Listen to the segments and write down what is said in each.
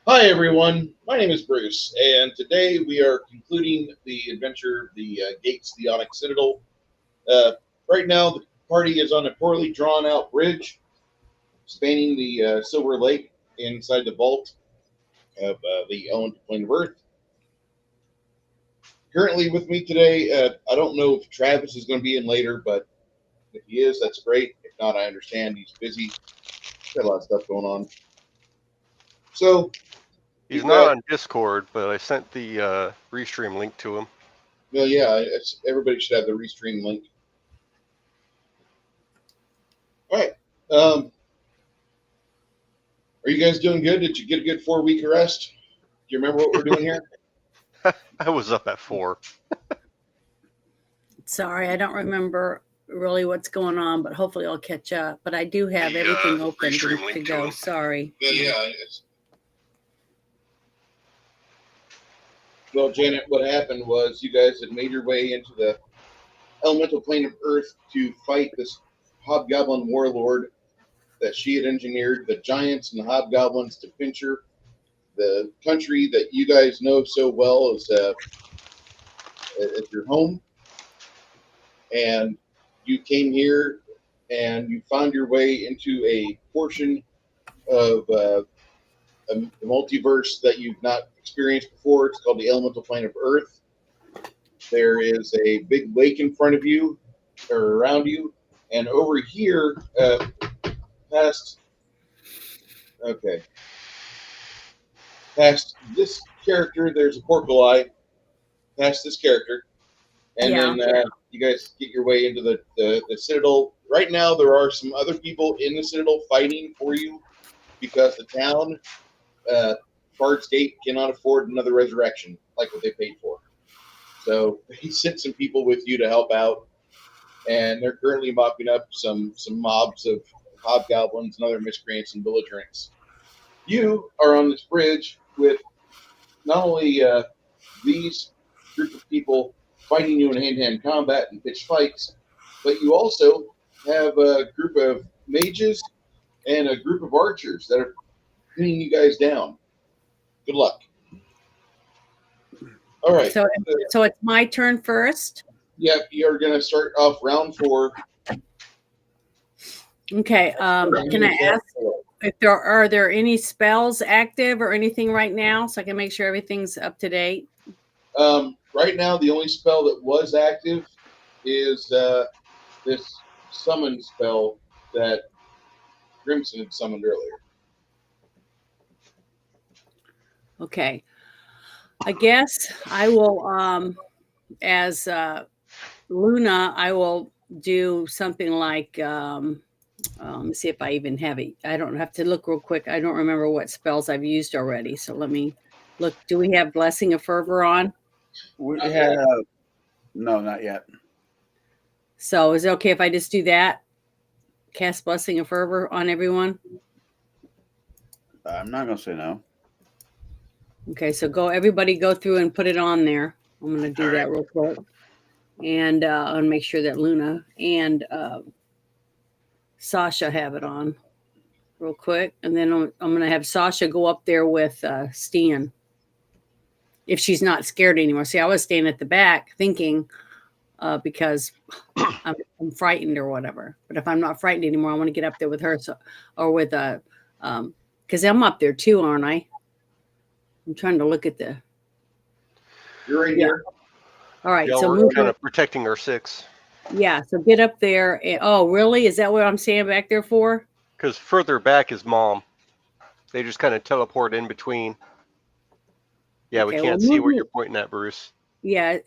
Hi everyone, my name is Bruce, and today we are concluding the adventure, the gates to the Onyx Citadel. Uh, right now, the party is on a poorly drawn out bridge spanning the Silver Lake inside the vault of the Elemental Plane of Earth. Currently with me today, I don't know if Travis is going to be in later, but if he is, that's great. If not, I understand he's busy. Got a lot of stuff going on. So, He's we've not got, on Discord, but I sent the restream link to him. well, yeah, everybody should have the restream link. All right. Are you guys doing good? Did you get a good 4 week rest? Do you remember what we're doing here? I was up at 4. Sorry, I don't remember really what's going on, but hopefully I'll catch up. But I do have everything open to go. Sorry. Yeah. Well, Janet, what happened was you guys had made your way into the elemental plane of Earth to fight this hobgoblin warlord that she had engineered the giants and the hobgoblins to pincher the country that you guys know so well as your home. And you came here and you found your way into a portion of a multiverse that you've not experienced before. It's called the elemental plane of Earth. There is a big lake in front of you or around you, and over here, past okay, past this character, there's a portcullis. Past this character, and Yeah. then you guys get your way into the Citadel. Right now, there are some other people in the Citadel fighting for you because the town, Bard's Gate, cannot afford another resurrection like what they paid for. So he sent some people with you to help out, and they're currently mopping up some mobs of hobgoblins and other miscreants and belligerents. You are on this bridge with not only these group of people fighting you in hand-to-hand combat and pitched fights, but you also have a group of mages and a group of archers that are pinning you guys down. Good luck. All right. So it's my turn first. Yep, you're going to start off round 4. Okay. Can I ask if are there any spells active or anything right now, so I can make sure everything's up to date? Right now, the only spell that was active is this summon spell that Grimson had summoned earlier. Okay. I guess I will, as Luna, I will do something like, let me see if I even have it. I don't have to look real quick. I don't remember what spells I've used already. So let me look. Do we have Blessing of Fervor on? We have no, not yet. So is it okay if I just do that? Cast Blessing of Fervor on everyone? I'm not going to say no. Okay, so everybody go through and put it on there. I'm going to do that real quick. And I'll make sure that Luna and Sasha have it on real quick. And then I'm going to have Sasha go up there with Stan. If she's not scared anymore. See, I was standing at the back thinking because I'm frightened or whatever. But if I'm not frightened anymore, I want to get up there with her. So, or with because I'm up there too, aren't I? I'm trying to look at the. You're in here. All right, Yeah, so we're kind of protecting our 6. Yeah, so get up there. Oh, really? Is that what I'm standing back there for? Because further back is Mom. They just kind of teleport in between. Yeah, Okay, we can't see where you're pointing at, Bruce. Yeah,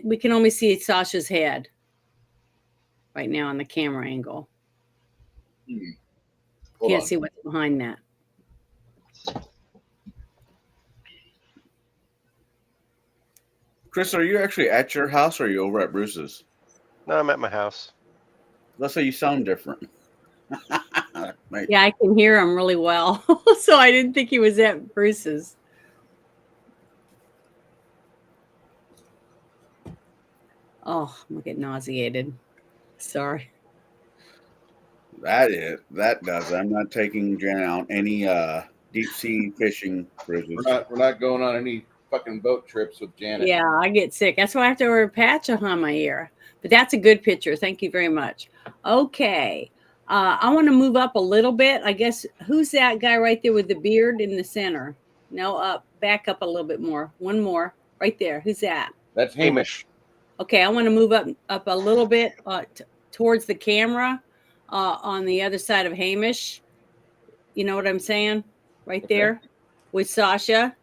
we can only see Sasha's head right now on the camera angle. Can't see what's behind that. Chris, are you actually at your house or are you over at Bruce's? No, I'm at my house. Let's say you sound different. Yeah, I can hear him really well. So I didn't think he was at Bruce's. Oh, I'm gonna get nauseated. Sorry. That does. I'm not taking Jen out any deep sea fishing cruises. We're not going on any fucking boat trips with Janet. Yeah, I get sick. That's why I have to wear a patch on my ear. But that's a good picture. Thank you very much. Okay. I want to move up a little bit. I guess, who's that guy right there with the beard in the center? No, up. Back up a little bit more. One more. Right there. Who's that? That's Hamish. Hamish. Okay, I want to move up a little bit towards the camera on the other side of Hamish. You know what I'm saying? Right Okay. there with Sasha,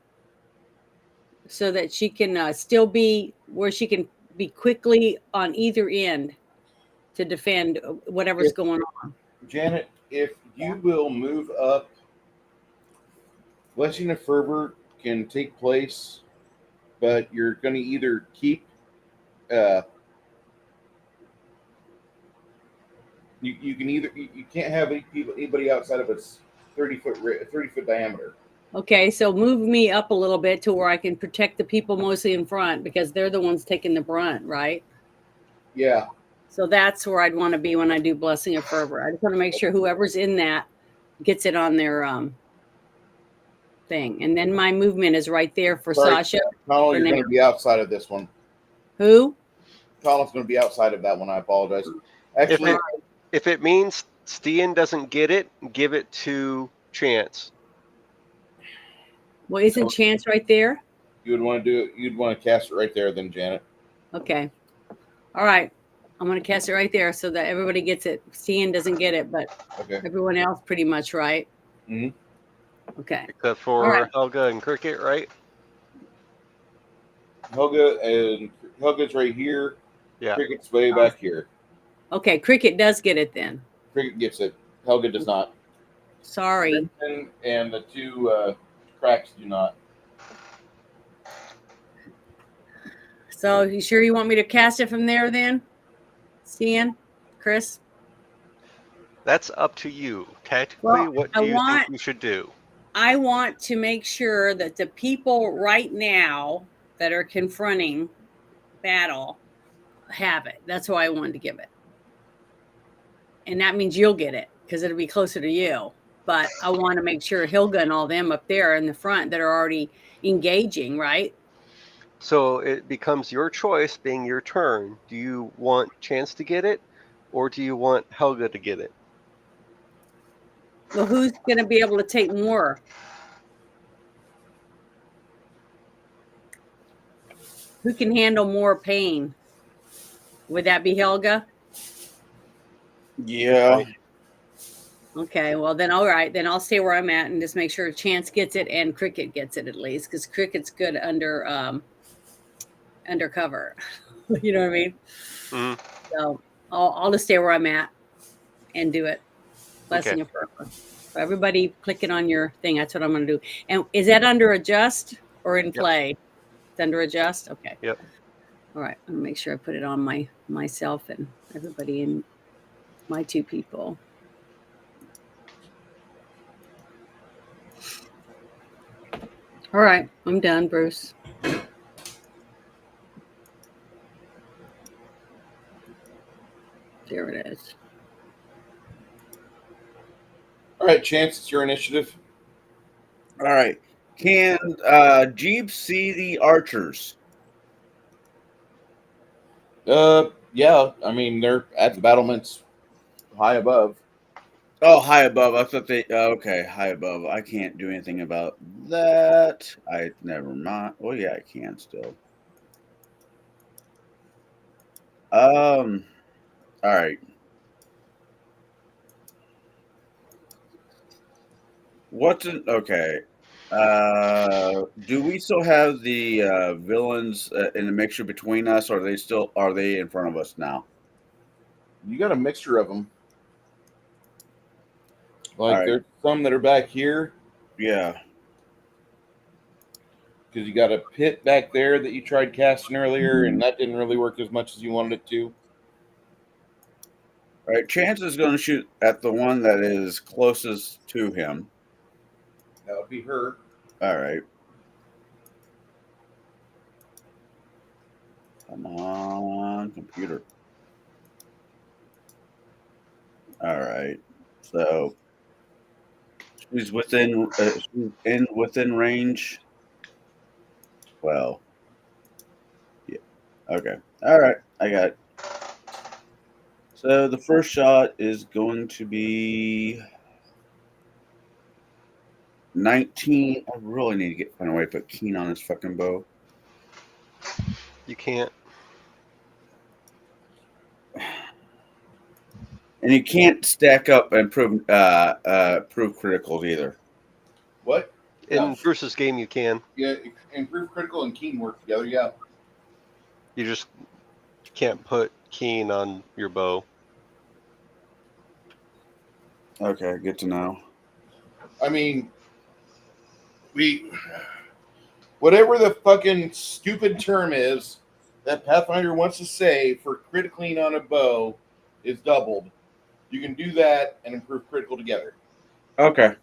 so that she can still be where she can be quickly on either end to defend whatever's going on. Janet, if you will move up, Blessing of Fervor can take place, but you're going to either keep you can either you can't have anybody outside of a 30-foot diameter. Okay, so move me up a little bit to where I can protect the people mostly in front, because they're the ones taking the brunt, right? Yeah. So that's where I'd want to be when I do Blessing of Fervor. I just want to make sure whoever's in that gets it on their thing. And then my movement is right there for Sorry, Sasha. Connell, for you're now. going to be outside of this one. Who? Connell's going to be outside of that one. I apologize. Actually, If it means Stian doesn't get it, give it to Chance. Well, isn't Chance right there? you would want to do it. You'd want to cast it right there, then, Janet. Okay. All right. I'm going to cast it right there so that everybody gets it. Stian doesn't get it, but Okay. everyone else pretty much, right? Mhm. Okay. Except for All right. Helga and Cricket, right? Helga's right here. Yeah. Cricket's way back here. Okay. Cricket does get it then. Cricket gets it. Helga does not. Sorry. And the two cracks do not. So you sure you want me to cast it from there then? Stian? Chris? That's up to you. Tactically, Well, what do you think you should do? I want to make sure that the people right now that are confronting battle have it. That's why I wanted to give it. And that means you'll get it because it'll be closer to you. But I want to make sure Hilga and all them up there in the front that are already engaging, right? So it becomes your choice, being your turn. Do you want Chance to get it, or do you want Helga to get it? Well, who's going to be able to take more? Who can handle more pain? Would that be Helga? Yeah. Okay, well then, all right, then I'll stay where I'm at and just make sure Chance gets it and Cricket gets it at least, because Cricket's good under undercover. You know what I mean? Mhm. So I'll just stay where I'm at and do it. Blessing of Fervor. So everybody clicking on your thing. That's what I'm going to do. And is that under adjust or in play? It's under adjust. Okay. Yep. All right. I'm gonna make sure I put it on myself and everybody in my two people. All right. I'm done, Bruce. There it is. All right, Chance, it's your initiative. All right. Can Jeep see the archers? Yeah. I mean, they're at the battlements high above. Oh, high above. I thought they. Okay, high above. I can't do anything about that. I never mind. Oh yeah, I can still. All right. What's an okay? Do we still have the villains in the mixture between us, or are they in front of us now? You got a mixture of them. Like, All right. there's some that are back here Yeah. because you got a pit back there that you tried casting earlier, and that didn't really work as much as you wanted it to. All right. Chance is going to shoot at the one that is closest to him. That would be her. All right. Come on, computer. All right. So She's within within range. Well, yeah. Okay. All right. I got it. So the first shot is going to be 19. I really need to find a way to put keen on this fucking bow. You can't. And you can't stack up and prove criticals either. What? In No. Bruce's game, you can. Yeah, improve critical and keen work together. Yeah. You just can't put keen on your bow. Okay, good to know. I mean, whatever the fucking stupid term is that Pathfinder wants to say for critically on a bow is doubled. You can do that and improve critical together. Okay.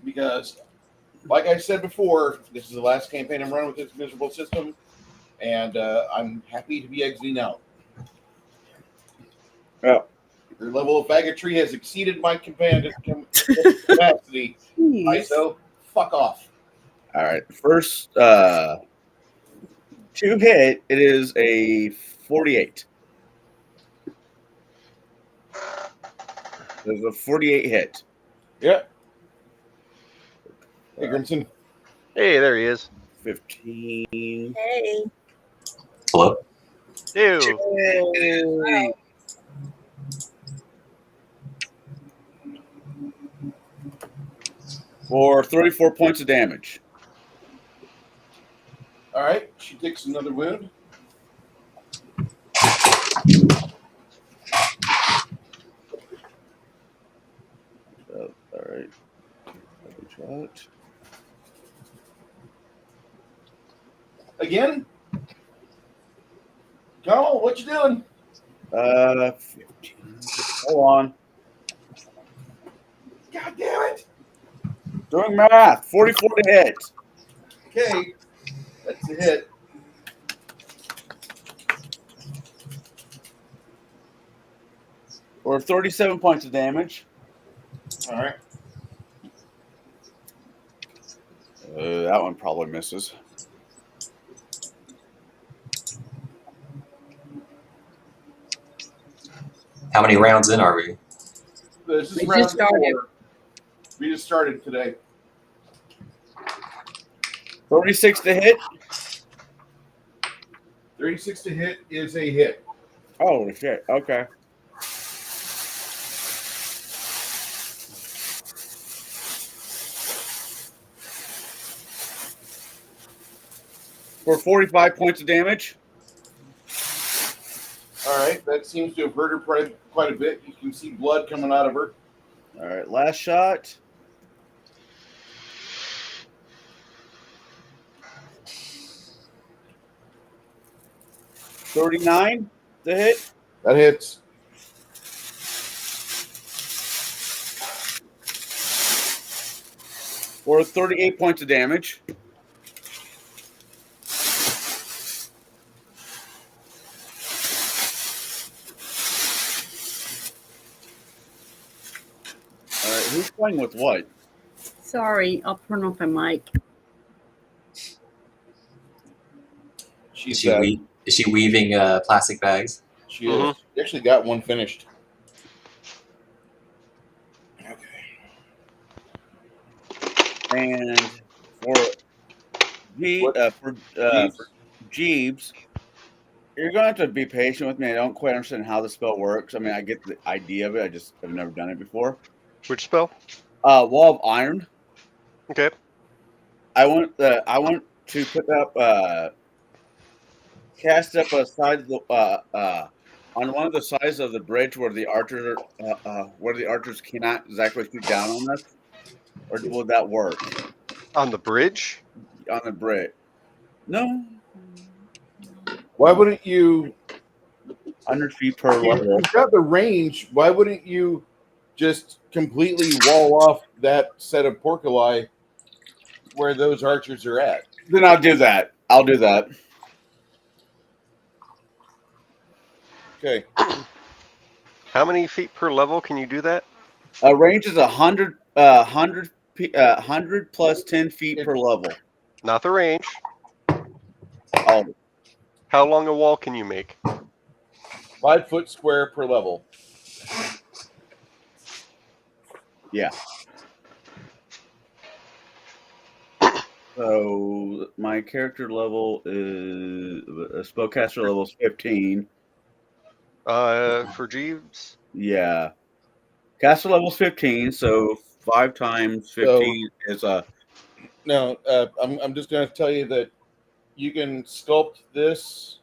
Because, like I said before, this is the last campaign I'm running with this miserable system, and I'm happy to be exiting out. Yeah. Your level of faggotry has exceeded my capacity. Jeez. So, fuck off. All right. First, to hit, it is a 48. There's a 48 hit. Yeah. Hey, Grimson. Hey, there he is. 15. Hey. Hello. Ew. Hey. For 34 points of damage. All right. She takes another wound. All right. Shot. Again? Come on, what you doing? 15. Hold on. God damn it. Doing math. 44 to hit. Okay. That's a hit. For 37 points of damage. All right. That one probably misses. How many rounds in are we? This is We round just started. 4. We just started today. 36 to hit. 36 to hit is a hit. Oh, shit. Okay. For 45 points of damage. All right. That seems to have hurt her quite a bit. You can see blood coming out of her. All right. Last shot. $39 to hit. That hits. For 38 points of damage. All right, who's playing with what? Sorry, I'll turn off my mic. She's Is she weaving plastic bags? She is. She actually got one finished. Okay. And for Jeeves, you're going to have to be patient with me. I don't quite understand how the spell works. I mean, I get the idea of it. I just have never done it before. Which spell? Wall of Iron. Okay. I want to put up, cast up a side of the on one of the sides of the bridge where the archers cannot exactly shoot down on us, or will that work On the bridge? on the bridge? No, Why wouldn't you? 100 feet per level. You've got the range. Why wouldn't you just completely wall off that set of portcullis where those archers are at? Then I'll do that. I'll do that. Okay. How many feet per level can you do that? Range is 100 100 plus 10 feet per level. Not the range. Oh, How long a wall can you make? 5 foot square per level. yeah. So my character level is spellcaster level is 15. For Jeeves? Yeah. Caster level is 15, so 5 times 15 is No, I'm just going to tell you that you can sculpt this,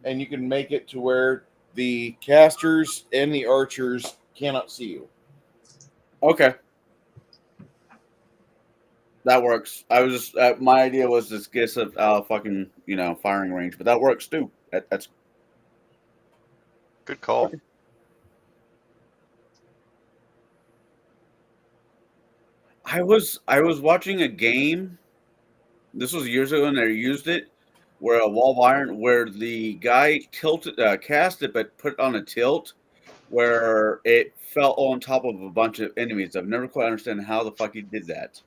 and you can make it to where the casters and the archers cannot see you. okay. That works. I was just my idea was just get some fucking firing range, but that works too. That's Good call. Okay. I was watching a game. This was years ago, and they used it where a wall of iron, where the guy tilted, cast it, but put it on a tilt, where it fell on top of a bunch of enemies. I've never quite understood how the fuck he did that.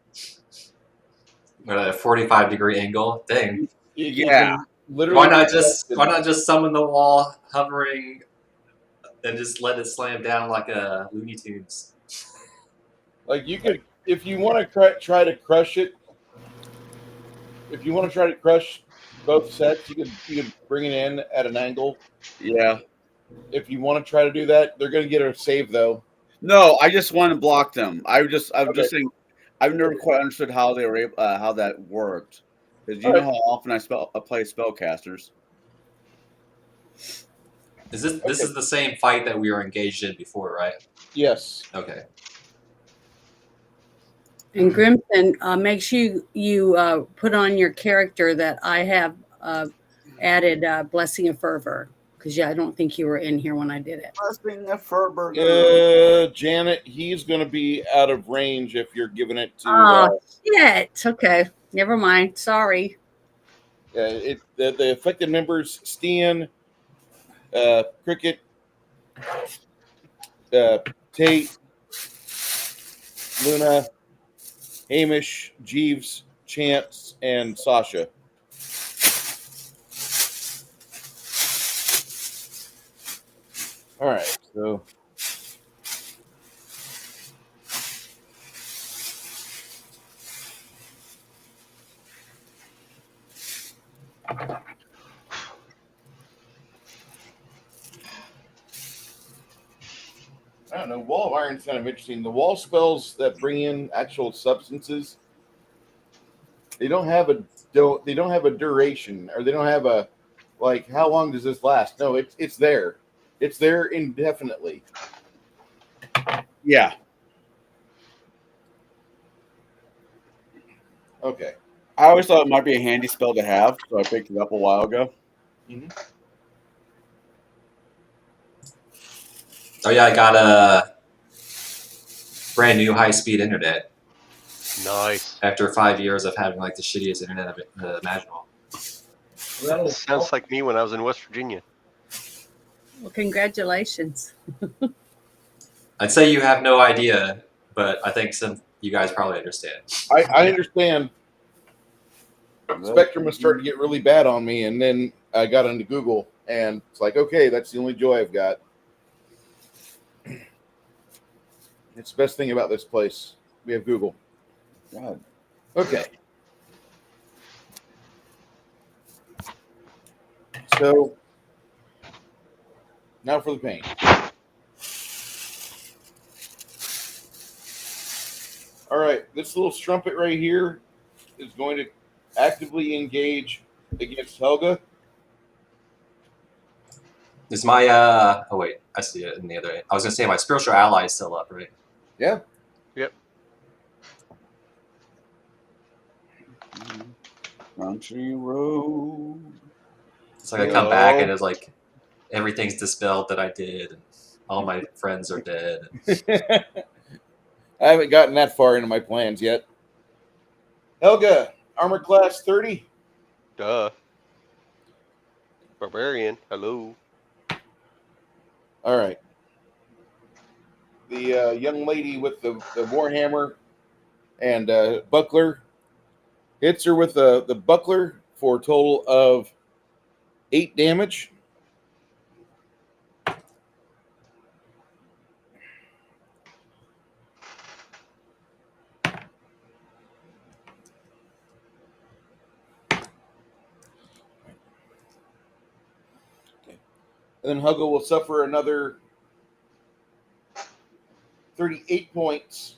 At a 45-degree angle. Dang. You Yeah. can literally Why not just summon the wall hovering and just let it slam down like a Looney Tunes? like you could, if you want to try to crush it. If you want to try to crush both sets, you could bring it in at an angle. Yeah. If you want to try to do that, they're going to get a save though. No, I just want to block them. I'm just Okay. saying. I've never quite understood how they were able, how that worked. Because you All know right. how often I play spellcasters. This Okay. is the same fight that we were engaged in before, right? Yes. Okay. And Grimson, make sure you put on your character that I have added Blessing of Fervor, because I don't think you were in here when I did it. Blessing of Ferber. Janet, he's going to be out of range if you're giving it to. Oh, shit. Okay. Never mind. Sorry. The affected members: Stan, Cricket, Tate, Luna, Hamish, Jeeves, Chance, and Sasha. All right, so I don't know. Wall of Iron's kind of interesting. The wall spells that bring in actual substances, they don't have a duration, or they don't have a like how long does this last? No, it's there. It's there indefinitely. Yeah. Okay. I always thought it might be a handy spell to have, so I picked it up a while ago. Mm-hmm. Oh yeah, I got a brand new high-speed internet Nice. after 5 years of having like the shittiest internet imaginable. Sounds like me when I was in West Virginia. Well, congratulations. I'd say you have no idea, but I think you guys probably understand. I understand. Spectrum was starting to get really bad on me, and then I got into Google, and it's like, okay, that's the only joy I've got. It's the best thing about this place. We have Google. God. Okay. So now for the paint. All right, this little strumpet right here is going to actively engage against Helga. Is my oh wait, I see it in the other. I was gonna say my spiritual ally is still up, right? Yeah. Yep. Country road. It's like I come back and it's like everything's dispelled that I did, and all my friends are dead. I haven't gotten that far into my plans yet. Helga, armor class 30. Duh. Barbarian. Hello. All right. the young lady with the warhammer and buckler. Hits her with the buckler for a total of 8 damage. And then Huggo will suffer another 38 points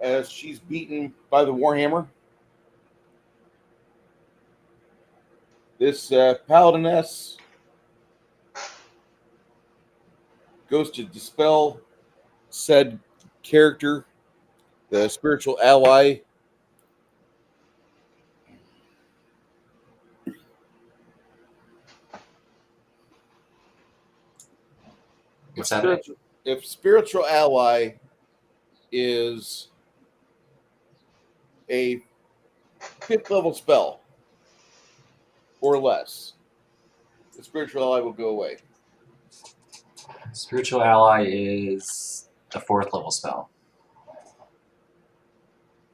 as she's beaten by the warhammer. This paladiness goes to dispel said character, the spiritual ally. What's happening? If spiritual ally is a 5th level spell or less, the spiritual ally will go away. Spiritual ally is a 4th level spell.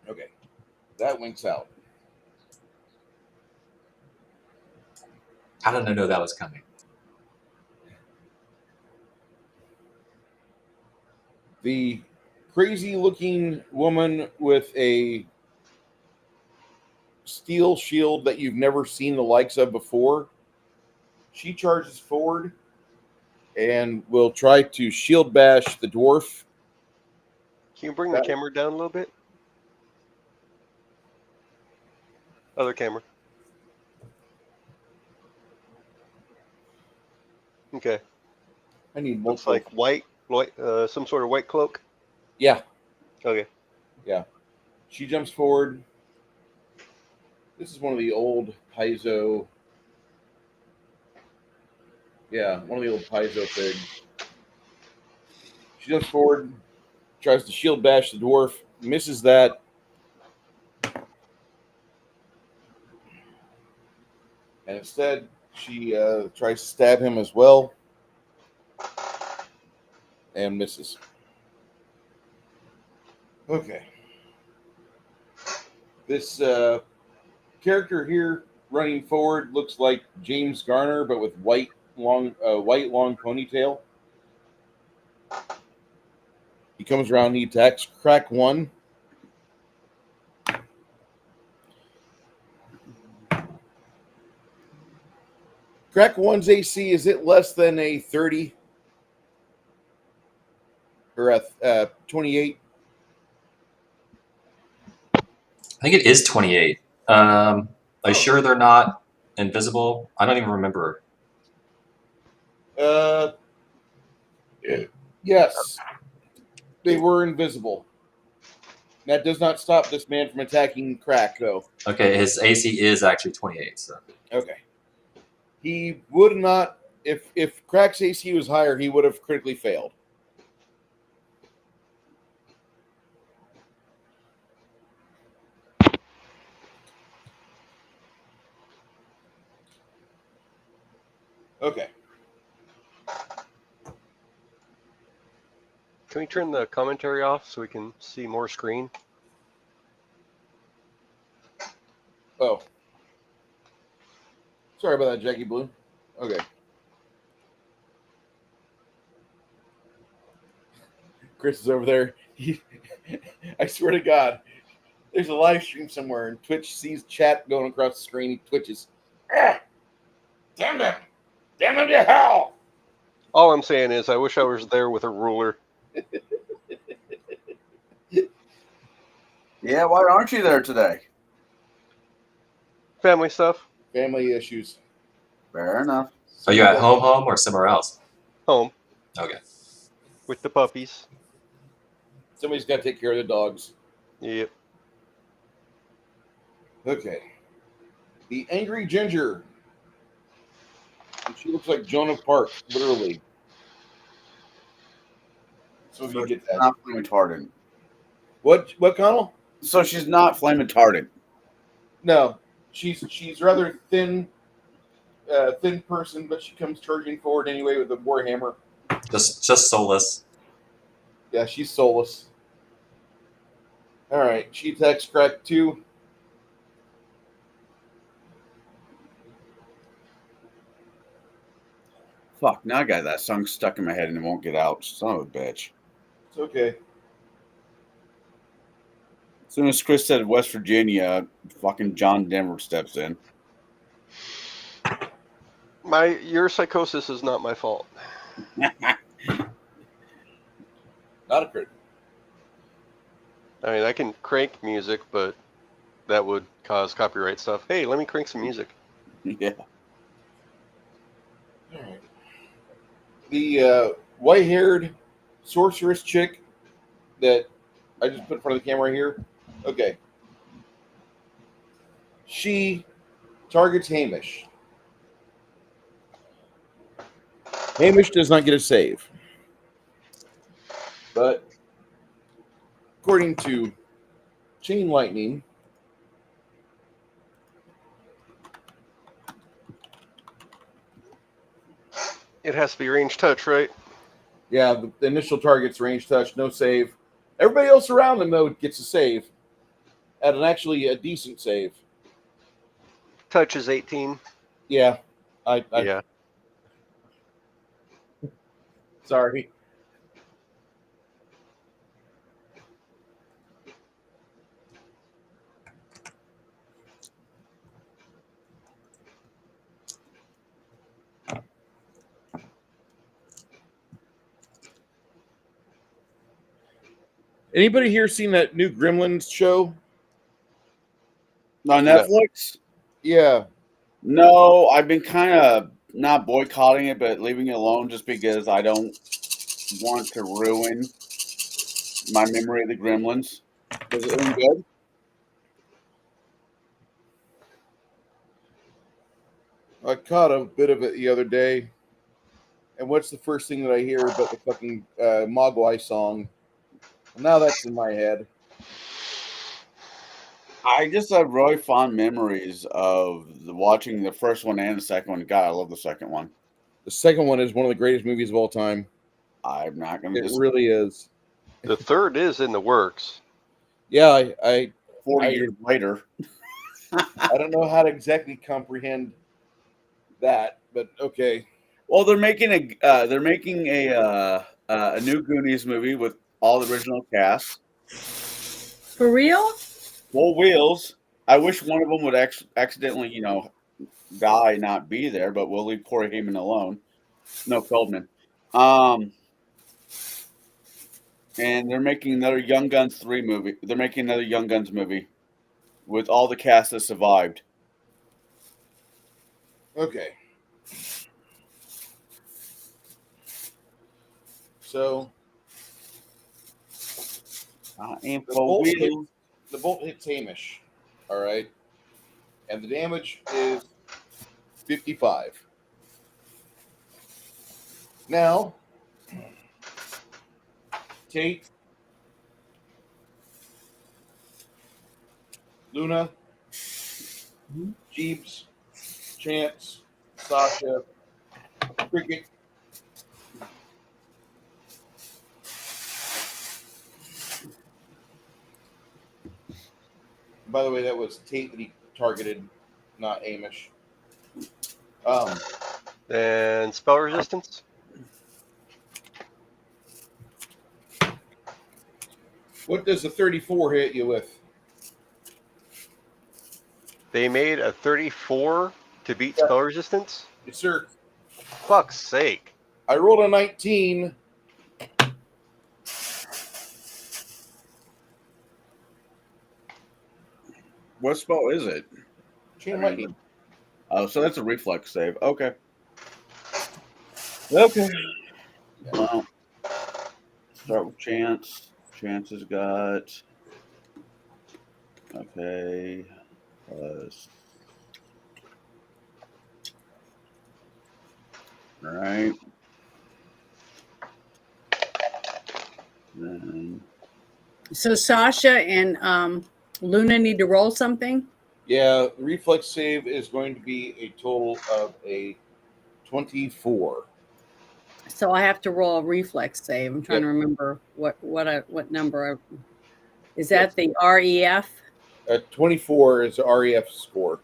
Okay, that winks out. How did I know that was coming? The crazy-looking woman with a steel shield that you've never seen the likes of before, she charges forward and will try to shield bash the dwarf. Can you bring the camera down a little bit? Other camera. Okay. I need Looks multiple. like white, some sort of white cloak. Yeah, Okay. she jumps forward. This is one of the old Paizo. Yeah, one of the old Paizo things. She jumps forward, tries to shield bash the dwarf, misses that. And instead, she tries to stab him as well. And misses. Okay. This character here running forward looks like James Garner, but with white long ponytail. He comes around, he attacks. Crack 1. Crack 1's AC, is it less than a 30? Or a 28? I think it is 28. Are you sure they're not invisible? I don't even remember. Yes. They were invisible. That does not stop this man from attacking Crack, though. Okay, his AC is actually 28. So Okay. He would not, if Crack's AC was higher, he would have critically failed. Okay. Can we turn the commentary off so we can see more screen? Oh. Sorry about that, Jackie Blue. Okay. Chris is over there. I swear to God, there's a live stream somewhere, and Twitch sees chat going across the screen. He twitches. Ah! Damn it! Damn it to hell! All I'm saying is I wish I was there with a ruler. Yeah, why aren't you there today? Family stuff. Family issues. Fair enough. are you at home or somewhere else? Home Okay. with the puppies. Somebody's got to take care of the dogs. Yep. Okay. The Angry Ginger. She looks like Joan of Arc, literally. So if you get that. Not flame retardant. What, Connell? So she's not flame retardant. No. She's rather thin person, but she comes charging forward anyway with a warhammer. Just soulless. Yeah, she's soulless. All right, she attacks crack 2. Fuck, now I got that song stuck in my head and it won't get out. Son of a bitch. It's okay. As soon as Chris said West Virginia, fucking John Denver steps in. Your psychosis is not my fault. Not a crit. I mean, I can crank music, but that would cause copyright stuff. Hey, let me crank some music. Yeah. All right. The white-haired sorceress chick that I just put in front of the camera here. Okay. She targets Hamish. Hamish does not get a save. But according to Chain Lightning, It has to be range touch, right? yeah, the initial target's range touch, no save. Everybody else around him, though, gets a save. At actually a decent save. Touch is 18. Yeah. Yeah. Sorry. Anybody here seen that new Gremlins show? On Netflix? Yeah. No, I've been kind of not boycotting it, but leaving it alone just because I don't want to ruin my memory of the Gremlins. Was it any good? I caught a bit of it the other day. And what's the first thing that I hear but the fucking Mogwai song? Well, now that's in my head. I just have really fond memories of watching the first one and the second one. God, I love the second one. The second one is one of the greatest movies of all time. I'm not going to It really is. The third is in the works. Yeah, 40 years later. I don't know how to exactly comprehend that, but okay. Well, they're making a new Goonies movie with all the original cast. For real? Full wheels. I wish one of them would accidentally, die, not be there, but we'll leave Corey Haim alone. No, Feldman. And they're making another Young Guns 3 movie. They're making another Young Guns movie with all the cast that survived. Okay. So the bolt hits Hamish. All right. And the damage is 55. Now, Tate, Luna, Jeeps, Chance, Sasha, Cricket, by the way, that was Tate that he targeted, not Amish. And spell resistance? What does the 34 hit you with? They made a 34 to beat spell resistance? Yes, sir. Fuck's sake. I rolled a 19. What spell is it? Chain lightning. Oh, so that's a reflex save. Okay. Okay. Well, start with Chance. Chance has got. Okay. Plus. All right. Then. So Sasha and Luna need to roll something? Yeah, the reflex save is going to be a total of a 24. So I have to roll a reflex save. I'm trying Yep. to remember what number. Is Yes. that the REF? 24 is the REF score.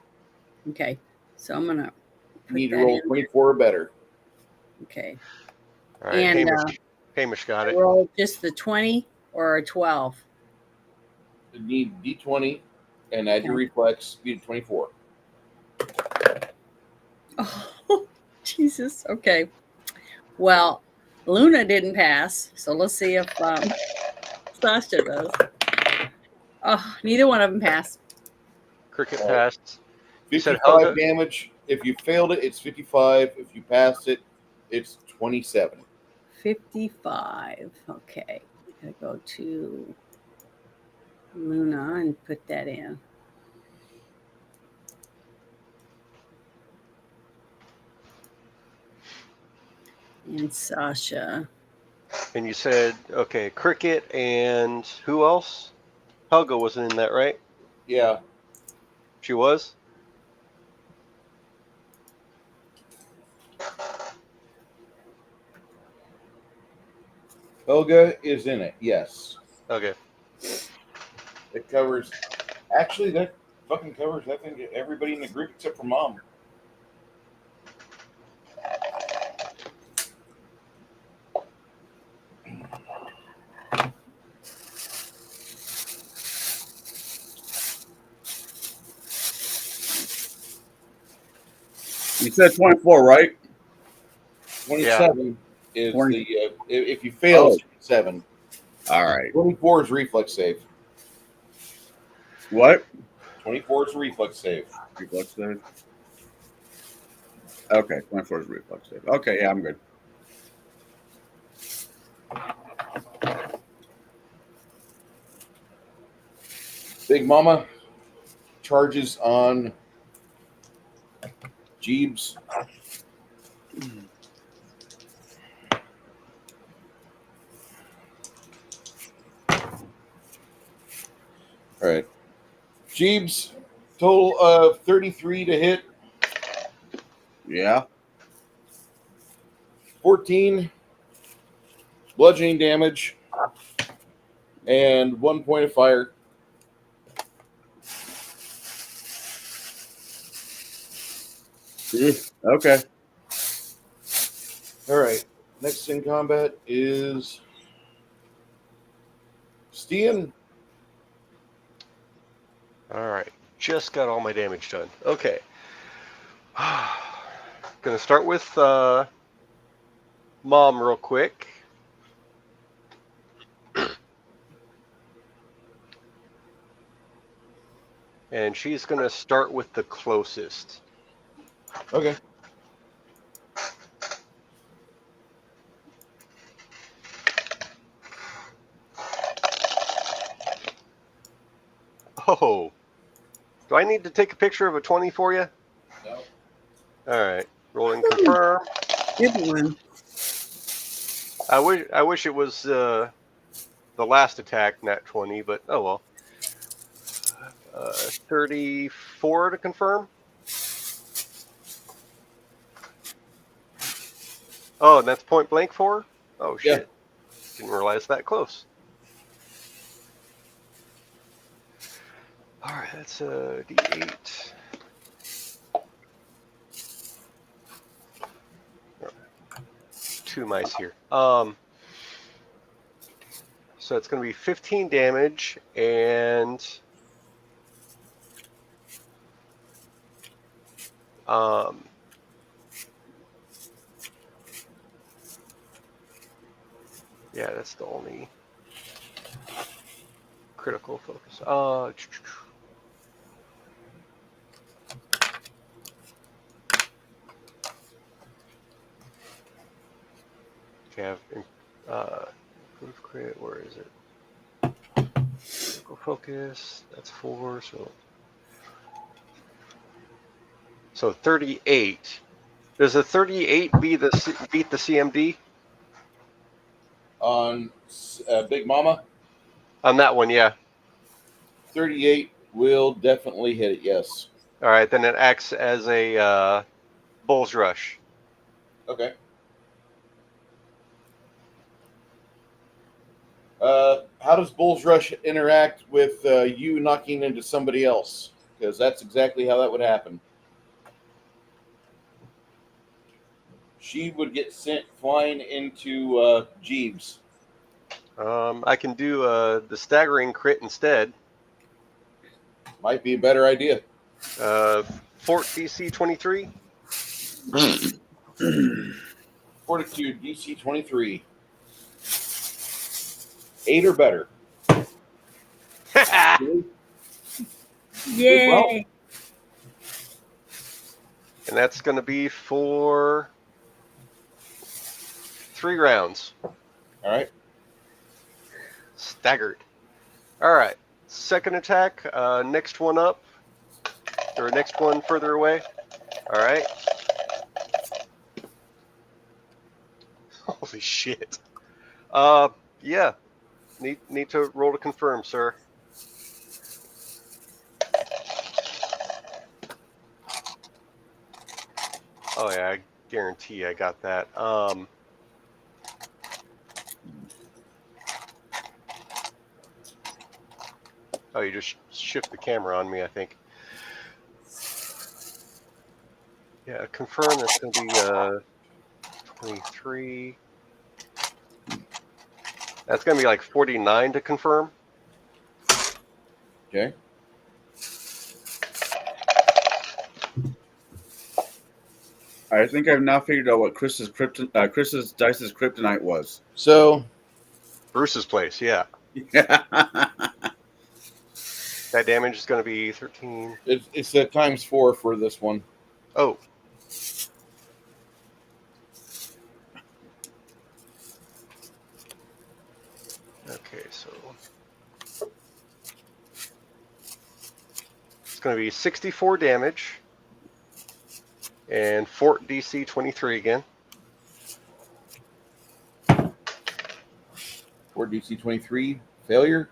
Okay. So I'm gonna You put need to that roll in. 24 or better. Okay. All right, And Hamish got I it. roll just the 20 or a 12. You need D20 and add your Okay. reflex. You need 24. Oh, Jesus. Okay. Well, Luna didn't pass, so let's see if Sasha does. Oh, neither one of them passed. Cricket All right. passed. You said 55 Helga? damage. If you failed it, it's 55. If you passed it, it's 27. 55. Okay. Gotta go to Luna and put that in. And Sasha. And you said, okay, Cricket and who else? Helga wasn't in that, right? Yeah. She was? Helga is in it. Yes. Okay. It covers. Actually, that fucking covers, I think, everybody in the group except for Mom. You said 24, right? 27 is 20. the. If you fail, it's 7. All right. 24 is reflex save. What? 24 is reflex save. Reflex save. Okay, 24 is reflex save. Okay, yeah, I'm good. Big Mama charges on Jeebs. All right. Jeebs, total of 33 to hit, Yeah. 14 bludgeoning damage, and 1 point of fire. Okay. All right. Next in combat is Stian. All right. Just got all my damage done. Okay. Gonna start with Mom real quick. And she's gonna start with the closest. Okay. Oh. Do I need to take a picture of a 20 for you? No. All right. Rolling confirm. Good one. I wish it was the last attack, nat 20, but oh well. 34 to confirm. Oh, and that's point blank for? Oh shit. Yeah. Didn't realize that close. All right, that's a D8. Two mice here. So it's going to be 15 damage and yeah, that's the only critical focus. Okay, I have improved crit. Where is it? Critical focus. That's 4. So 38. Does a 38 beat the CMD On Big Mama, on that one? Yeah. 38 will definitely hit it. Yes. All right, then it acts as a bull's rush. Okay. How does Bull's Rush interact with you knocking into somebody else? Because that's exactly how that would happen. She would get sent flying into Jeeves. I can do the staggering crit instead. Might be a better idea. Fort DC 23. Fortitude DC 23. 8 or better. Yay! Well, And that's going to be for 3 rounds. all right. Staggered. All right. Second attack. Next one up. Or next one further away. All right. Holy shit. Yeah. Need to roll to confirm, sir. Oh yeah, I guarantee I got that. Oh, you just shift the camera on me, I think. Yeah, confirm. That's going to be 23. That's going to be like 49 to confirm. Okay. I think I've now figured out what Chris's Dice's kryptonite was. So, Bruce's place, yeah. That damage is going to be 13. it's a ×4 for this one. Oh. Okay, so it's going to be 64 damage and Fort DC 23 again. Fort DC 23, failure.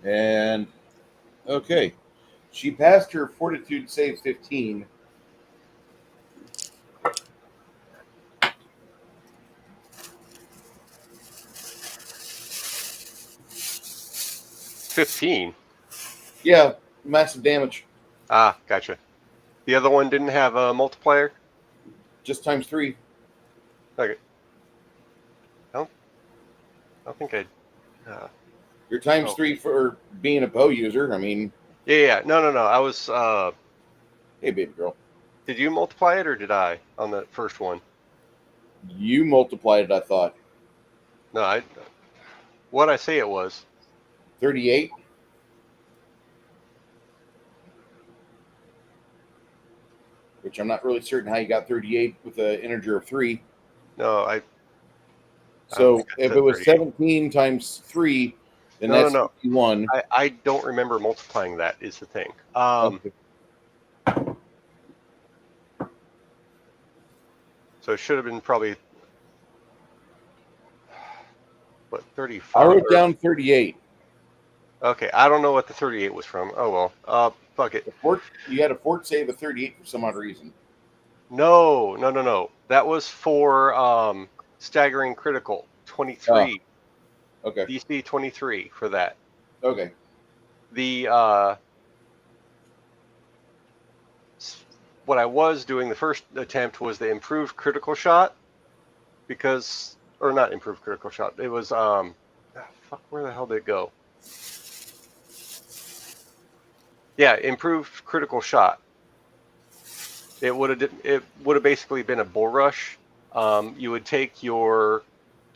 And, okay. She passed her Fortitude save 15. $15. Yeah, massive damage. Ah, gotcha. The other one didn't have a multiplier? Just ×3. Okay. I don't think I... Your ×3 for being a bow user. I mean... Yeah. No. I was... Hey, baby girl. Did you multiply it or did I on the first one? You multiplied it, I thought. No, what'd I say it was? 38. Which I'm not really certain how you got 38 with an integer of 3. No, So if it was 38. 17 times 3, then No, that's no. 51. I don't remember multiplying that is the thing. Okay. So it should have been probably, what, 35? I wrote down 38. Okay, I don't know what the 38 was from. Oh, well. Fuck it. You had a fort save of 38 for some odd reason. No. That was for staggering critical. 23. Okay. DC 23 for that. Okay. The what I was doing the first attempt was the improved critical shot, or not improved critical shot. It was fuck, where the hell did it go? Yeah, improved critical shot. It would have basically been a bull rush. You would take your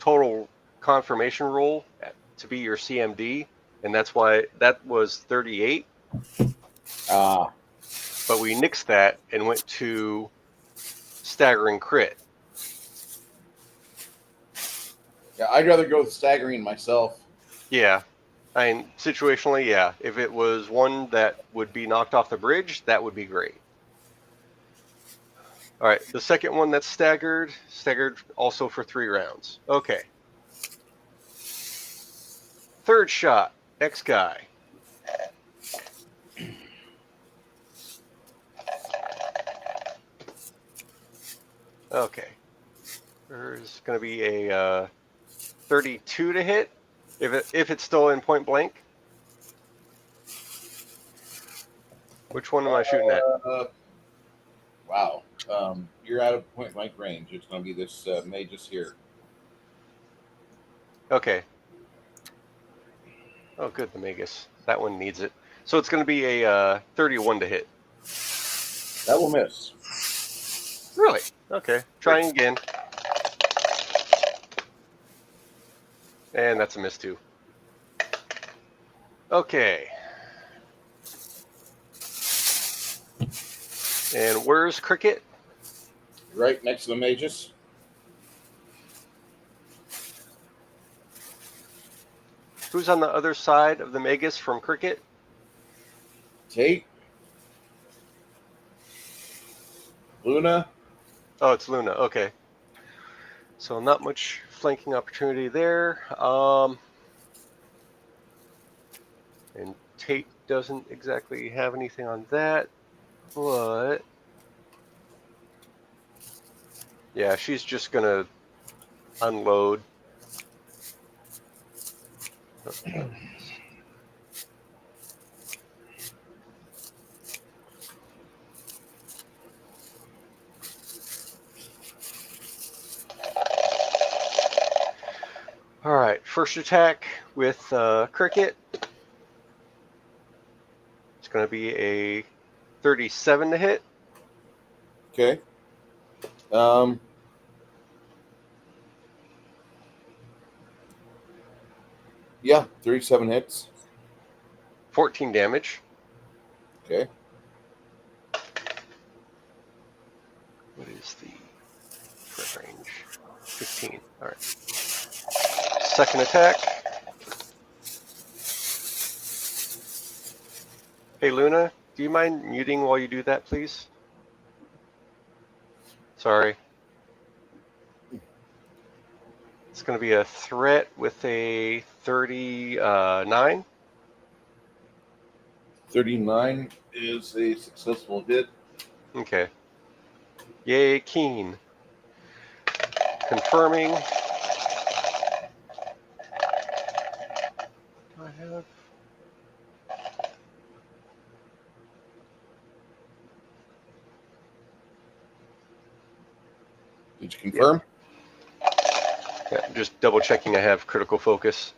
total confirmation roll to be your CMD, and that's why that was 38. But we nixed that and went to staggering crit. Yeah, I'd rather go with staggering myself. Yeah. I mean, situationally, yeah. If it was one that would be knocked off the bridge, that would be great. All right, the second one that's staggered also for 3 rounds. Okay. Third shot, next guy. Okay. There's going to be a 32 to hit. If it's still in point blank. Which one am I shooting at? Wow. You're out of point blank range. It's going to be this magus here. Okay. Oh, good, the Magus. That one needs it. So it's going to be a 31 to hit. That will miss. Really? Okay. Trying again. And that's a miss too. Okay. And where's Cricket? Right next to the magus. Who's on the other side of the Magus from Cricket? Tate. Luna. Oh, it's Luna. Okay. So not much flanking opportunity there. And Tate doesn't exactly have anything on that, but yeah, she's just gonna unload. All right, first attack with Cricket. It's going to be a 37 to hit. Okay. Yeah, 37 hits. 14 damage. Okay. What is the threat range? 15. All right. Second attack. Hey, Luna, do you mind muting while you do that, please? Sorry. It's going to be a threat with a 39. 39 is a successful hit. Okay. Yay, keen. Confirming. Do I have... Did you confirm? Yeah, just double checking I have critical focus.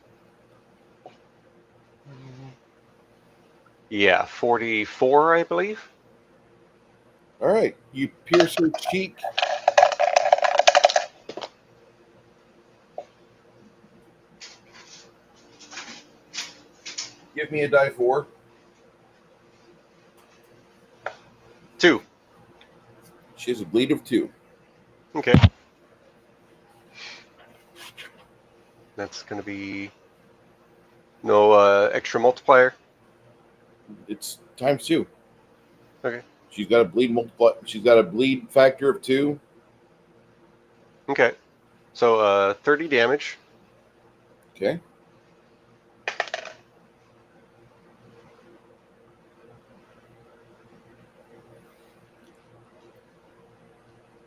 Yeah, 44, I believe. All right. You pierce her cheek. Give me a die 4. 2. She has a bleed of 2. Okay. That's going to be no extra multiplier. It's times 2. Okay. She's got a bleed multiply. She's got a bleed factor of 2. Okay. So 30 damage. Okay.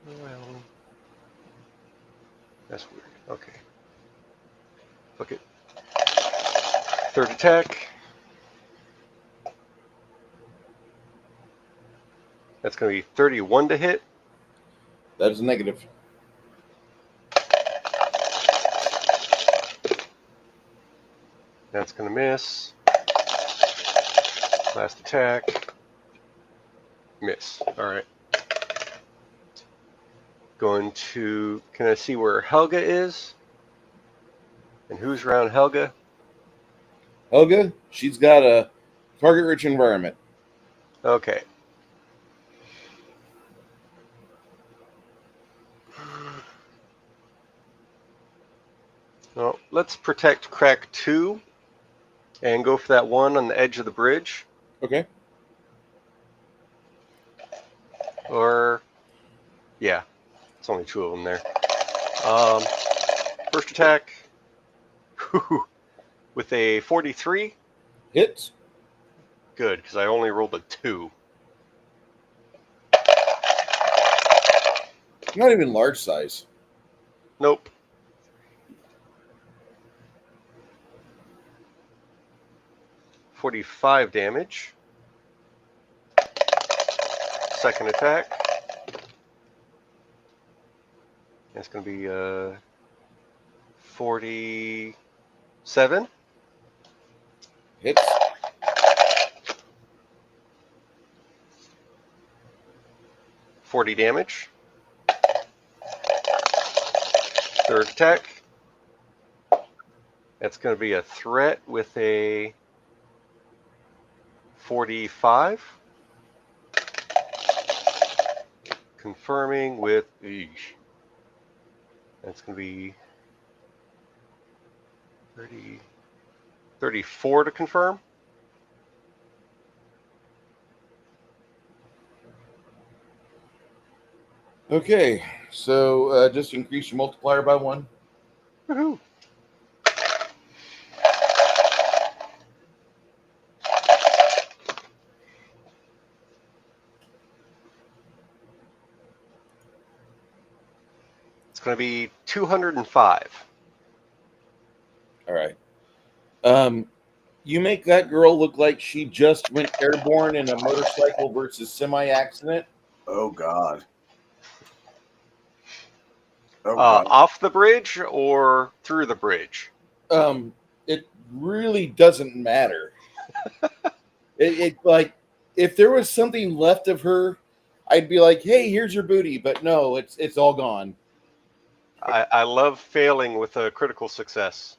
Well, that's weird. Okay. Look it. Third attack. That's going to be 31 to hit. That is a negative. That's going to miss. Last attack. Miss. All right. Going to... Can I see where Helga is? And who's around Helga? Helga, she's got a target-rich environment. Okay. Well, let's protect crack 2 and go for that one on the edge of the bridge. Okay. Or, yeah, it's only 2 of them there. First attack with a 43. Hits. Good, because I only rolled a 2. Not even large size. Nope. 45 damage. Second attack. That's going to be 47. Hits. $40 damage. Third attack. That's going to be a threat with a 45. Confirming with that's going to be 34 to confirm. Okay, so just increase your multiplier by 1. Woohoo. It's going to be 205. All right. You make that girl look like she just went airborne in a motorcycle versus semi-accident. Oh God. Oh God. Off the bridge or through the bridge? It really doesn't matter. it like if there was something left of her, I'd be like, "Hey, here's your booty," but no, it's all gone. I love failing with a critical success.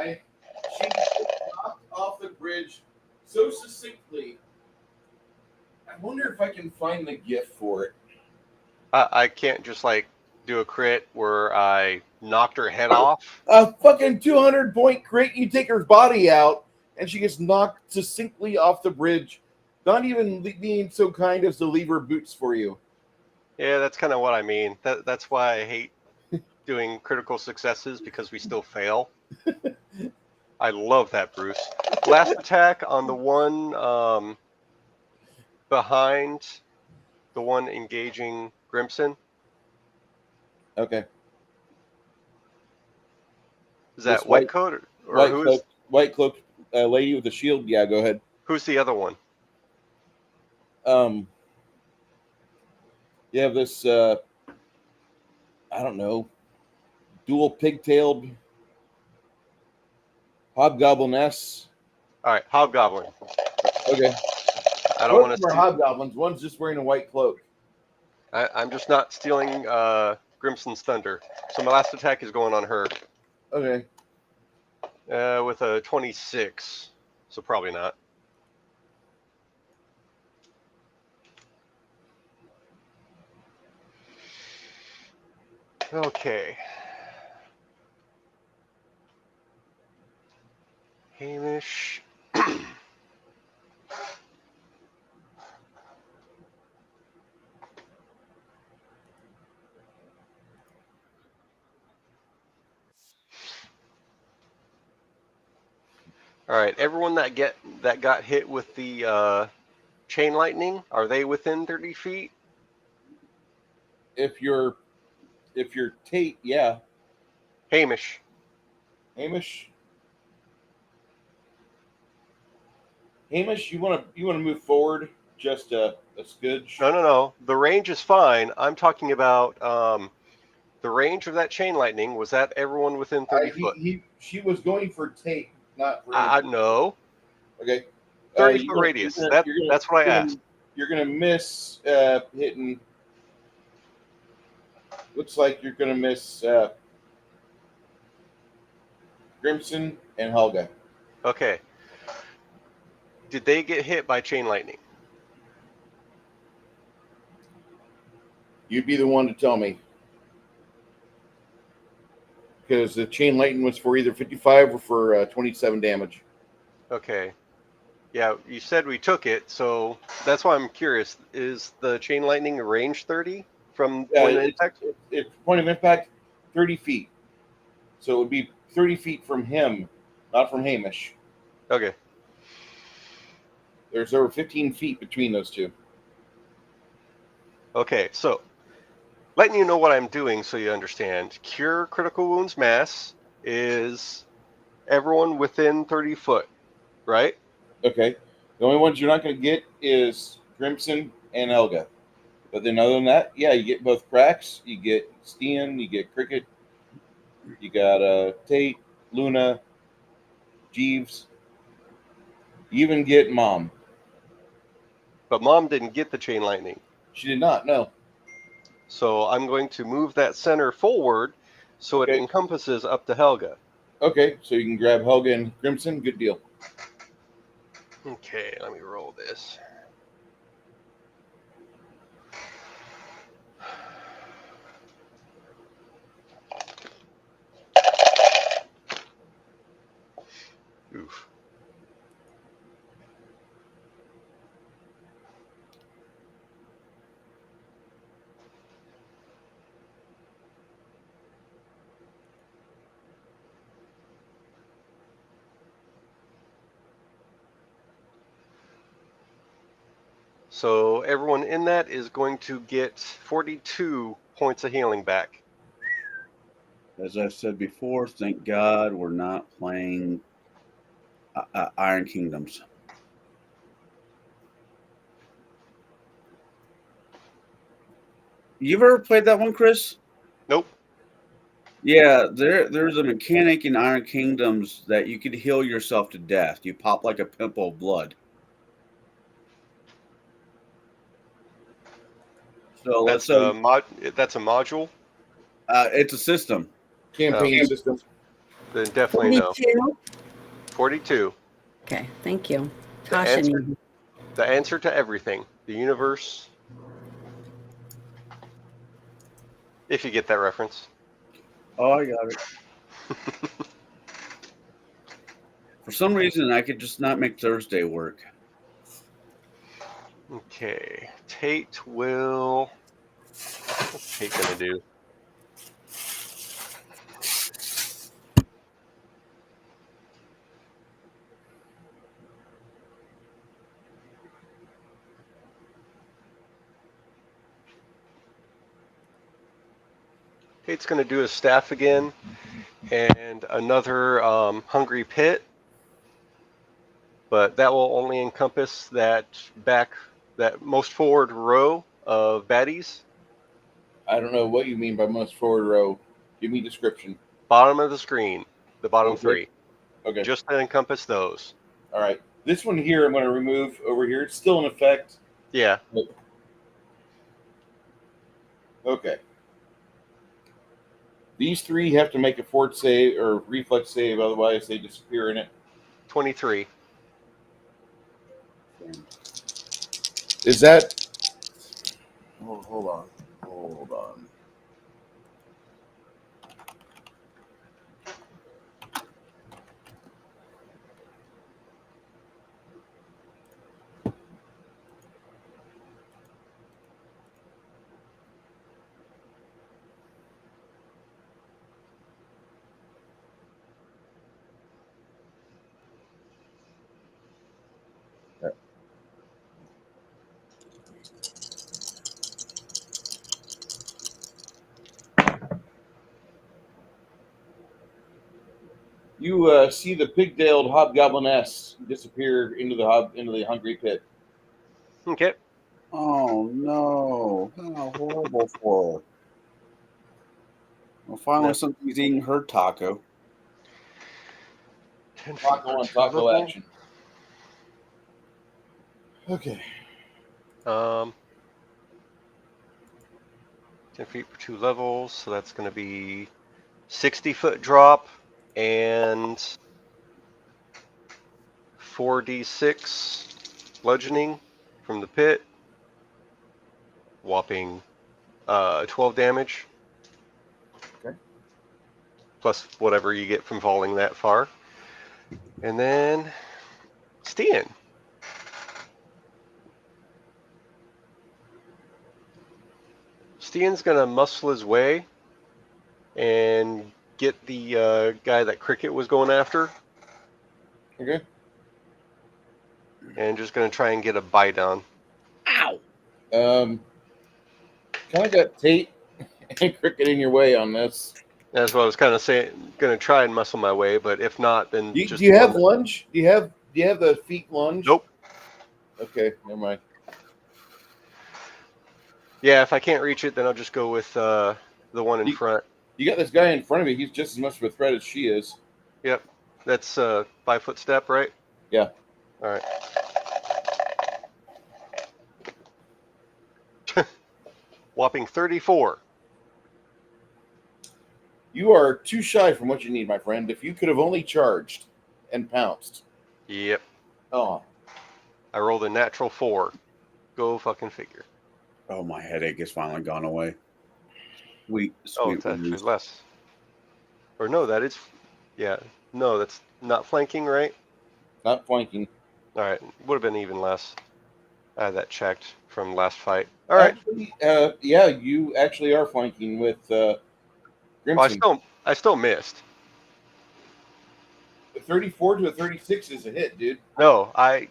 She knocked off the bridge so succinctly. I wonder if I can find the GIF for it. I can't just like do a crit where I knocked her head off. A fucking 200-point crit, you take her body out, and she gets knocked succinctly off the bridge, not even being so kind as to leave her boots for you. Yeah, that's kind of what I mean. That's why I hate doing critical successes, because we still fail. I love that, Bruce. Last attack on the one behind the one engaging Grimson. Okay. Is that This white coat or white cloak lady with the shield? Yeah, go ahead. Who's the other one? You have this I don't know, dual pigtailed hobgobliness. All right, Hobgoblin. Okay. I don't want to. Hobgoblins. One's just wearing a white cloak. I'm just not stealing Grimson's thunder. So my last attack is going on her. Okay. With a 26. So probably not. Okay. Hamish. All right, everyone that got hit with the chain lightning, are they within 30 feet? If you're Tate, yeah. Hamish. Hamish, you want to move forward just a scudge? No. The range is fine. I'm talking about the range of that chain lightning. Was that everyone within 30 foot? She was going for Tate, not for No. Okay. 30 foot radius. That's what I asked. You're going to miss hitting. Looks like you're going to miss Grimson and Helga. Okay. Did they get hit by chain lightning? You'd be the one to tell me. Because the chain lightning was for either 55 or for 27 damage. Okay. Yeah, you said we took it, so that's why I'm curious. Is the chain lightning range 30 from point of impact? It's point of impact, 30 feet. So it would be 30 feet from him, not from Hamish. Okay. There's over 15 feet between those two. Okay, so letting you know what I'm doing so you understand. Cure critical wounds mass is everyone within 30 foot, right? Okay. The only ones you're not going to get is Crimson and Helga. But then other than that, yeah, you get both cracks. You get Stian, you get Cricket, you got Tate, Luna, Jeeves. You even get Mom. But Mom didn't get the chain lightning. She did not, no. So I'm going to move that center forward so it Okay. encompasses up to Helga. Okay, so you can grab Helga and Crimson. Good deal. Okay, let me roll this. Oof. So everyone in that is going to get 42 points of healing back. As I said before, thank God we're not playing Iron Kingdoms. You ever played that one, Chris? Nope. Yeah, there's a mechanic in Iron Kingdoms that you could heal yourself to death. You pop like a pimple of blood. So let's That's say that's a module. it's a system. Campaign system. Then definitely no. 42? 42. Okay, thank you. The Tasha answer, needs- the answer to everything. The universe. If you get that reference. Oh, I got it. For some reason, I could just not make Thursday work. Okay. Tate will. What's Tate gonna do? Tate's gonna do his staff again, and another hungry pit. But that will only encompass that most forward row of baddies. I don't know what you mean by most forward row. Give me description. Bottom of the screen, the bottom Okay. three. Okay. Just to encompass those. All right. This one here, I'm going to remove over here. It's still in effect. Yeah. Okay. These three have to make a fort save or reflex save, otherwise they disappear in it. 23. Is that? Hold on. Hold on. You see the pig-tailed hobgobliness disappear into the hungry pit. Okay. Oh no! How horrible for her. Well, finally, No. something's eating her taco. 10 feet Taco per on 2 taco level. action. Okay. 10 feet per 2 levels, so that's going to be 60-foot drop and 4d6 bludgeoning from the pit. Whopping 12 damage. Okay. Plus whatever you get from falling that far. And then Stian. Stian's going to muscle his way and get the guy that Cricket was going after. Okay. And just going to try and get a bite on. Ow! Kind of got Tate and Cricket in your way on this. That's what I was kind of saying. Going to try and muscle my way, but if not, then Do just you have lunge? Do you have you have the feet lunge? Nope. Okay, never mind. Yeah, if I can't reach it, then I'll just go with the one in front. You got this guy in front of you. He's just as much of a threat as she is. Yep. That's 5-foot step, right? Yeah. All right. Whopping 34. You are too shy from what you need, my friend. If you could have only charged and pounced. Yep. Oh. I rolled a natural 4. Go fucking figure. Oh, my headache has finally gone away. Sweet, Oh, sweet. it's actually less. Or no, that is... Yeah. No, that's not flanking, right? Not flanking. All right. Would have been even less. I had that checked from last fight. All right. Actually, yeah, you actually are flanking with Grimson. Well, I still missed. A 34 to a 36 is a hit, dude. No, I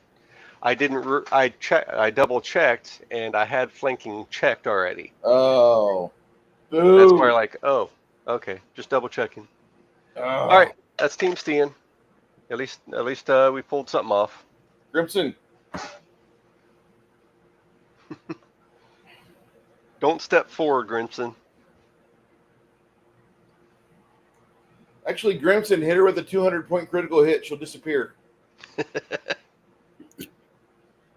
didn't. I double checked, and I had flanking checked already. Oh. Boo. That's why, like, oh, okay, just double checking. Oh. All right, that's Team Steen. At least we pulled something off. Grimson. Don't step forward, Grimson. Actually, Grimson hit her with a 200-point critical hit. She'll disappear. And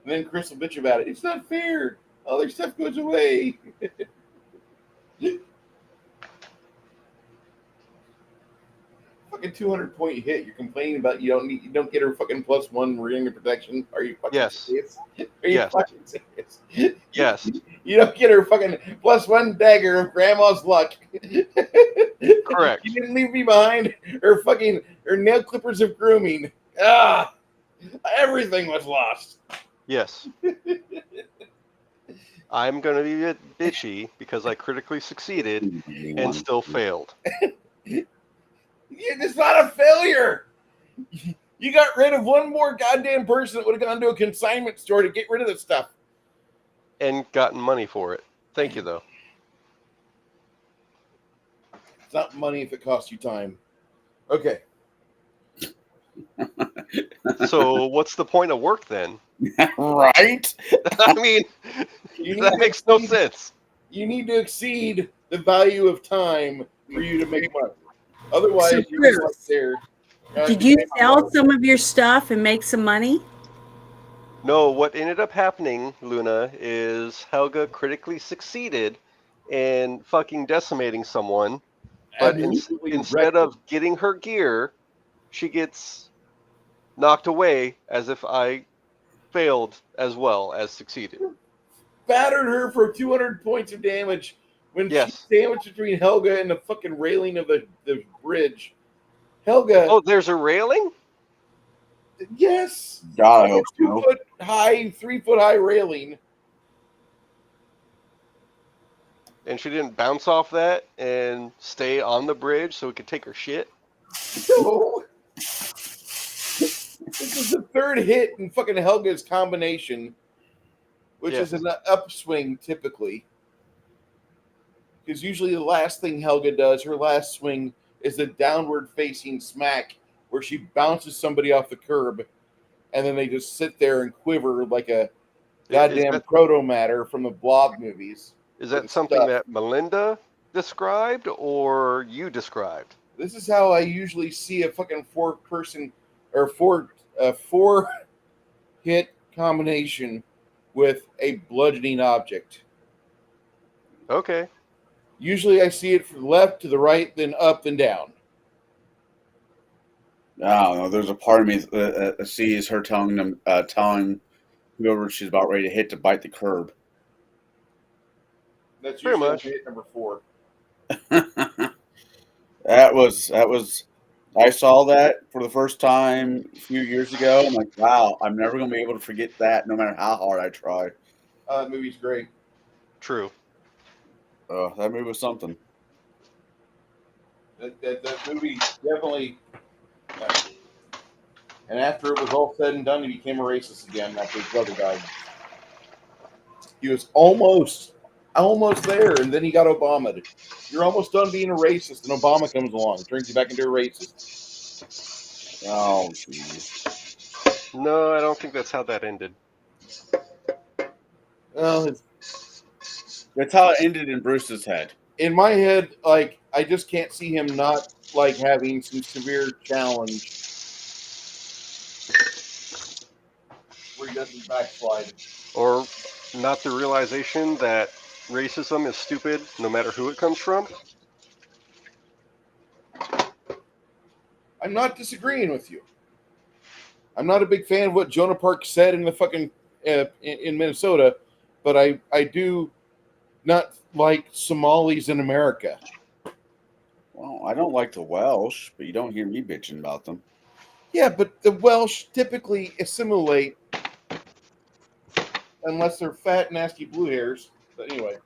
then Chris will bitch about it. It's not fair. All their stuff goes away. Fucking 200-point hit. You're complaining about you don't get her fucking +1 ring of protection. Are you fucking Yes. serious? Are you Yes. fucking serious? Yes. You don't get her fucking +1 dagger of grandma's luck. Correct. You didn't leave me behind her nail clippers of grooming. Ah, everything was lost. Yes. I'm gonna be a bit bitchy because I critically succeeded and still failed. It's not a failure. You got rid of one more goddamn person that would have gone to a consignment store to get rid of this stuff. And gotten money for it. Thank you, though. It's not money if it costs you time. Okay. So what's the point of work then? Right? I mean, that makes no sense. You need to exceed the value of time for you to make money. Otherwise, So you're just Chris, there. Did you sell some of your stuff and make some money? No, what ended up happening, Luna, is Helga critically succeeded in fucking decimating someone, but instead of getting her gear, she gets knocked away as if I failed as well as succeeded. Battered her for 200 points of damage when Yes. she's sandwiched between Helga and the fucking railing of the bridge. Helga. Oh, there's a railing? Yes. God, I Like hope a so. 2-foot high, 3-foot high railing. And she didn't bounce off that and stay on the bridge so we could take her shit? No. This is the third hit in fucking Helga's combination, which is an upswing typically. Because usually the last thing Helga does, her last swing, is a downward facing smack where she bounces somebody off the curb and then they just sit there and quiver like a goddamn proto-matter from the Blob movies. Is that something that Melinda described or you described? This is how I usually see a fucking four-hit combination with a bludgeoning object. Okay. Usually I see it from left to the right, then up, then down. I don't know. There's a part of me that sees her telling whoever she's about ready to hit to bite the curb. That's Pretty usually much. hit number 4. That was. I saw that for the first time a few years ago. I'm like, wow, I'm never gonna be able to forget that, no matter how hard I try. That movie's great. True. That movie was something. That movie definitely. And after it was all said and done, he became a racist again after his brother died. He was almost there, and then he got Obama'd. You're almost done being a racist, and Obama comes along, turns you back into a racist. Oh, geez. No, I don't think that's how that ended. Well, That's how it ended in Bruce's head. in my head, like I just can't see him not like having some severe challenge where he doesn't backslide. Or not the realization that racism is stupid no matter who it comes from. I'm not disagreeing with you. I'm not a big fan of what Jonah Park said in the fucking in Minnesota, but I do not like Somalis in America. Well, I don't like the Welsh, but you don't hear me bitching about them. Yeah, but the Welsh typically assimilate unless they're fat, nasty blue hairs. But anyway,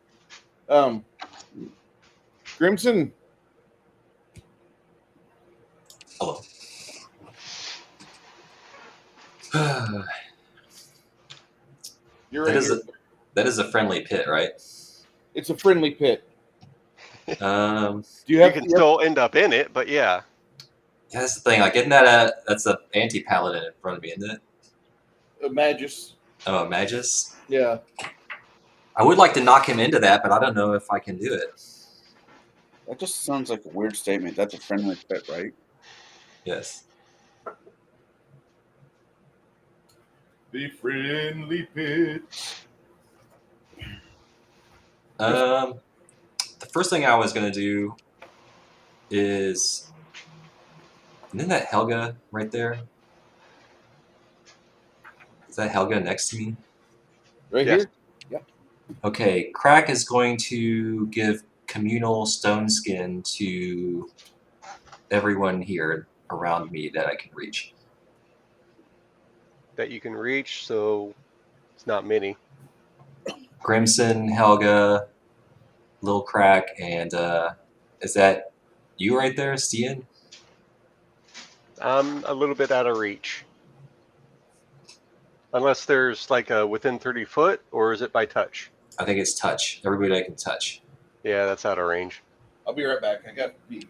Grimson, Hello. you're right here. That is a friendly pit, right? It's a friendly pit. Yeah, Do you You have? can still end up in it, but yeah. that's the thing. Like, isn't that that's a anti-paladin in front of me, isn't it? A Magus? Oh, a magus. Yeah. I would like to knock him into that, but I don't know if I can do it. That just sounds like a weird statement. That's a friendly pit, right? Yes. The friendly pit. The first thing I was gonna do is, isn't that Helga right there? Is that Helga next to me? Right Yes. here? Okay, Crack is going to give communal stone skin to everyone here around me that I can reach. That you can reach, so it's not many. Grimson, Helga, Lil Crack, and is that you right there, Stian? I'm a little bit out of reach. Unless there's like a within 30 foot, or is it by touch? I think it's touch. Everybody I can touch. Yeah, that's out of range. I'll be right back. I got to pee.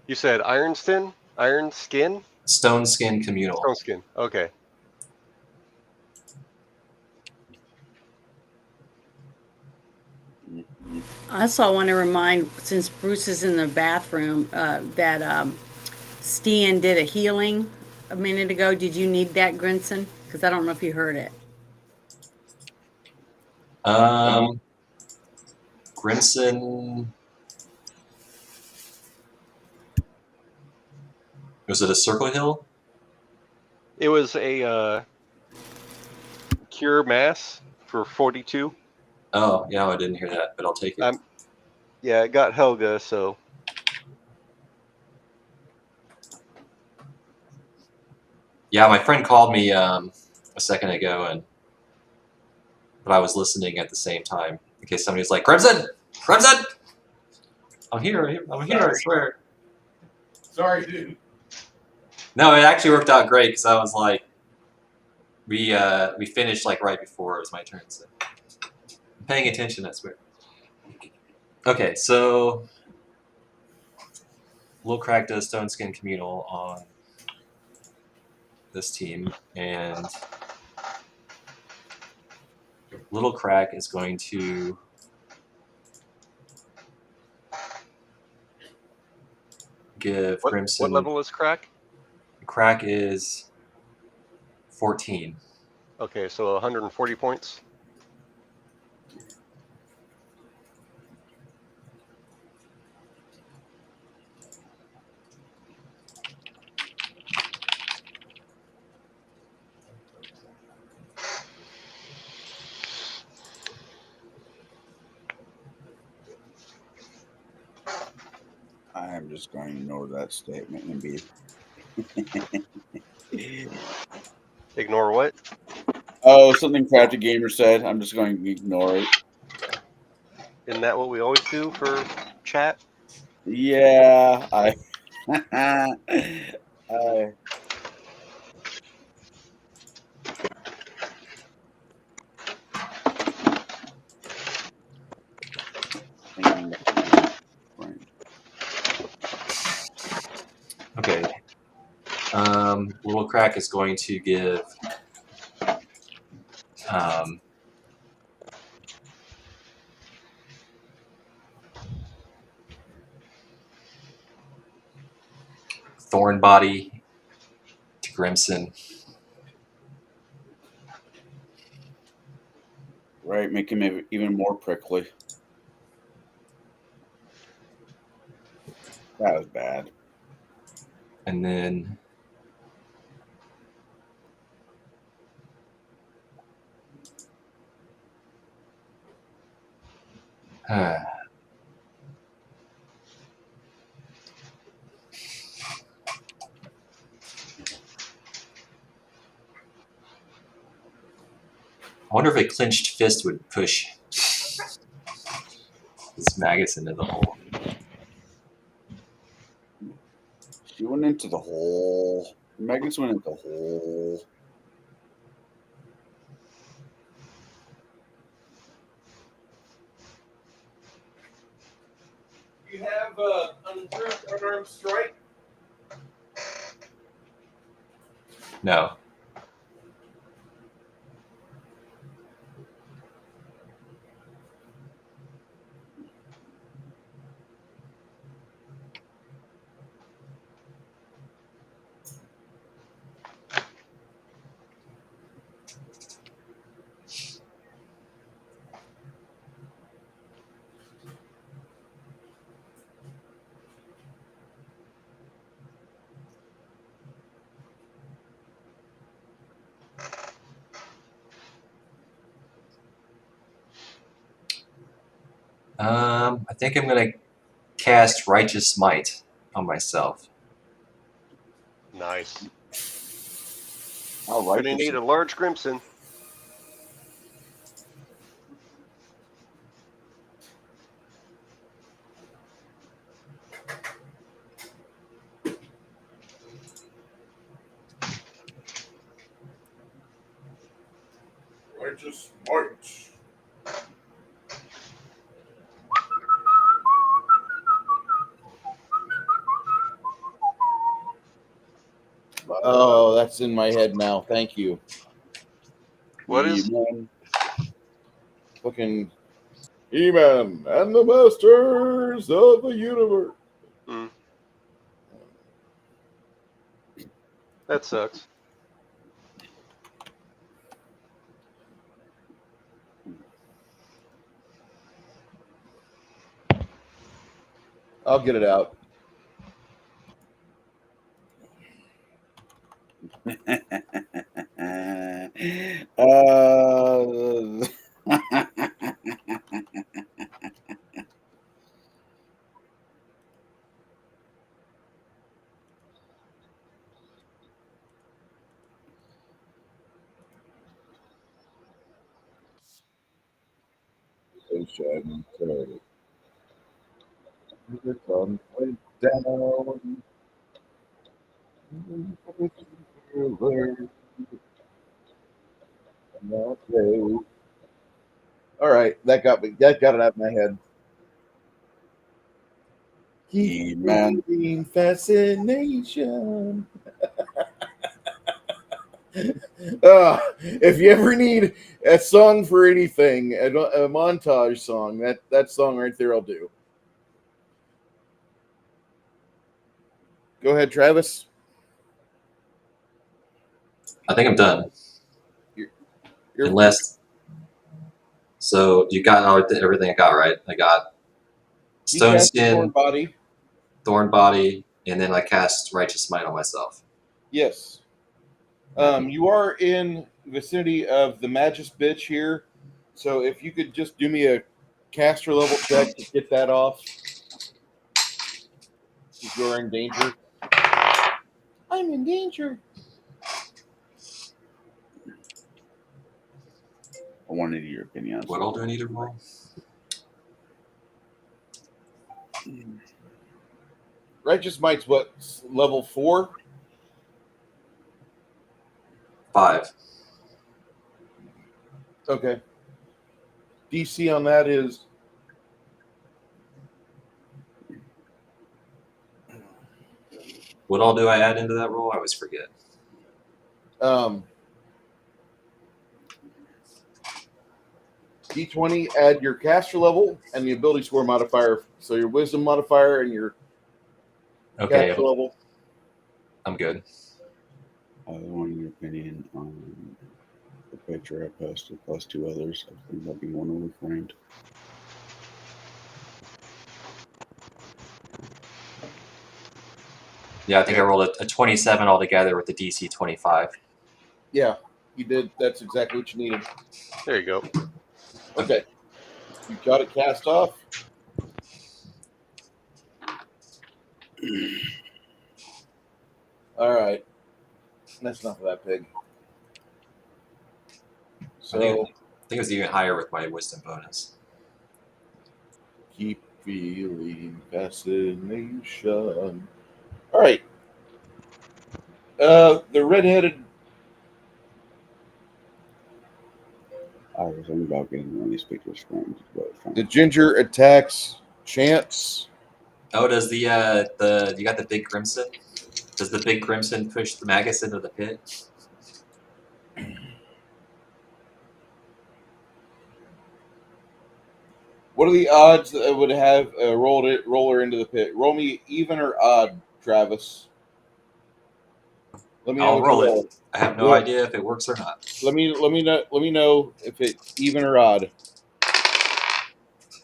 You said iron skin? Iron skin? Stone skin communal. Stone skin. Okay. I also want to remind, since Bruce is in the bathroom, that Stan did a healing a minute ago. Did you need that, Grinson? Because I don't know if you heard it. Grimson. Was it a circle hill? It was a cure mass for 42. Oh, yeah, I didn't hear that, but I'll take it. Yeah, it got Helga, so. Yeah, my friend called me a second ago, but I was listening at the same time in case somebody was like, Crimson! Crimson! I'm here, I swear. Sorry, dude. No, it actually worked out great because I was like, we finished like right before it was my turn. So I'm paying attention, I swear. Okay, so Lil Crack does Stone Skin Communal on this team, and Little Crack is going to give Grimson. What level is Crack? Crack is 14. Okay, so 140 points. I am just going to ignore that statement and be. Ignore what? Oh, something Crafty Gamer said. I'm just going to ignore it. Isn't that what we always do for chat? Yeah, I Crack is going to give Thorn Body to Grimson. Right, make him even more prickly. That was bad. And then I wonder if a clenched fist would push this maggots into the hole. She went into the hole. Maggots went into the hole. You have unimproved unarmed strike. No. I think I'm gonna cast Righteous Might on myself. Nice. All right. Gonna need a large Crimson. Righteous Might. Oh, that's in my head now. Thank you. What is? Fucking He-Man and the Masters of the Universe. That sucks. I'll get it out. Down. All right, that got me. That got it out of my head. He-Man. Fascination. If you ever need a song for anything, a montage song, that song right there, I'll do. Go ahead, Travis. I think I'm done. You're Unless, so you got everything I got, right? I got Stone Skin, Thorn Body, and then I cast Righteous Might on myself. Yes. You are in vicinity of the Magus bitch here, so if you could just do me a caster level check to get that off. You're in danger. I'm in danger. I wanted your opinion. What all do I need to roll? Righteous Might's what, level 4? 5. Okay. DC on that is What all do I add into that roll? I always forget. D20, add your caster level and the ability score modifier. So your wisdom modifier and your Okay, caster level. I'm good. I want your opinion on the picture I posted plus 2 others. I think that'd be one overframed. Yeah, I think I rolled a 27 altogether with the DC 25. Yeah, you did. That's exactly what you needed. There you go. Okay. You got it cast off. All right. That's enough of that pig. I So think it was even higher with my wisdom bonus. keep feeling fascination. All right. The redheaded. I was thinking about getting one of these pictures framed. The ginger attacks Chance. Oh, does the you got the big crimson? Does the big crimson push the Magus into the pit? What are the odds that I would have roll her into the pit? Roll me even or odd, Travis. Let me know. I'll what you roll roll. it. I have no Roll. idea if it works or not. Let me know if it even or odd.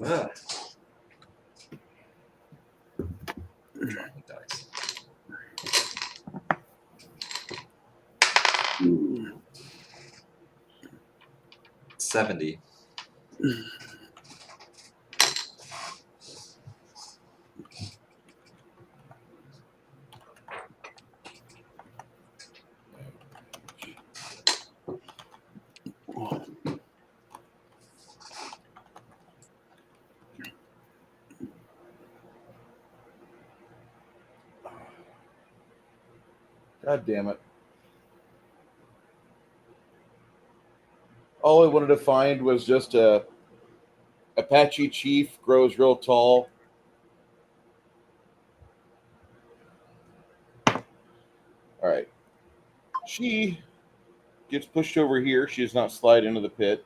Ugh. Dice. 70. God damn it. All I wanted to find was just a Apache chief grows real tall. All right. She gets pushed over here. She does not slide into the pit.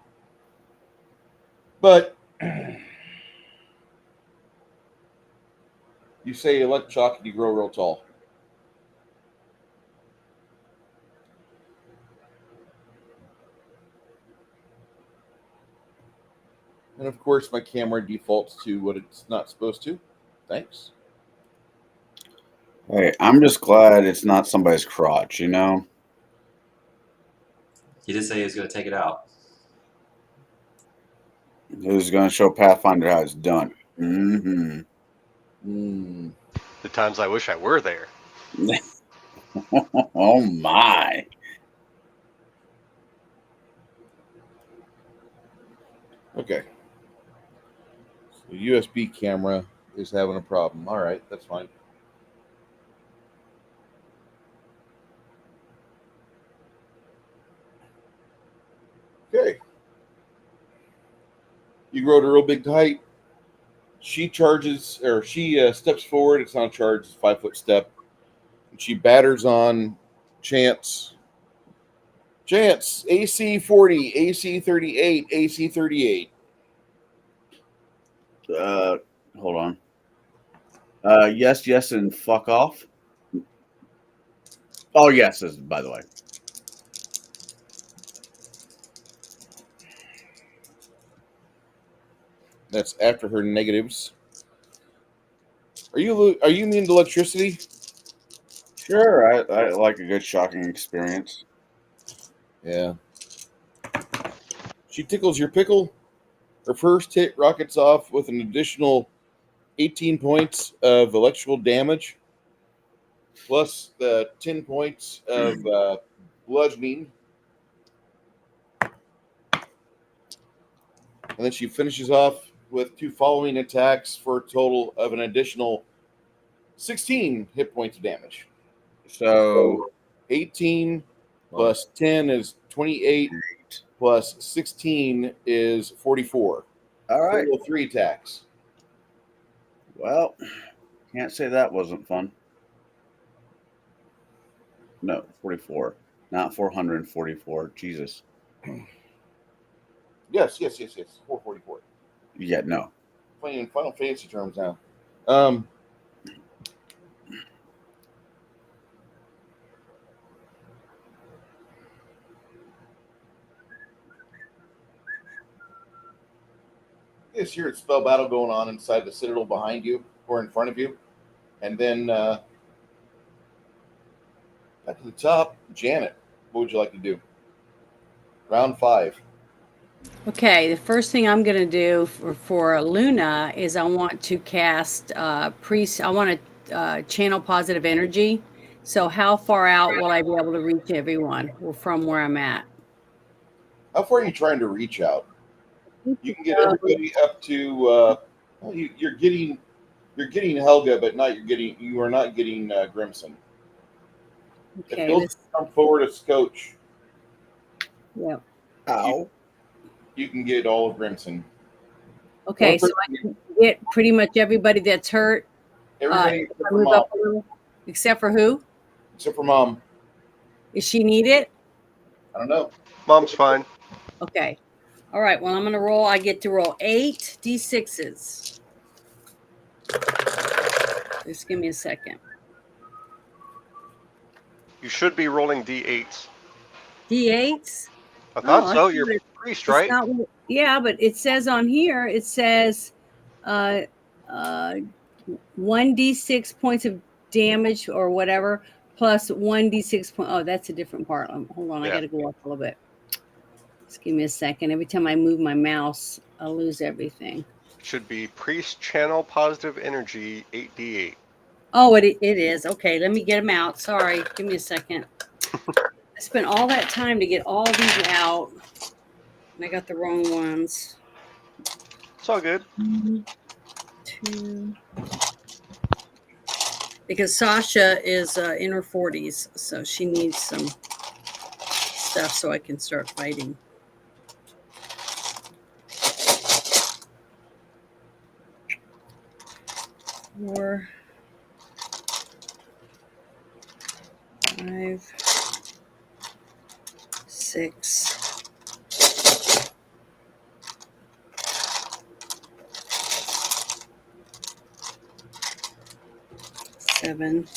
But you say elect shock and you grow real tall. And of course, my camera defaults to what it's not supposed to. Thanks. Hey, I'm just glad it's not somebody's crotch, you know? He did say he was going to take it out. Who's going to show Pathfinder how it's done? Mm-hmm. The times I wish I were there. Oh, my. Okay. So the USB camera is having a problem. All right, that's fine. Okay. You grow to a real big height. She charges, or she steps forward. It's not a charge, it's a 5-foot step. And she batters on Chance. Chance, AC 40, AC 38, AC 38. Hold on. Yes, and fuck off. Oh, yes, by the way. That's after her negatives. Are you immune to electricity? Sure, I like a good shocking experience. Yeah. She tickles your pickle. Her first hit rockets off with an additional 18 points of electrical damage, plus the 10 points of bludgeoning. And then she finishes off with 2 following attacks for a total of an additional 16 hit points of damage. So 18 plus 10 is 28, plus 16 is 44. all right. Total of 3 attacks. Well, can't say that wasn't fun. No, 44. Not 444. Jesus. Yes. 444. Yeah, no. Playing in Final Fantasy terms now. Yes, here it's spell battle going on inside the Citadel behind you or in front of you. And then back to the top, Janet. What would you like to do? Round 5. Okay, the first thing I'm going to do for Luna is I want to cast priest. I want to channel positive energy. So how far out will I be able to reach everyone from where I'm at? How far are you trying to reach out? You can get everybody up to. Well, you're getting Helga, but you are not getting Grimson. Okay. If you'll come forward as coach, Yep. Ow. You can get all of Grimson. Okay, so I can get pretty much everybody that's hurt. Everybody except for Mom. Except for who? Except for Mom. Is she needed? I don't know. Mom's fine. Okay. All right. Well, I'm going to roll. I get to roll 8 d6s. Just give me a second. You should be rolling d8s. D8s? I thought so. You're a priest, right? Yeah, but it says on here, it says 1d6 points of damage or whatever, plus 1d6 point. Oh, that's a different part. Hold on. I got to go up a little bit. Just give me a second. Every time I move my mouse, I'll lose everything. Should be priest channel positive energy 8d8. Oh, it is. Okay, let me get them out. Sorry. Give me a second. I spent all that time to get all these out, and I got the wrong ones. It's all good. 1, 2. Because Sasha is in her 40s, so she needs some stuff so I can start fighting. Four, 5, 6, 7,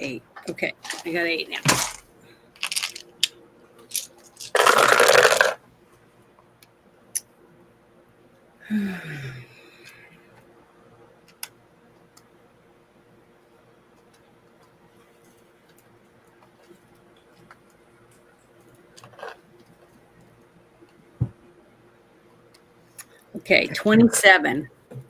8. Okay, I got 8 now. Okay, 27. I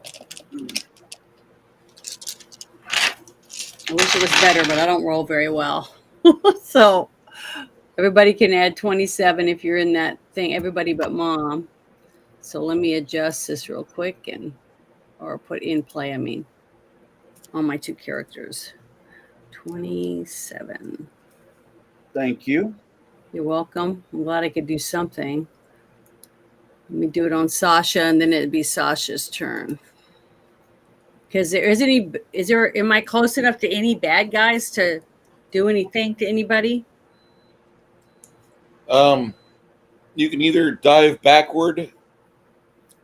wish it was better, but I don't roll very well. So everybody can add 27 if you're in that thing, everybody but Mom. So let me adjust this real quick or put in play, on my 2 characters. 27. Thank you. You're welcome. I'm glad I could do something. Let me do it on Sasha, and then it'd be Sasha's turn. Because am I close enough to any bad guys to do anything to anybody? You can either dive backward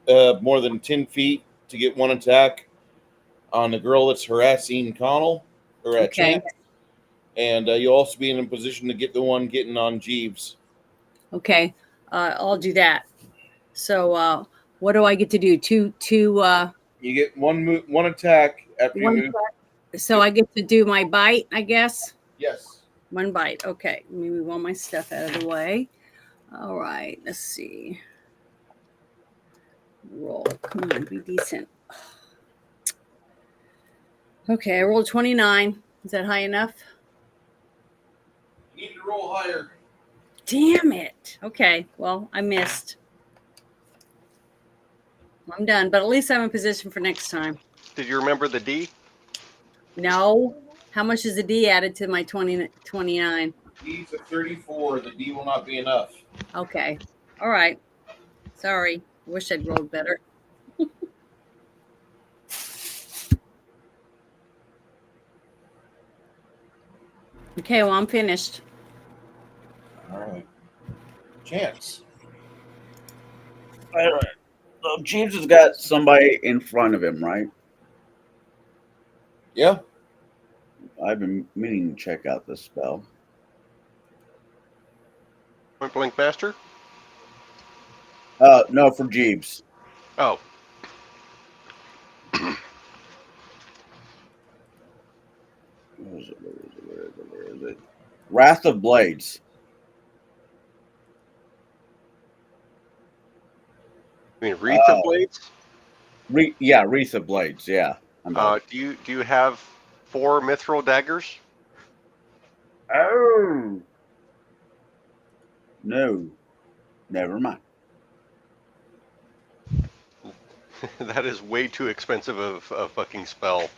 more than 10 feet to get 1 attack on the girl that's harassing Connell or at Chance. And you'll also be in a position to get the one getting on Jeeves. Okay. I'll do that. So what do I get to do? Two you get one attack after you move. So I get to do my bite, I guess? Yes. 1 bite. Okay. Let me move all my stuff out of the way. All right. Let's see. Roll. Come on, be decent. Okay, I rolled 29. Is that high enough? You need to roll higher. Damn it. Okay, well, I missed. I'm done, but at least I'm in position for next time. Did you remember the D? No. How much is the D added to my 29? D's a 34. The D will not be enough. Okay. All right. Sorry. Wish I'd rolled better. Okay, well, I'm finished. All right. Chance. All right. So Jeeves has got somebody in front of him, right? Yeah. I've been meaning to check out this spell. Point blank master. No, for Jeeves. Oh, Where is it? Where is it? Wrath of Blades. I mean wreath of blades. Wreath of Blades. Yeah. Do you have 4 mithril daggers? Oh. No. Never mind. That is way too expensive of a fucking spell.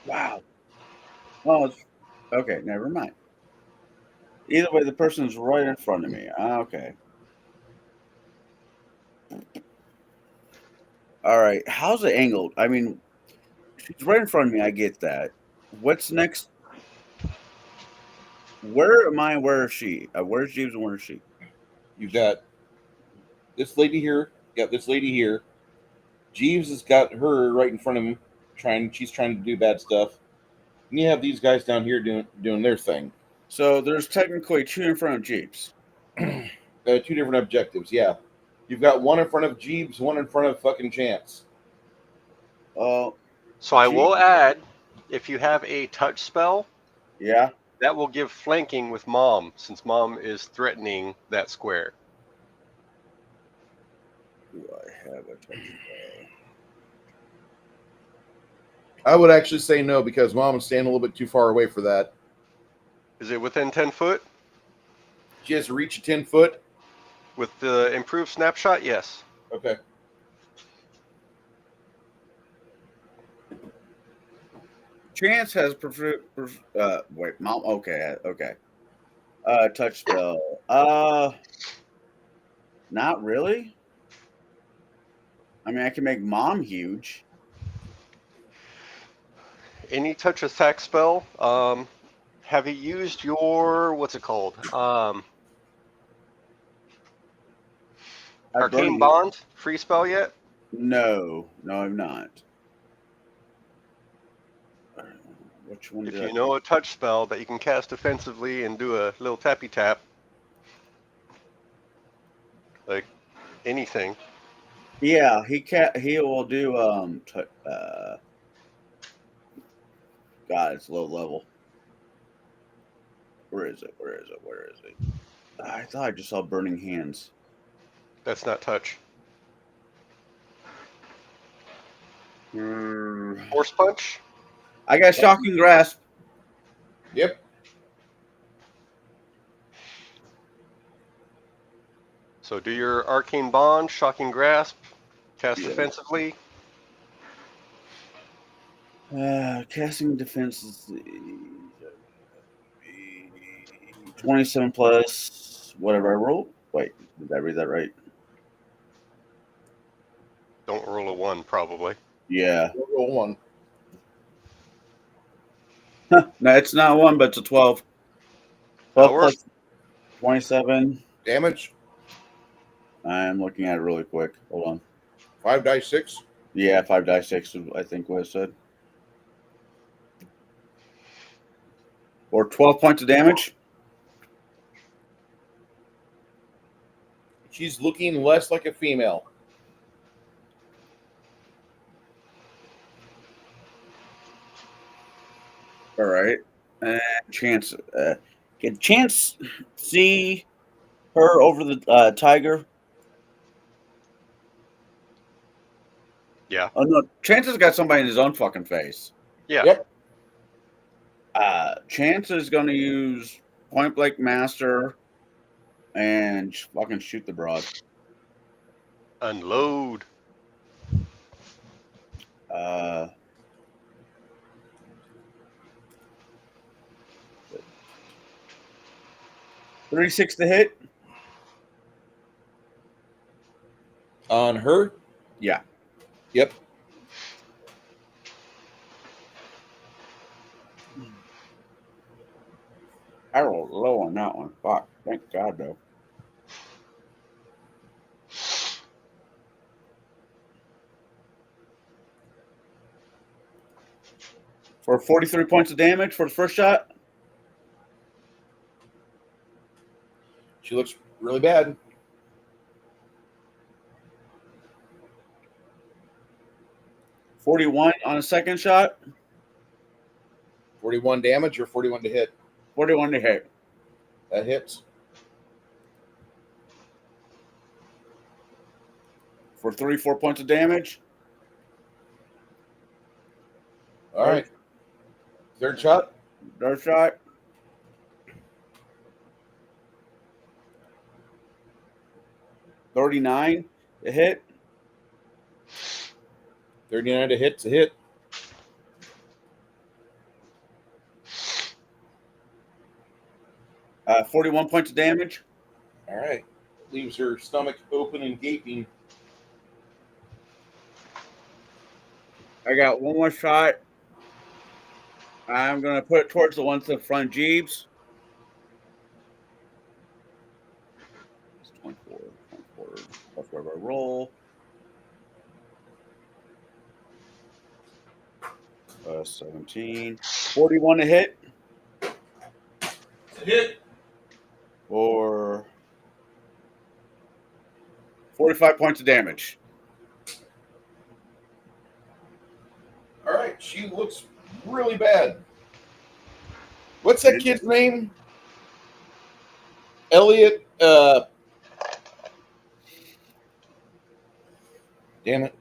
Wow. Oh, okay. Never mind. Either way, the person's right in front of me. Okay. All right. How's it angled? I mean, she's right in front of me. I get that. What's next? Where am I? Where is she? Where's Jeeves and where is she? You've got this lady here. Got this lady here. Jeeves has got her right in front of him. She's trying to do bad stuff. And you have these guys down here doing their thing. So there's technically 2 in front of Jeeves. 2 different objectives. Yeah. You've got one in front of Jeeves, one in front of fucking Chance. So I will add, if you have a touch spell, Yeah. that will give flanking with Mom, since Mom is threatening that square. Do I have a touch spell? I would actually say no because Mom is standing a little bit too far away for that. Is it within 10 foot? She has to reach a 10 foot. With the improved snapshot, yes. Okay. Chance has wait, Mom. Okay. Touch spell. Not really. I mean, I can make Mom huge. Any touch attack spell. Have you used your, what's it called? Arcane Bond free spell yet? No, I'm not. Which one? If you know a touch spell that you can cast offensively and do a little tappy tap, like anything. Yeah, he will do God, it's low level. Where is it? I thought I just saw Burning Hands. That's not touch. Force punch. I got Shocking Grasp. Yep. So do your Arcane Bond, Shocking Grasp, cast offensively. Casting defense is 27 plus whatever I roll. Wait, did I read that right? Don't roll a 1, probably. Yeah. Roll 1. No, it's not 1, but it's a 12. 12 plus 27. Damage? I'm looking at it really quick. Hold on. 5 dice 6? Yeah, 5 dice 6, I think what I said. Or 12 points of damage. She's looking less like a female. All right. And Chance. Can Chance see her over the tiger? Yeah. Oh, no. Chance has got somebody in his own fucking face. Yeah. Yep. Chance is going to use Point Blank Master and fucking shoot the broad. Unload. 36 to hit. On her? Yeah. Yep. I rolled low on that one. Fuck. Thank God, though. For 43 points of damage for the first shot. She looks really bad. $41 on a second shot. 41 damage or 41 to hit? 41 to hit. That hits. For 34 points of damage. All right. Third shot. Third shot. $39 to hit. 39 to hit. To hit. Uh, 41 points of damage. All right. Leaves her stomach open and gaping. I got one more shot. I'm going to put it towards the ones in front Jeeves. 24. That's where I roll. 17. 41 to hit. To hit. Or 45 points of damage. All right. She looks really bad. What's that kid's name? Elliot. Damn it.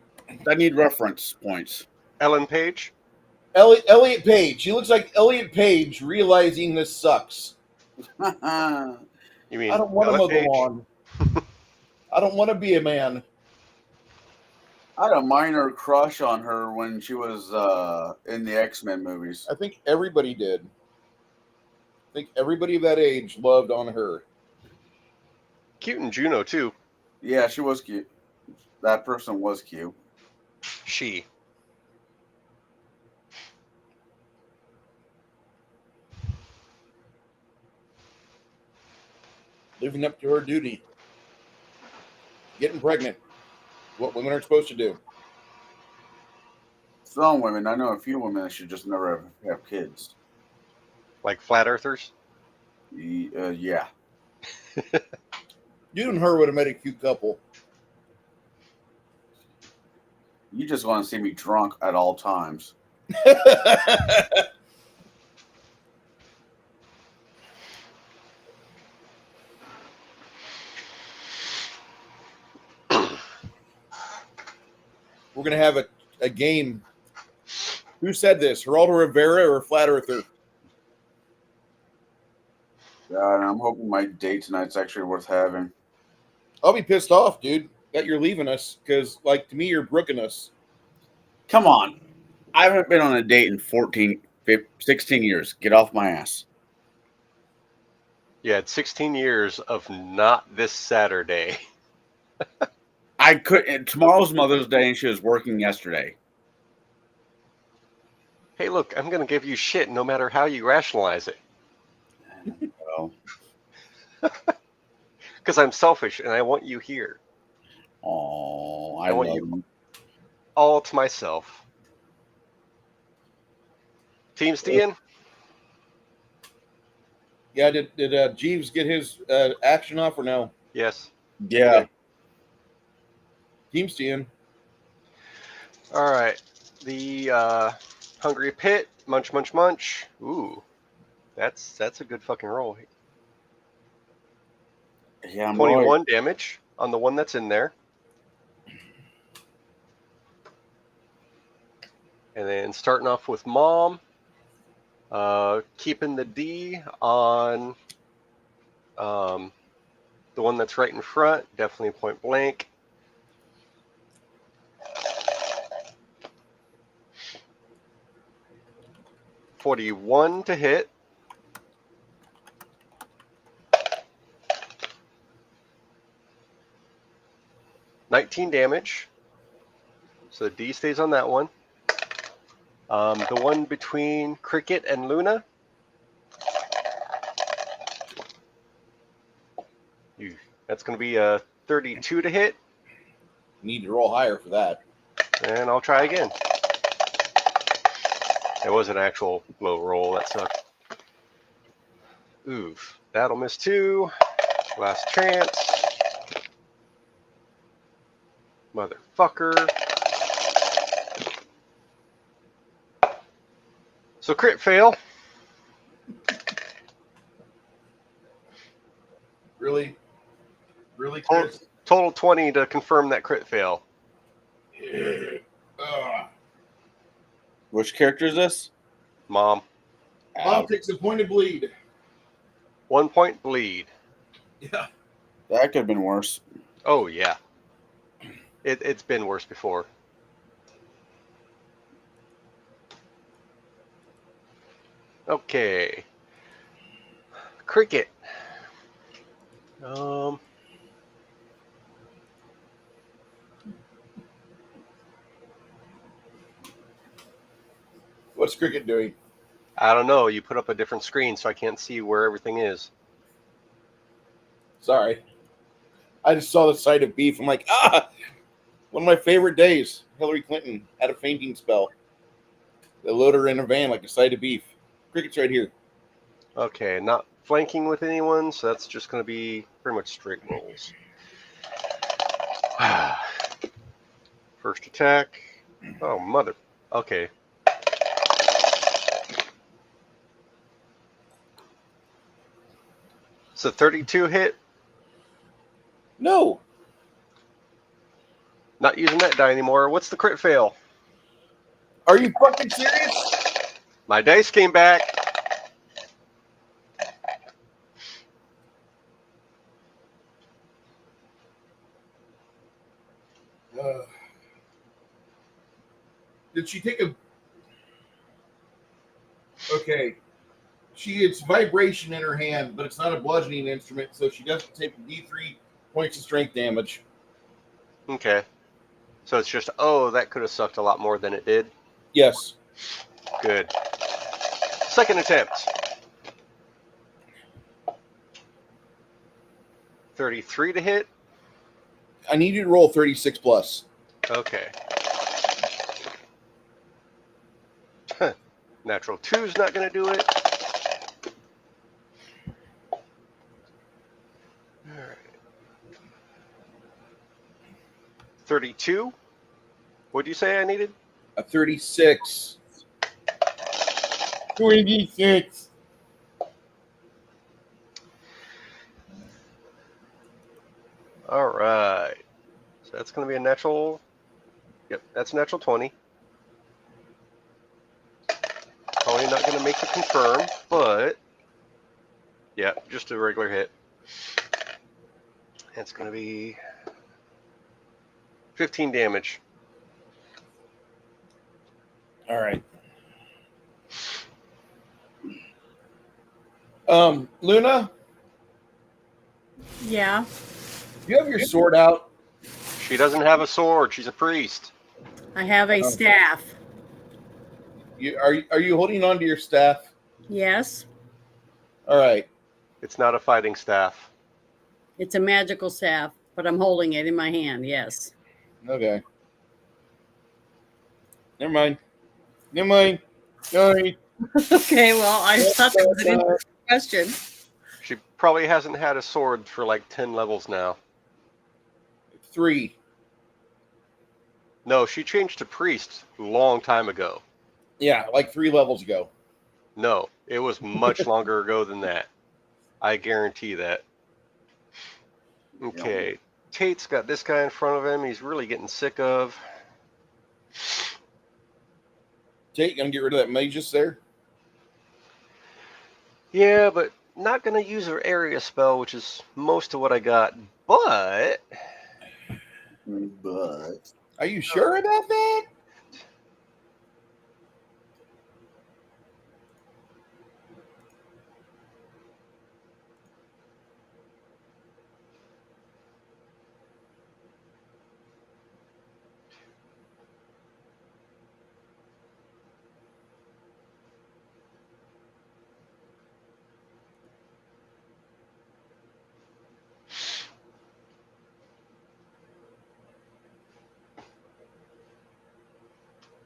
I need reference points. Ellen Page. Elliot Page. She looks like Elliot Page realizing this sucks. You mean I don't want to Ellen mow the Page? lawn. I don't want to be a man. I had a minor crush on her when she was in the X-Men movies. I think everybody did. I think everybody of that age loved on her. Cute in Juno too. Yeah, she was cute. That person was cute. She. Living up to her duty. Getting pregnant. What women are supposed to do. Some women, I know a few women that should just never have kids. Like flat earthers. Yeah. You and her would have made a cute couple. You just want to see me drunk at all times. We're going to have a game. Who said this? Geraldo Rivera or Flat Earther? God, I'm hoping my date tonight's actually worth having. I'll be pissed off, dude, that you're leaving us because, like, to me, you're brooking us. Come on. I haven't been on a date in 16 years. Get off my ass. You had 16 years of not this Saturday. I couldn't. Tomorrow's Mother's Day, and she was working yesterday. Hey, look, I'm going to give you shit no matter how you rationalize it. Well, Because I'm selfish and I want you here. oh, I I want love you. you. All to myself. Team Stian? Yeah, did Jeeves get his action off or no? Yes. Yeah. Okay. Team Stian. All right. The Hungry Pit. Munch, munch, munch. Ooh. That's a good fucking roll. Yeah, I'm 21 right. damage on the one that's in there. And then starting off with Mom. Keeping the D on the one that's right in front. Definitely point blank. $41 to hit. $19 damage. So the D stays on that one. The one between Cricket and Luna. That's going to be a 32 to hit, Need to roll higher for that. and I'll try again. It was an actual low roll. That sucked. Oof. That'll miss 2. Last chance. Motherfucker. So crit fail. Really, Chris? Total 20 to confirm that crit fail. Which character is this? Mom. Mom takes a point of bleed. 1 point bleed. Yeah. That could have been worse. Oh, yeah. It's been worse before. Okay. Cricket. What's Cricket doing? I don't know. You put up a different screen, so I can't see where everything is. Sorry. I just saw the sight of beef. I'm like, one of my favorite days. Hillary Clinton had a fainting spell. They load her in a van like a side of beef. Cricket's right here. Okay, not flanking with anyone, so that's just going to be pretty much straight rolls. First attack. Oh, mother. Okay. So 32 hit. No. Not using that die anymore. What's the crit fail? Are you fucking serious? My dice came back. Did she take a... Okay. It's vibration in her hand, but it's not a bludgeoning instrument, so she doesn't take D3 points of strength damage. Okay. So it's just, oh, that could have sucked a lot more than it did. Yes. Good. Second attempt. 33 to hit. I need you to roll 36 plus. Okay. Natural 2 is not going to do it. All right. 32. What did you say I needed? A 36. 26. All right. So that's going to be a natural. Yep, that's a natural 20. Probably not going to make the confirm, but yeah, just a regular hit. It's going to be 15 damage. All right. Luna, Yeah. you have your sword out. She doesn't have a sword. She's a priest. I have a staff. Are you holding on to your staff? Yes. All right. It's not a fighting staff. It's a magical staff, but I'm holding it in my hand. Yes. Okay. Never mind. Sorry. Okay. Well, I thought that was an interesting question. She probably hasn't had a sword for like 10 levels now. 3. No, she changed to priest a long time ago. Yeah, like 3 levels ago. No, it was much longer ago than that. I guarantee that. Okay, Tate's got this guy in front of him. He's really getting sick of. Tate, gonna get rid of that magus there? Yeah, but not going to use her area spell, which is most of what I got. But Are you sure about that?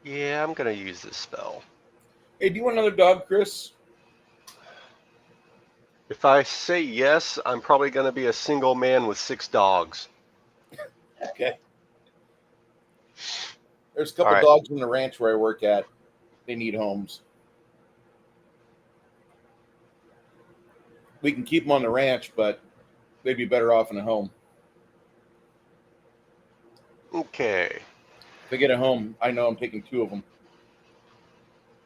Yeah, I'm gonna use this spell. Hey, do you want another dog, Chris? If I say yes, I'm probably gonna be a single man with 6 dogs. Okay. There's a All couple right. dogs in the ranch where I work at. They need homes. We can keep them on the ranch, but they'd be better off in a home. Okay. If they get a home, I know I'm taking 2 of them.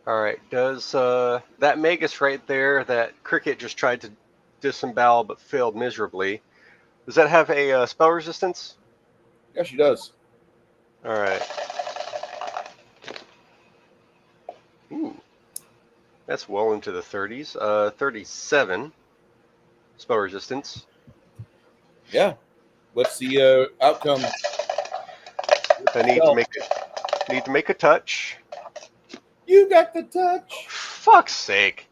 All right. Does that Magus right there, that Cricket just tried to disembowel but failed miserably, does that have a spell resistance? Yeah, she does. All right. Ooh. That's well into the 30s. 37 spell resistance. Yeah. What's the outcome? I need to make a touch. You got the touch. Fuck's sake.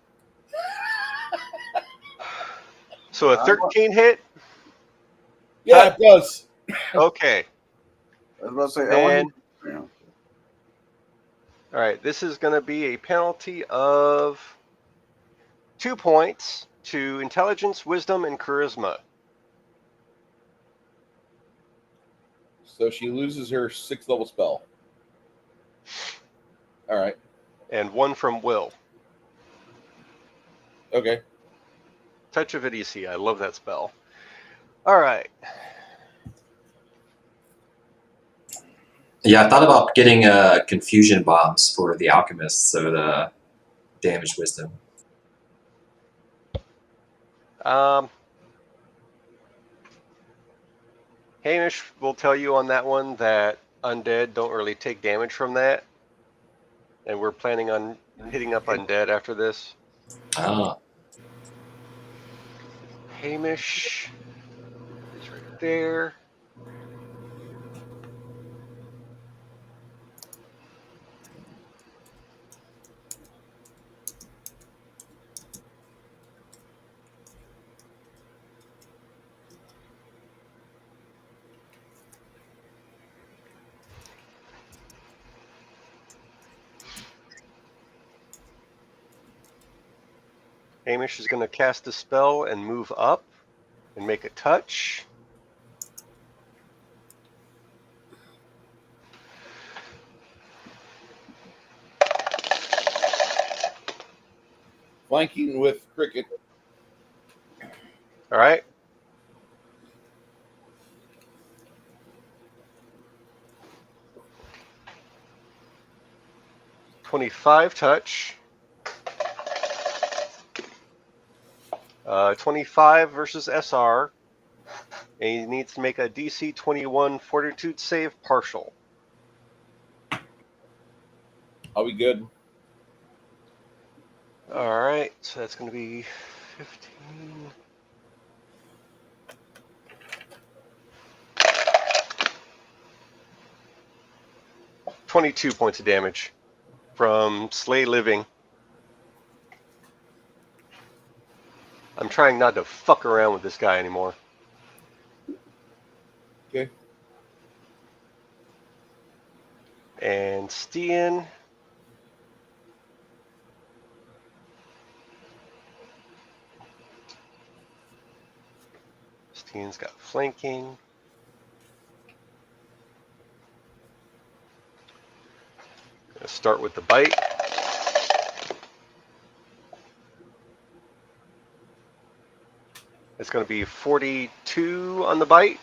So a 13 hit? Yeah, it does. Okay. I was about to say, Then, yeah. all right, this is going to be a penalty of 2 points to intelligence, wisdom, and charisma. So she loses her 6th level spell. All right. And 1 from will. Okay. Touch of Idiocy. I love that spell. All right. Yeah, I thought about getting confusion bombs for the alchemists, so the damage wisdom. Hamish will tell you on that one that undead don't really take damage from that. And we're planning on hitting up undead after this. Oh. Hamish is right there. Hamish is going to cast a spell and move up and make a touch. Flanking with Cricket. All right. .25 touch. 25 versus SR. And he needs to make a DC 21 Fortitude save partial. I'll be good. All right. So that's going to be 15. .22 points of damage from Slay Living. I'm trying not to fuck around with this guy anymore. Okay. And Stian. Stian's got flanking. Gonna start with the bite. It's going to be 42 on the bite.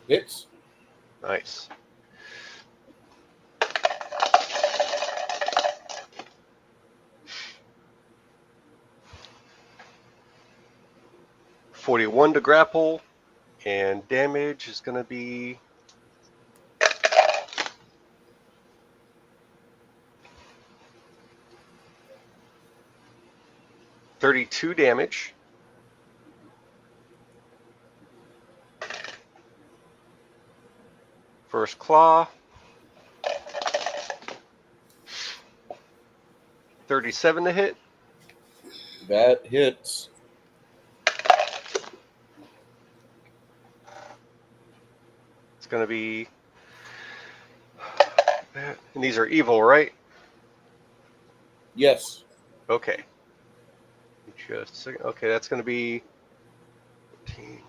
Hits. Nice. .41 to grapple, and damage is going to be .32 damage. First claw. 37 to hit. That hits. It's going to be... And these are evil, right? Yes. Okay. Just a second. Okay, that's going to be 14,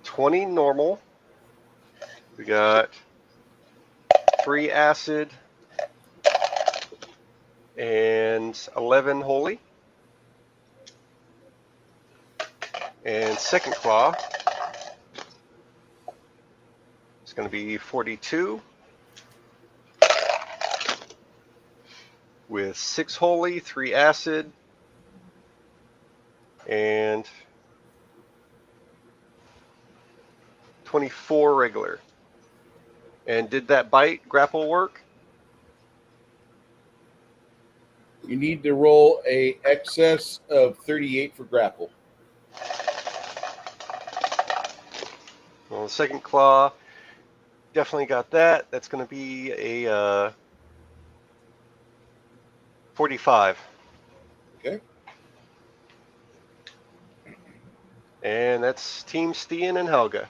20 normal. We got 3 acid and 11 holy. And second claw is going to be 42 with 6 holy, 3 acid, and 24 regular. And did that bite grapple work? You need to roll a excess of 38 for grapple. Well, the second claw definitely got that. That's going to be a 45. Okay. And that's Team Stian and Helga.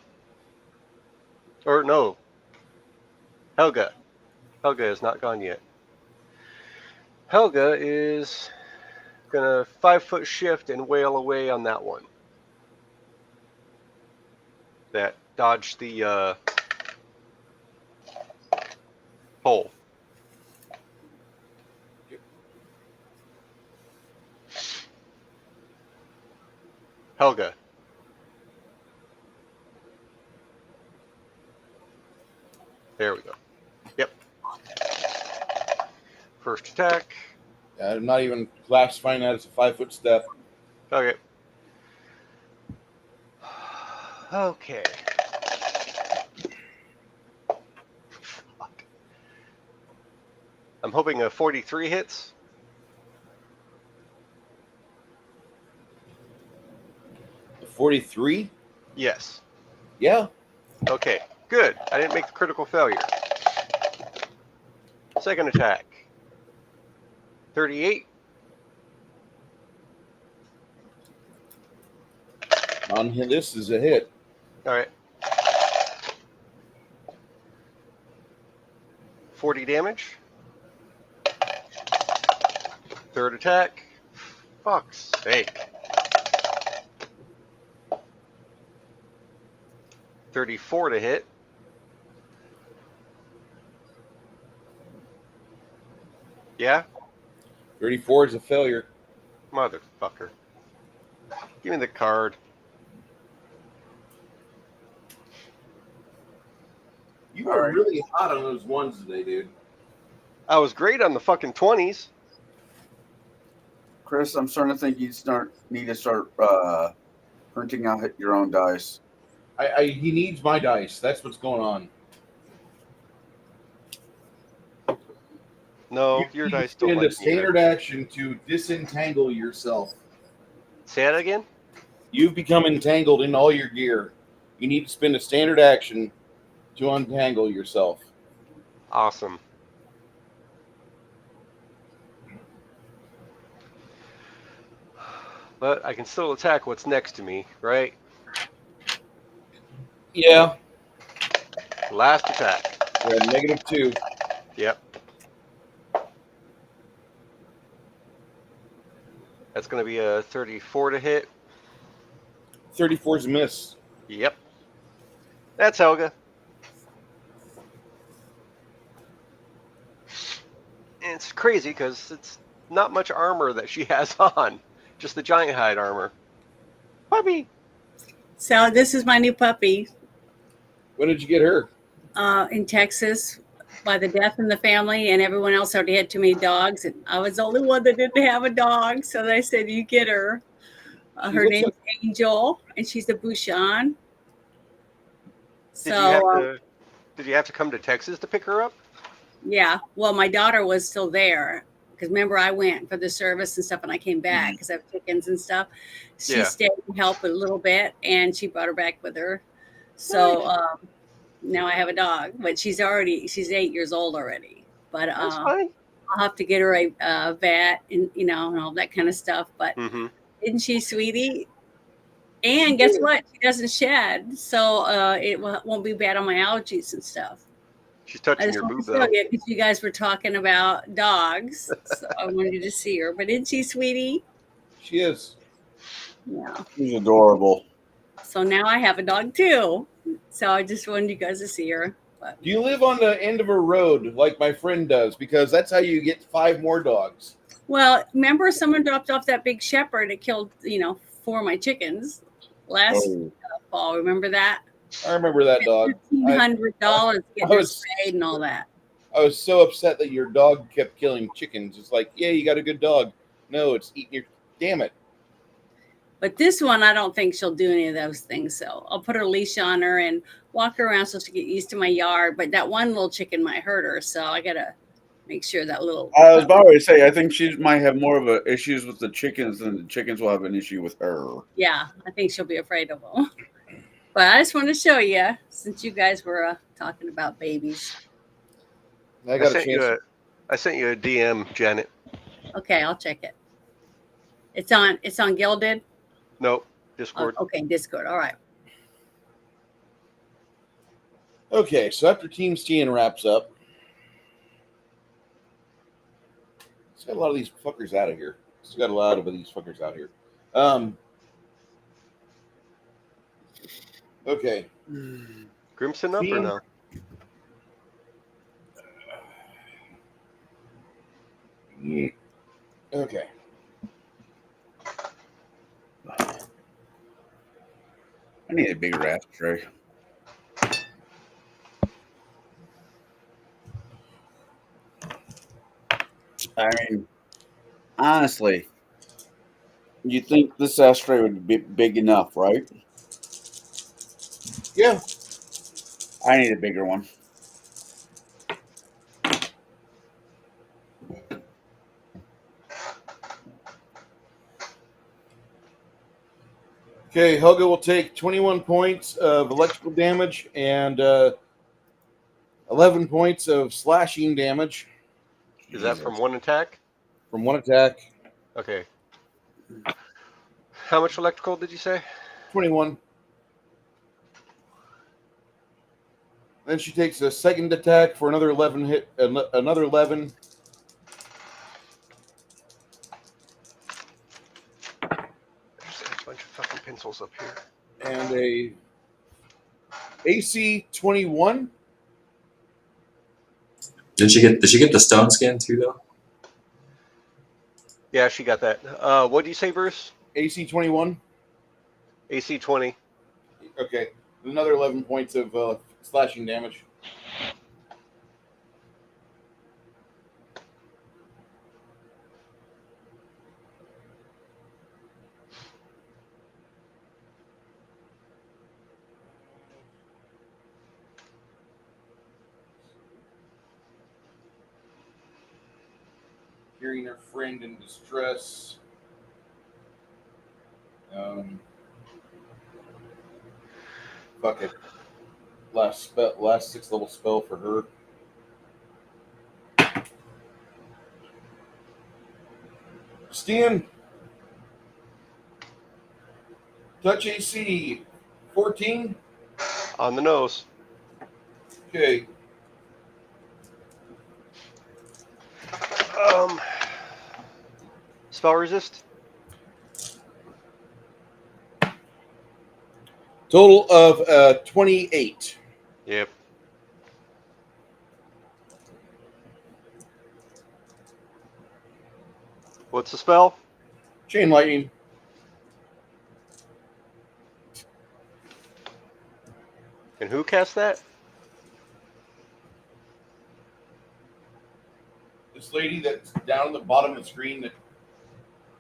Or no, Helga. Helga is not gone yet. Helga is going to 5-foot shift and wail away on that one. That dodged the pole. Helga. There we go. Yep. First attack. I'm not even classifying that as a 5-foot step. Okay. Okay. Fuck. I'm hoping a 43 hits. 43? Yes. Yeah. Okay. Good. I didn't make the critical failure. Second attack. 38. On him, this is a hit. All right. 40 damage. Third attack. Fuck's sake. 34 to hit. Yeah? 34 is a failure. Motherfucker. Give me the card. You were really hot on those ones today, dude. I was great on the fucking 20s. Chris, I'm starting to think you need to start printing out your own dice. He needs my dice. That's what's going on. No, You your need dice to don't spend like a standard action to disentangle yourself. Say that again? You've become entangled in all your gear. You need to spend a standard action to untangle yourself. Awesome. But I can still attack what's next to me, right? Yeah. Last attack. We're at -2. Yep. That's going to be a 34 to hit. 34 is a miss. Yep. That's Helga. And it's crazy because it's not much armor that she has on. Just the giant hide armor. Puppy! So this is my new puppy When did you get her? in Texas by the death in the family, and everyone else already had too many dogs, and I was the only one that didn't have a dog. So they said, "You get her." Her looks name's Angel, and she's a Bouchon. Did So you have to come to Texas to pick her up? yeah, well, my daughter was still there because remember I went for the service and stuff, and I came back because I have chickens and stuff. She Yeah. stayed and helped a little bit, and she brought her back with her. So now I have a dog, but she's 8 years old already. But That's fine. I'll have to get her a vet and and all that kind of stuff. But Mm-hmm. isn't she sweetie? And guess what? She doesn't shed, so it won't be bad on my allergies and stuff. She's I touching just your want boob to show though. you because you guys were talking about dogs. So I wanted to see her. But isn't she sweetie? She is. Yeah. She's adorable. So now I have a dog too. So I just wanted you guys to see her. But Do you live on the end of a road like my friend does? Because that's how you get 5 more dogs. well, remember someone dropped off that big shepherd that killed, 4 of my chickens last Oh, fall. Remember that? I remember that dog. $1,500 getting I her was- sprayed and all that. I was so upset that your dog kept killing chickens. It's like, yeah, you got a good dog. No, it's eating your. Damn it. But this one, I don't think she'll do any of those things. So I'll put her leash on her and walk her around so she get used to my yard. But that one little chicken might hurt her. So I got to make sure that little. I was about to say, I think she might have more of a issues with the chickens than the chickens will have an issue with her. Yeah, I think she'll be afraid of them. But I just want to show you since you guys were talking about babies. I got a sent chance. I sent you a DM, Janet. Okay, I'll check it. It's on Gilded. Nope, Oh, Discord. okay, Discord. All right. Okay, so after Team Stian wraps up, let's get a lot of these fuckers out of here. Let's get a lot of these fuckers out here. Okay. Grimson up or no? Okay. I need a bigger ashtray. I mean, honestly, you think this ashtray would be big enough, right? Yeah. I need a bigger one. Okay, Helga will take 21 points of electrical damage and 11 points of slashing damage Is that from one attack? from one attack. Okay. How much electrical did you say? 21. Then she takes a second attack for another 11 hit. Another 11. There's a bunch of fucking pencils up here. And a AC 21. Did she get the stone skin too though? Yeah, she got that. What do you say, Bruce? AC 21. AC 20. Okay. Another 11 points of slashing damage. Hearing her friend in distress. Fuck it. Last 6th level spell for her. Stian. Touch AC 14. On the nose. Okay. Spell resist? Total of 28. Yep. What's the spell? Chain lightning. And who cast that? This lady that's down at the bottom of the screen. That,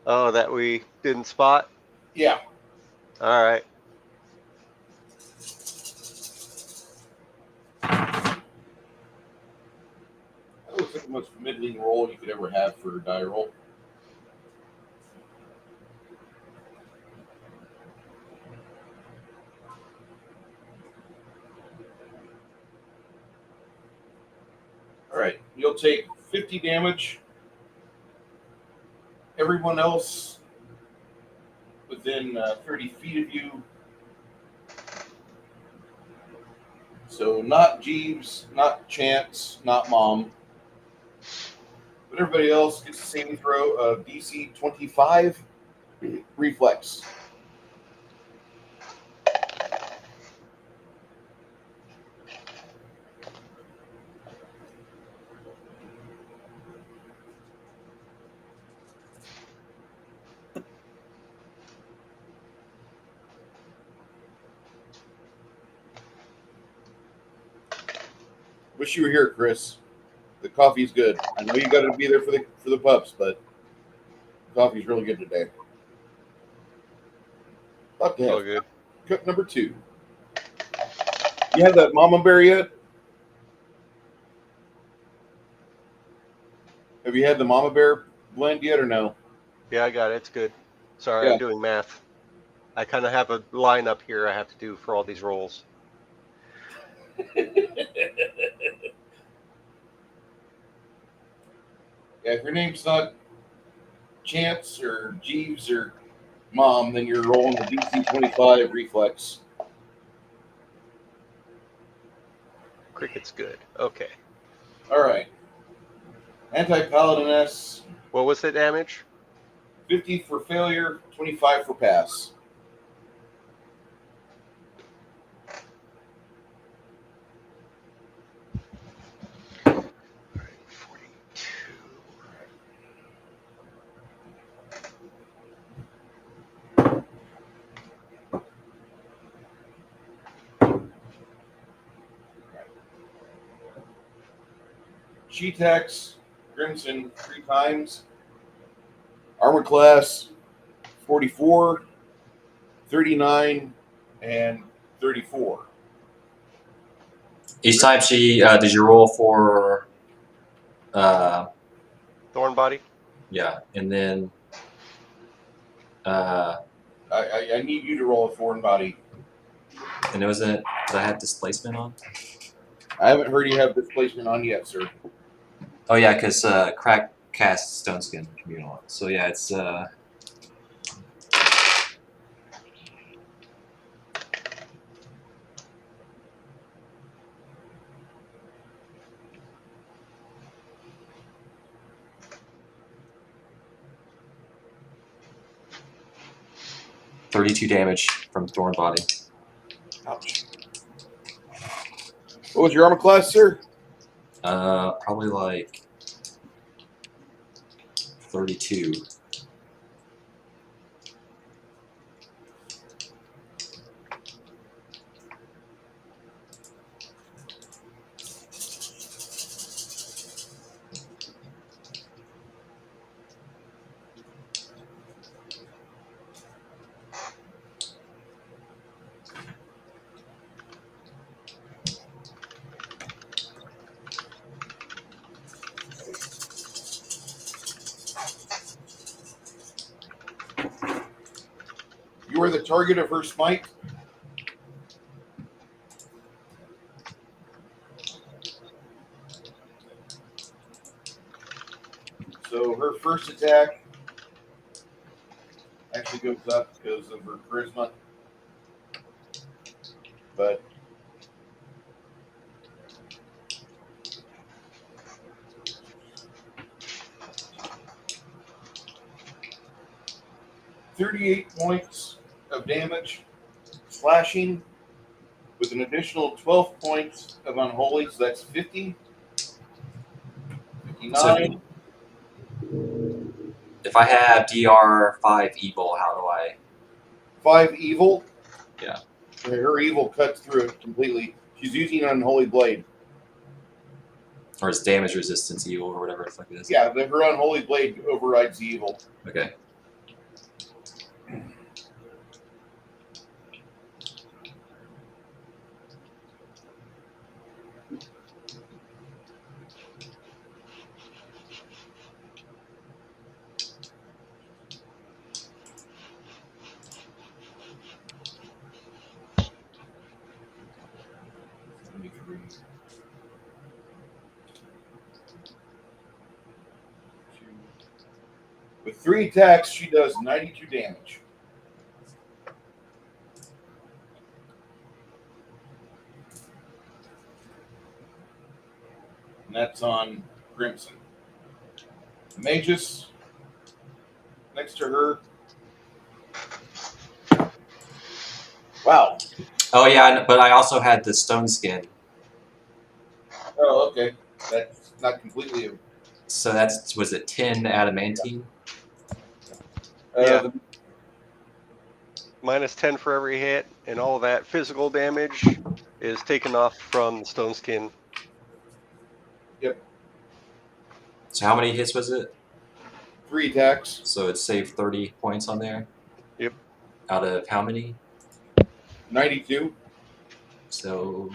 Oh, that we didn't spot? yeah. All right. That looks like the most middling roll you could ever have for a die roll. All right, you'll take 50 damage. Everyone else within 30 feet of you So not Jeeves, not Chance, not Mom. But everybody else gets the saving throw of DC 25 reflex. Wish you were here, Chris. The coffee's good. I know you got to be there for the pups, but the coffee's really good today. About to It's all have good. cup number 2. You have that mama bear yet? Have you had the mama bear blend yet or no? Yeah, I got it. It's good. Sorry, Yeah. I'm doing math. I kind of have a line up here I have to do for all these rolls. Yeah, if your name's not Chance or Jeeves or Mom, then you're rolling the DC 25 reflex. Cricket's good. Okay. All right. Anti-Paladiness, What was the damage? 50 for failure, 25 for pass. All right, 42. She attacks Crimson 3 times. Armor class 44, 39, and 34. Each time she did you roll for Thorn body? yeah, and then I need you to roll a foreign body. and it wasn't that I had displacement on? I haven't heard you have displacement on yet, sir. Oh yeah, because crack cast stone skin communal. So yeah, it's 32 damage from Thorn Body. Ouch. What was your armor class, sir? Probably like 32. You are the target of her smite. So her first attack actually goes up because of her charisma. But $38 points of damage, slashing, with an additional 12 points of unholy, so that's 50. 59. If I have DR5 evil, how do I? 5 evil. Yeah. Her evil cuts through it completely. She's using an unholy blade. Or is damage resistance evil or whatever the fuck it is? Yeah, her unholy blade overrides the evil. Okay. With 3 attacks, she does 92 damage. and that's on Crimson. Magus, next to her. Wow. Oh yeah, but I also had the stone skin. Oh, okay. That's not completely. So was it 10 adamantine? Yeah. The, Minus 10 for every hit, and all that physical damage is taken off from the stone skin. So how many hits was it? 3 attacks. So it saved 30 points on there? Yep. Out of how many? 92. So,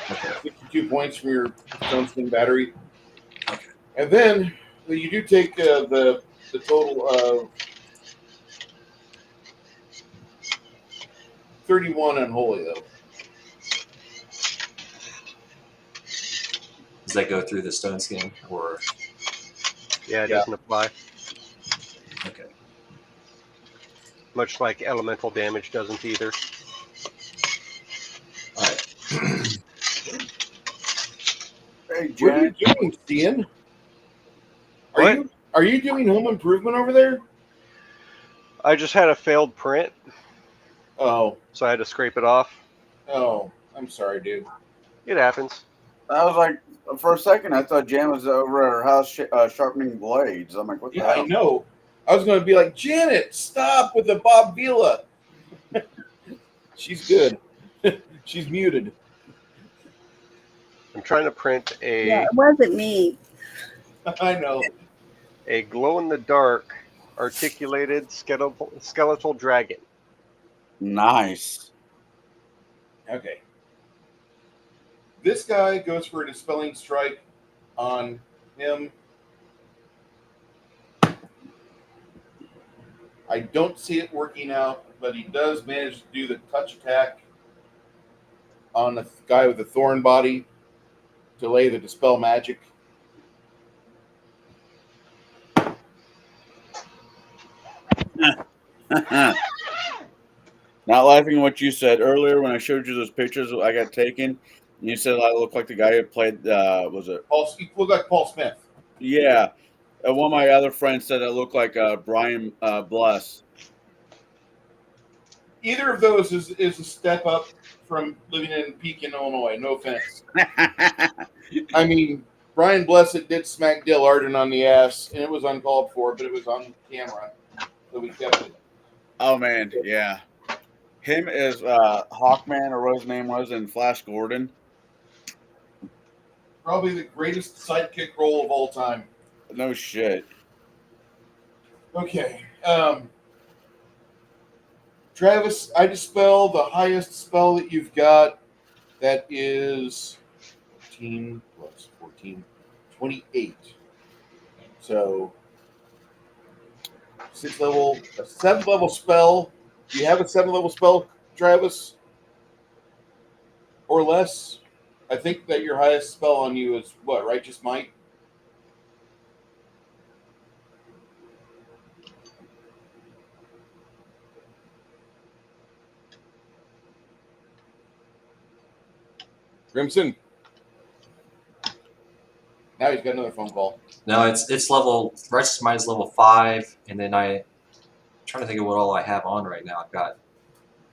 okay. 62 points from your stone skin battery. Okay. And then you do take the total of 31 unholy, though. Does that go through the stone skin or? Yeah, it Yeah. doesn't apply. Okay. Much like elemental damage doesn't either. All right. Hey, What are you Janet. doing, Stian? What? Are you doing home improvement over there? I just had a failed print, Oh, so I had to scrape it off. I'm sorry, dude. It happens. I was like, for a second, I thought Jan was over at her house sharpening blades. I'm like, what the Yeah, I hell? know. I was going to be like, Janet, stop with the Bob Vila. She's good. She's muted. I'm trying to print Yeah, it wasn't me. I know. a glow-in-the-dark articulated skeletal dragon. Nice. Okay. This guy goes for a dispelling strike on him. I don't see it working out, but he does manage to do the touch attack on the guy with the thorn body to lay the dispel magic. Not laughing at what you said earlier when I showed you those pictures I got taken. And you said I look like the guy who played. Was it? You look like Paul Smith. Yeah. One of my other friends said I look like Brian Bless. Either of those is a step up from living in Pekin, Illinois. No offense. I mean, Brian Blessed did smack Dale Arden on the ass, and it was uncalled for, but it was on camera, so we kept it. Oh man, yeah. Him is Hawkman, or what his name was, in Flash Gordon. Probably the greatest sidekick role of all time. No shit. Okay. Travis, I dispel the highest spell that you've got. That is 14 plus 14, 28. So, a 7th level spell. Do you have a 7th level spell, Travis? Or less? I think that your highest spell on you is what, Righteous Might? Grimson. Now he's got another phone call. No, it's level. Righteous Might is level 5, and then I'm trying to think of what all I have on right now.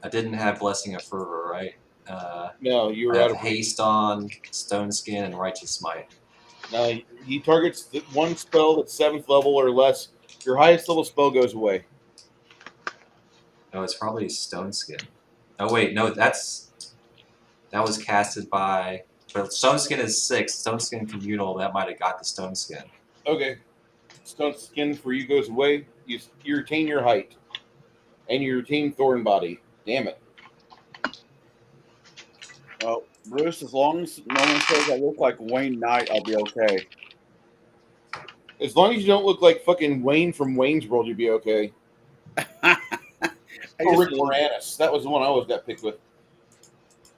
I didn't have Blessing of Fervor, right? No, you I were out have of Haste on, Stone Skin, and Righteous Might. Now he targets the one spell that's 7th level or less. Your highest level spell goes away. No, it's probably Stone Skin. Oh wait, no, that was casted by. But Stone Skin is 6. Stone Skin Communal, that might have got the Stone Skin. Okay. Stone Skin for you goes away. You retain your height. And you retain Thorn Body. Damn it. Well, Bruce, as long as no one says I look like Wayne Knight, I'll be okay. As long as you don't look like fucking Wayne from Wayne's World, you'll be okay. Rick Moranis. That was the one I always got picked with.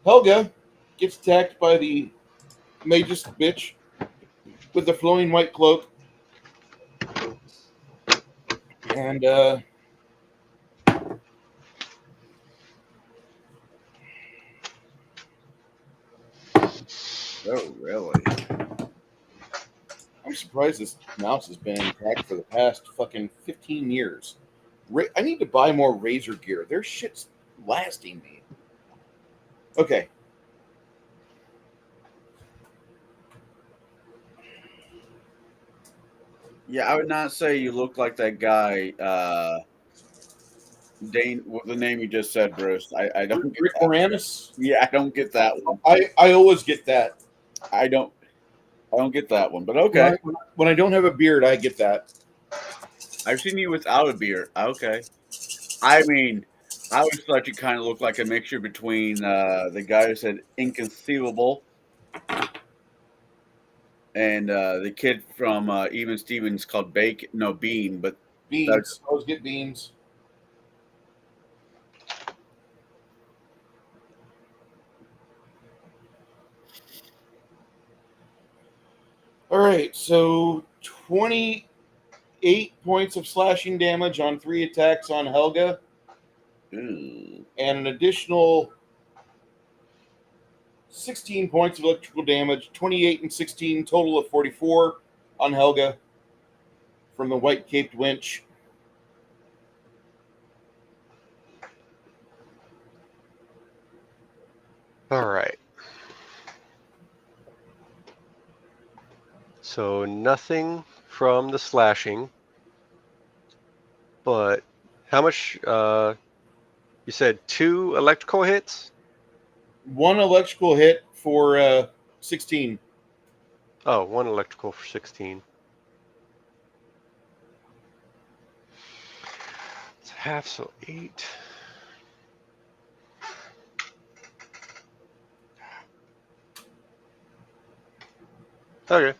Helga gets attacked by the Magus bitch with the flowing white cloak. And Oh, really? I'm surprised this mouse has been intact for the past fucking 15 years. I need to buy more Razer gear. Their shit's lasting me. Okay. Yeah, I would not say you look like that guy, Dane. What the name you just said, Bruce? I don't get Rick that. Moranis? Yeah, I don't get that one. I always get that. I don't get that one. But okay, When I don't have a beard, I get that. I've seen you without a beard. Okay, I mean, I always thought you kind of looked like a mixture between the guy who said "inconceivable" and the kid from Even Stevens called Bean, but Beans. I always get beans. All right, so 28 points of slashing damage on 3 attacks on Helga, and an additional 16 points of electrical damage, 28 and 16, total of 44 on Helga from the white caped wench. All right. So nothing from the slashing, but how much? You said 2 electrical hits? 1 electrical hit for 16. Oh, 1 electrical for 16. It's half, so 8. Okay.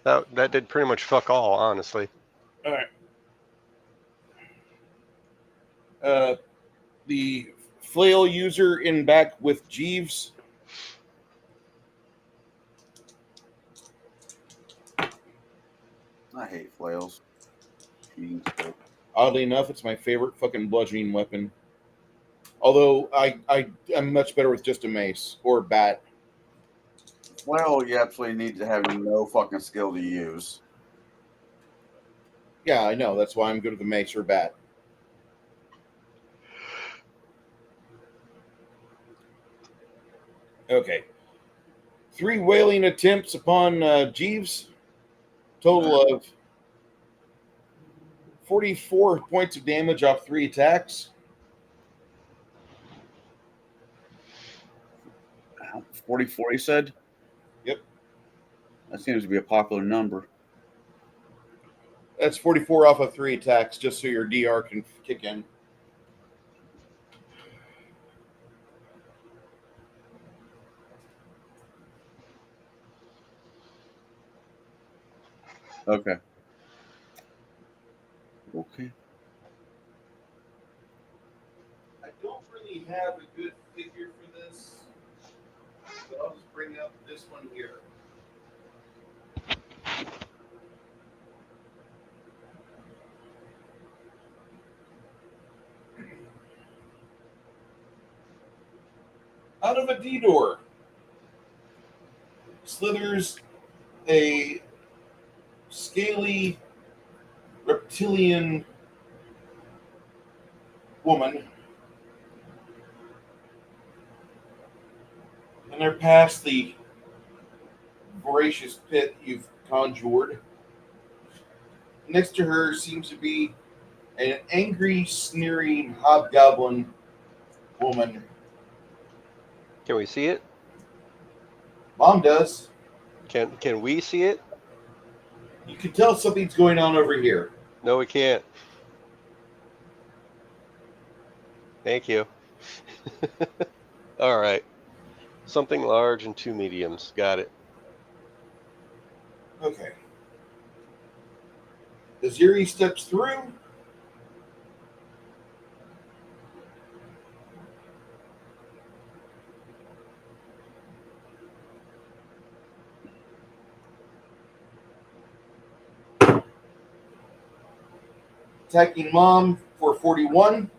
That did pretty much fuck all, honestly. All right. The flail user in back with Jeeves. I hate flails. Oddly enough, it's my favorite fucking bludgeoning weapon. Although I'm much better with just a mace or a bat. Well, you absolutely need to have no fucking skill to use. Yeah, I know. That's why I'm good with the mace or bat. Okay. 3 wailing attempts upon Jeeves. Total of 44 points of damage off 3 attacks. 44, he said? Yep. That seems to be a popular number. That's 44 off of 3 attacks, just so your DR can kick in. Okay. Okay. I don't really have a good figure for this, but I'll just bring up this one here. Out of a D-door slithers a scaly reptilian woman, and they're past the voracious pit you've conjured. Next to her seems to be an angry, sneering hobgoblin woman. Can we see it? Mom does. Can we see it? You can tell something's going on over here. No, we can't. Thank you. All right. Something large and 2 mediums. Got it. Okay. Aziri steps through. Attacking Mom for 41.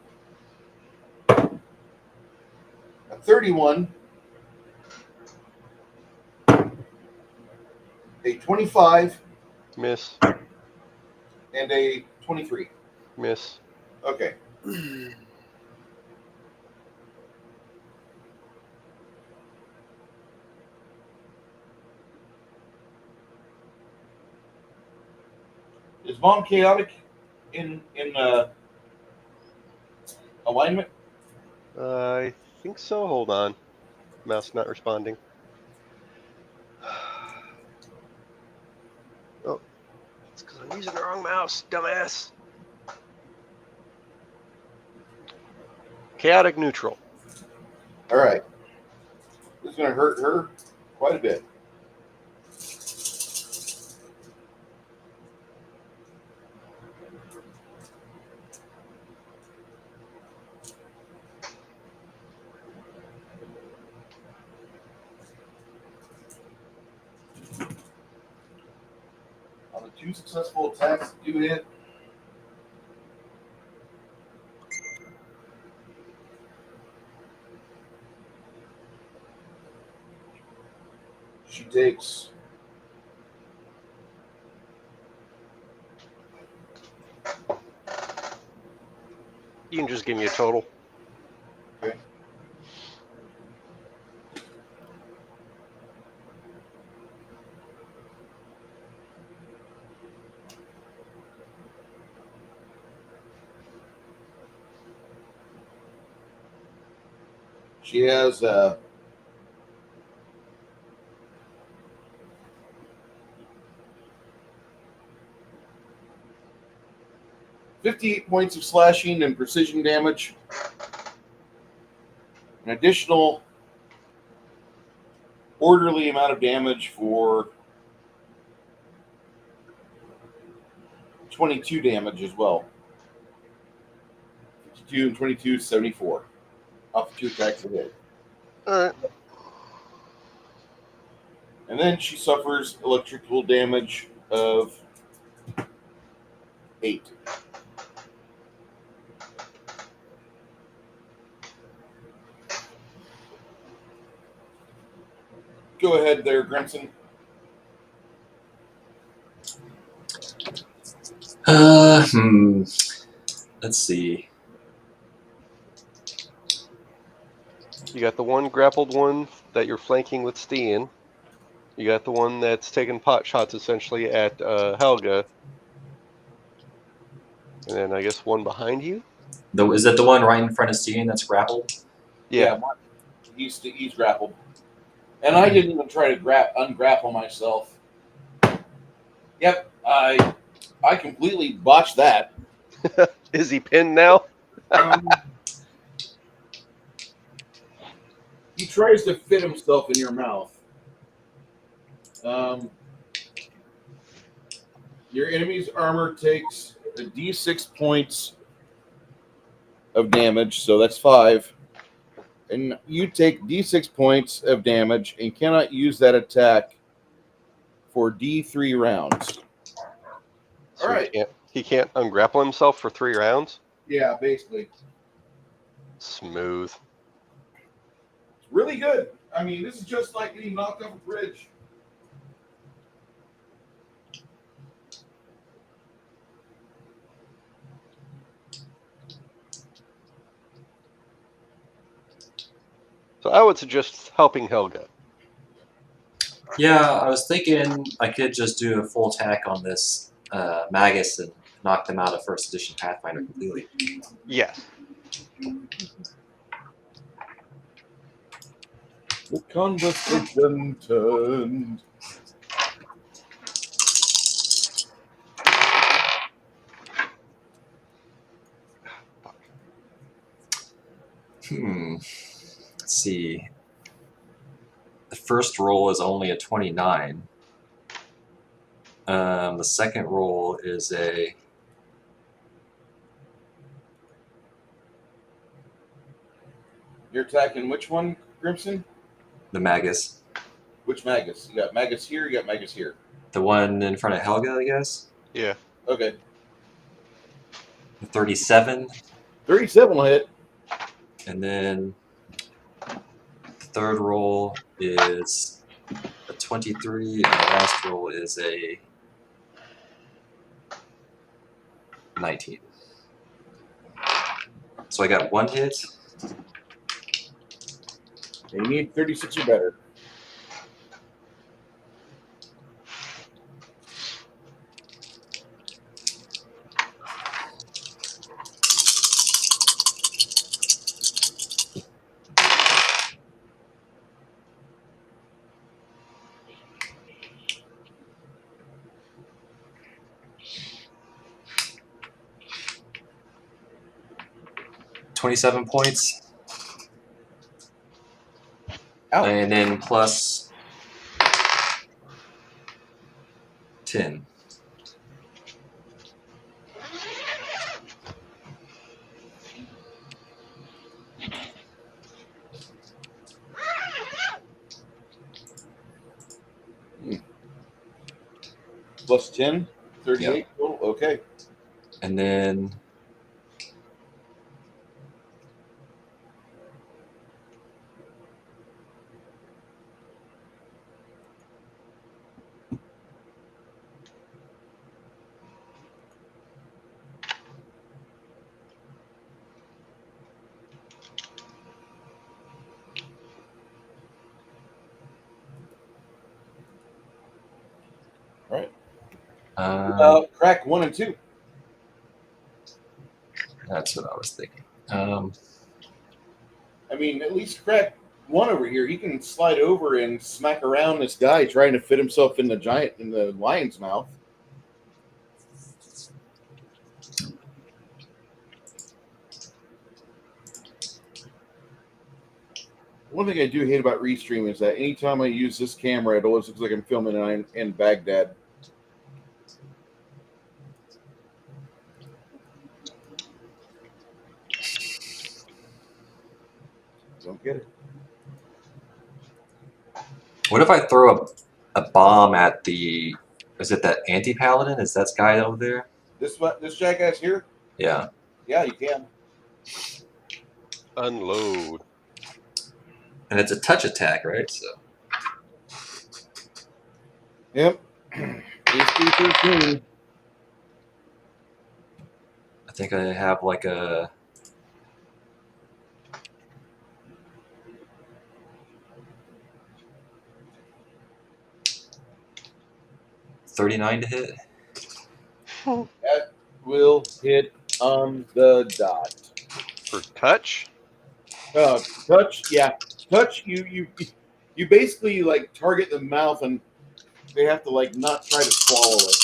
A 31. A 25. Miss. And a 23. Miss. Okay. Is Mom chaotic in alignment? I think so. Hold on. Mouse not responding. Oh, it's because I'm using the wrong mouse, dumbass. Chaotic neutral. All right. This is going to hurt her quite a bit. On the 2 successful attacks that do hit, she takes You can just give me a total. okay. She has 58 points of slashing and precision damage. An additional orderly amount of damage for 22 damage as well. 52 and 22 is 74. Off the 2 attacks a hit. Alright. And then she suffers electrical damage of 8. Go ahead there, Grimson. Let's see. You got the one grappled one that you're flanking with Steen. You got the one that's taking pot shots essentially at Helga. And then I guess one behind you? Is that the one right in front of Steven that's grappled? Yeah. He's grappled. And I didn't even try to ungrapple myself. Yep, I completely botched that. Is he pinned now? He tries to fit himself in your mouth. Your enemy's armor takes a d6 points of damage, so that's 5. And you take d6 points of damage and cannot use that attack for d3 rounds. So All right. He can't ungrapple himself for 3 rounds? Yeah, basically. Smooth. It's really good. I mean, this is just like getting knocked off a bridge. So I would suggest helping Helga. Yeah, I was thinking I could just do a full attack on this Magus and knock them out of first edition Pathfinder completely. Yes. The conversation turned. Let's see. The first roll is only a 29. The second roll is a... You're attacking which one, Grimson? The Magus. Which Magus? You got Magus here, you got Magus here. The one in front of Helga, I guess? Yeah. Okay. 37. 37 will hit. And then the third roll is a 23, and the last roll is a 19. So I got 1 hit. You need 36 or better. $27 points. Ouch. And then plus 10. Plus 10, 38 total. Okay. And then All right. Crack 1 and 2. that's what I was thinking. I mean, at least crack 1 over here. He can slide over and smack around this guy trying to fit himself in the lion's mouth. One thing I do hate about Restream is that anytime I use this camera, it always looks like I'm filming in Baghdad. Don't get it. What if I throw a bomb at the? Is it that anti-paladin? Is that guy over there? This jackass here? Yeah. Yeah, you can. Unload. And it's a touch attack, right? So Yep. AC 13. I think I have like a. $39 to hit. That will hit on the dot. For touch? Touch, yeah. Touch, you basically like target the mouth and they have to like not try to swallow it.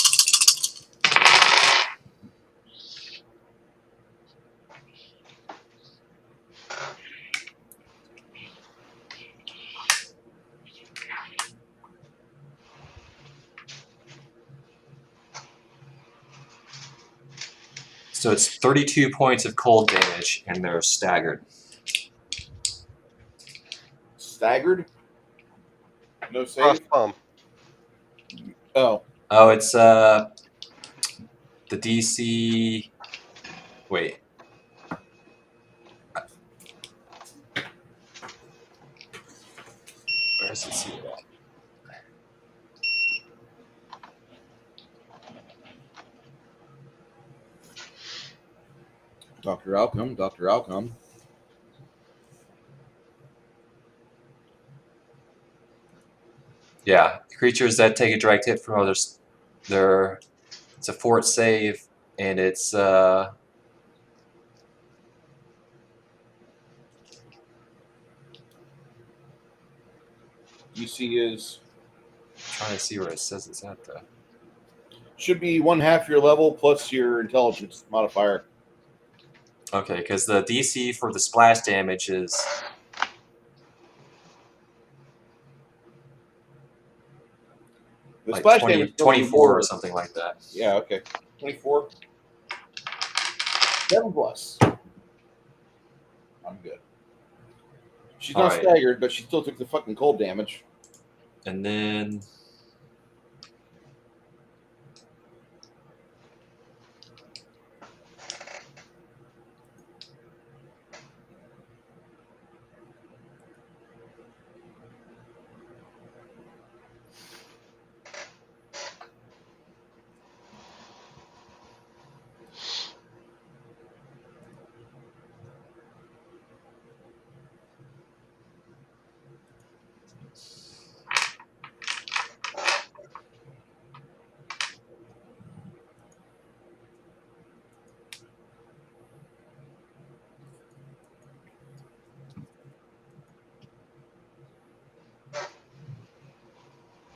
So it's 32 points of cold damage, and they're staggered. Staggered? No Cross save? palm. Oh. Oh, it's the DC. Wait. Where does it see that? Dr. Outcome, Dr. Outcome. Yeah, creatures that take a direct hit from others, it's a fort save, and it's DC is trying to see where it says it's at though. should be 1/2 your level plus your intelligence modifier. Okay, because the DC for the splash damage is The like splash 20, damage 24 or something like that. Yeah, okay. 24. 7 plus. I'm good. She's not Alright. staggered, but she still took the fucking cold damage. And then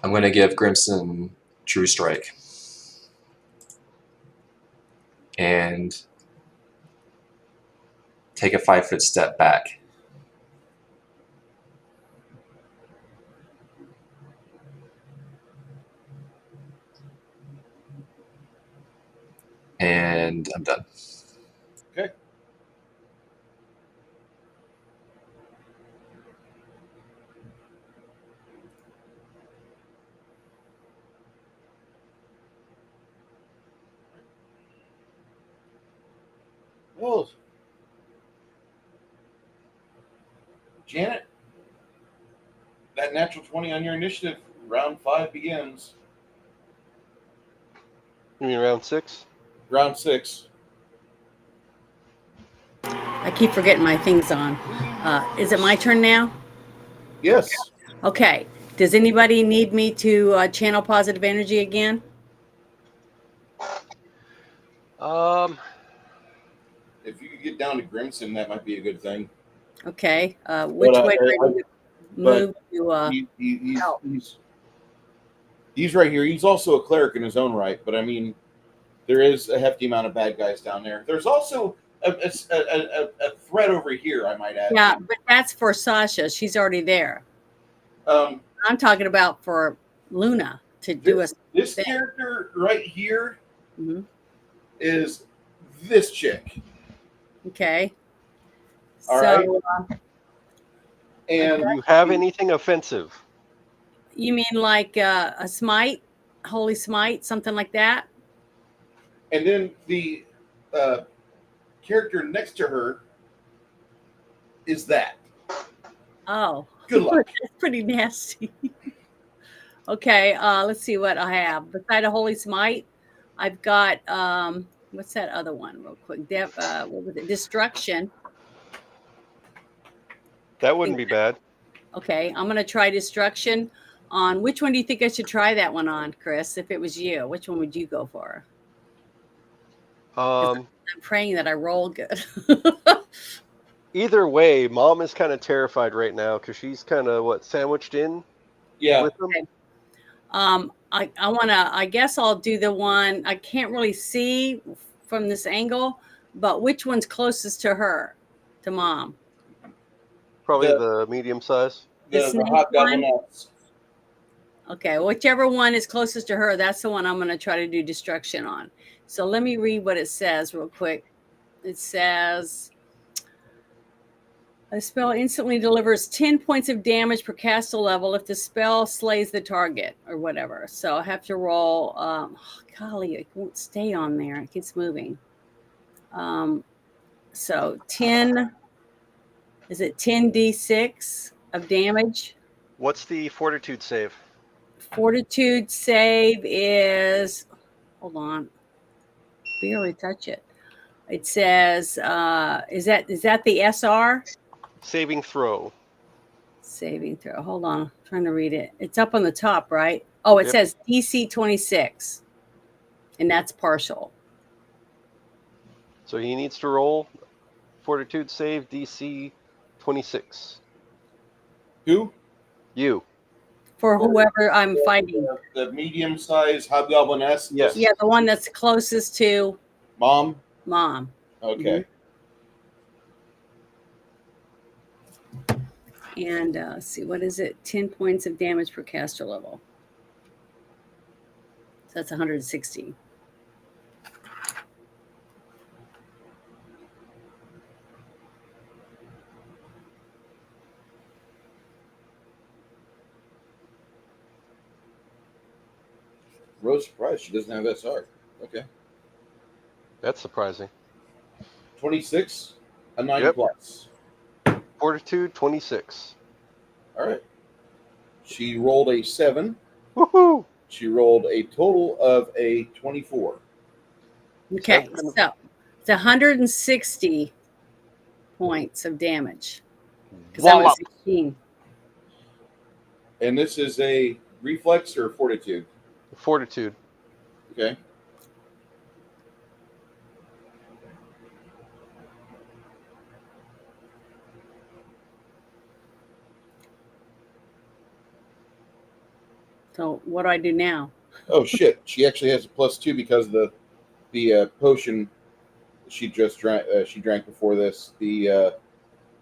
I'm going to give Grimson True Strike. And take a 5-foot step back. And I'm done. Okay. Well, Janet, that natural 20 on your initiative. Round 5 begins. You mean round 6? Round 6. I keep forgetting my thing's on. Is it my turn now? Yes. Okay. Does anybody need me to channel positive energy again? If you could get down to Grimson, that might be a good thing. Okay. Which But, way I- are you move to help? He's right here. He's also a cleric in his own right, but I mean, there is a hefty amount of bad guys down there. There's also a threat over here, I might add. Yeah, but that's for Sasha. She's already there. Um, I'm talking about for Luna to do us. this thing. character right here Mhm. is this chick. Okay. All So And Do you have anything offensive? you mean like a smite, holy smite, something like that? and then the character next to her is that. Oh, Good luck. that's pretty nasty. Okay, let's see what I have. Beside a holy smite, I've got what's that other one real quick? What was it? Destruction. That wouldn't be bad. Okay, I'm gonna try destruction on which one do you think I should try that one on, Chris? If it was you, which one would you go for? I'm praying that I roll good. Either way, Mom is kind of terrified right now because she's kind of sandwiched in Yeah. with them. Okay. I wanna. I guess I'll do the one I can't really see from this angle, but which one's closest to her, to Mom? Probably The- the medium size. The snake one? hobgoblin. Okay, whichever one is closest to her, that's the one I'm going to try to do destruction on. So let me read what it says real quick. It says, a spell instantly delivers 10 points of damage per caster level if the spell slays the target or whatever. So I have to roll. Golly, it won't stay on there. It keeps moving. So 10, is it 10d6 of damage? What's the fortitude save? Fortitude save is, hold on, barely touch it. It says, is that the SR? Saving throw. Saving throw. Hold on, I'm trying to read it. It's up on the top, right? Oh, it Yep. says DC 26, and that's partial. So he needs to roll fortitude save DC 26. Who? You. For whoever I'm fighting. The medium-sized hobgoblin-esque? Yes. Yeah, the one that's closest to Mom? Mom. Okay. And let's see, what is it? 10 points of damage per caster level. So that's 160. Rose surprised she doesn't have SR. Okay. That's surprising. 26, a 9 Yep. plus. Fortitude 26. All right. She rolled a 7. Woohoo! She rolled a total of a 24. Okay, so it's 160 points of damage. Because I'm Voila. at 16. And this is a reflex or fortitude? Fortitude. Okay. So what do I do now? Oh shit! She actually has a +2 because the potion she just drank. She drank before this. The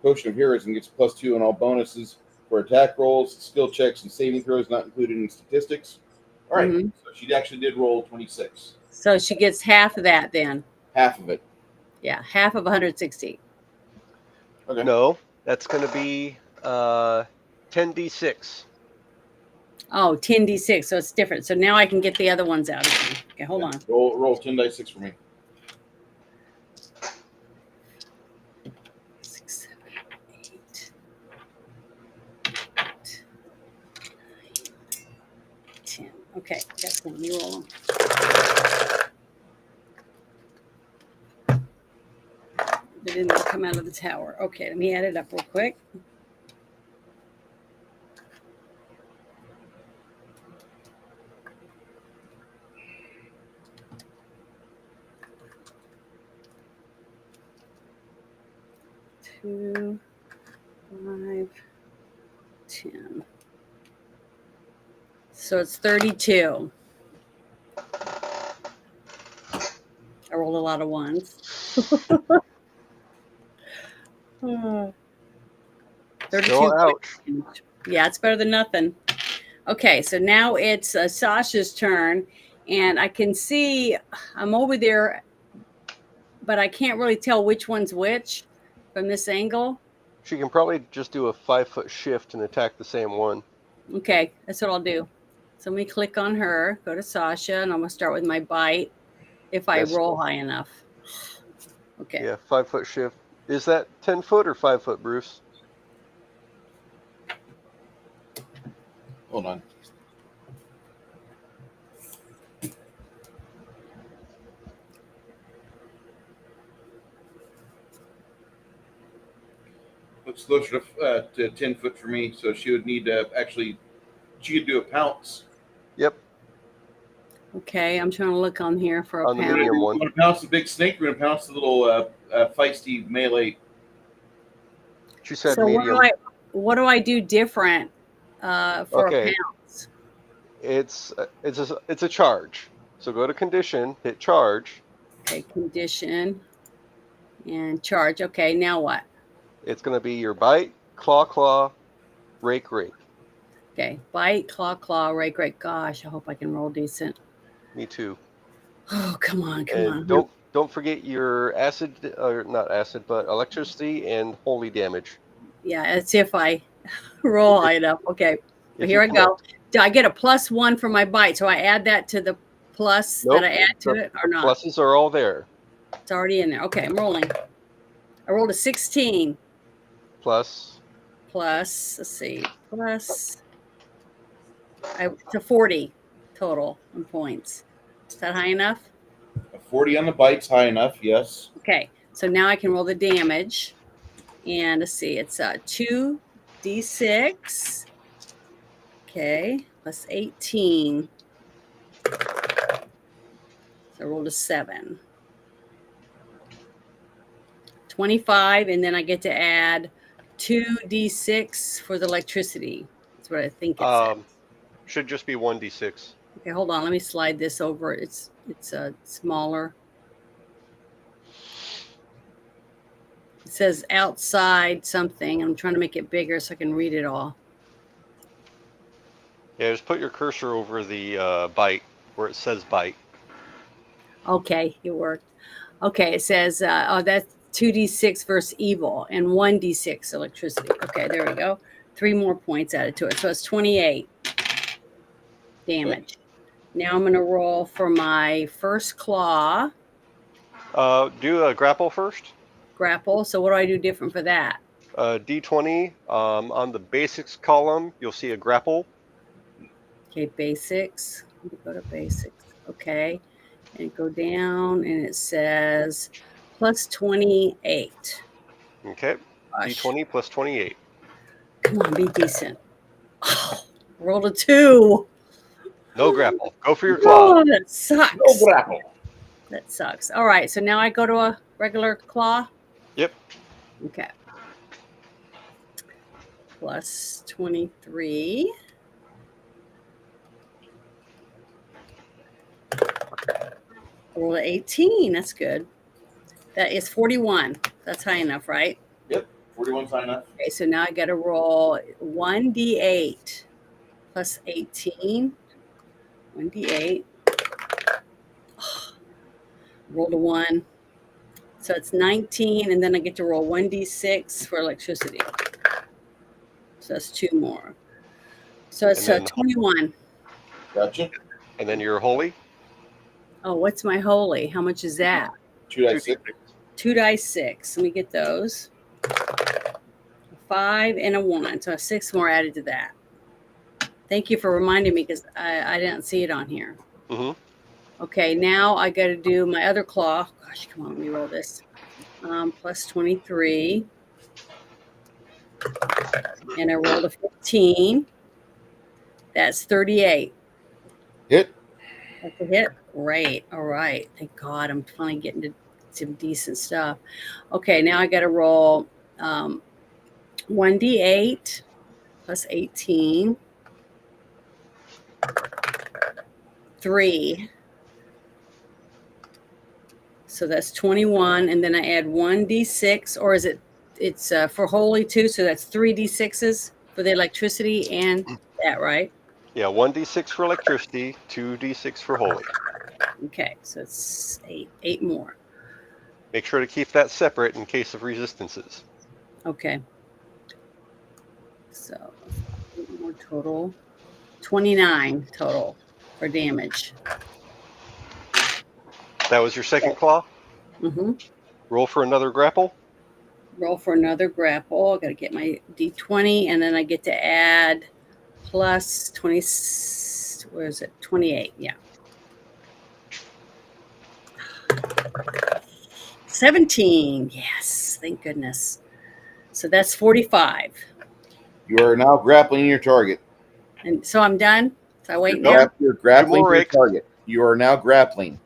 potion of heroism gets +2 on all bonuses for attack rolls, skill checks, and saving throws, not included in statistics. All right, Mhm. so she actually did roll 26. So she gets half of that then. Half of it. Yeah, half of 160. Okay. No, that's going to be 10d6. Oh, 10d6. So it's different. So now I can get the other ones out again. Okay, hold on. Roll 10 dice 6 for me. 6, 7, 8, 10. Okay, that's them. You roll them. They didn't all come out of the tower. Okay, let me add it up real quick. Two, 5, 10. So it's 32. I rolled a lot of ones. 32. Still ouch. Yeah, it's better than nothing. Okay, so now it's Sasha's turn, and I can see I'm over there, but I can't really tell which one's which from this angle. She can probably just do a 5-foot shift and attack the same one. Okay, that's what I'll do. So let me click on her, go to Sasha, and I'm going to start with my bite if I Yes. roll high enough. Okay. Yeah, 5-foot shift. Is that 10 foot or 5 foot, Bruce? Hold on. Looks closer to 10 foot for me, so she would need to actually, she could do a pounce. Yep. Okay, I'm trying to look on here for a On the pound. medium one. We're going to pounce the big snake, we're going to pounce the little feisty melee. She said So medium. what do I do different for Okay. a pounce? It's a charge. So go to condition, hit charge. Okay, condition and charge. Okay, now what? It's going to be your bite, claw, rake. Okay, bite, claw, rake. Gosh, I hope I can roll decent. Me too. Oh, come on. And don't forget your acid, or not acid, but electricity and holy damage. Yeah, it's if I roll high enough. Okay, well, here I go. Do I get a +1 for my bite? So I add that to the plus Nope. that I add to it or not? Pluses are all there. It's already in there. Okay, I'm rolling. I rolled a 16. Plus, Let's see, to 40 total in points. Is that high enough? A 40 on the bite's high enough, yes. Okay, so now I can roll the damage. And let's see, it's 2d6. Okay, plus 18. So I rolled a 7. 25, and then I get to add 2d6 for the electricity. That's what I think it says. should just be 1d6. Okay, hold on. Let me slide this over. It's smaller. It says outside something. I'm trying to make it bigger so I can read it all. Yeah, just put your cursor over the bite where it says bite. Okay, it worked. Okay, it says that's 2d6 versus evil and 1d6 electricity. Okay, there we go. 3 more points added to it. So it's 28 damage. Now I'm going to roll for my first claw. Do a grapple first. Grapple. So what do I do different for that? D20. On the basics column, you'll see a grapple. Okay, basics. Let me go to basics. Okay. And go down and it says plus 28. Okay. Gosh. D20 plus 28. Come on, be decent. Oh, rolled a 2. No grapple. Go for your claw. Oh, that sucks. No grapple. That sucks. All right, so now I go to a regular claw. Yep. Okay. Plus 23. rolled an 18. That's good. That is 41. That's high enough, right? 41's high enough. Okay, so now I got to roll 1d8 plus 18. 1d8. Rolled a 1. So it's 19, and then I get to roll 1d6 for electricity. So that's 2 more. So it's And then- 21. Gotcha. And then your holy. Oh, what's my holy? How much is that? 2 dice 6. 2 dice 6. Let me get those. 5 and a 1. So 6 more added to that. Thank you for reminding me because I didn't see it on here. Mm-hmm. Okay, now I got to do my other claw. Gosh, come on, let me roll this. Plus 23. And I rolled a 15. That's 38. Hit. That's a hit. Great. All right. Thank God I'm finally getting to some decent stuff. Okay, now I got to roll 1d8 plus 18. 3. So that's 21. And then I add 1d6, or is it's for holy too? So that's 3 d6s for the electricity and that, right? Yeah, 1d6 for electricity, 2d6 for holy. Okay, so it's 8. 8 more. Make sure to keep that separate in case of resistances. Okay. So 8 more total. 29 total for damage. That was your second claw. Mm-hmm. Roll for another grapple. Roll for another grapple. I got to get my d20, and then I get to add plus 20. Where is it? 28. Yeah. 17. Yes. Thank goodness. So that's 45. You are now grappling your target. And so I'm done. So I wait now. You're grappling more your rakes. target. You are now grappling.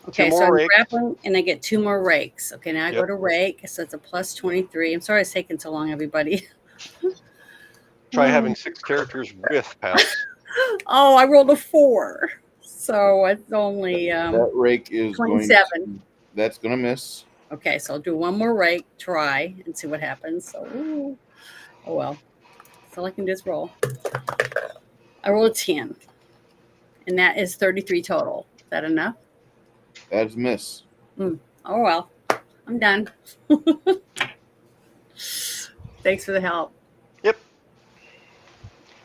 Okay, Two so more I'm rakes. grappling, and I get 2 more rakes. Okay, now I go Yep. to rake. So it's a plus 23. I'm sorry it's taking so long, everybody. Try having 6 characters with pals. Oh, I rolled a 4. So it's only That rake is 27. That's going to miss. Okay, so I'll do 1 more rake, try, and see what happens. So, ooh. Oh well. That's all I can do is roll. I rolled a 10. And that is 33 total. Is that enough? That is a miss. Oh well. I'm done. Thanks for the help. Yep.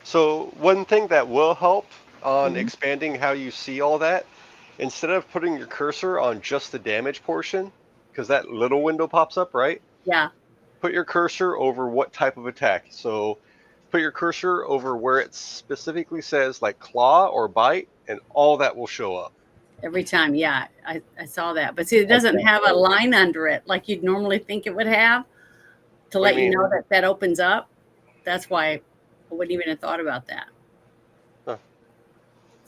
So one thing that will help on Mhm. expanding how you see all that, instead of putting your cursor on just the damage portion, because that little window pops up, right? Yeah. Put your cursor over what type of attack. So put your cursor over where it specifically says like claw or bite, and all that will show up. Every time. Yeah. I saw that. But see, it doesn't have a line under it like you'd normally think it would have to What do let you you mean? know that opens up. That's why I wouldn't even have thought about that. Huh.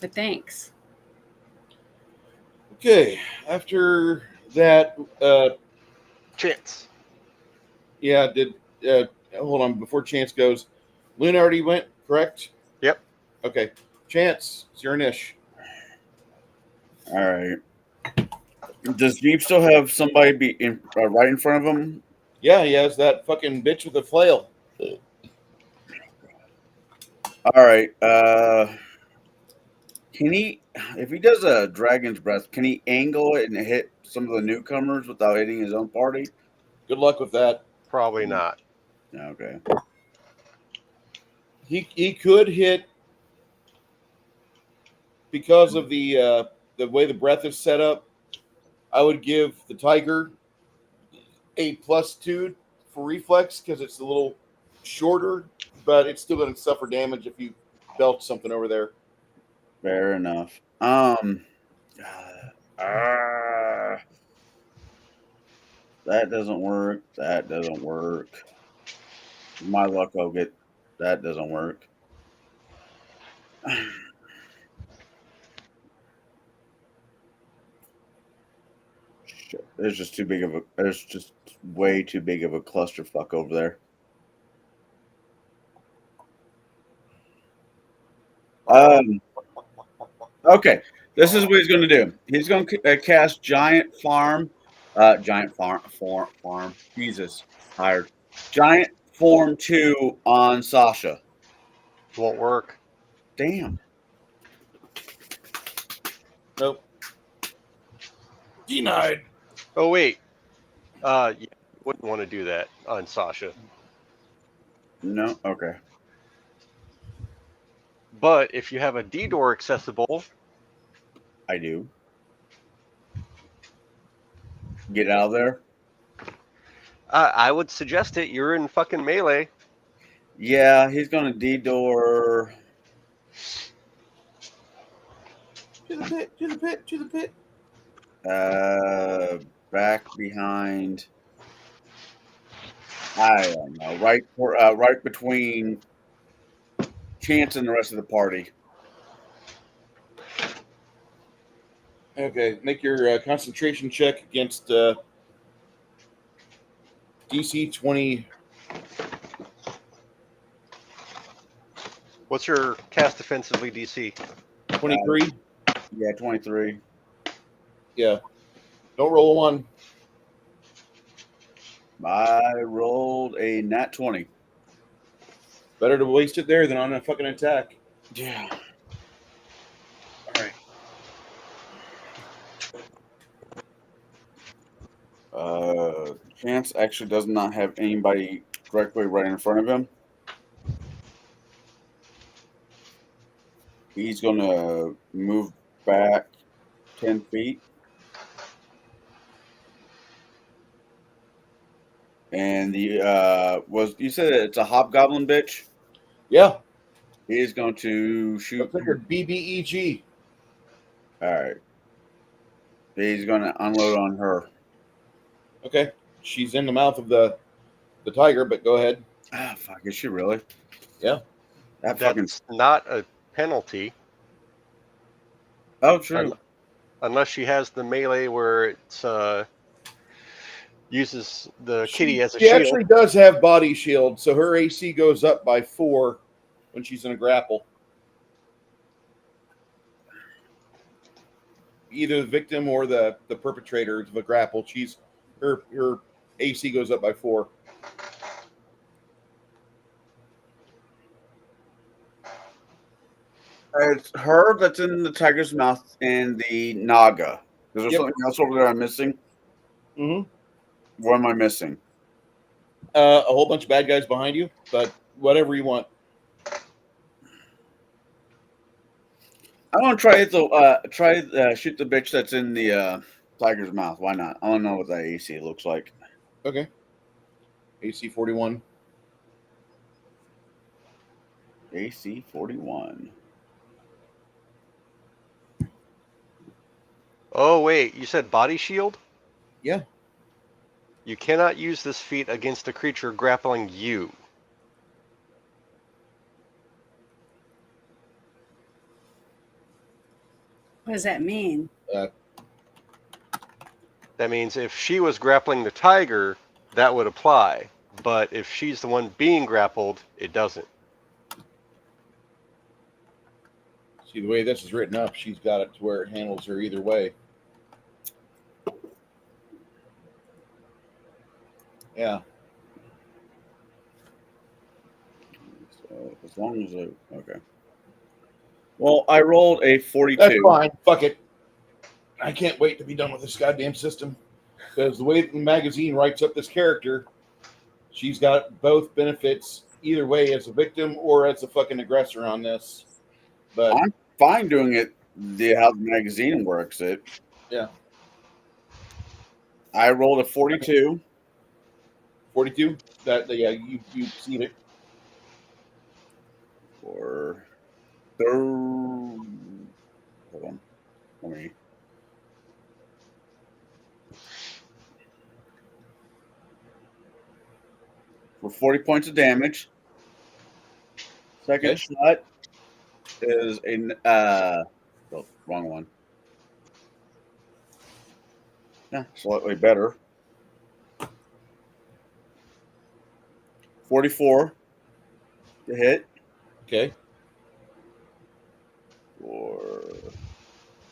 But thanks. Okay. After that, Chance. yeah, hold on. Before Chance goes, Luna already went, correct? Yep. Okay. Chance, it's your niche. All right. Does Jeep still have somebody right in front of him? Yeah, he has that fucking bitch with the flail. All right. Can he, if he does a dragon's breath, can he angle it and hit some of the newcomers without hitting his own party? Good luck with that. Probably not. Okay. He could hit because of the way the breath is set up. I would give the tiger a +2 for reflex because it's a little shorter, but it's still going to suffer damage if you belt something over there. Fair enough. That doesn't work. That doesn't work. My luck, I'll get that doesn't work. Shit, there's just too big of a. There's just way too big of a clusterfuck over there. Okay, This is what he's going to do. He's going to cast Giant Farm. Farm. Jesus, tired. Giant Form 2 on Sasha. Won't work. Damn. Nope. Denied. Oh wait. You wouldn't want to do that on Sasha. No. Okay. But if you have a D door accessible, I do. Get out of there. I would suggest it. You're in fucking melee. Yeah, he's going to D-door. To the pit, to the pit, to the pit. Back behind. I don't know. Right between Chance and the rest of the party. Okay, make your concentration check against DC 20. What's your cast defensively DC? 23. Yeah, 23. Yeah. Don't roll a 1. I rolled a nat 20. Better to waste it there than on a fucking attack. Yeah. All right. Chance actually does not have anybody directly right in front of him. He's going to move back 10 feet. And you said it's a hobgoblin bitch? Yeah. He is going to shoot. Looks like a BBEG. All right. He's going to unload on her. Okay. She's in the mouth of the tiger, but go ahead. Ah, fuck. Is she really? Yeah. That fucking. That's not a penalty. Oh, true. Unless she has the melee where it's uses the kitty as a She shield. actually does have body shield, so her AC goes up by 4 when she's in a grapple. Either the victim or the perpetrator of the grapple, her AC goes up by 4. It's her that's in the tiger's mouth and the naga. Is there something else over there I'm missing? Mm-hmm. What am I missing? A whole bunch of bad guys behind you, but whatever you want. I want to try shoot the bitch that's in the tiger's mouth. Why not? I don't know what that AC looks like. Okay. AC 41. AC 41. Oh wait, you said body shield? Yeah. You cannot use this feat against a creature grappling you. What does that mean? That means if she was grappling the tiger, that would apply. But if she's the one being grappled, it doesn't. See, the way this is written up, she's got it to where it handles her either way. Yeah. So as long as okay. Well, I rolled a 42. That's fine. Fuck it. I can't wait to be done with this goddamn system. Because the way the magazine writes up this character, she's got both benefits either way as a victim or as a fucking aggressor on this. But I'm fine doing it how the magazine works it. Yeah. I rolled a 42. 42? Yeah, you see it. For hold on. Let me. For 40 points of damage. Second shot is wrong one. Yeah, slightly better. 44 to hit. Okay. For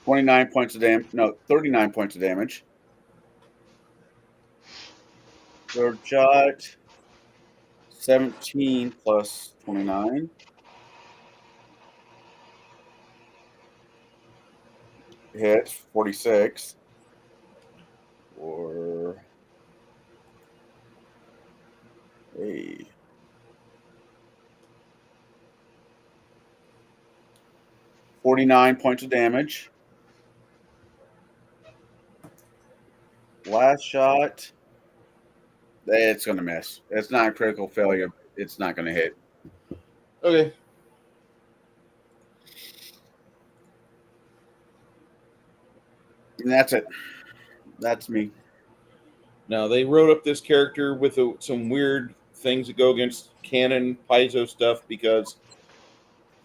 29 points of damage. No, 39 points of damage. Third shot, 17 plus 29. Hits, 46. Or a 49 points of damage. Last shot. It's going to miss. It's not a critical failure. It's not going to hit. Okay. And that's it. That's me. Now they wrote up this character with some weird things that go against canon Paizo stuff because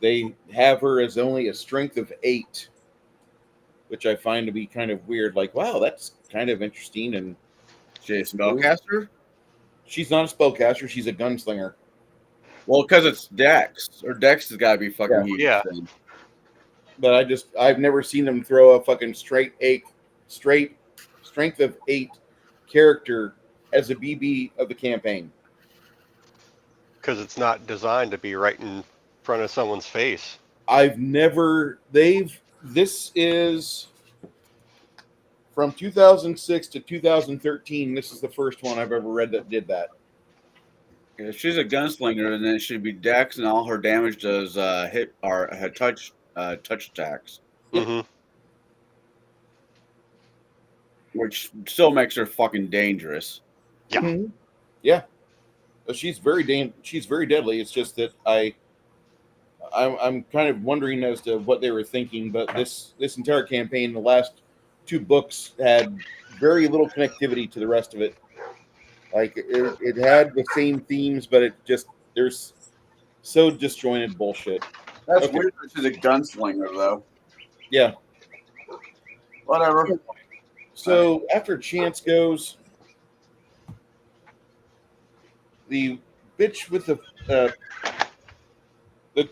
they have her as only a strength of 8, which I find to be kind of weird. Like, wow, that's kind of interesting. And She's a spellcaster? she's not a spellcaster; she's a gunslinger. Well, because it's Dex. Or Dex has got to be fucking huge. Yeah. Thing. But I've never seen them throw a fucking strength of 8 character as a BB of the campaign. Because it's not designed to be right in front of someone's face. This is from 2006 to 2013. This is the first one I've ever read that did that. If she's a gunslinger, then it should be Dex, and all her damage does hit or touch attacks, Yep. Mm-hmm. which still makes her fucking dangerous. Yeah. Mm-hmm. Yeah. She's very deadly. It's just that I'm kind of wondering as to what they were thinking. But this entire campaign, the last 2 books had very little connectivity to the rest of it. Like it had the same themes, but there's so disjointed bullshit. That's Okay. weird that she's a gunslinger, though. Yeah. Whatever. So after Chance goes, the bitch with the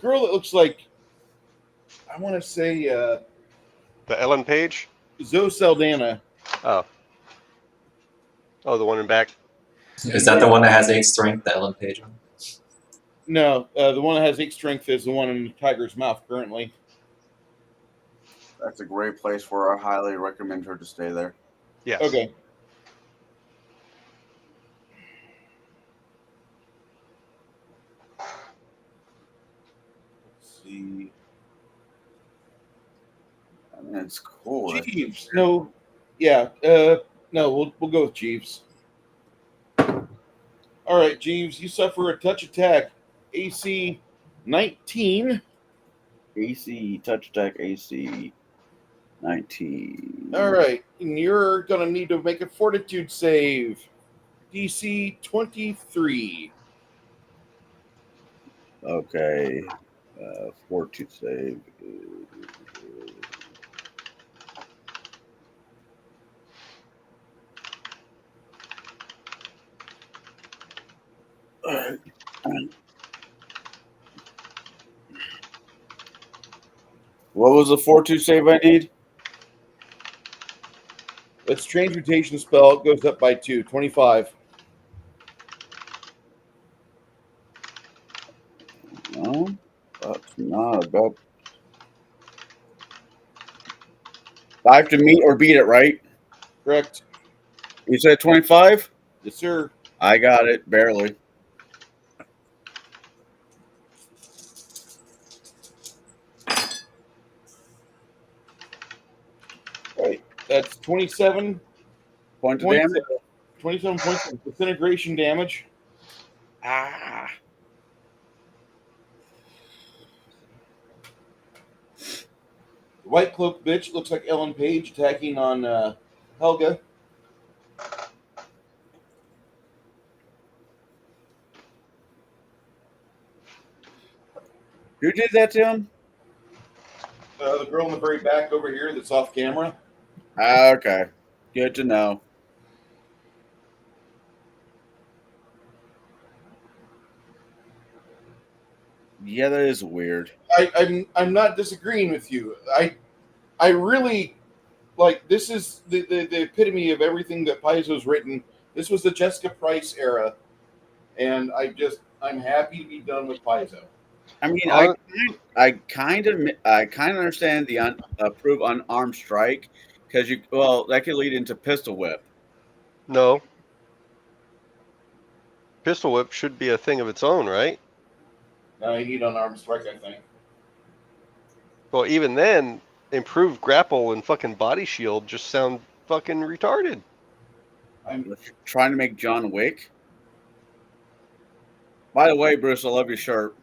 girl that looks like, I want to say The Ellen Page? Zoe Saldana. Oh, the one in back. Is that the one that has 8 strength, the Ellen Page one? No, the one that has 8 strength is the one in the tiger's mouth currently. That's a great place for her. I highly recommend her to stay there. Yes. Okay. Let's see. I mean, it's cool. Jeeves. No. Yeah. No, we'll go with Jeeves. All right, Jeeves, you suffer a touch attack. AC 19. AC, touch attack, AC 19. All right, and you're going to need to make a fortitude save. DC 23. Okay. Fortitude save. What was the fortitude save I need? Its transmutation spell goes up by 2, 25. No, that's not a bad. I have to meet or beat it, right? Correct. You said 25? Yes, sir. I got it, barely. Right. That's 27 Points of points. damage? 27 points of disintegration damage. Ah. The white cloak bitch looks like Ellen Page attacking on Helga. Who did that to him? The girl in the very back over here that's off camera. Ah, okay. Good to know. Yeah, that is weird. I'm not disagreeing with you. I really like this is the epitome of everything that Paizo's written. This was the Jessica Price era, and I'm happy to be done with Paizo. I mean, Uh, I kind of understand the approve unarmed strike because that could lead into pistol whip. no. Pistol whip should be a thing of its own, right? Now I need unarmed strike, I think. Well, even then, improved grapple and fucking body shield just sound fucking retarded. I'm Trying to make John Wick. By the way, Bruce, I love your shirt.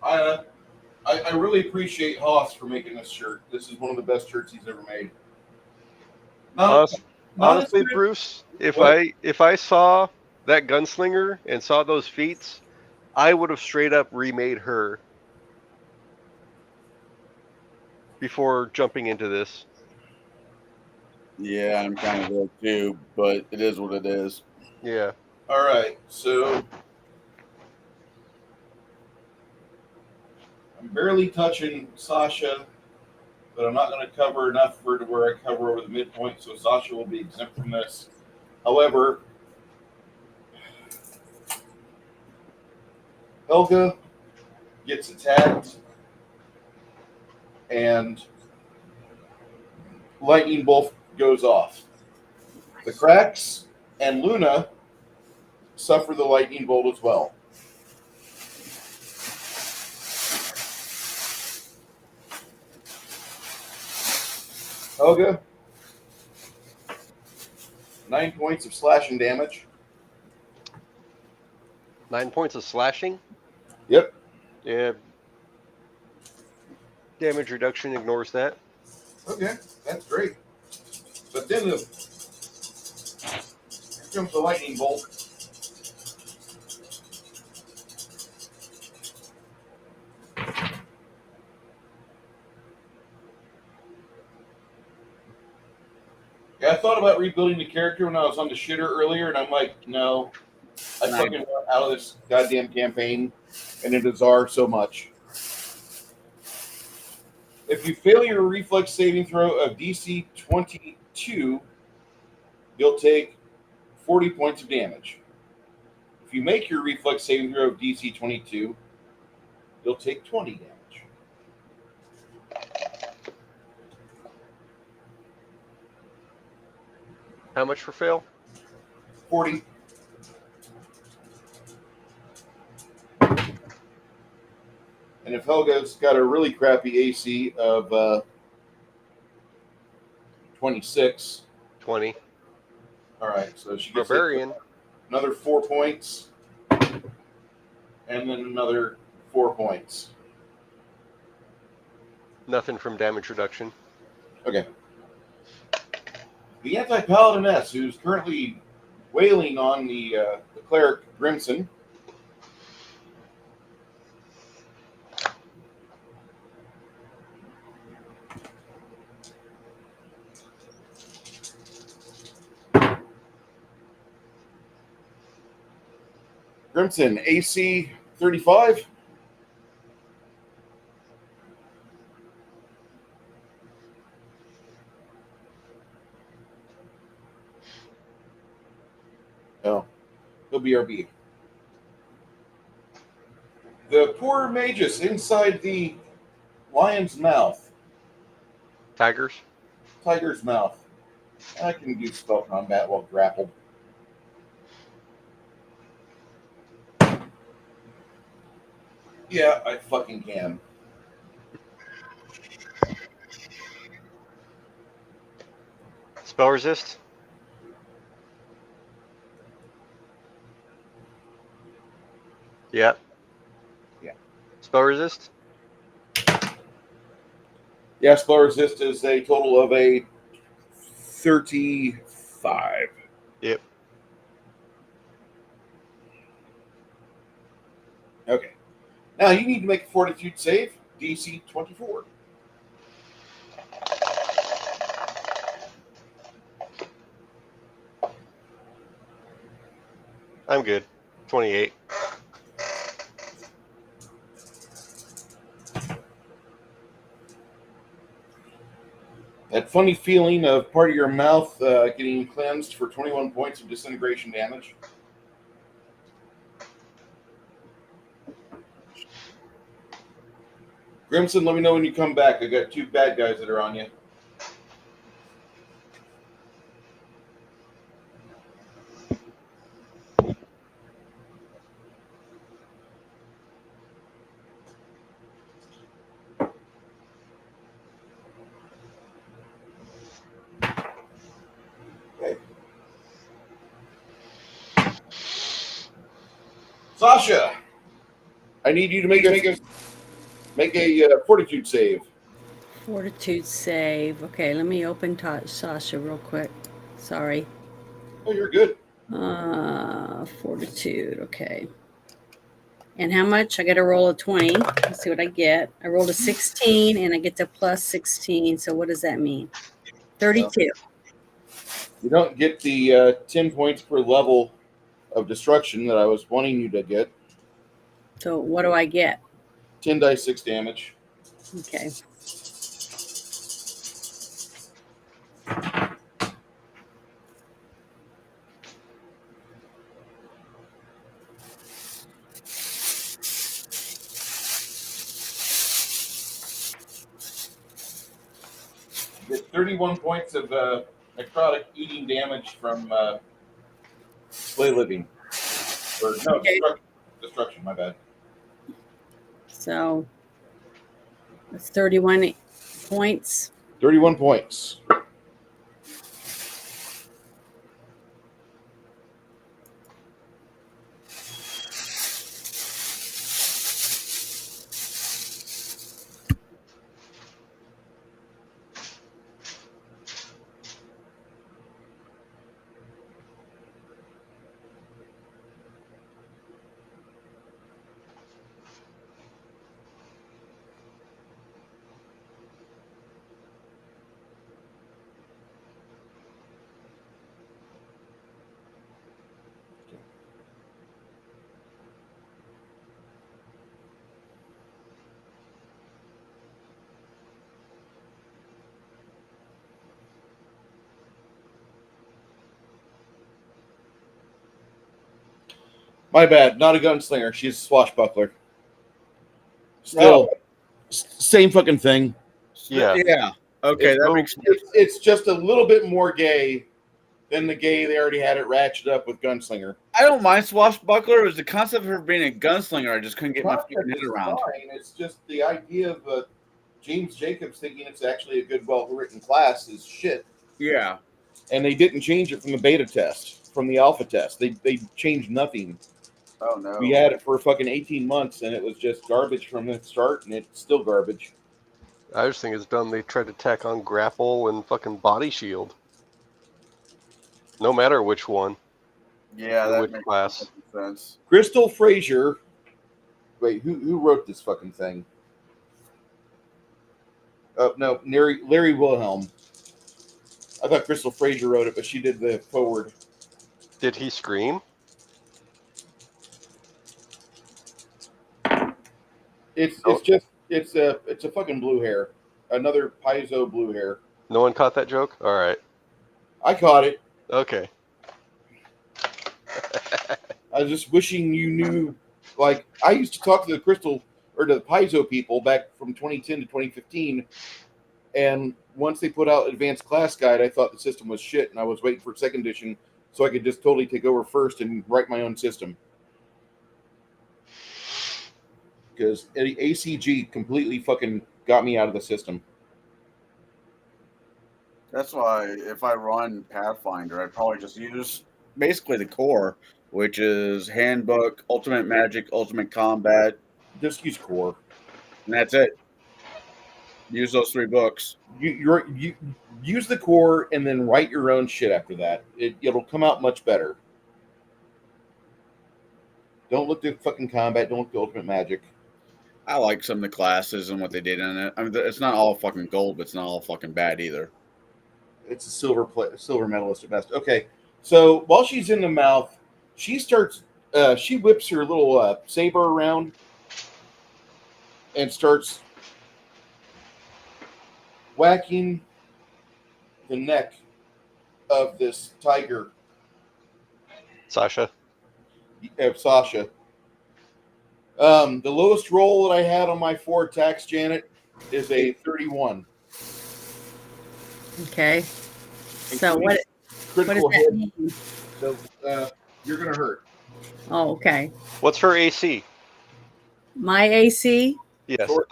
I really appreciate Haas for making this shirt. This is one of the best shirts he's ever made. Not Honestly, as good- Bruce, if What? I saw that gunslinger and saw those feats, I would have straight up remade her before jumping into this. Yeah, I'm kind of there too, but it is what it is. Yeah. All right, so I'm barely touching Sasha, but I'm not going to cover enough for to where I cover over the midpoint, so Sasha will be exempt from this. However, Helga gets attacked, and lightning bolt goes off. The cracks and Luna suffer the lightning bolt as well. Helga, 9 points of slashing damage. 9 points of slashing. Yep. Yeah. Damage reduction ignores that. Okay, that's great. But then here comes the lightning bolt. Yeah, I thought about rebuilding the character when I was on the shitter earlier, and I'm like, no. I fucking want out of this goddamn campaign, and it is R so much. If you fail your reflex saving throw of DC 22, you'll take 40 points of damage. If you make your reflex saving throw of DC 22, you'll take 20 damage. How much for fail? 40. And if Helga's got a really crappy AC of 26, 20. all right, so she gets Barbarian. another 4 points, and then another 4 points. Nothing from damage reduction. Okay. The anti-paladiness, who's currently wailing on the cleric Grimson. Grimson, AC 35. Oh, he'll BRB. The poor magus inside the lion's mouth, Tigers. tiger's mouth. I can do spell combat while grappled. Yeah, I fucking can. Spell resist. Yeah. Yeah. Spell resist. Yeah, spell resist is a total of a 35. Yep. Okay. Now you need to make a fortitude save, DC 24. I'm good. 28. That funny feeling of part of your mouth getting cleansed for 21 points of disintegration damage. Grimson, let me know when you come back. I got 2 bad guys that are on you. Okay. Sasha, I need you to make a fortitude save. Fortitude save. Okay, let me open Sasha real quick. Sorry. Oh, you're good. Fortitude. Okay. And how much? I got to roll a 20. Let's see what I get. I rolled a 16 and I get to plus 16. So what does that mean? 32. You don't get the 10 points per level of destruction that I was wanting you to get. So what do I get? 10 dice 6 damage. Okay. You get 31 points of necrotic eating damage from slay living. Or no, Okay. destruction, my bad. So that's 31 points. 31 points. My bad. Not a gunslinger. She's a swashbuckler. Still, same fucking thing. Yeah. Yeah. Okay, that makes sense. It's just a little bit more gay than the gay they already had it ratcheted up with gunslinger. I don't mind swashbuckler. It was the concept of her being a gunslinger. I just couldn't get my fucking head It's around. fine. It's just the idea of James Jacobs thinking it's actually a good, well-written class is shit. Yeah. And they didn't change it from the beta test, from the alpha test. They changed nothing. Oh no. We had it for fucking 18 months, and it was just garbage from the start, and it's still garbage. I just think it's dumb they tried to tack on grapple and fucking body shield. No matter which one. Yeah, Or that which makes class. sense. Crystal Frazier. Wait, who wrote this fucking thing? Oh no, Larry Wilhelm. I thought Crystal Frazier wrote it, but she did the forward. Did he scream? It's a fucking blue hair, another piezo blue hair. No one caught that joke? All right. I caught it. Okay. I was just wishing you knew. Like I used to talk to the crystal or to the piezo people back from 2010 to 2015, and once they put out Advanced Class Guide, I thought the system was shit, and I was waiting for second edition so I could just totally take over first and write my own system. Because ACG completely fucking got me out of the system. That's why if I run Pathfinder, I'd probably just use basically the core, which is Handbook, Ultimate Magic, Ultimate Combat, Just use core. and that's it. Use those 3 books. You use the core and then write your own shit after that. It'll come out much better. Don't look at fucking combat. Don't look at Ultimate Magic. I like some of the classes and what they did in it. I mean, it's not all fucking gold, but it's not all fucking bad either. It's a silver medalist at best. Okay, so while she's in the mouth, she starts. She whips her little saber around and starts whacking the neck of this tiger, Sasha. of Sasha. The lowest roll that I had on my 4 attacks, Janet, is a 31. Okay. So what does Critical that hit. mean? So you're gonna hurt. Oh, okay. What's her AC? My AC Yes. for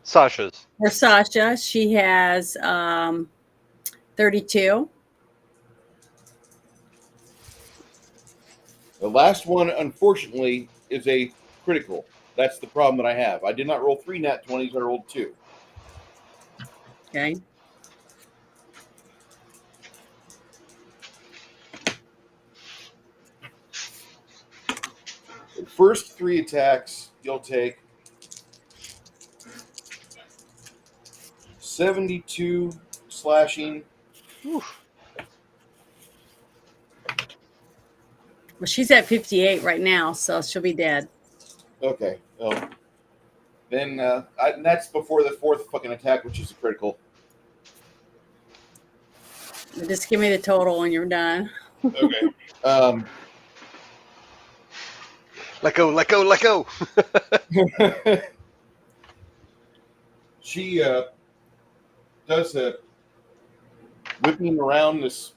Sasha's. Sasha, she has 32. The last one, unfortunately, is a critical. That's the problem that I have. I did not roll 3 nat 20s. I rolled 2. Okay. The first 3 attacks, you'll take 72 slashing. Oof. Well, she's at 58 right now, so she'll be dead. Okay. Well, then and that's before the 4th fucking attack, which is a critical. Just give me the total when you're done. Okay. Let go, let go, let go. She does a whipping around this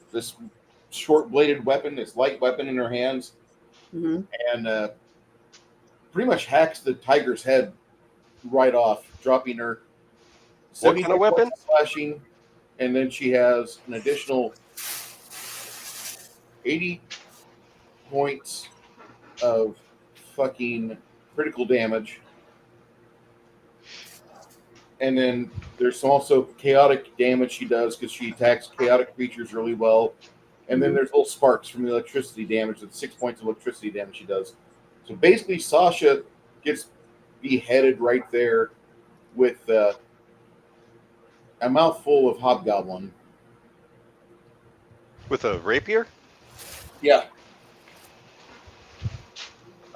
short bladed weapon, this light weapon in her hands, Mm-hmm. and pretty much hacks the tiger's head right off, dropping her. What kind of weapon? Slashing, and then she has an additional 80 points of fucking critical damage. And then there's also chaotic damage she does because she attacks chaotic creatures really well. And then there's little sparks from the electricity damage. That's 6 points of electricity damage she does. So basically, Sasha gets beheaded right there with a mouthful of hobgoblin. With a rapier? Yeah.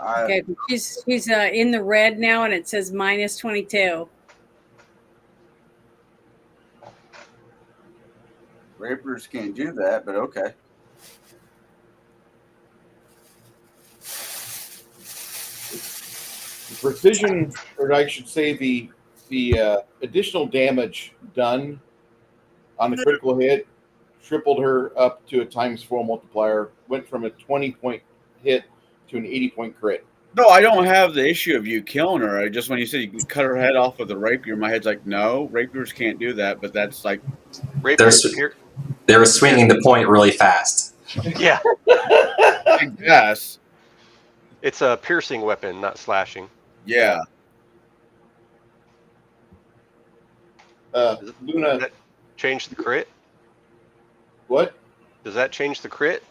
Okay, she's in the red now, and it says minus 22. Rapiers can't do that, but okay. The precision, or I should say, the additional damage done on the critical hit tripled her up to a ×4 multiplier. Went from a 20-point hit to an 80-point crit. No, I don't have the issue of you killing her. I just when you said you can cut her head off with a rapier, my head's like, no, rapiers can't do that. But that's like, They were swinging the point really fast. Yeah. I guess. It's a piercing weapon, not slashing. Yeah. Luna, Does that change the crit? what? Does that change the crit?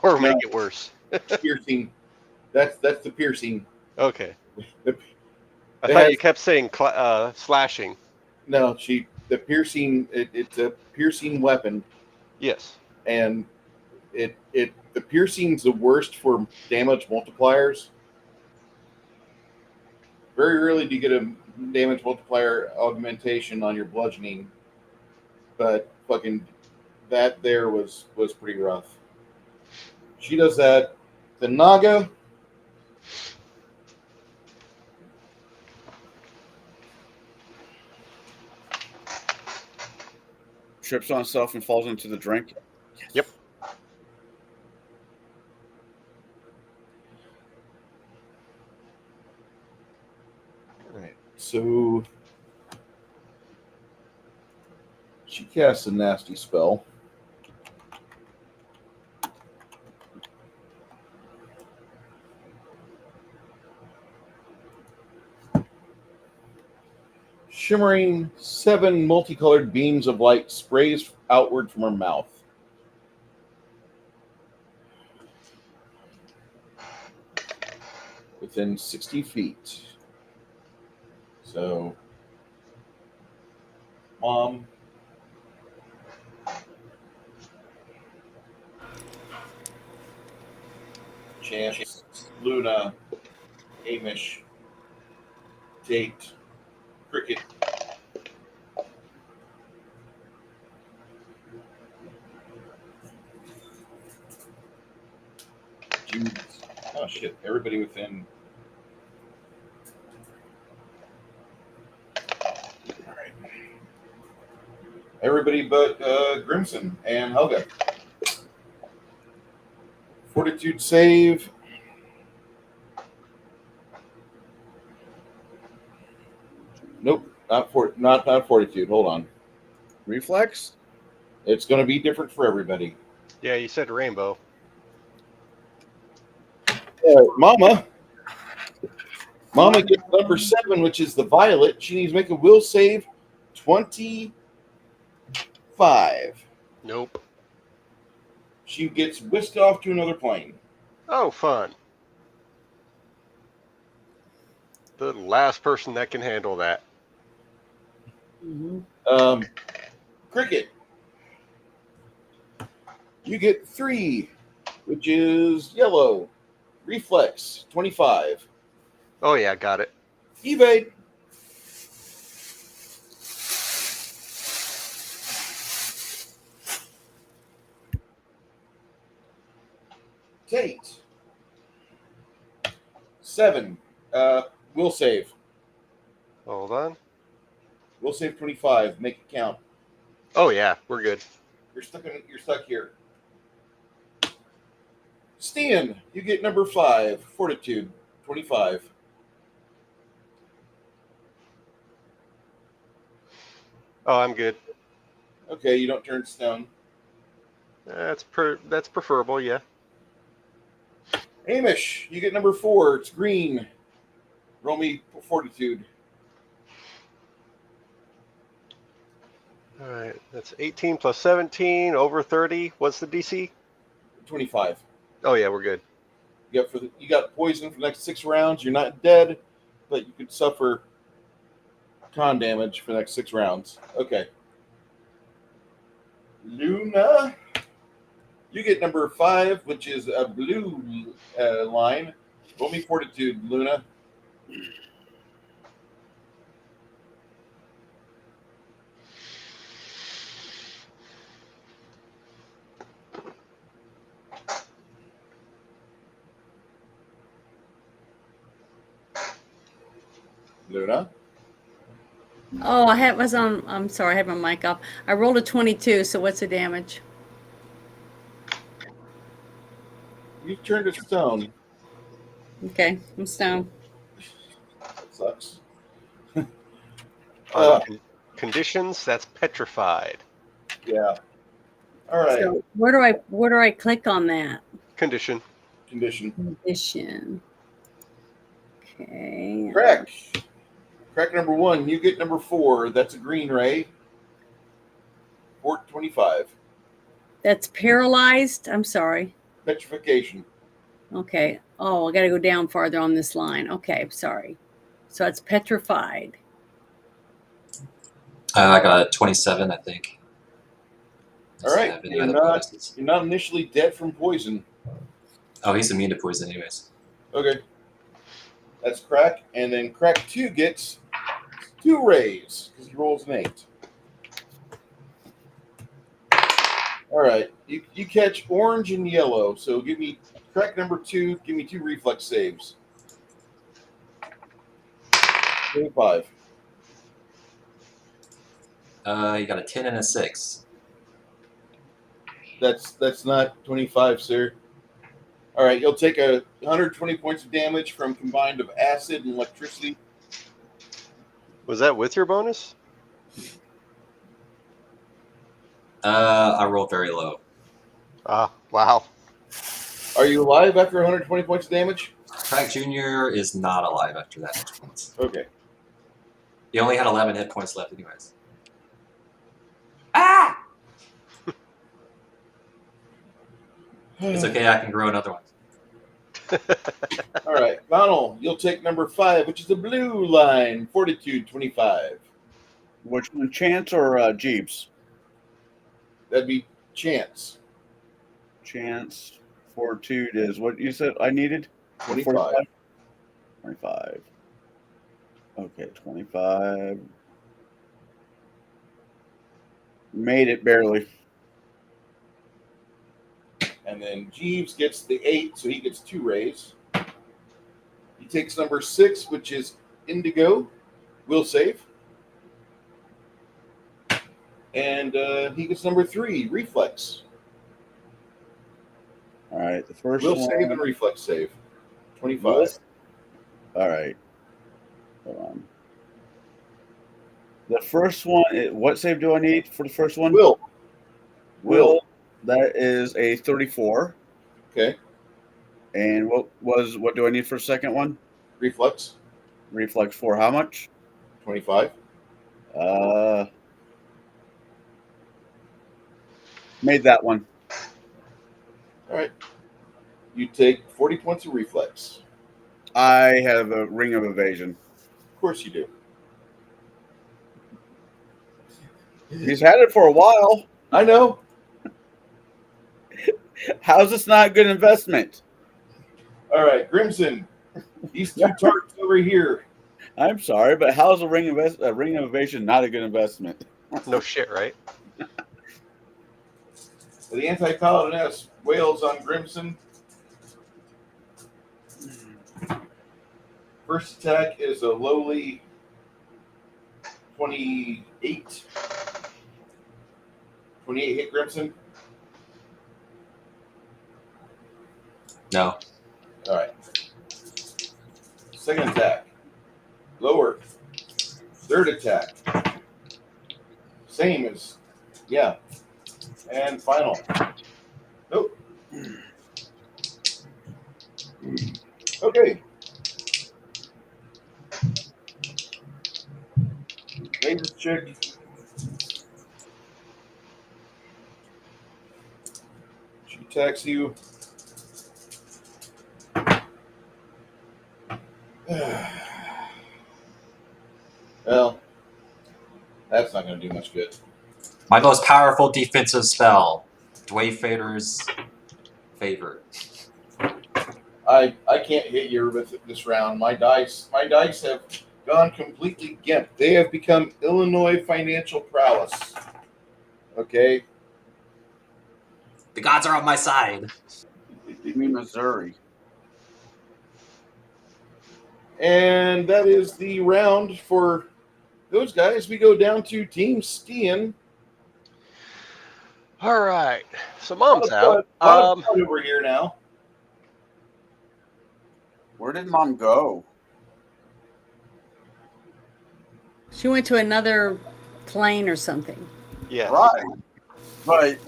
Or make it worse? Piercing. That's the piercing. Okay. The, I thought you kept saying slashing. no, the piercing. It's a piercing weapon, Yes. and the piercing's the worst for damage multipliers. Very rarely do you get a damage multiplier augmentation on your bludgeoning, but fucking that there was pretty rough. She does that. The Naga, Trips on itself and falls into the drink. Yep. all right. So she casts a nasty spell. Shimmering 7 multicolored beams of light sprays outward from her mouth. Within 60 feet. So, Mom, Chance, Luna, Hamish, Tate, Cricket. Oh shit! Everybody within. All right. Everybody but Grimson and Helga. Fortitude save. Nope, not fortitude. Hold on. Reflex? It's going to be different for everybody. Yeah, you said rainbow. Mama gets number 7, which is the violet. She needs to make a will save 25. Nope. She gets whisked off to another plane. Oh, fun. The last person that can handle that. Mm-hmm. Cricket. You get 3, which is yellow. Reflex 25. Oh, yeah, got it. Evade. Kate. 7. Will save. Hold on. Will save 25. Make it count. Oh, yeah, we're good. You're stuck here. Stan, you get number 5. Fortitude 25. Oh, I'm good. Okay, you don't turn stone. That's preferable, yeah. Hamish, you get number 4. It's green. Roll me fortitude. All right, that's 18 plus 17, over 30. What's the DC? 25. Oh, yeah, we're good. You got poison for the next 6 rounds. You're not dead, but you could suffer con damage for the next 6 rounds. Okay. Luna, you get number 5, which is a blue line. Roll me fortitude, Luna. Luna. Oh, I'm sorry, I had my mic off. I rolled a 22, so what's the damage? You turned to stone. Okay, I'm stone. That sucks. Conditions, that's petrified. Yeah. All right. So where do I click on that? Condition. Condition. Condition. Okay. Crack. Crack number 1. You get number 4. That's a green ray. Fort 25. That's paralyzed. I'm sorry. Petrification. Okay. Oh, I got to go down farther on this line. Okay, sorry. So it's petrified. I got a 27, I think. All Doesn't right. have any other bonuses. You're not initially dead from poison. Oh, he's immune to poison anyways. Okay. That's Crack. And then Crack 2 gets 2 rays because he rolls an 8. All right. You catch orange and yellow. So give me Crack number 2. Give me 2 reflex saves. 25. You got a 10 and a 6. That's not 25, sir. All right, you'll take 120 points of damage from combined of acid and electricity. Was that with your bonus? I rolled very low. Ah, wow. Are you alive after 120 points of damage? Crack Jr. is not alive after that much points. Okay. He only had 11 hit points left anyways. Ah! It's okay, I can grow another one. All right, Donald, you'll take number 5, which is the blue line, Fortitude 25. Which one, Chance or Jeeps? That'd be Chance. Chance. Fortitude is what you said I needed? 25. 25. Okay, 25. Made it barely. And then Jeeves gets the 8, so he gets 2 rays. He takes number 6, which is Indigo. Will save. And he gets number 3, Reflex. All right, the first Will one. save and Reflex save. 25. All right. Hold on. The first one, what save do I need for the first one? Will. That is a 34. Okay. And what do I need for the second one? Reflex. Reflex 4. How much? 25. Made that one. All right. You take 40 points of Reflex. I have a ring of evasion. Of course you do. He's had it for a while. I know. How's this not a good investment? All right, Grimson. These 2 targets over here. I'm sorry, but how's a ring of evasion not a good investment? No shit, right? The anti-paladiness wails on Grimson. First attack is a lowly 28. 28 hit Grimson. No. All right. Second attack. Lower. Third attack. Same as, yeah. And final. Nope. Okay. Ladies chick. She attacks you. Well, that's not going to do much good. My most powerful defensive spell, Dwayfader's Favor. I can't hit you with this round. My dice have gone completely gimp. They have become Illinois financial prowess. Okay. The gods are on my side. You mean Missouri? And that is the round for those guys. We go down to Team Steen. All right. So Mom's out. Over here now. Where did Mom go? She went to another plane or something. Yeah. Right. But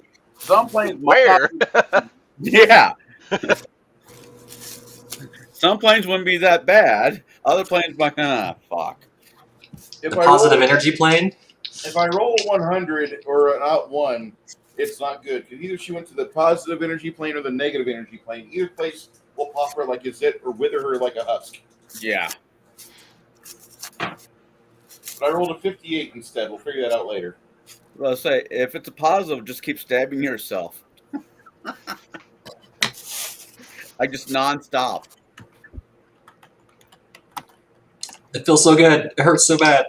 some planes Where? Yeah. Some planes wouldn't be that bad. Other planes might, fuck. If The I positive roll, energy plane? if I roll a 100 or an out 1, it's not good. Because either she went to the positive energy plane or the negative energy plane. Either place will pop her like a zit or wither her like a husk. Yeah. But I rolled a 58 instead. We'll figure that out later. Well, say if it's a positive, just keep stabbing yourself. Like just nonstop. It feels so good. It hurts so bad.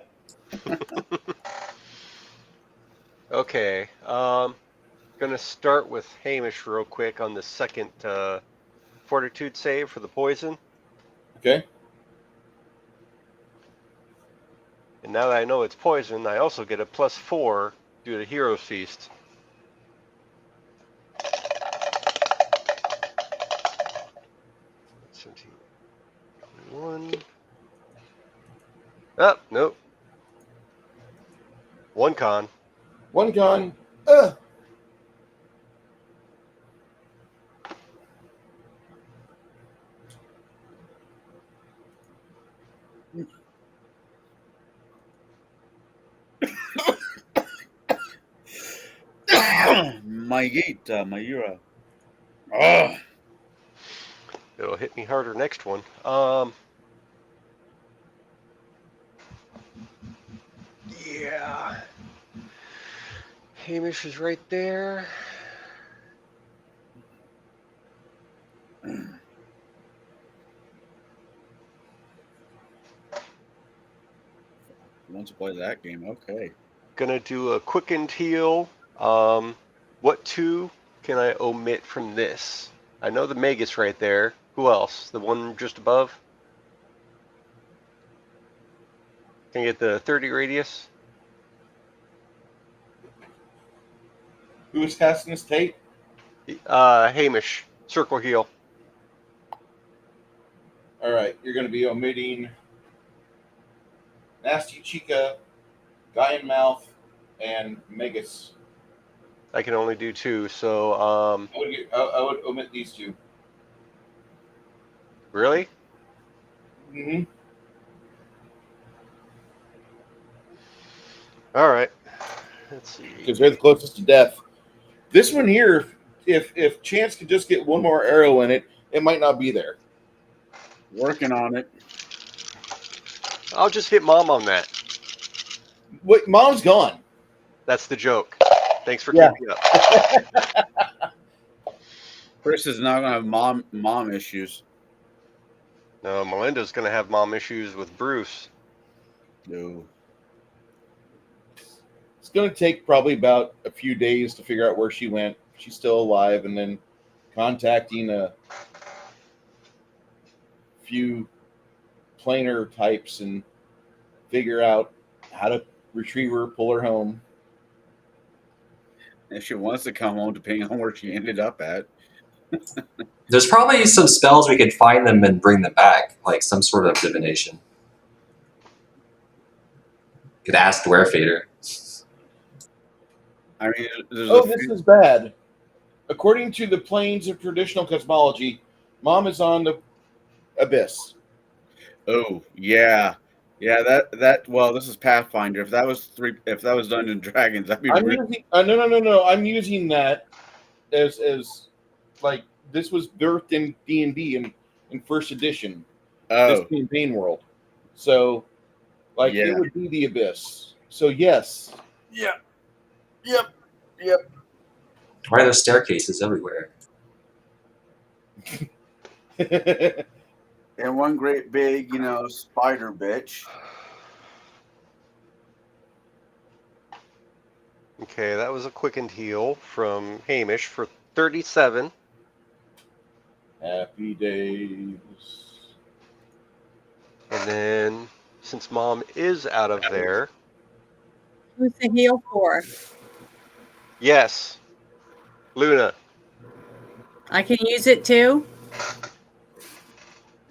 Okay. Gonna start with Hamish real quick on the second fortitude save for the poison. Okay. And now that I know it's poison, I also get a +4 due to Hero's Feast. One. Oh, nope. One con. One con. My gate, my Ura. Oh. It'll hit me harder next one. Yeah. Hamish is right there. Wants to play that game, okay. Gonna do a quickened heal. What 2 can I omit from this? I know the Magus right there. Who else? The one just above? Can you get the 30 radius? Who was casting this tape? Hamish, circle heal. All right, you're going to be omitting Nasty Chica, Guy in Mouth, and Megas. I can only do 2, so I would omit these 2. really? Mm-hmm. All right. Let's see. Because they're the closest to death. This one here, if Chance could just get one more arrow in it, it might not be there. Working on it. I'll just hit Mom on that. Wait, Mom's gone. That's the joke. Thanks for Yeah. keeping up. Chris is not going to have mom issues. No, Melinda's going to have mom issues with Bruce. No. It's going to take probably about a few days to figure out where she went. She's still alive, and then contacting a few planer types and figure out how to retrieve her, pull her home. If she wants to come home, depending on where she ended up at. There's probably some spells we could find them and bring them back, like some sort of divination. Could ask Dwarfader. I mean, This is bad. According to the planes of traditional cosmology, Mom is on the abyss. Oh yeah, that. Well, this is Pathfinder. If that was Dungeons and Dragons, that'd be. No. I'm using that as like this was birthed in D&D in first edition. This campaign world. So, like it would be the abyss. So yes. Yep. Why are there staircases everywhere? And one great big, spider bitch. Okay, that was a quickened heal from Hamish for 37. Happy days. And then, since Mom is out of there, Who's the heal for? yes, Luna. I can use it too?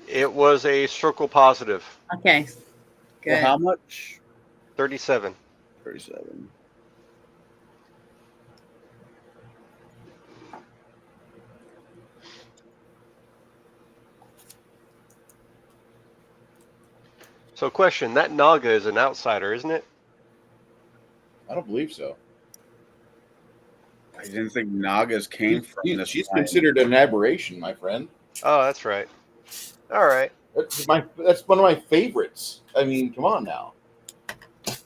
It was a circle positive. Okay. Good. Well, how much? 37. 37. So, question: that Naga is an outsider, isn't it? I don't believe so. I didn't think Nagas came from this. She's planet. considered an aberration, my friend. Oh, that's right. All right. That's one of my favorites. I mean, come on now. I'm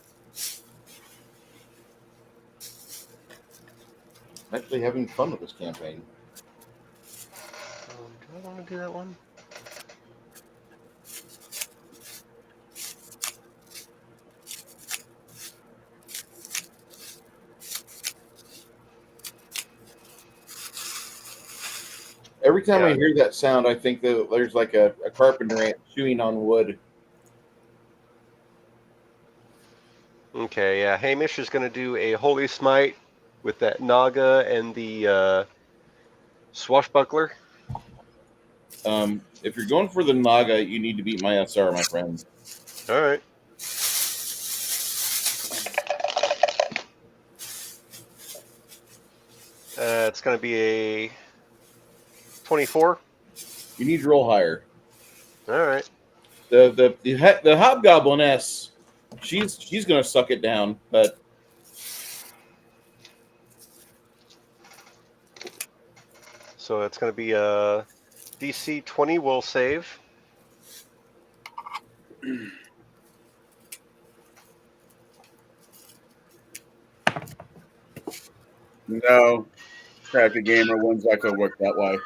actually having fun with this campaign. Do I want to do that one? Every time Yeah. I hear that sound, I think that there's like a carpenter ant chewing on wood. Okay, yeah. Hamish is going to do a Holy Smite with that Naga and the Swashbuckler. If you're going for the Naga, you need to beat my SR, my friend. All right. It's going to be a 24. You need to roll higher. All right. The Hobgobliness, she's gonna suck it down, but So it's going to be a DC 20 will save. No. Crappy gamer one's not going to work that way.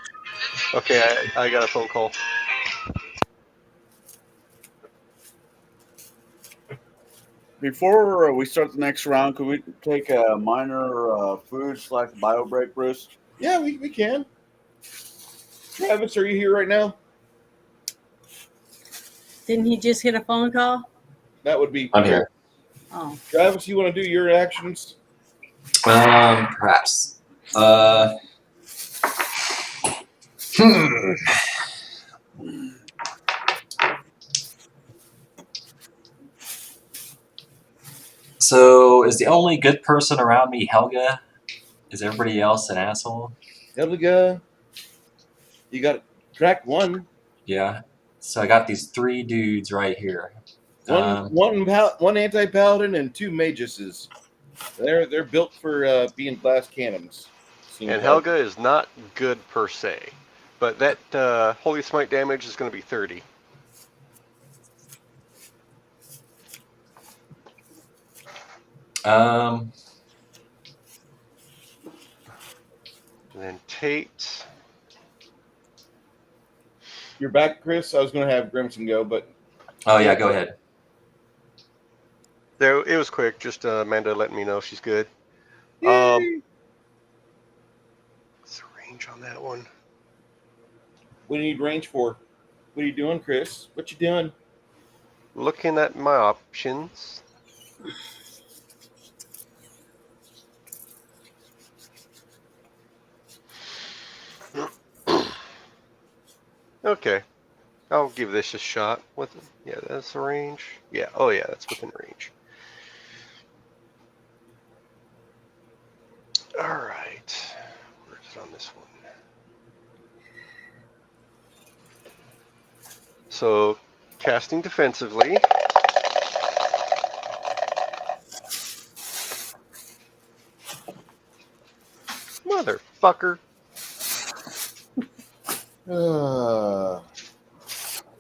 Okay, I got a phone call. Before we start the next round, could we take a minor food/bio break, Bruce? yeah, we can. Travis, are you here right now? Didn't he just hit a phone call? That would be. I'm here. Oh, Travis, you want to do your actions? Perhaps. Hmm. So, is the only good person around me Helga? Is everybody else an asshole? Helga, you got track one. Yeah. So I got these 3 dudes right here. One anti-paladin and 2 maguses. They're built for being glass cannons. Seems And like. Helga is not good per se, but that Holy Smite damage is going to be 30. Um, And then Tate. You're back, Chris. I was going to have Grimson go, but oh yeah, go ahead. There, it was quick. Just Amanda letting me know she's good. yay! What's the range on that one? What do you need range for? What are you doing, Chris? What you doing? Looking at my options. Okay, I'll give this a shot. Yeah, that's the range. Yeah, oh yeah, that's within range. All right, where's it on this one? So, casting defensively. Motherfucker.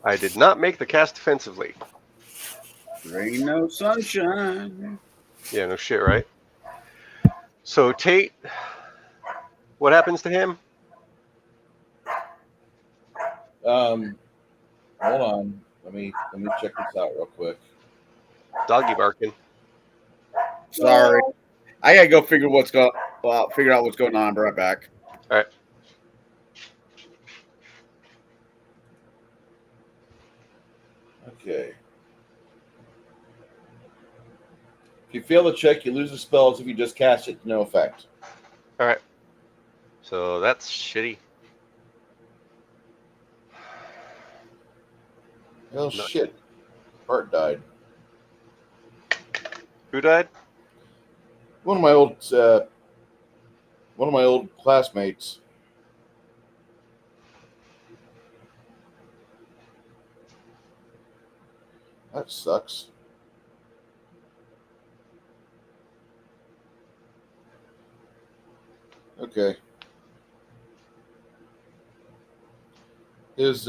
I did not make the cast defensively. There ain't no sunshine. Yeah, no shit, right? So Tate, what happens to him? Hold on. Let me check this out real quick. Doggy barking. Sorry, I gotta go figure out what's going on. I'll be right back. All right. Okay. If you fail the check, you lose the spells. If you just cast it, no effect. All right. So that's shitty. Oh No. shit! Bart died. Who died? One of my old classmates. That sucks. Okay. His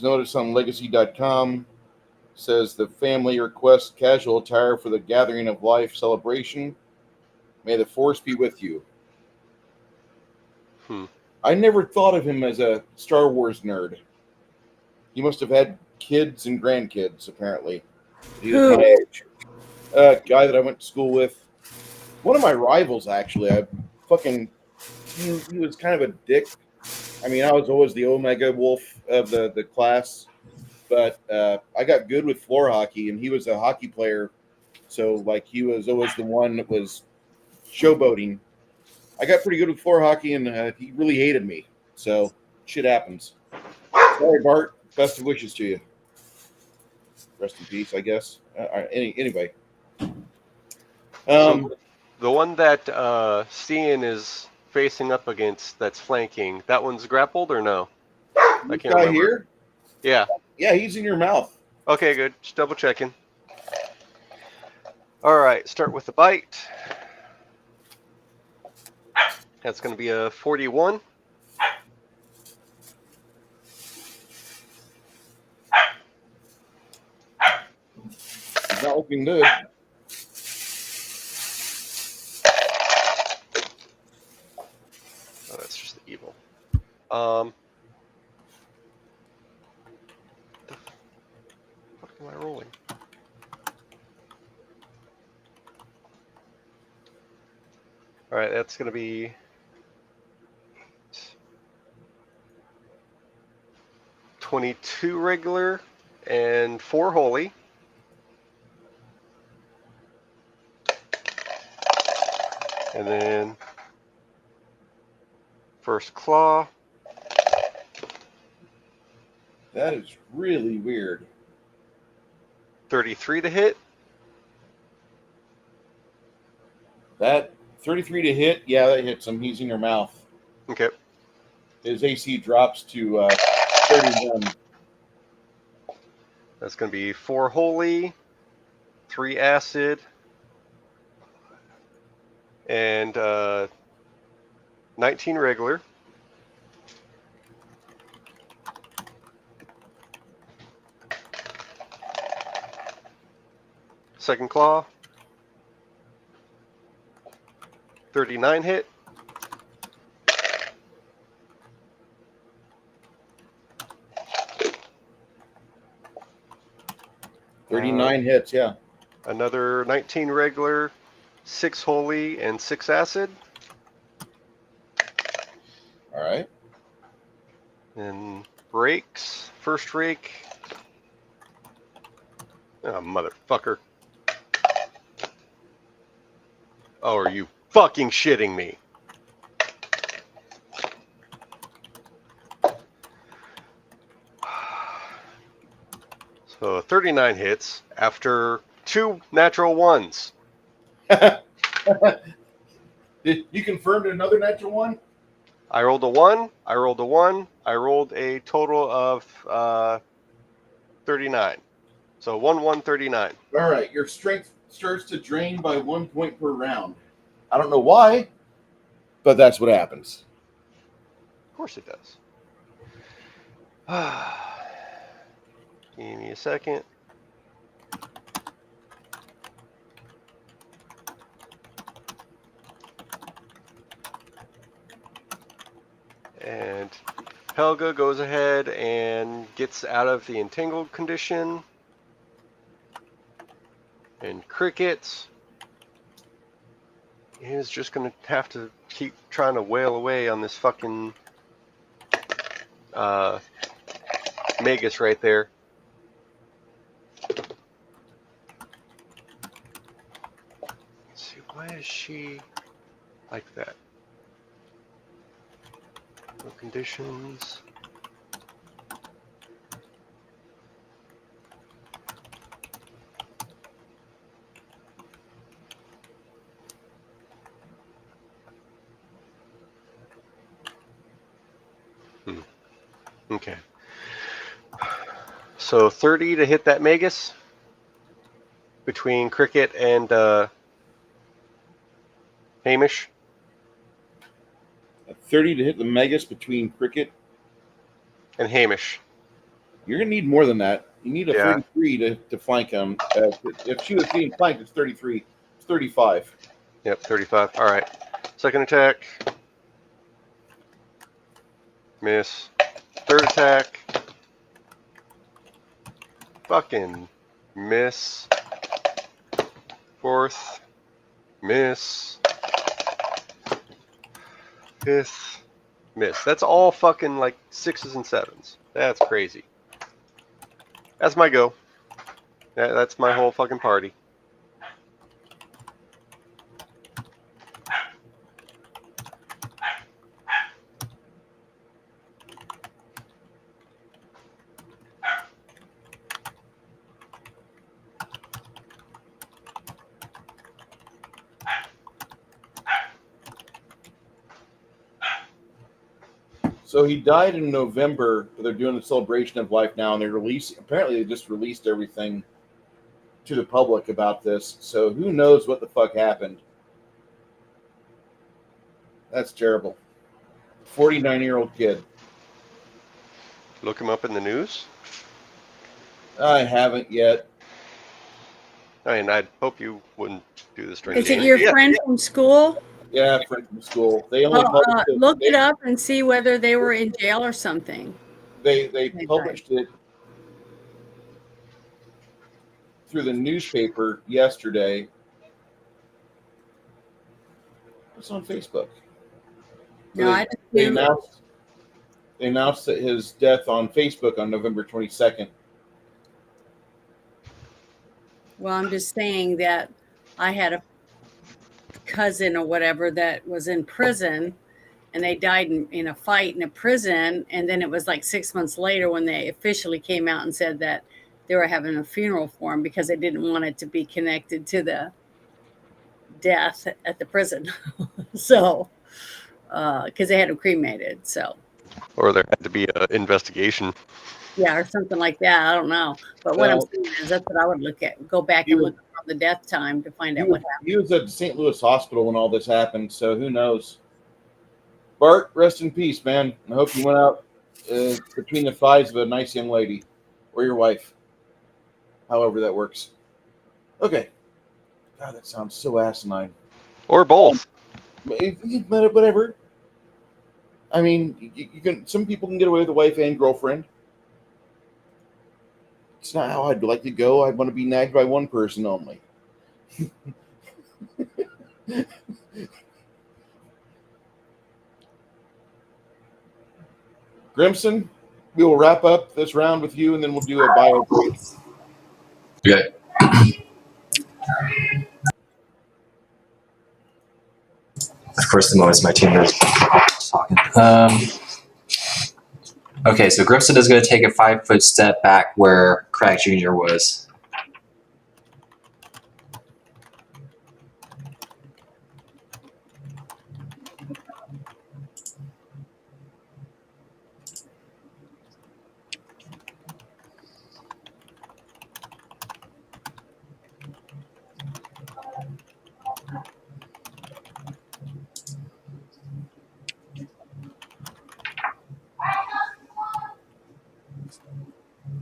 notice on legacy.com says the family requests casual attire for the Gathering of Life celebration. May the force be with you. I never thought of him as a Star Wars nerd. He must have had kids and grandkids, apparently. He was my age. Guy that I went to school with. One of my rivals, actually. He was kind of a dick. I mean, I was always the Omega Wolf of the class. But I got good with floor hockey, and he was a hockey player. So, like, he was always the one that was showboating. I got pretty good with floor hockey, and he really hated me. So, shit happens. Sorry, Bart. Best of wishes to you. Rest in peace, I guess. Anyway. So the one that Stian is facing up against that's flanking, that one's grappled or no? I This can't guy remember. here? Yeah. Yeah, he's in your mouth. Okay, good. Just double checking. All right, start with the bite. That's going to be a 41. He's not looking good. Oh, that's just the evil. The fuck am I rolling? All right, that's going to be 22 regular, and 4 holy. And then first claw. That is really weird. 33 to hit. That 33 to hit, yeah, that hits him. He's in your mouth. Okay. His AC drops to 31. That's going to be 4 holy, 3 acid, and 19 regular. Second claw. 39 hit. Hits, yeah. Another 19 regular, 6 holy, and 6 acid. All right. And rakes. First rake. Oh, motherfucker. Oh, are you fucking shitting me? So 39 hits after 2 natural ones. You confirmed another natural one? I rolled a 1. I rolled a 1. I rolled a total of 39. So 139. All right. Your strength starts to drain by 1 point per round. I don't know why, but that's what happens. Of course it does. Give me a second. And Helga goes ahead and gets out of the entangled condition. And Cricket is just going to have to keep trying to wail away on this fucking Magus right there. Let's see, why is she like that? No conditions. Okay. So 30 to hit that Magus between Cricket and Hamish. 30 to hit the Magus between Cricket. And Hamish. You're going to need more than that. You need a Yeah. 33 to flank him. If she was being flanked, it's 33. It's 35. Yep, 35. All right. Second attack. Miss. Third attack. Fucking miss. Fourth. Miss. Fifth. Miss. That's all fucking like 6s and 7s. That's crazy. That's my go. That's my whole fucking party. So he died in November. They're doing the celebration of life now, and apparently they just released everything to the public about this. So who knows what the fuck happened? That's terrible. 49-year-old kid. Look him up in the news. I haven't yet. I mean, I'd hope you wouldn't do this during Is the it game. your friend from school? Yeah, friend from school. They only Well, published it. look it up and see whether they were in jail or something. They published it through the newspaper yesterday. It's on Facebook. No, I just They knew. announced They announced his death on Facebook on November 22nd. Well, I'm just saying that I had a cousin or whatever that was in prison, and they died in a fight in a prison. And then it was like 6 months later when they officially came out and said that they were having a funeral for him because they didn't want it to be connected to the death at the prison. So, because they had him cremated. So, Or there had to be an investigation. yeah, or something like that. I don't know. But what I'm Well, saying is that's what I would look at. Go back and look on the death time to find out what happened. He was at St. Louis Hospital when all this happened, so who knows? Bart, rest in peace, man. I hope you went out between the thighs of a nice young lady or your wife, however that works. Okay. God, that sounds so asinine. Or both. Whatever. I mean, you can. Some people can get away with a wife and girlfriend. It's not how I'd like to go. I'd want to be nagged by one person only. Grimson, we will wrap up this round with you, and then we'll do a bio break. Okay. Of course, the moment my team is talking. Okay, so Grimson is going to take a 5-foot step back where Craig Jr. was.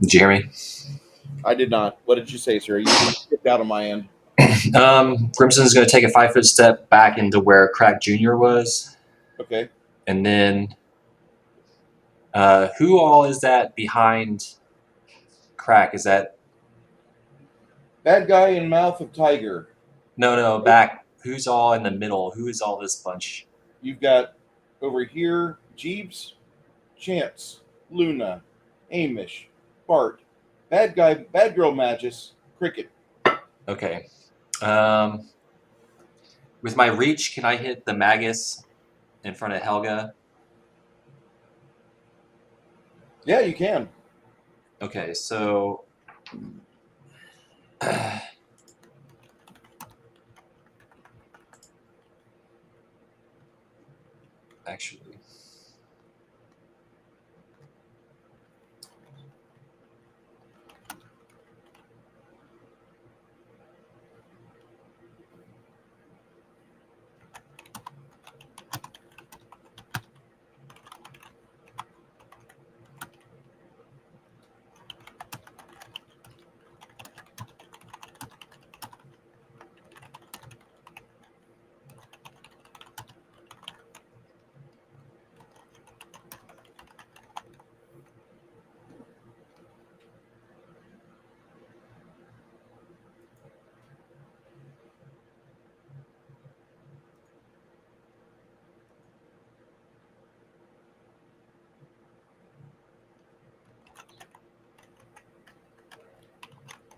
Jeremy? I did not. What did you say, sir? You skipped out on my end. Grimson's going to take a 5-foot step back into where Craig Jr. was. Okay. And then who all is that behind Crack? Is that... Bad guy in Mouth of Tiger. No, back. Who's all in the middle? Who is all this bunch? You've got over here Jeeves, Chance, Luna, Amish, Bart, Bad Guy, Bad Girl Magus, Cricket. Okay. With my reach, can I hit the Magus in front of Helga? Yeah, you can. Okay, so... Actually...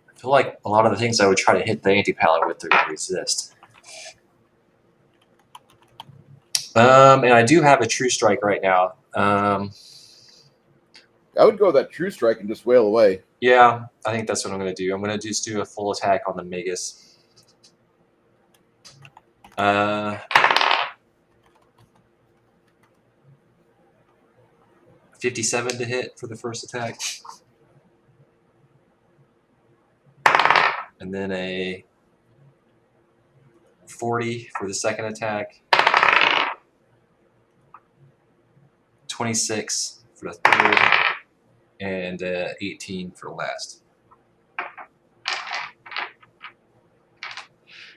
I feel like a lot of the things I would try to hit the anti-palette with, they're going to resist. And I do have a True Strike right now. I would go with that True Strike and just wail away. Yeah, I think that's what I'm going to do. I'm going to just do a full attack on the Magus. 57 to hit for the first attack. And then a 40 for the second attack. 26 for the third. And 18 for the last.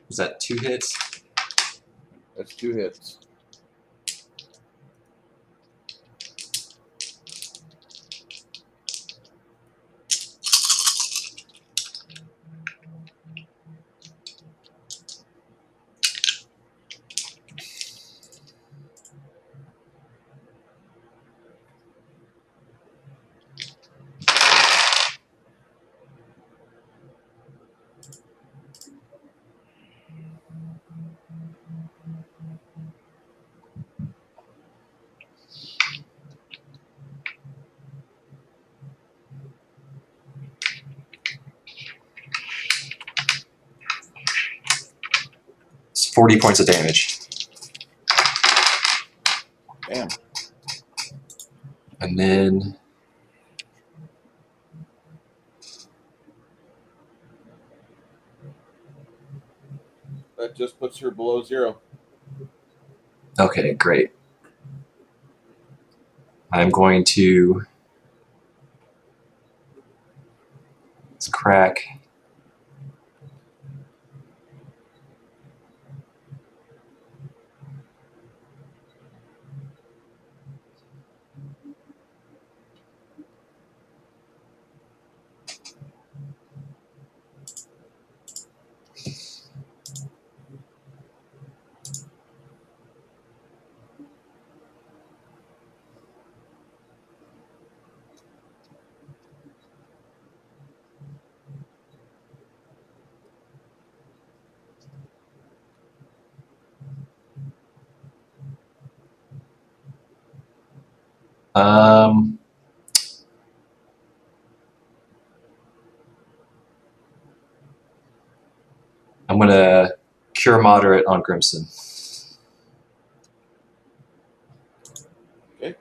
Was that 2 hits? That's 2 hits. 40 points of damage. Damn. And then That just puts her below 0. okay, great. I'm going to let's crack. I'm going to cure moderate on Grimson. Okay.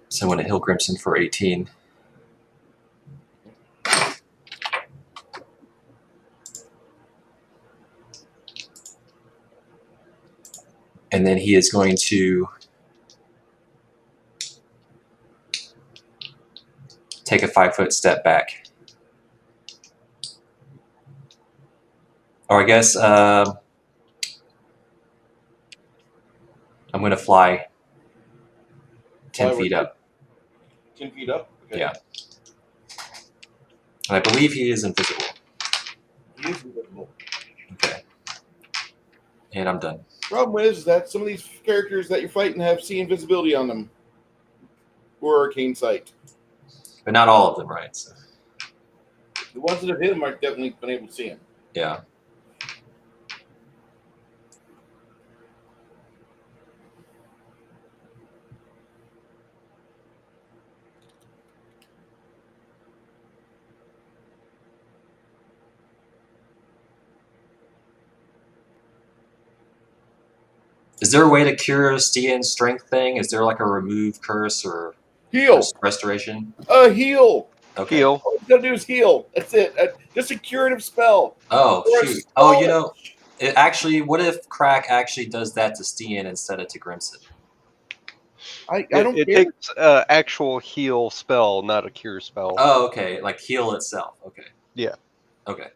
So I'm going to heal Grimson for 18. And then he is going to take a 5-foot step back. Or I guess I'm going to fly 10 feet up. 10 feet up? Okay. Yeah. And I believe he is invisible. He is invisible. Okay. And I'm done. Problem is that some of these characters that you're fighting have see invisibility on them. Or arcane sight. But not all of them, right? So, The ones that have hit him are definitely been able to see him. yeah. Is there a way to cure Stian's strength thing? Is there like a remove curse or Heal! restoration? Heal! Okay. Heal. All you gotta do is heal. That's it. Just a curative spell. Oh, Or a shoot. Oh, you spell. know, it actually, what if Crack actually does that to Stian instead of to Grimson? I don't It care. takes actual heal spell, not a cure spell. Oh, okay. Like heal itself. Okay. Yeah. Okay.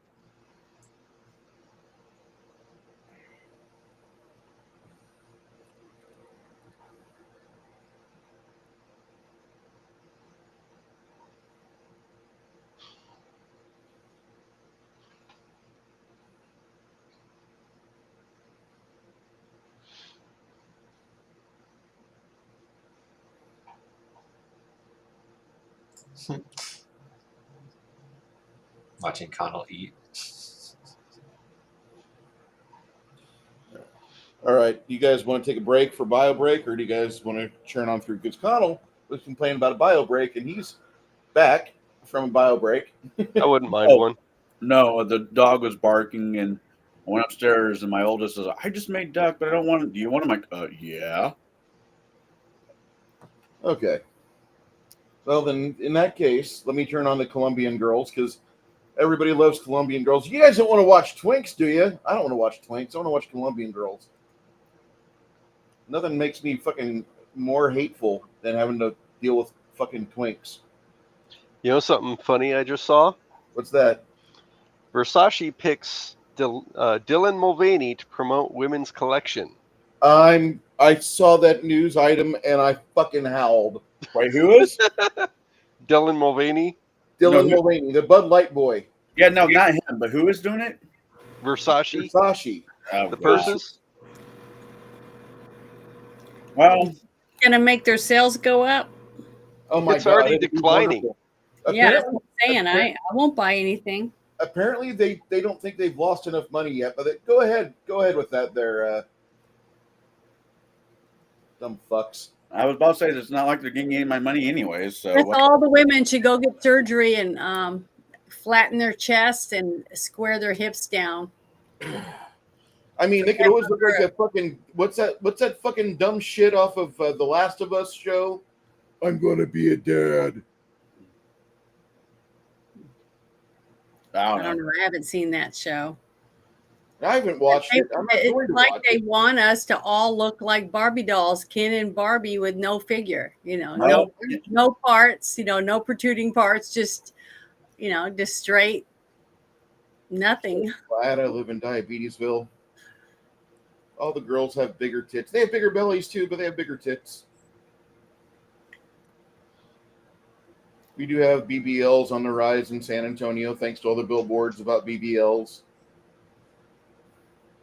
Watching Connell eat. All right. Do you guys want to take a break for bio break, or do you guys want to churn on through? Because Connell was complaining about a bio break, and he's back from a bio break. I wouldn't mind one. No, the dog was barking, and I went upstairs, and my oldest says, "I just made duck, but I don't want it. Do you want it?" I'm like, yeah. Okay. Well, then, in that case, let me turn on the Colombian girls, because everybody loves Colombian girls. You guys don't want to watch Twinks, do you? I don't want to watch Twinks. I want to watch Colombian girls. Nothing makes me fucking more hateful than having to deal with fucking Twinks. You know something funny I just saw? What's that? Versace picks Dylan Mulvaney to promote women's collection. I saw that news item and I fucking howled. Wait, who is? Dylan Mulvaney, Dylan No, Mulvaney, the Bud Light boy. Yeah, no, not him, but who is doing it? Versace, Versace. Oh, the God. purses. Well, Gonna make their sales go up. Oh my It's god. already it'd be declining. wonderful. Yeah, that's Apparently, what I'm saying. I won't buy anything. apparently they don't think they've lost enough money yet. But go ahead with that. There, dumb fucks. I was about to say it's not like they're getting any of my money anyways. So That's all the women should go get surgery and flatten their chest and square their hips down. I mean, they could always look like that fucking what's that fucking dumb shit off of the Last of Us show? I'm gonna be a dad. I I don't know. I haven't seen that show. I haven't watched it. I'm not going It's to like watch they it. want us to all look like Barbie dolls, Ken and Barbie with no figure. No. No parts. No protruding parts. Just just straight nothing. Glad I live in Diabetesville. All the girls have bigger tits. They have bigger bellies too, but they have bigger tits. We do have BBLs on the rise in San Antonio, thanks to all the billboards about BBLs.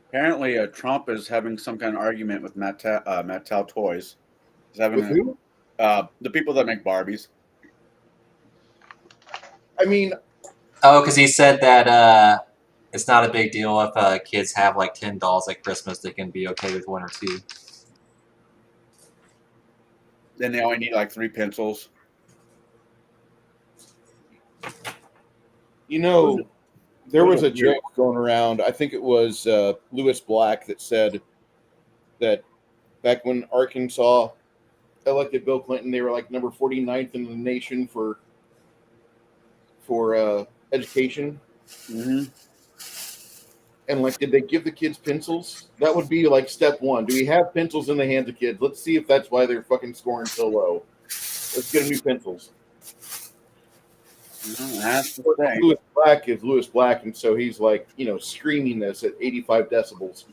Apparently, Trump is having some kind of argument with Mattel Toys. He's having With who? the people that make Barbies. I mean, Oh, because he said that it's not a big deal if kids have like 10 dolls at Christmas. They can be okay with 1 or 2. Then they only need like 3 pencils. there was a joke going around. I think it was Lewis Black that said that back when Arkansas elected Bill Clinton, they were like number 49th in the nation for education. Mm-hmm. And like, did they give the kids pencils? That would be like step one. Do we have pencils in the hands of kids? Let's see if that's why they're fucking scoring so low. Let's get them new pencils. That's the thing. Lewis Black is Lewis Black, and so he's like, screaming this at 85 decibels.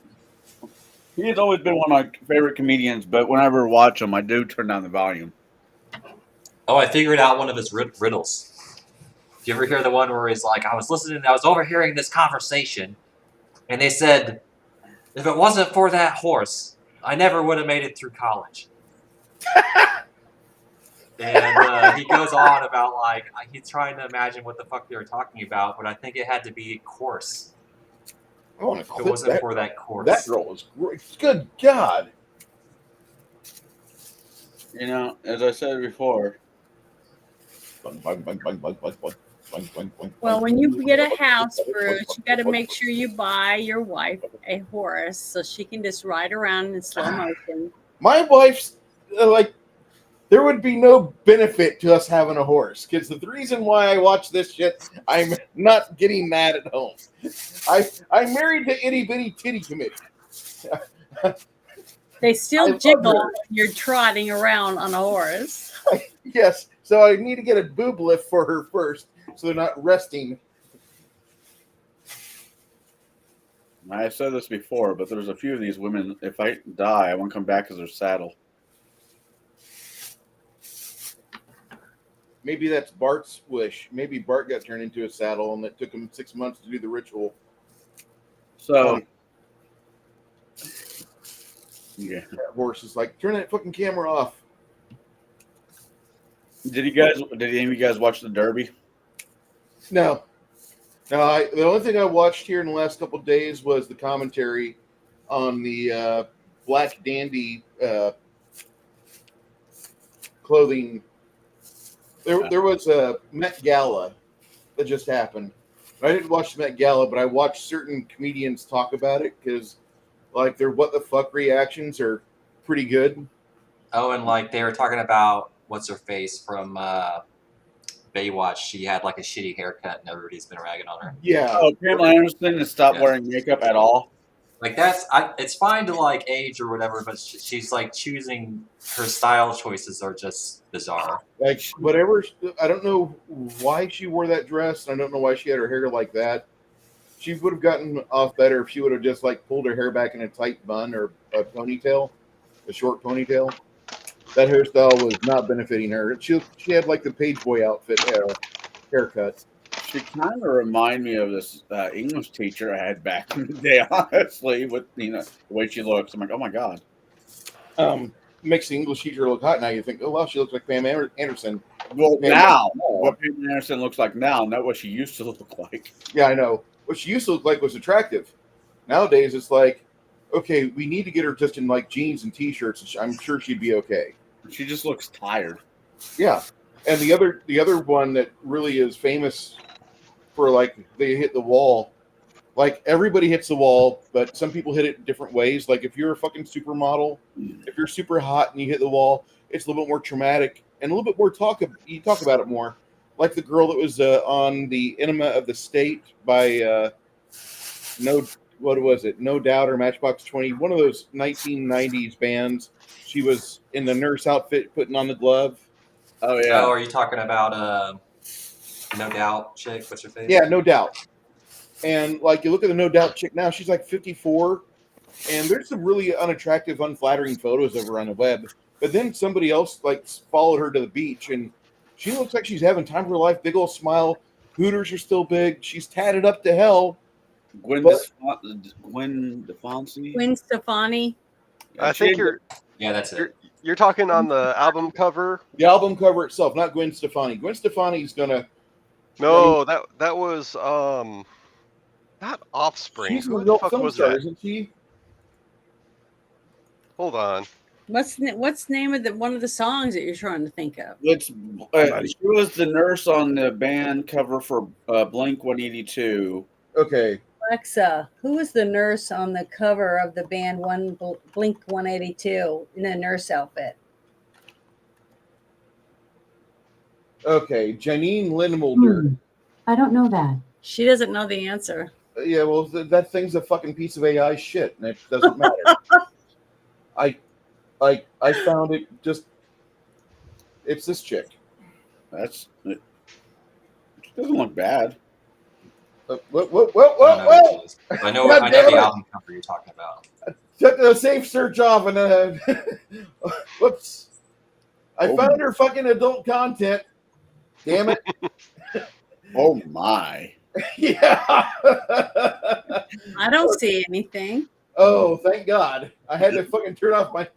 He's always been one of my favorite comedians, but whenever I watch him, I do turn down the volume. Oh, I figured out one of his riddles. Do you ever hear the one where he's like, I was overhearing this conversation, and they said, if it wasn't for that horse, I never would have made it through college. And he goes on about, like, he's trying to imagine what the fuck they were talking about, but I think it had to be course. I want to If clip it wasn't that. for that course. That girl was great. Good God. As I said before. Well, when you get a house, Bruce, you got to make sure you buy your wife a horse so she can just ride around in slow motion. My wife's there would be no benefit to us having a horse, because the reason why I watch this shit, I'm not getting mad at home. I'm married to Itty Bitty Titty Committee. They still jiggle when you're trotting around on a horse. Yes, so I need to get a boob lift for her first, so they're not resting. I said this before, but there's a few of these women, if I die, I won't come back as their saddle. Maybe that's Bart's wish. Maybe Bart got turned into a saddle, and it took him 6 months to do the ritual. So, yeah. That horse is like, turn that fucking camera off. Did any of you guys watch the Derby? No. The only thing I watched here in the last couple of days was the commentary on the Black Dandy clothing. There was a Met Gala that just happened. I didn't watch the Met Gala, but I watched certain comedians talk about it because, like, their what the fuck reactions are pretty good. Oh, and like they were talking about what's her face from Baywatch. She had like a shitty haircut, and everybody's been ragging on her. Yeah. Oh, Pamela Anderson has stopped wearing makeup at all. Like it's fine to like age or whatever, but she's like choosing her style choices are just bizarre. Like whatever, I don't know why she wore that dress. And I don't know why she had her hair like that. She would have gotten off better if she would have just like pulled her hair back in a tight bun or a ponytail, a short ponytail. That hairstyle was not benefiting her. She had like the page boy outfit haircut. She kind of reminded me of this English teacher I had back in the day, honestly, with the way she looks. I'm like, oh my god. makes the English teacher look hot. Now you think, oh, well, she looks like Pam Anderson. Well, Pam now, Anderson. what Pam Anderson looks like now, not what she used to look like. Yeah, I know. What she used to look like was attractive. Nowadays, it's like, okay, we need to get her just in like jeans and t-shirts. I'm sure she'd be okay. She just looks tired. Yeah, and the other one that really is famous for like they hit the wall. Like everybody hits the wall, but some people hit it in different ways. Like if you're a fucking supermodel, if you're super hot and you hit the wall, it's a little bit more traumatic and a little bit more you talk about it more. Like the girl that was on the Enema of the State by No Doubt or Matchbox 20, one of those 1990s bands. She was in the nurse outfit putting on the glove. Oh yeah. Oh, are you talking about No Doubt chick? What's her face? Yeah, No Doubt. And like you look at the No Doubt chick now, she's like 54, and there's some really unattractive, unflattering photos of her on the web. But then somebody else like followed her to the beach, and she looks like she's having time of her life. Big old smile. Hooters are still big. She's tatted up to hell. Gwen Stefani. Gwen Stefani. I think Yeah, that's it. you're talking on the album cover. The album cover itself, not Gwen Stefani. Gwen Stefani's gonna. No, that was not Offspring. She's Who an the adult fuck film was star, that? isn't she? Hold on. What's the name of one of the songs that you're trying to think of? She was the nurse on the band cover for Blink 182. Okay. Alexa, who was the nurse on the cover of the band Blink 182 in a nurse outfit? Okay, Janine Lindmulder. I don't know that. She doesn't know the answer. Yeah, well, that thing's a fucking piece of AI shit, and it doesn't matter. I found it just. It's this chick. She doesn't look bad. Whoa! I know God damn the it. album cover you're talking about. Took the safe search off and whoops! I found her fucking adult content. Damn it! Oh my! Yeah. I don't see anything. Oh, thank God! I had to fucking turn off my.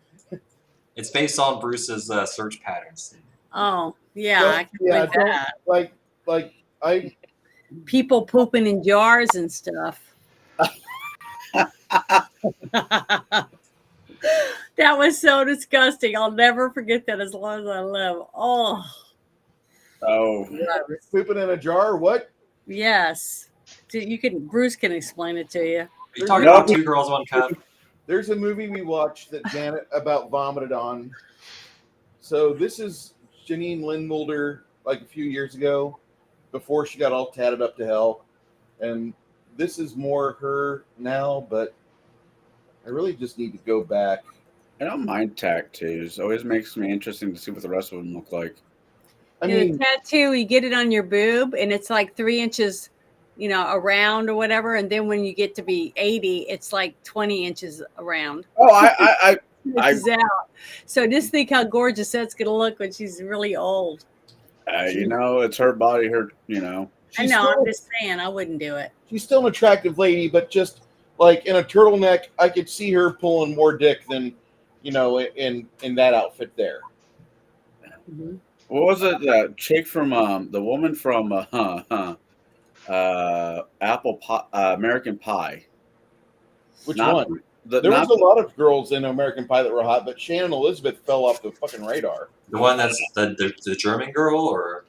It's based on Bruce's search patterns. Oh, yeah, I can Yeah, like that. like I. People pooping in jars and stuff. That was so disgusting. I'll never forget that as long as I live. Oh, Pooping in a jar? What? yes. Bruce can explain it to you. Are you talking about Two Girls, One Cup? There's a movie we watched that Janet about vomited on. So this is Janine Lindmulder, like a few years ago, before she got all tatted up to hell. And this is more her now, but I really just need to go back. I don't mind tattoos. Always makes me interesting to see what the rest of them look like. I The mean, tattoo, you get it on your boob, and it's like 3 inches, around or whatever. And then when you get to be 80, it's like 20 inches around. Oh, I It's out. So just think how gorgeous that's going to look when she's really old. it's her body, I know. still- I'm just saying, I wouldn't do it. she's still an attractive lady, but just like in a turtleneck, I could see her pulling more dick than, in that outfit there. Mm-hmm. What was it? That chick from the woman from Apple Pie, American Pie. Which Not- one? There was a lot of girls in American Pie that were hot, but Shannon Elizabeth fell off the fucking radar. The one that's the German girl, or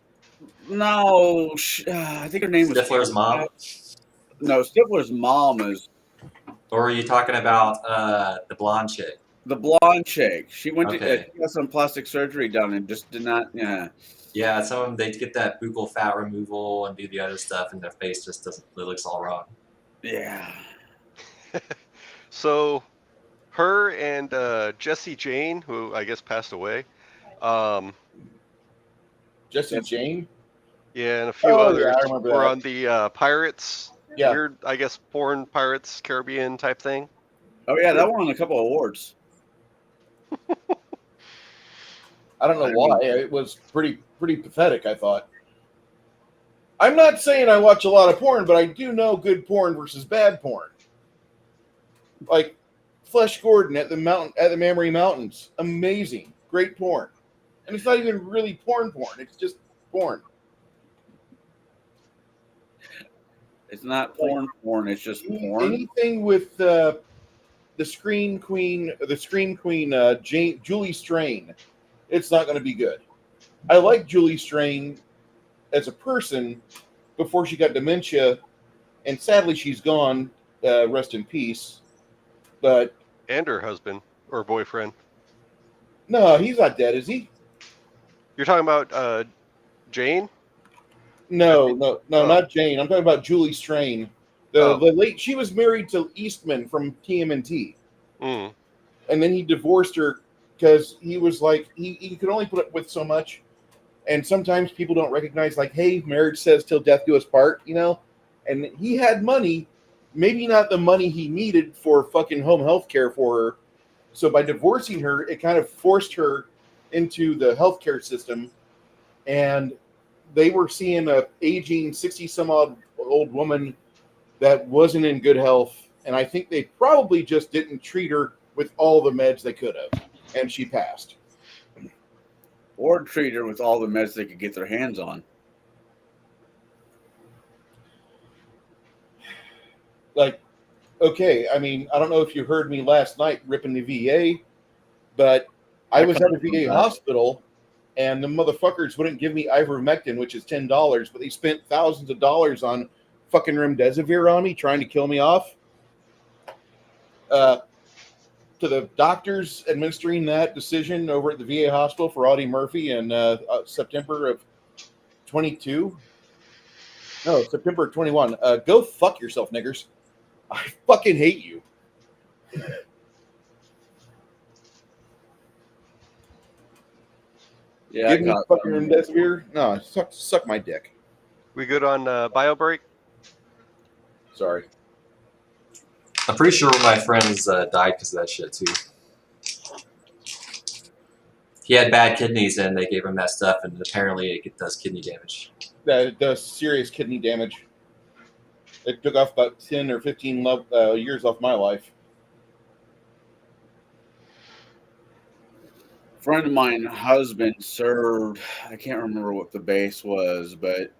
No, I think her name was Stifler's mom? No, Stifler's mom is Or are you talking about the blonde chick? the blonde chick. She went Okay. she got some plastic surgery done and just did not. Yeah, Yeah, some of them, they get that buccal fat removal and do the other stuff, and their face just doesn't. It looks all wrong. yeah. So, her and Jesse Jane, who I guess passed away. Jesse Jane? Yeah, and a few Oh, yeah, others I remember were that. on the Pirates. Yeah. Weird, I guess, porn Pirates Caribbean type thing. Oh yeah, that won a couple of awards. I don't know why. It was pretty pathetic, I thought. I'm not saying I watch a lot of porn, but I do know good porn versus bad porn. Like, Flesh Gordon at the Mammary Mountains. Amazing. Great porn. And it's not even really porn. It's just porn. It's not porn. It's just porn. Anything with the Scream Queen, Julie Strain, it's not going to be good. I like Julie Strain as a person before she got dementia, and sadly she's gone. Rest in peace. But And her husband or boyfriend. no, he's not dead, is he? You're talking about Jane? No, Oh. not Jane. I'm talking about Julie Strain. The late. She was married to Eastman from TMNT, Mm. and then he divorced her because he was like he could only put up with so much. And sometimes people don't recognize, like, hey, marriage says till death do us part, you know? And he had money, maybe not the money he needed for fucking home health care for her. So by divorcing her, it kind of forced her into the healthcare system. And they were seeing a aging 60-some-odd-old woman that wasn't in good health. And I think they probably just didn't treat her with all the meds they could have. And she passed. Or treat her with all the meds they could get their hands on. Like, okay, I mean, I don't know if you heard me last night ripping the VA, but I was at a VA hospital, and the motherfuckers wouldn't give me ivermectin, which is $10, but they spent thousands of dollars on fucking remdesivir on me, trying to kill me off. To the doctors administering that decision over at the VA hospital for Audie Murphy in September of 22. No, September of 21. Go fuck yourself, niggers. I fucking hate you. Yeah, Give me fucking remdesivir. No, suck my dick. We good on bio break? Sorry. I'm pretty sure my friends died because of that shit too. He had bad kidneys and they gave him that stuff, and apparently it does kidney damage. That it does serious kidney damage. It took off about 10 or 15 years off my life. A friend of mine, husband, served, I can't remember what the base was, but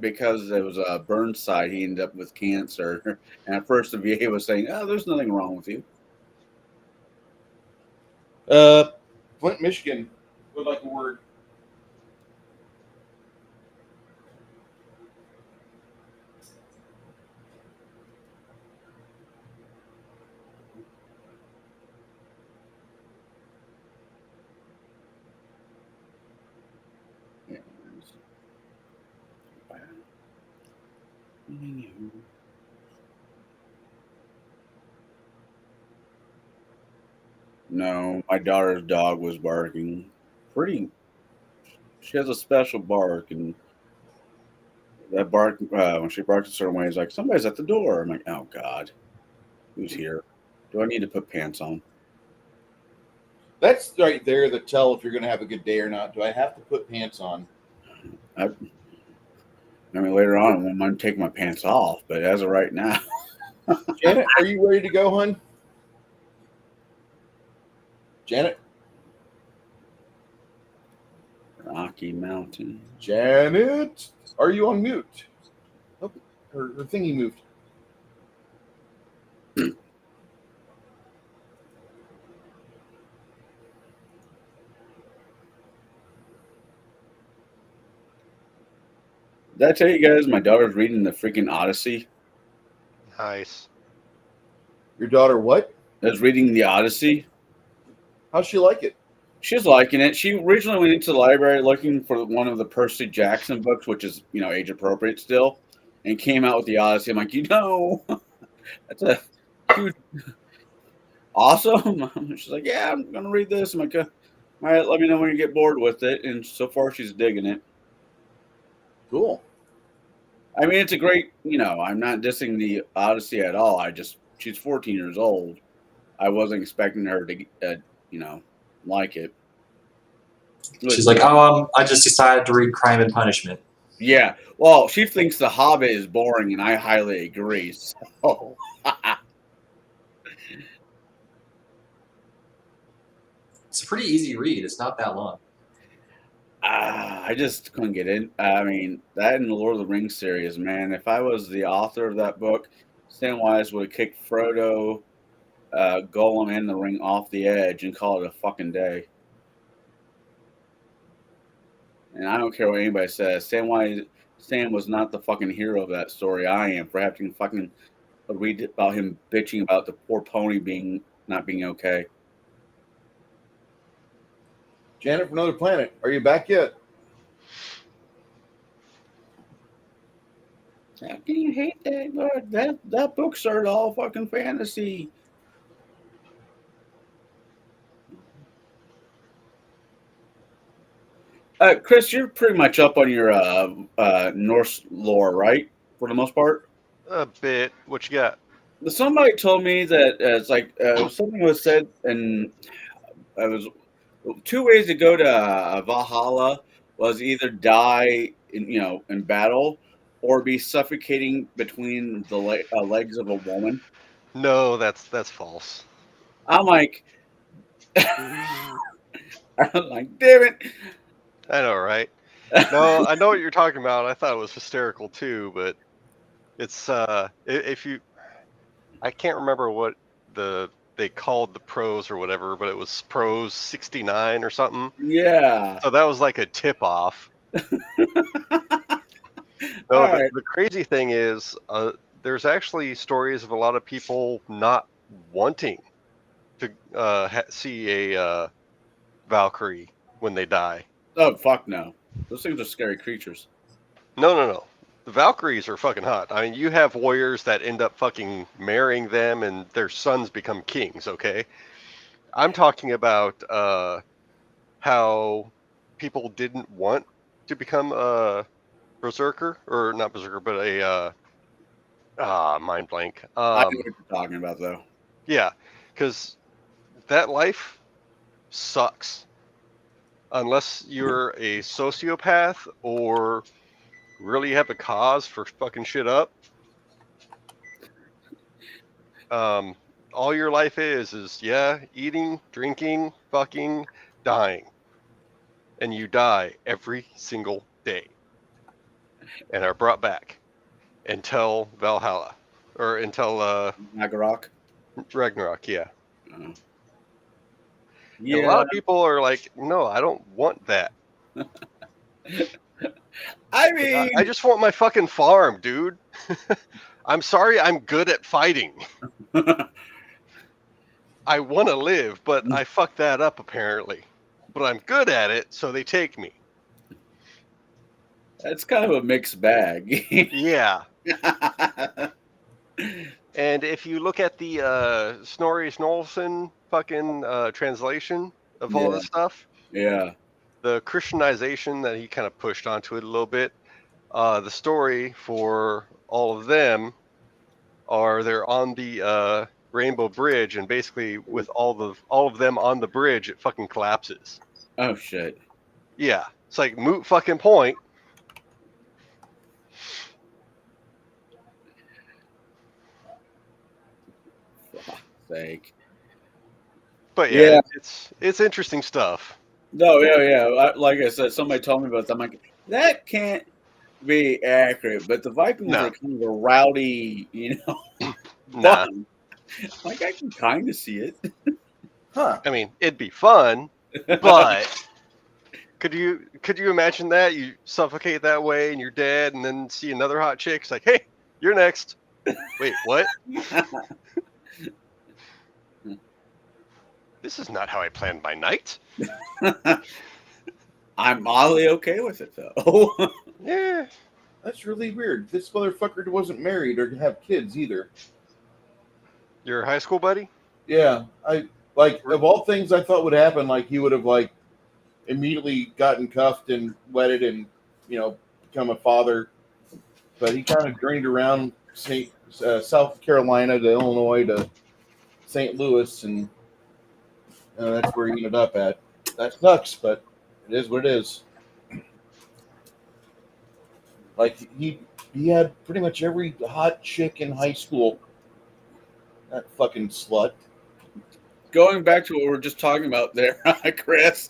because it was a burn site, he ended up with cancer. And at first the VA was saying, oh, there's nothing wrong with you. Flint, Michigan would like a word. No, my daughter's dog was barking. She has a special bark, and that bark, when she barks a certain way, is like, somebody's at the door. I'm like, oh, God. Who's here? Do I need to put pants on? That's right there to tell if you're going to have a good day or not. Do I have to put pants on? I mean, later on, I won't mind taking my pants off, but as of right now. Janet, are you ready to go, hon? Janet? Rocky Mountain. Janet? Are you on mute? Oh, her thingy moved. Did I tell you guys my daughter's reading the freaking Odyssey? Nice. Your daughter what? Is reading the Odyssey. How's she like it? She's liking it. She originally went into the library looking for one of the Percy Jackson books, which is, age appropriate still, and came out with the Odyssey. I'm like, that's a huge, awesome. She's like, yeah, I'm going to read this. I'm like, all right, let me know when you get bored with it. And so far, she's digging it. Cool. I mean, it's a great, I'm not dissing the Odyssey at all. She's 14 years old. I wasn't expecting her to, like it. She's like, oh, I just decided to read Crime and Punishment. Yeah. Well, she thinks The Hobbit is boring, and I highly agree. So. pretty easy read. It's not that long. I just couldn't get in. I mean, that and the Lord of the Rings series, man. If I was the author of that book, Samwise would have kicked Frodo, Gollum, and the ring off the edge and call it a fucking day. And I don't care what anybody says. Sam was not the fucking hero of that story. I am for having to fucking read about him bitching about the poor pony not being okay. Janet from another planet, are you back yet? How can you hate that book? That book started all fucking fantasy. Chris, you're pretty much up on your Norse lore, right? For the most part. A bit. What you got? Somebody told me that it's like something was said, and it was 2 ways to go to Valhalla was either die in battle or be suffocating between the legs of a woman. No, that's false. I'm like, damn it. I know, right? No, I know what you're talking about. I thought it was hysterical too, but it's if you, I can't remember what they called the pros or whatever, but it was pros 69 or something. Yeah. So that was like a tip off. No, All right. the crazy thing is, there's actually stories of a lot of people not wanting to see a Valkyrie when they die. Oh, fuck no. Those things are scary creatures. No. The Valkyries are fucking hot. I mean, you have warriors that end up fucking marrying them and their sons become kings, okay? I'm talking about how people didn't want to become a berserker, or not berserker, but a mind blank. I know what you're talking about, though. Yeah, because that life sucks. Unless you're a sociopath or really have a cause for fucking shit up. All your life is eating, drinking, fucking, dying. And you die every single day. And are brought back until Valhalla. Or until Ragnarok, yeah. Yeah. And a lot of people are like, no, I don't want that. I mean, I just want my fucking farm, dude. I'm sorry, I'm good at fighting. I want to live, but I fucked that up apparently. But I'm good at it, so they take me. That's kind of a mixed bag. Yeah. And if you look at the Snorri Snorkelson fucking translation of all this stuff, Yeah. the Christianization that he kind of pushed onto it a little bit, the story for all of them are they're on the Rainbow Bridge, and basically with all of them on the bridge, it fucking collapses. Oh shit. Yeah, it's like moot fucking point. Sake. But yeah, it's interesting stuff. No, yeah. Like I said, somebody told me about that. I'm like, that can't be accurate. But the Vikings are kind of a rowdy, Nah. Like I can kind of see it. Huh. I mean, it'd be fun, but could you imagine that? You suffocate that way and you're dead, and then see another hot chick. It's like, hey, you're next. Wait, what? This is not how I planned my night. I'm oddly okay with it, though. Yeah. That's really weird. This motherfucker wasn't married or have kids either. Your high school buddy? Yeah. Of all things I thought would happen, like he would have immediately gotten cuffed and wedded and, become a father. But he kind of journeyed around South Carolina to Illinois to St. Louis, and that's where he ended up at. That sucks, but it is what it is. Like he had pretty much every hot chick in high school. That fucking slut. going back to what we were just talking about there, Chris.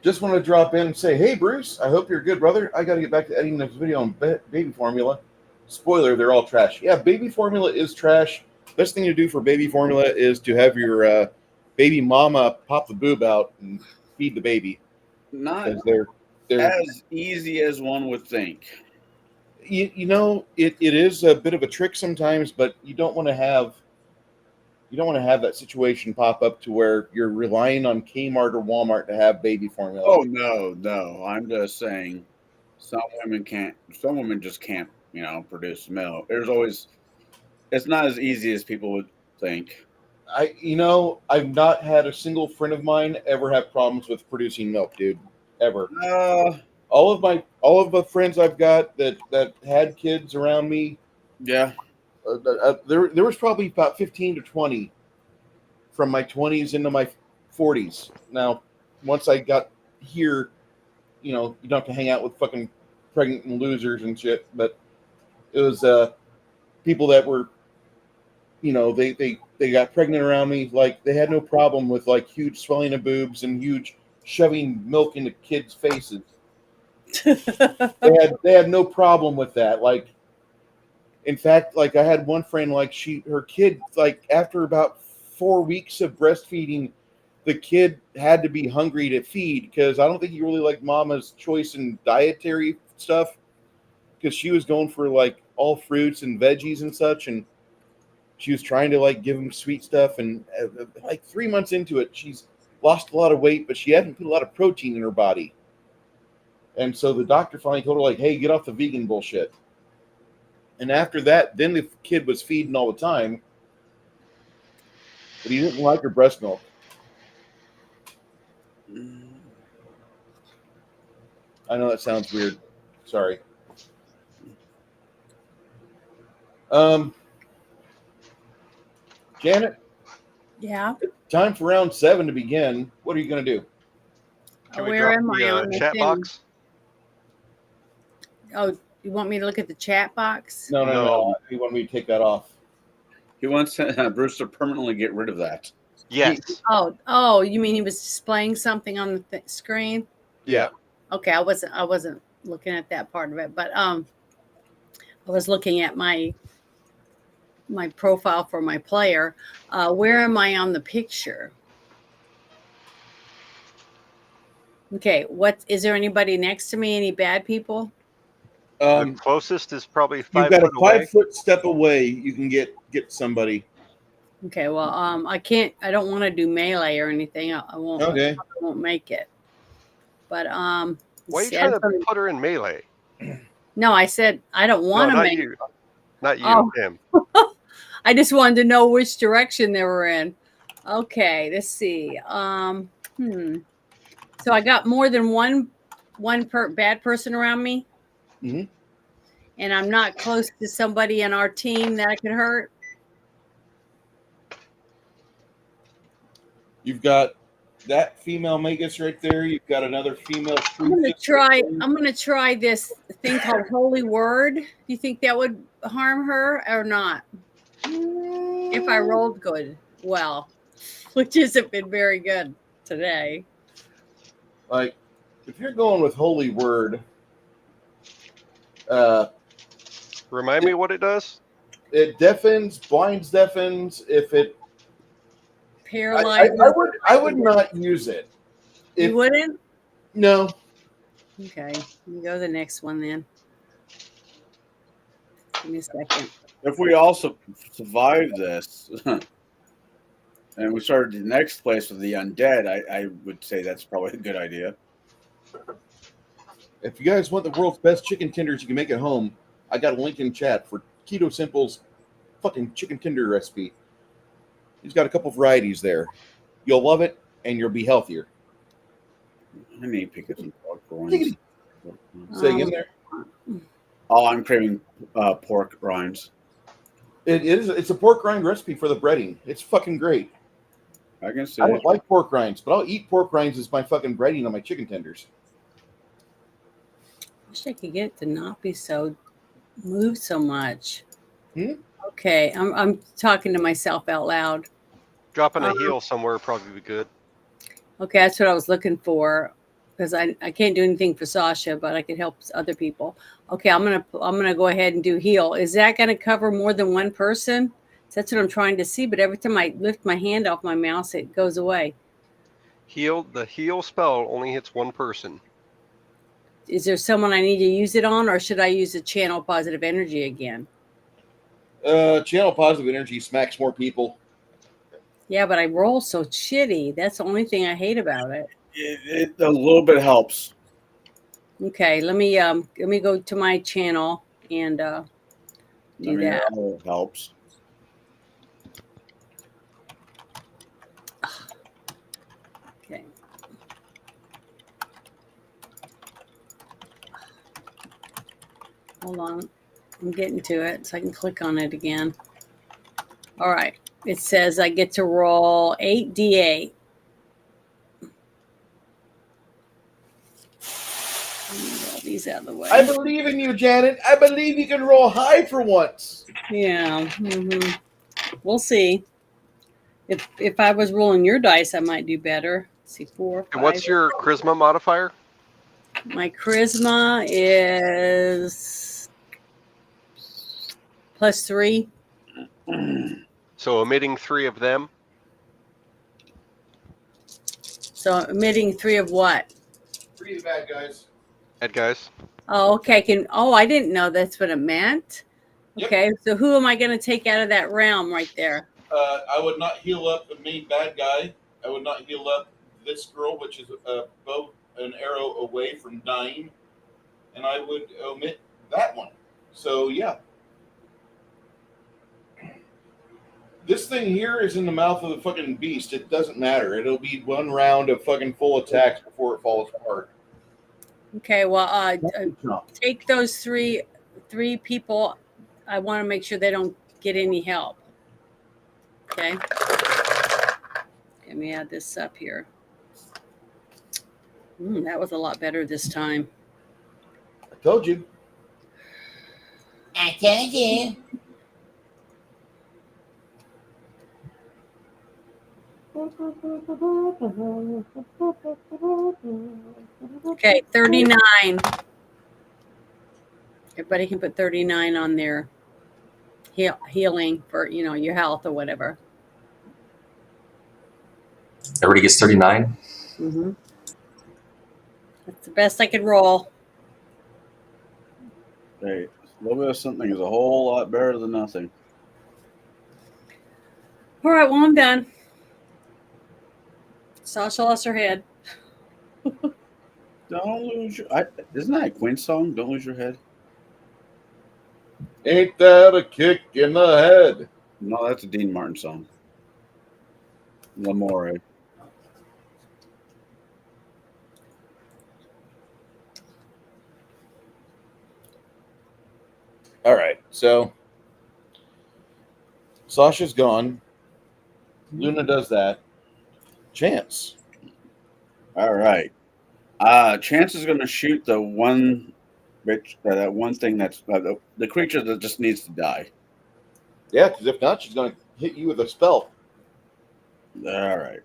Just want to drop in and say, hey, Bruce, I hope you're good, brother. I got to get back to editing this video on baby formula. Spoiler, they're all trash. Yeah, baby formula is trash. Best thing to do for baby formula is to have your baby mama pop the boob out and feed the baby. Not They're as easy as one would think. You know, it is a bit of a trick sometimes, but you don't want to have that situation pop up to where you're relying on Kmart or Walmart to have baby formula. Oh no. I'm just saying some women just can't, produce milk. It's not as easy as people would think. I've not had a single friend of mine ever have problems with producing milk, dude. Ever. All of the friends I've got that had kids around me, yeah. There was probably about 15 to 20 from my 20s into my 40s. Now, once I got here, you don't have to hang out with fucking pregnant losers and shit, but it was people that were, they got pregnant around me. Like, they had no problem with like huge swelling of boobs and huge shoving milk into kids' faces. They had no problem with that. Like, in fact, like I had one friend, like her kid, like after about 4 weeks of breastfeeding, the kid had to be hungry to feed because I don't think he really liked mama's choice in dietary stuff because she was going for like all fruits and veggies and such, and she was trying to like give him sweet stuff, and like 3 months into it, she's lost a lot of weight, but she hadn't put a lot of protein in her body. And so the doctor finally told her, like, hey, get off the vegan bullshit. And after that, then the kid was feeding all the time, but he didn't like her breast milk. I know that sounds weird. Sorry. Janet? Yeah? Time for round 7 to begin. What are you going to do? Can we Where drop am I on the the chat thing? box? Oh, you want me to look at the chat box? No. You want me to take that off? He wants Bruce to permanently get rid of that. Yes. Oh, you mean he was displaying something on the screen? Yeah. Okay, I wasn't looking at that part of it, but I was looking at my profile for my player. Where am I on the picture? Okay, is there anybody next to me? Any bad people? The closest is probably 5 You've got foot a away. 5 foot step away. You can get somebody. Okay, well, I don't want to do melee or anything. I won't. Okay. I won't make it. But Why are you trying to put her in melee? No, I said I don't want to not make. you. Not you. Oh. Him. I just wanted to know which direction they were in. Okay, let's see. So I got more than one bad person around me, Mm-hmm. and I'm not close to somebody in our team that I could hurt. You've got that female magus right there. You've got another female. I'm gonna try this thing called Holy Word. Do you think that would harm her or not? If I rolled good, well, which hasn't been very good today. Like, if you're going with Holy Word, Remind me what it does? it blinds deafens. If it Paralyzed. I would not use it. You wouldn't? No. Okay, you go to the next one then. Give me a second. If we also survive this, and we started the next place with the undead, I would say that's probably a good idea. If you guys want the world's best chicken tenders you can make at home, I got a link in chat for Keto Simple's fucking chicken tender recipe. He's got a couple varieties there. You'll love it, and you'll be healthier. I need to pick up some pork Say in there. Oh, I'm craving pork rinds. It's a pork rind recipe for the breading. It's fucking great. I can see I it. don't like pork rinds, but I'll eat pork rinds as my fucking breading on my chicken tenders. Wish I could get it to not be so move so much. Okay, I'm talking to myself out loud. Dropping a heal somewhere would probably be good. Okay, that's what I was looking for, because I can't do anything for Sasha, but I could help other people. Okay, I'm gonna go ahead and do heal. Is that gonna cover more than one person? That's what I'm trying to see. But every time I lift my hand off my mouse, it goes away. The heal spell only hits one person. Is there someone I need to use it on, or should I use the channel positive energy again? Channel positive energy smacks more people. Yeah, but I roll so shitty. That's the only thing I hate about it. It a little bit helps. Okay, let me go to my channel and do that. It all helps. Okay. Hold on. I'm getting to it so I can click on it again. All right. It says I get to roll 8d8. Roll these out of the way. I believe in you, Janet. I believe you can roll high for once. Yeah. We'll see. If I was rolling your dice, I might do better. Let's see, 4, 5. And what's your charisma modifier? My charisma is +3. So omitting 3 of them. So omitting 3 of what? 3 of the bad guys. Bad guys. Oh, okay. I didn't know that's what it meant. Yep. Okay, so who am I going to take out of that realm right there? I would not heal up the main bad guy. I would not heal up this girl, which is a bow, an arrow away from dying. And I would omit that one. So, yeah. This thing here is in the mouth of the fucking beast. It doesn't matter. It'll be one round of fucking full attacks before it falls apart. Okay, well, take those three people. I want to make sure they don't get any help. Okay. Let me add this up here. That was a lot better this time. I told you. I told you. Okay, 39. Everybody can put 39 on their healing for, your health or whatever. Everybody gets 39. Mm-hmm. That's the best I could roll. Hey, a little bit of something is a whole lot better than nothing. All right, well, I'm done. Sasha lost her head. Don't lose your. Isn't that a Queen song? Don't lose your head. Ain't that a kick in the head? No, that's a Dean Martin song. L'Amore. All right, so Sasha's gone. Luna does that. Chance. All right. Chance is going to shoot the one bitch, that one thing that's the creature that just needs to die. Yeah, because if not, she's going to hit you with a spell. All right.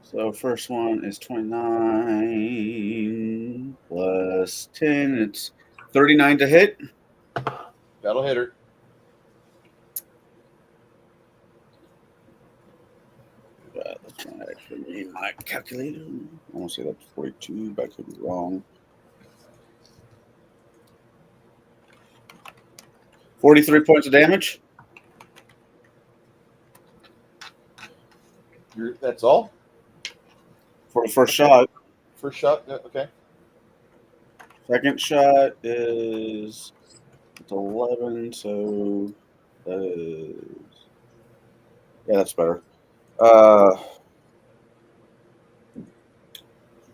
So first one is 29 plus 10. It's 39 to hit. That'll hit her. That's not actually my calculator. I want to say that's 42, but I could be wrong. 43 points of damage. That's all? For the first shot. First shot? Okay. Second shot is 11, so that is, yeah, that's better.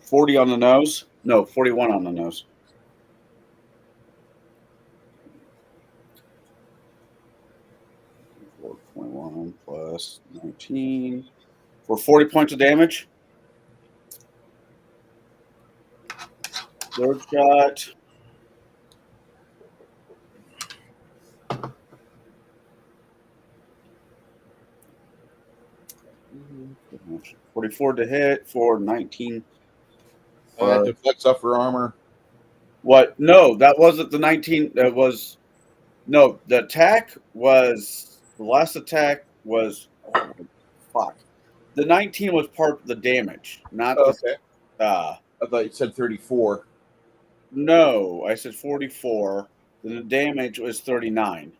40 on the nose. No, 41 on the nose. .1 plus 19 for 40 points of damage. Third shot. 44 to hit for 19. That deflects off her armor. What? No, that wasn't the 19. That was no. The attack was the last attack was. Oh, fuck. The 19 was part of the damage, not the. Okay. I thought you said 34. No, I said 44. Then the damage was 39.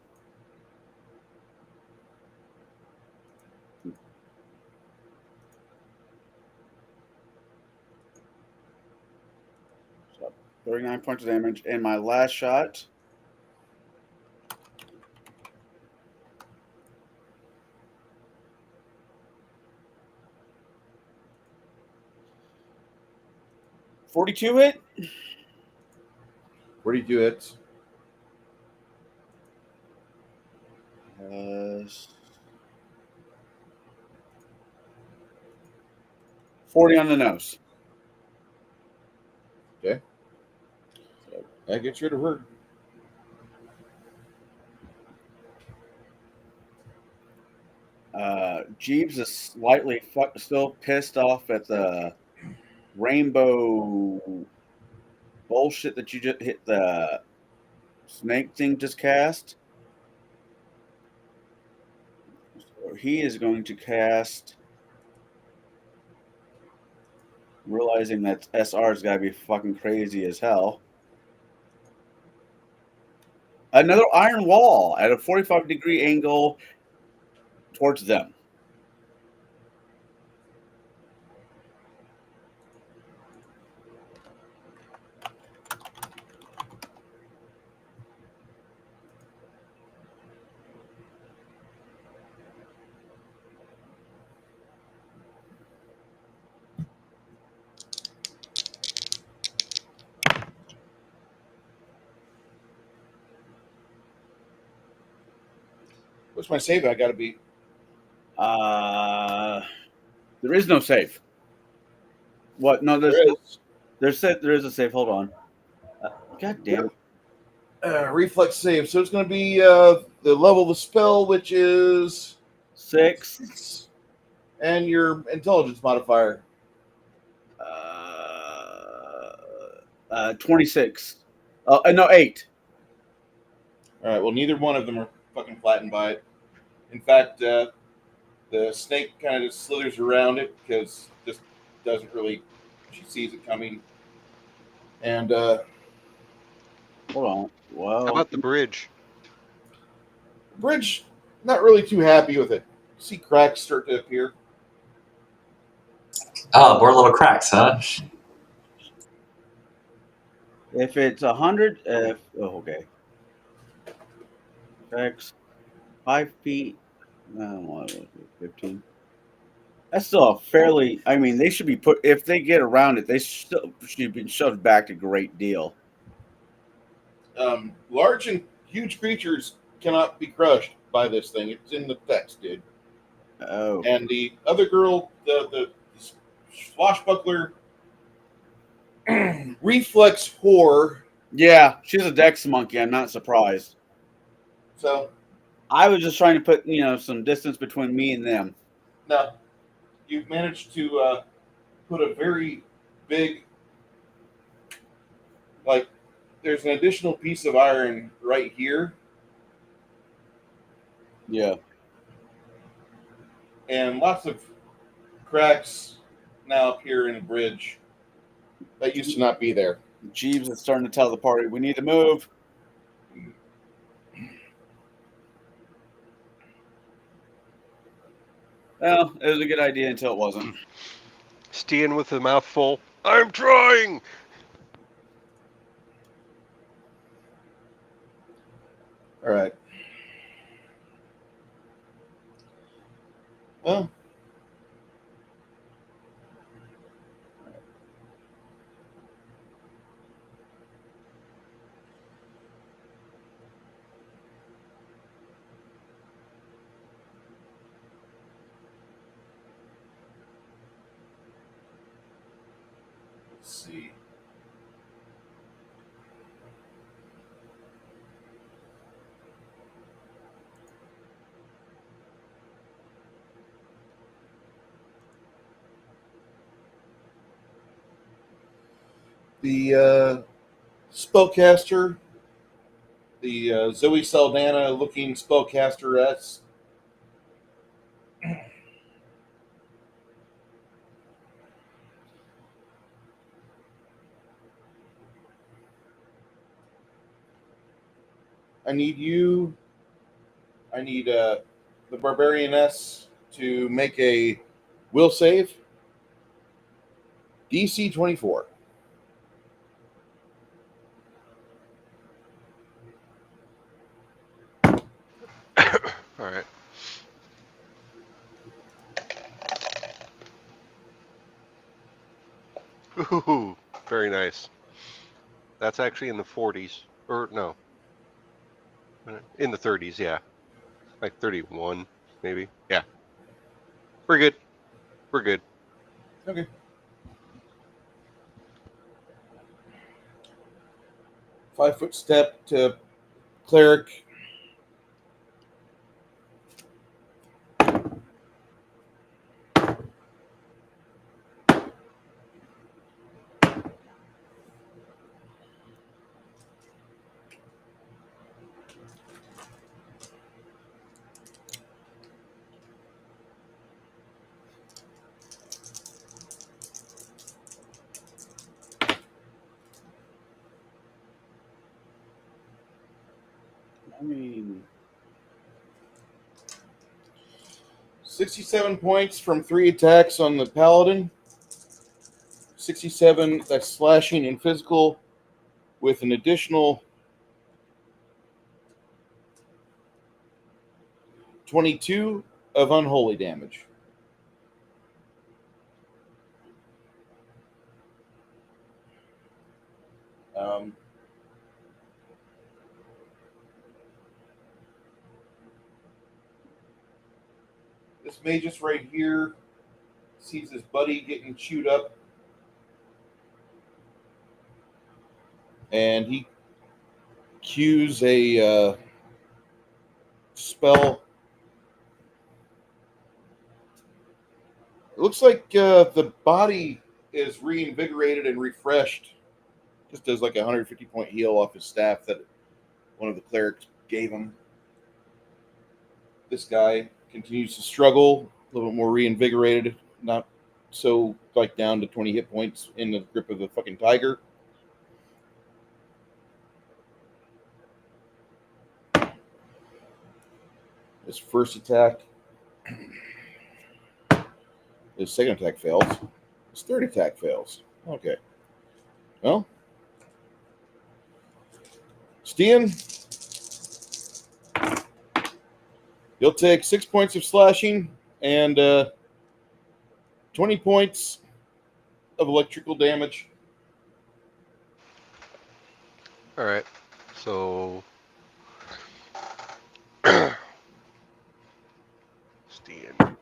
So 39 points of damage, and my last shot. $42 hit. 42 hits. 40 on the nose. Okay. That gets rid of her. Jeeves is slightly still pissed off at the rainbow bullshit that you just hit the snake thing just cast. So he is going to cast, realizing that SR's got to be fucking crazy as hell. Another iron wall at a 45-degree angle towards them. What's my save? I got to beat. There is no save. What? No, there is a save. Hold on. God damn it. Reflex save. So it's going to be the level of the spell, which is 6. And your intelligence modifier. 26. No, 8. All right. Well, neither one of them are fucking flattened by it. In fact, the snake kind of just slithers around it because just doesn't really. She sees it coming. And hold on. Well, How about the bridge? Bridge, not really too happy with it. See cracks start to appear. Oh, more little cracks, huh? if it's 100, okay. X 5 feet. I don't know, 15. That's still a fairly. I mean, they should be put. If they get around it, they still should be shoved back a great deal. Large and huge creatures cannot be crushed by this thing. It's in the text, dude. Oh. And the other girl, the swashbuckler reflex whore. Yeah, she's a dex monkey. I'm not surprised. So I was just trying to put some distance between me and them. now you've managed to put a very big, like, there's an additional piece of iron right here. Yeah. And lots of cracks now appear in the bridge that used to not be there. Jeeves is starting to tell the party we need to move. Well, it was a good idea until it wasn't. Steen with a mouthful. I'm trying. All right. Well, let's see. The spellcaster, the Zoe Saldana looking spellcasteress. I need the Barbarianess to make a will save. DC 24. All right. Ooh, very nice. That's actually in the 40s, or no, in the 30s. Yeah, like 31, maybe. Yeah, we're good. We're good. Okay. Five-foot step to cleric. I mean, 67 points from 3 attacks on the paladin. 67, that's slashing and physical, with an additional 22 of unholy damage. This magus right here sees his buddy getting chewed up, and he cues a spell. It looks like the body is reinvigorated and refreshed. Just does like a 150 point heal off his staff that one of the clerics gave him. This guy continues to struggle, a little bit more reinvigorated, not so like down to 20 hit points in the grip of the fucking tiger. His first attack, his second attack fails. His third attack fails. Okay. Well, Stian, you'll take 6 points of slashing and 20 points of electrical damage. All right. So, Stian.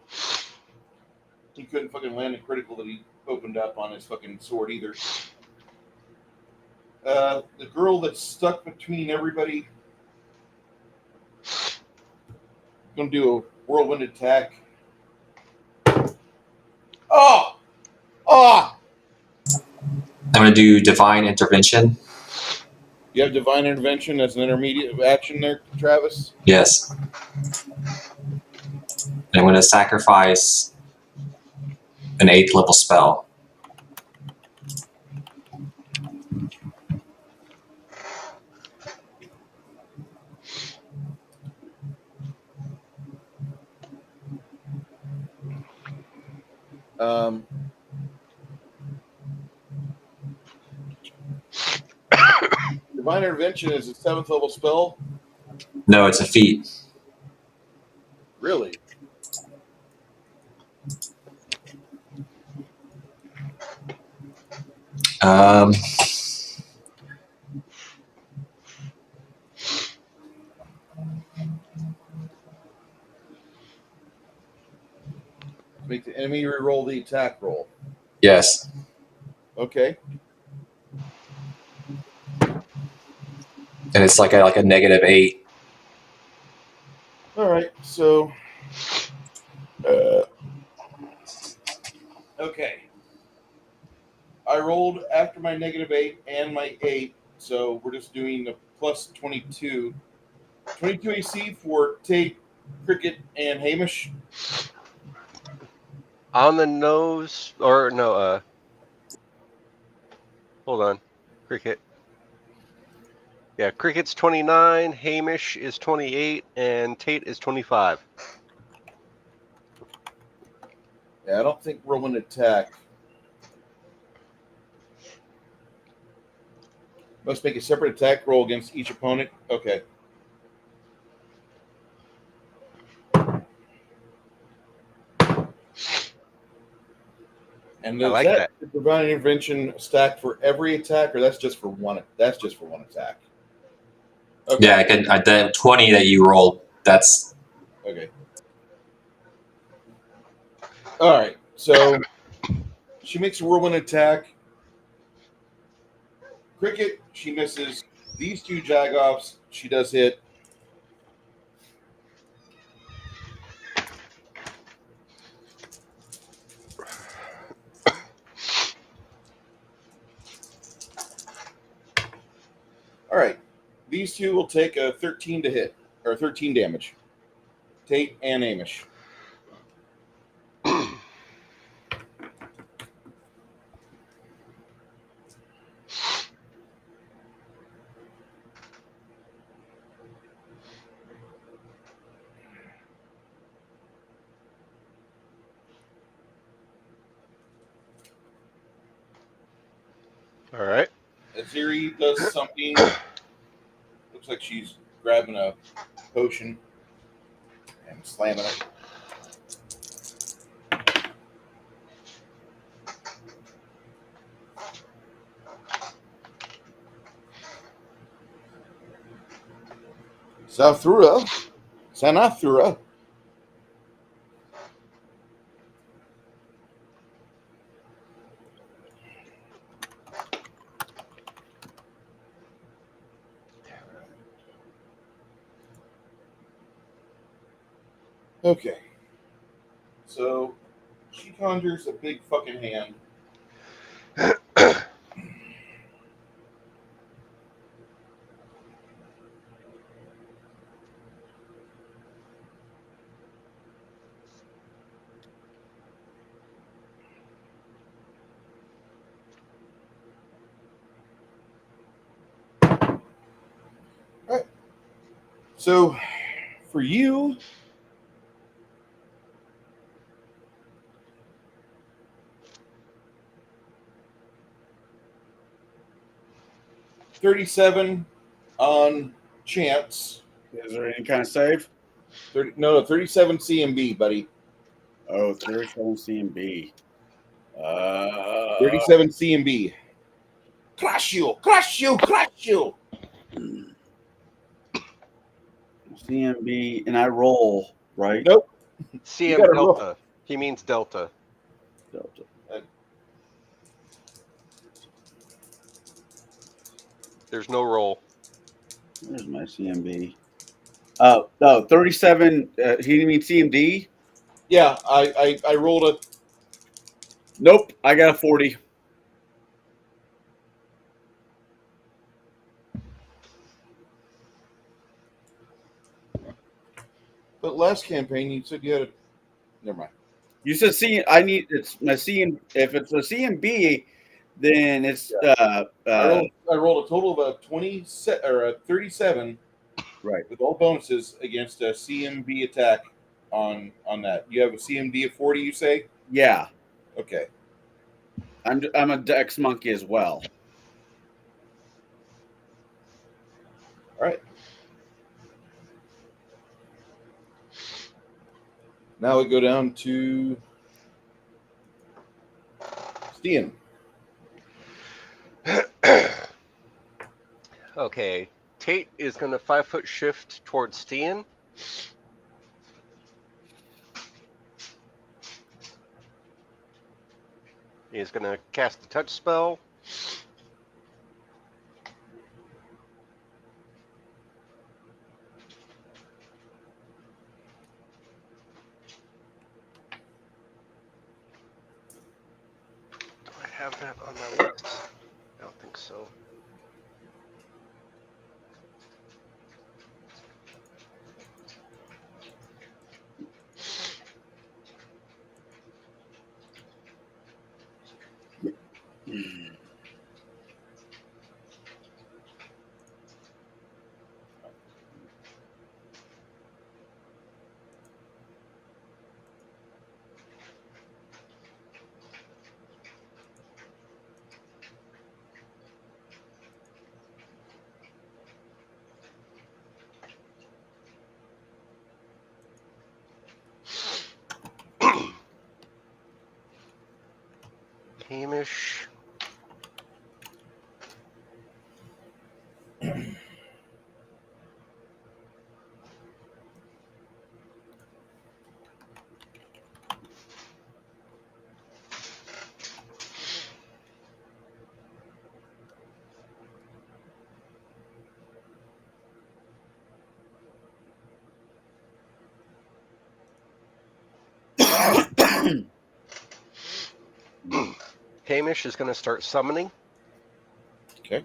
He couldn't fucking land a critical that he opened up on his fucking sword either. The girl that's stuck between everybody, gonna do a whirlwind attack. Oh! Oh! I'm going to do divine intervention. You have divine intervention as an intermediate action there, Travis? Yes. I'm going to sacrifice an 8th level spell. Divine intervention is a 7th level spell. No, it's a feat. Really? Make the enemy re-roll the attack roll. Yes. Okay. And it's like a -8. All right. So. Okay. I rolled after my -8 and my 8, so we're just doing the plus 22. 22 AC for Tate, Cricket, and Hamish. On the nose, or no, hold on. Cricket. Yeah, Cricket's 29, Hamish is 28, and Tate is 25. Yeah, I don't think roll an attack. Must make a separate attack roll against each opponent. Okay. And I is like that that. the divine intervention stack for every attack, or that's just for one? That's just for one attack. Okay. Yeah, the 20 that you rolled, that's Okay. All right. So she makes a whirlwind attack. Cricket, she misses. These two jagoffs, she does hit. All right. These two will take a 13 to hit, or 13 damage. Tate and Amish. All right. Aziri does something. Looks like she's grabbing a potion and slamming it. Sanathura. Okay. So she conjures a big fucking hand. All right. So for you, $37 on chance. Is there any kind of save? 37 CMB, buddy. Oh, 37 CMB. 37 CMB. Crush you, crush you, crush you. CMB, and I roll, right? Nope. CM gotta Delta. roll. He means Delta. Delta. There's no roll. Where's my CMB? Oh, no, 37. He means CMD? Yeah, I rolled a. Nope, I got a 40. But last campaign you said you had a. Never mind. You said it's my CM. If it's a CMB, then it's I rolled a total of a 20 or a 37. Right. With all bonuses against a CMB attack on that. You have a CMD of 40, you say? Yeah. Okay. I'm a Dex monkey as well. All right. Now we go down to Stian. Okay. Tate is going to 5-foot shift towards Stian. He's going to cast the touch spell. Do I have that on my list? I don't think so. Hamish. Hamish is going to start summoning. Okay.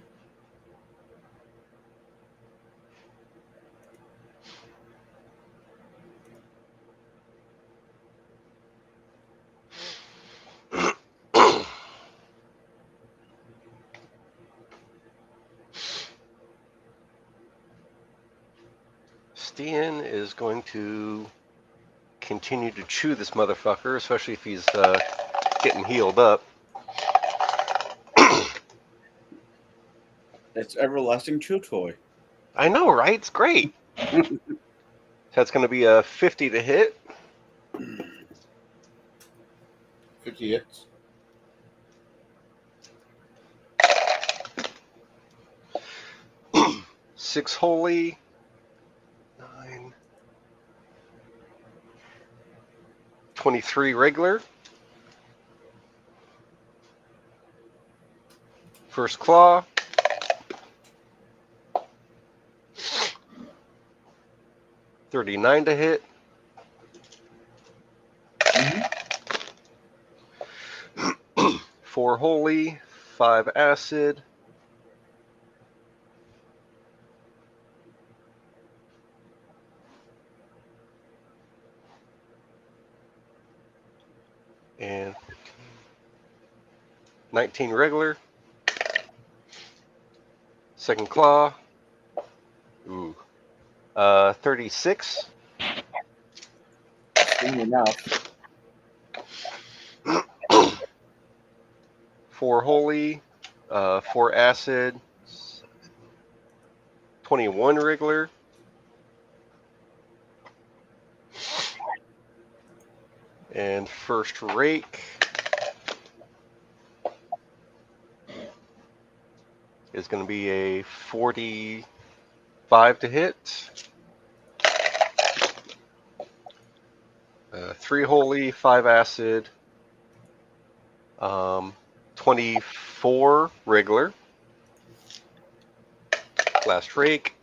Stian is going to continue to chew this motherfucker, especially if he's getting healed up. It's everlasting chew toy. I know, right? It's great. That's going to be a 50 to hit. 50 hits. Six holy. 9. 23 regular. First claw. 39 to hit. Mm-hmm. 4 holy. 5 acid. And 19 regular. Second claw. Ooh. 36. In your mouth. 4 holy. 4 acid. 21 regular. And first rake is going to be a 45 to hit. 3 holy, 5 acid, 24 regular. Last rake.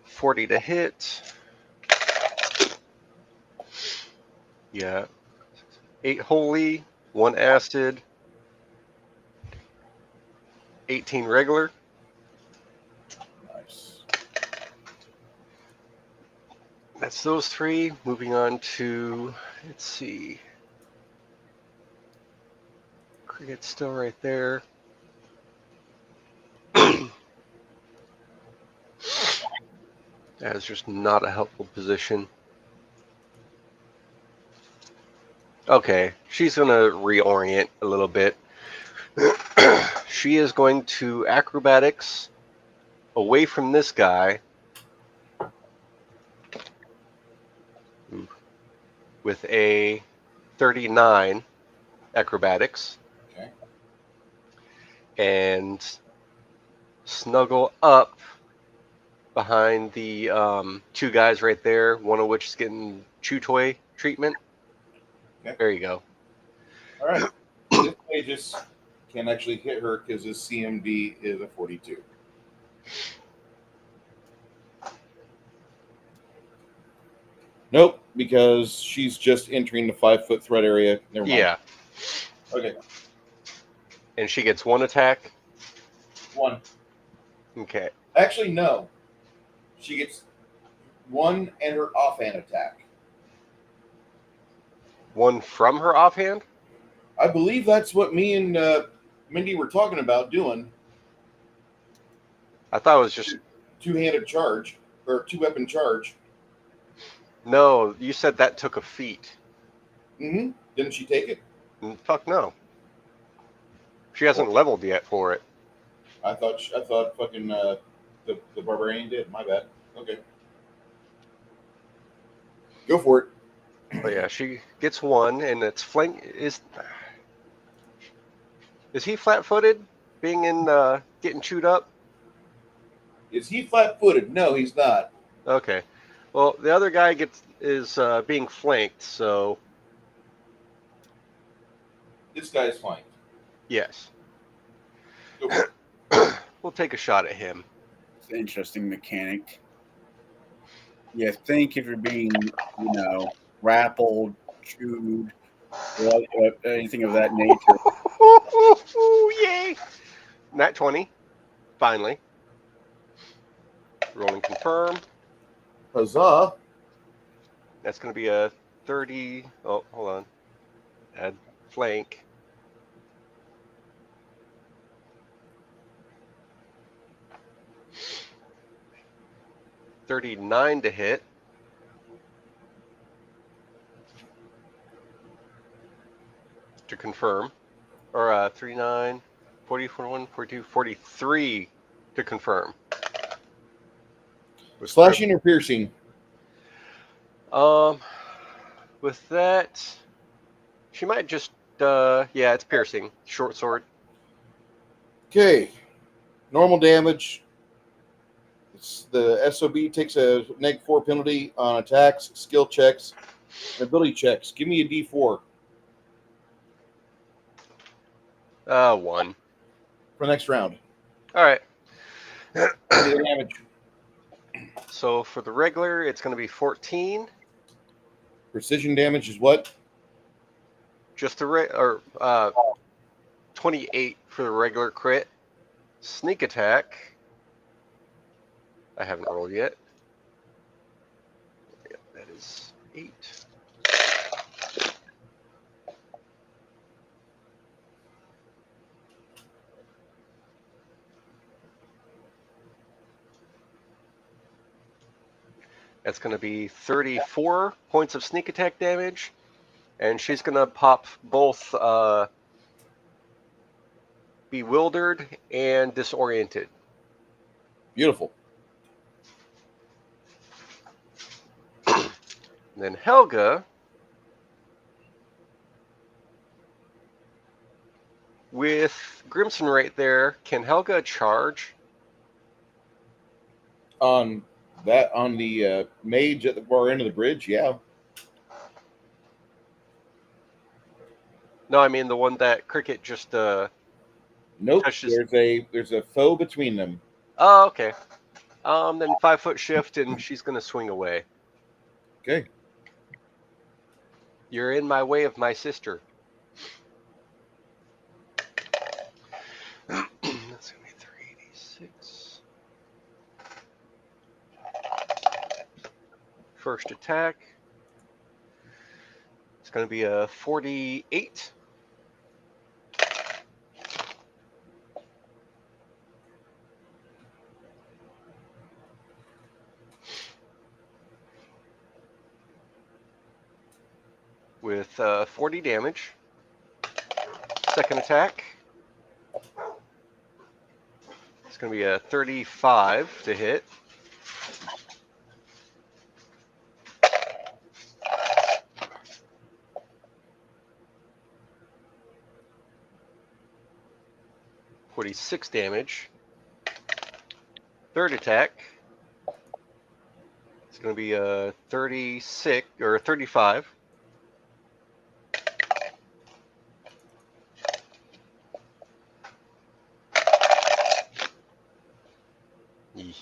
40 to hit. Yeah. 8 holy, 1 acid, 18 regular. Nice. That's those 3. Moving on to, let's see. Cricket's still right there. That is just not a helpful position. Okay, she's going to reorient a little bit. She is going to acrobatics away from this guy with a 39 acrobatics. Okay. And snuggle up behind the 2 guys right there, one of which is getting chew toy treatment. Okay. There you go. All right. This Aegis can actually hit her because his CMD is a 42. Nope, because she's just entering the 5-foot threat area. Never mind. Yeah. Okay, And she gets 1 attack. 1. Okay. Actually, no. She gets 1 and her offhand attack. 1 from her offhand? I believe that's what me and Mindy were talking about doing. I thought it was just... Two-handed charge, or two-weapon charge. No, you said that took a feat. Mm-hmm. Didn't she take it? Fuck no. She hasn't leveled yet for it. I thought fucking the barbarian did. My bad. Okay. Go for it. But yeah, she gets 1, and it's flank... Is he flat-footed? Being in, getting chewed up? Is he flat-footed? No, he's not. Okay. Well, the other guy is being flanked, so This guy's fine. yes. Go for it. We'll take a shot at him. It's an interesting mechanic. You think if you're being, grappled, chewed, or anything of that nature. Yay! Nat 20. Finally. Rolling confirm. Huzzah! That's going to be a 30. Oh, hold on. Add flank. $39 to hit. To confirm. Or 39, 40, 41, 42, 43 to confirm. With Slashing or piercing? with that, she might just, yeah, it's piercing. Short sword. Okay. Normal damage. The SOB takes a -4 penalty on attacks, skill checks, and ability checks. Give me a D4 1. for the next round. All right. Give me the damage. So for the regular, it's going to be 14. Precision damage is what? Just the 28 for the regular crit. Sneak attack. I haven't rolled yet. Yep, that is 8. That's going to be 34 points of sneak attack damage. And she's going to pop both bewildered and disoriented. Beautiful. And then Helga, with Grimson right there, can Helga charge? On the mage at the far end of the bridge, yeah. No, I mean the one that Cricket just Nope. touches. There's a foe between them. Oh, okay. Then 5-foot shift, and she's gonna swing away. Okay. You're in my way of my sister. That's gonna be 386. First attack. It's gonna be a 48. With 40 damage. Second attack. It's going to be a 35 to hit. $46 damage. Third attack. It's going to be a 36 or 35. Yee.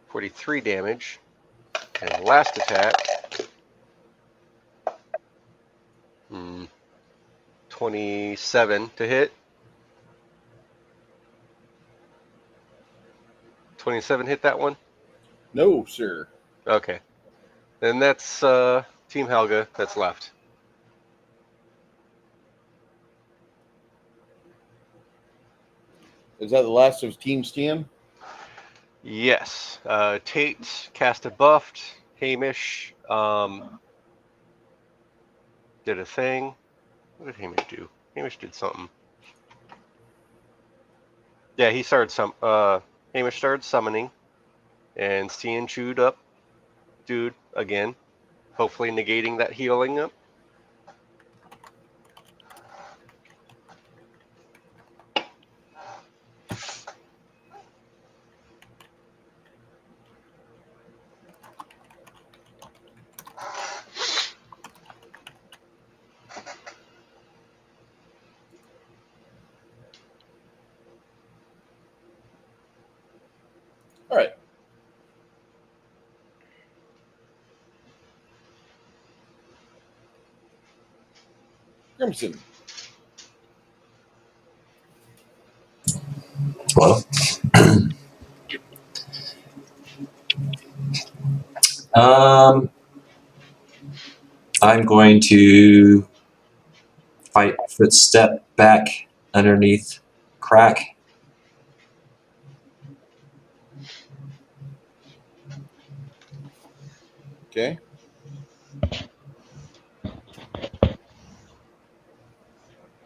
43 damage. And last attack. 27 to hit. 27 hit that one? No, sir. Okay. Then that's Team Helga that's left. Is that the last of Team Stan? Yes. Tate cast a buffed. Hamish did a thing. What did Hamish do? Hamish did something. Yeah, he started Hamish started summoning, and Stian chewed up dude again, hopefully negating that healing up. All right. Crimson. Well, I'm going to footstep back underneath crack. Okay.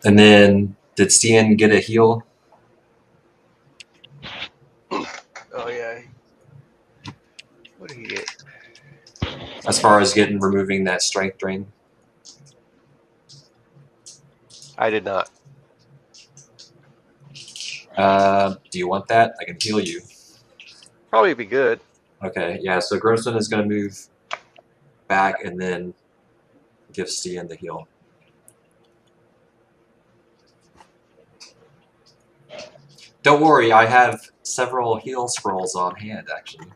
And then, did Stian get a heal? Oh yeah. What did he get? As far as removing that strength drain? I did not. Do you want that? I can heal you. Probably be good. Okay, yeah, so Grimson is going to move back and then give Stian the heal. Don't worry, I have several heal scrolls on hand, actually.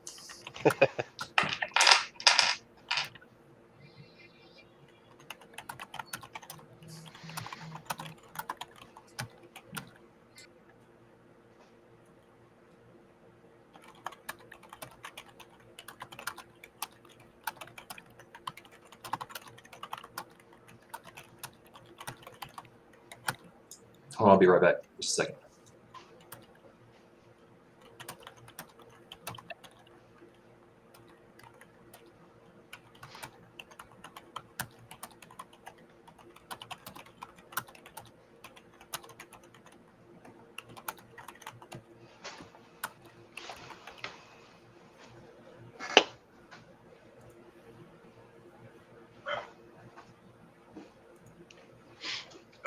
Hold on, I'll be right back. Just a second.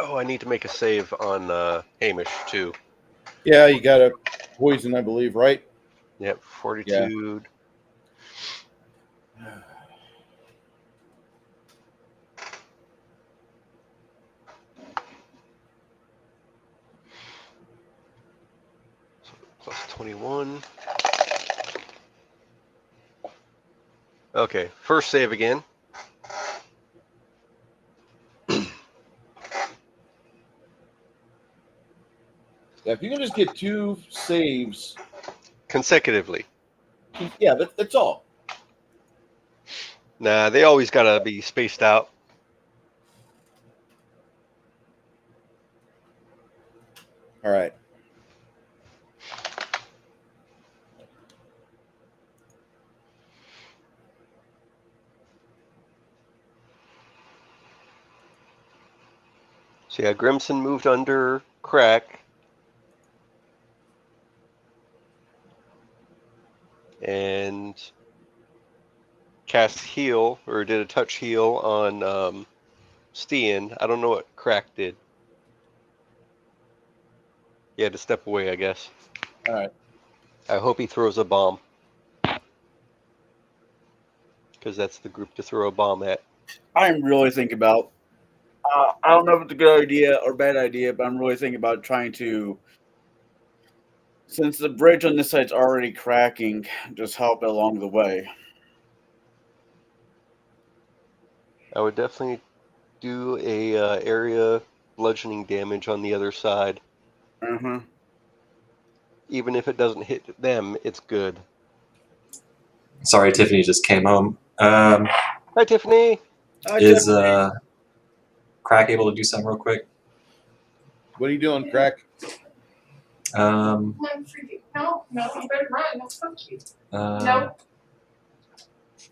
Oh, I need to make a save on Hamish too. Yeah, you got a poison, I believe, right? Yep, fortitude. Plus 21. Okay, first save again. Yeah, if you can just get 2 saves, Consecutively. yeah, that's all. Nah, they always gotta be spaced out. All right. So yeah, Grimson moved under crack. And cast heal, or did a touch heal on Stian. I don't know what crack did. He had to step away, I guess. All right. I hope he throws a bomb. Because that's the group to throw a bomb at. I'm really thinking about. I don't know if it's a good idea or bad idea, but I'm really thinking about trying to, since the bridge on this side's already cracking, just help it along the way. I would definitely do a area bludgeoning damage on the other side. Uh-huh. Even if it doesn't hit them, it's good. Sorry, Tiffany just came home. Hi, Tiffany. Is Crack able to do something real quick? What are you doing, Crack? Um, No, you better run. That's funky. no.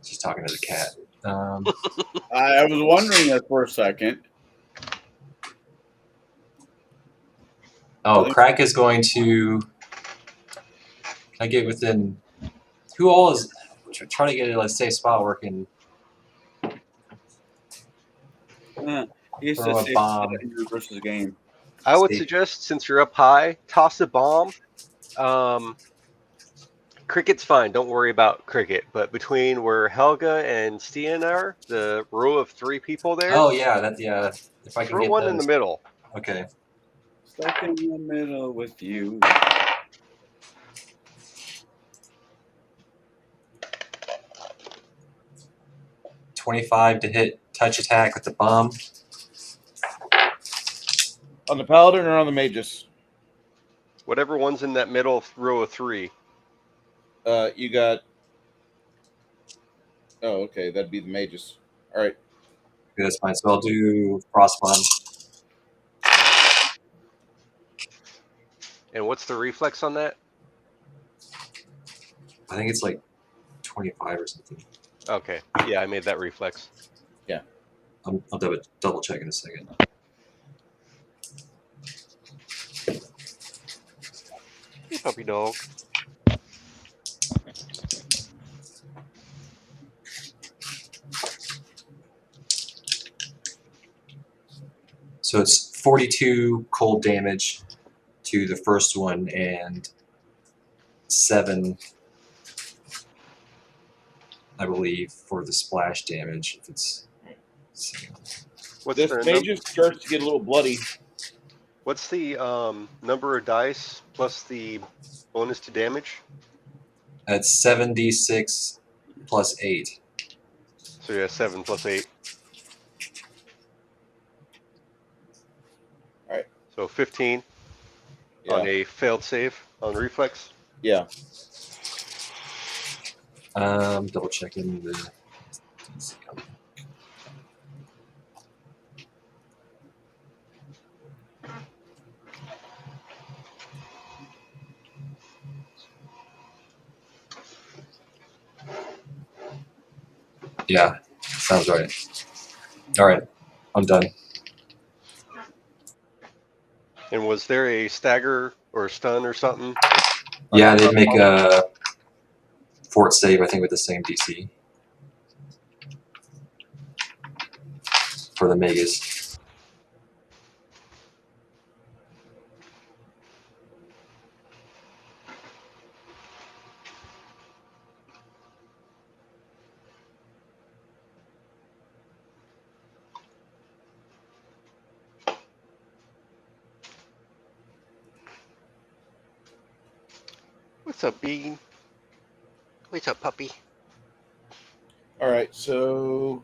She's talking to the cat. I was wondering that for a second. Oh, Crack is going to. Can I get within? Who all is trying to get a safe spot working? He's Throw just a bomb. versus game. I would Steve. suggest, since you're up high, toss a bomb. Cricket's fine. Don't worry about Cricket. But between where Helga and Stian are, the row of 3 people there, Oh yeah, if I can throw get one those. in the middle. Okay. Stuck in the middle with you. $25 to hit touch attack with the bomb. On the paladin or on the magus? Whatever one's in that middle row of 3. You got. Oh, okay. That'd be the magus. All right. Okay, that's fine. So I'll do frost bomb. And what's the reflex on that? I think it's like 25 or something. Okay. Yeah, I made that reflex. I'll double check in a second. Hey, puppy dog. So it's 42 cold damage to the first one and 7, I believe, for the splash damage. If it's What's This the magus starts to get a little bloody. What's the number of dice plus the bonus to damage? That's 7d6 plus 8. So yeah, 7 plus 8. All right. So 15 on a failed save on reflex. Yeah. Double checking the. Yeah, sounds right. All right, I'm done. And was there a stagger or stun or something? Yeah, they'd make a fort save, I think, with the same DC for the magus. What's up, Bean? What's up, puppy? All right. So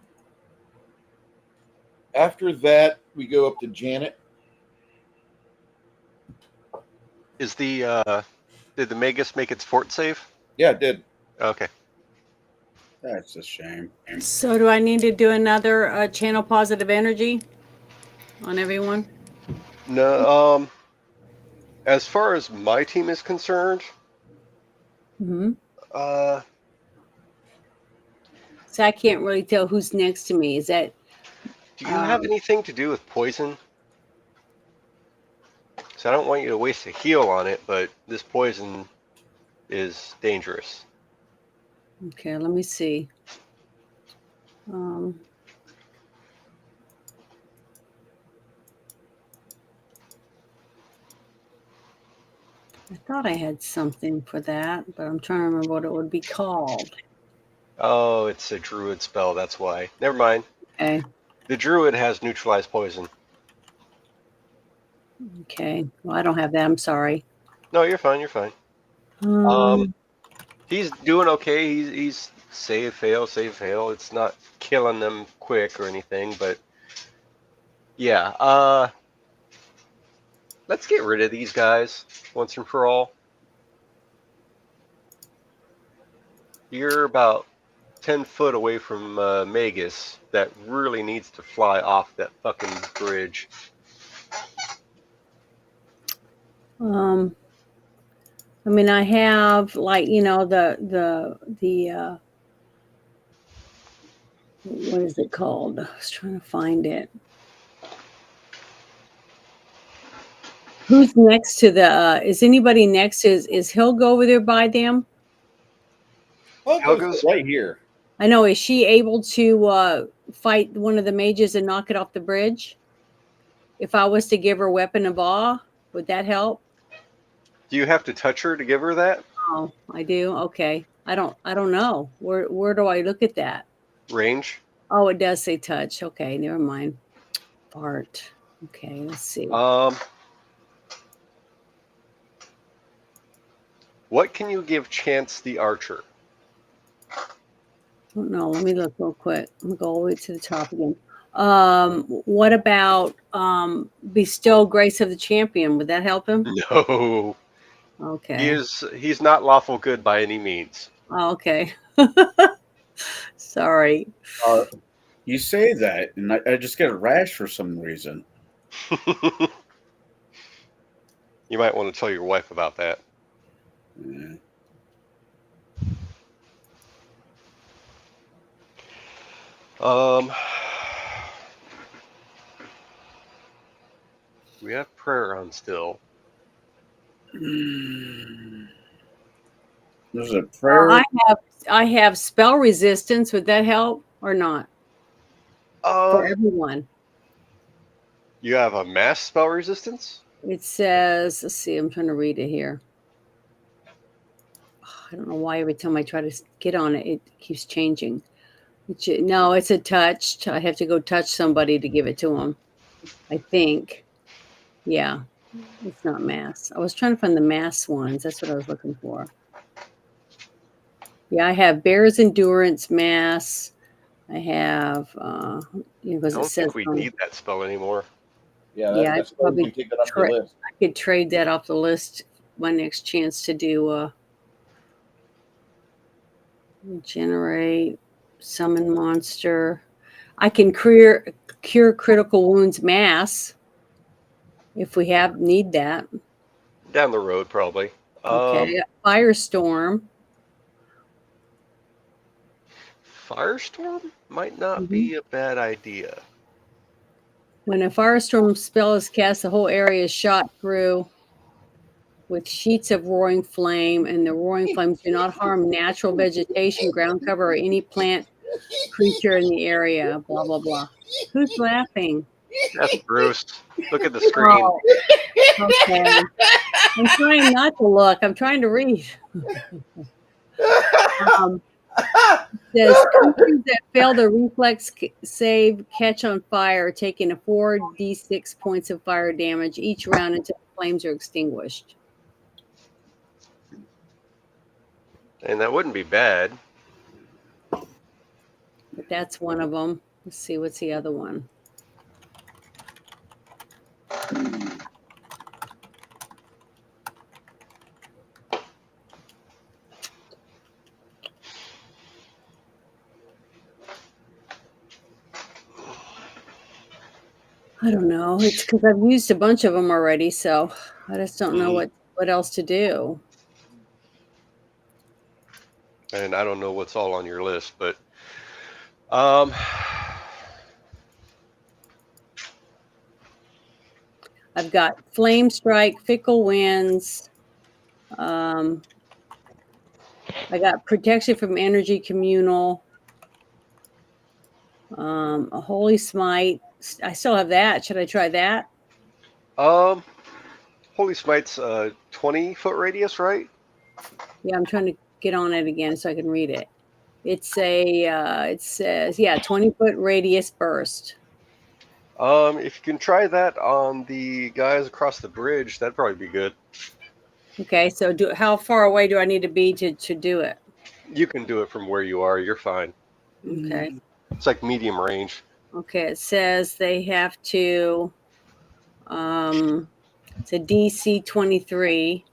after that, we go up to Janet. Is the did the magus make its fort save? Yeah, it did. Okay. That's a shame. So do I need to do another channel positive energy on everyone? No. As far as my team is concerned, Mm-hmm. do So I can't really tell who's next to me. Is that you have anything to do with poison? So I don't want you to waste a heal on it, but this poison is dangerous. okay? Let me see. I thought I had something for that, but I'm trying to remember what it would be called. Oh, it's a druid spell, that's why. Never mind. Okay. The druid has neutralized poison. Okay. Well, I don't have that. I'm sorry. No, you're fine, you're fine. He's doing okay. He's save, fail, save, fail. It's not killing them quick or anything, but yeah. Let's get rid of these guys once and for all. You're about 10 foot away from Magus that really needs to fly off that fucking bridge. I mean, I have like, you know, the what is it called? I was trying to find it. Who's next to the, is anybody next to, is Hilga over there by them? Helga's right here. I know, is she able to fight one of the mages and knock it off the bridge? If I was to give her weapon of awe, would that help? Do you have to touch her to give her that? Oh, I do. Okay. I don't know. Where do I look at that? Range? Oh, it does say touch. Okay, never mind. Fart. Okay, let's see. What can you give Chance the Archer? Don't know. Let me look real quick. I'm gonna go all the way to the top again. What about bestow grace of the champion? Would that help him? No. Okay. He's not lawful good by any means. Oh, okay. Sorry. You say that, and I just get a rash for some reason. You might want to tell your wife about that. Yeah. We have prayer on still. There's a prayer. I have spell resistance. Would that help or not? For everyone. You have a mass spell resistance? It says, let's see, I'm trying to read it here. I don't know why every time I try to get on it, it keeps changing. No, it's a touch. I have to go touch somebody to give it to them. I think. Yeah, it's not mass. I was trying to find the mass ones. That's what I was looking for. Yeah, I have Bear's Endurance mass. I have, because I it don't says think we need that spell anymore. Yeah, Yeah, that's I'd why probably we can take that off the list. I could trade that off the list. My next chance to do regenerate, summon monster. I can cure critical wounds mass if we need that. Down the road, probably. Okay, Firestorm. Firestorm might not be a bad idea. When a firestorm spell is cast, the whole area is shot through with sheets of roaring flame, and the roaring flames do not harm natural vegetation, ground cover, or any plant creature in the area. Blah blah blah. Who's laughing? That's Bruce. Look at the screen. Oh, okay. I'm trying not to look. I'm trying to read. Says creatures that fail the reflex save catch on fire, taking a 4d6 points of fire damage each round until the flames are extinguished. And that wouldn't be bad. But that's one of them. Let's see, what's the other one? I don't know. It's because I've used a bunch of them already, so I just don't know what else to do. And I don't know what's all on your list, but I've got Flame Strike, Fickle Winds. I got Protection from Energy Communal. A Holy Smite. I still have that. Should I try that? Holy Smite's 20-foot radius, right? Yeah, I'm trying to get on it again so I can read it. It's it says, 20-foot radius burst. If you can try that on the guys across the bridge, that'd probably be good. Okay, so how far away do I need to be to do it? You can do it from where you are. You're fine. Okay. It's like medium range. Okay, it says they have to It's a DC 23.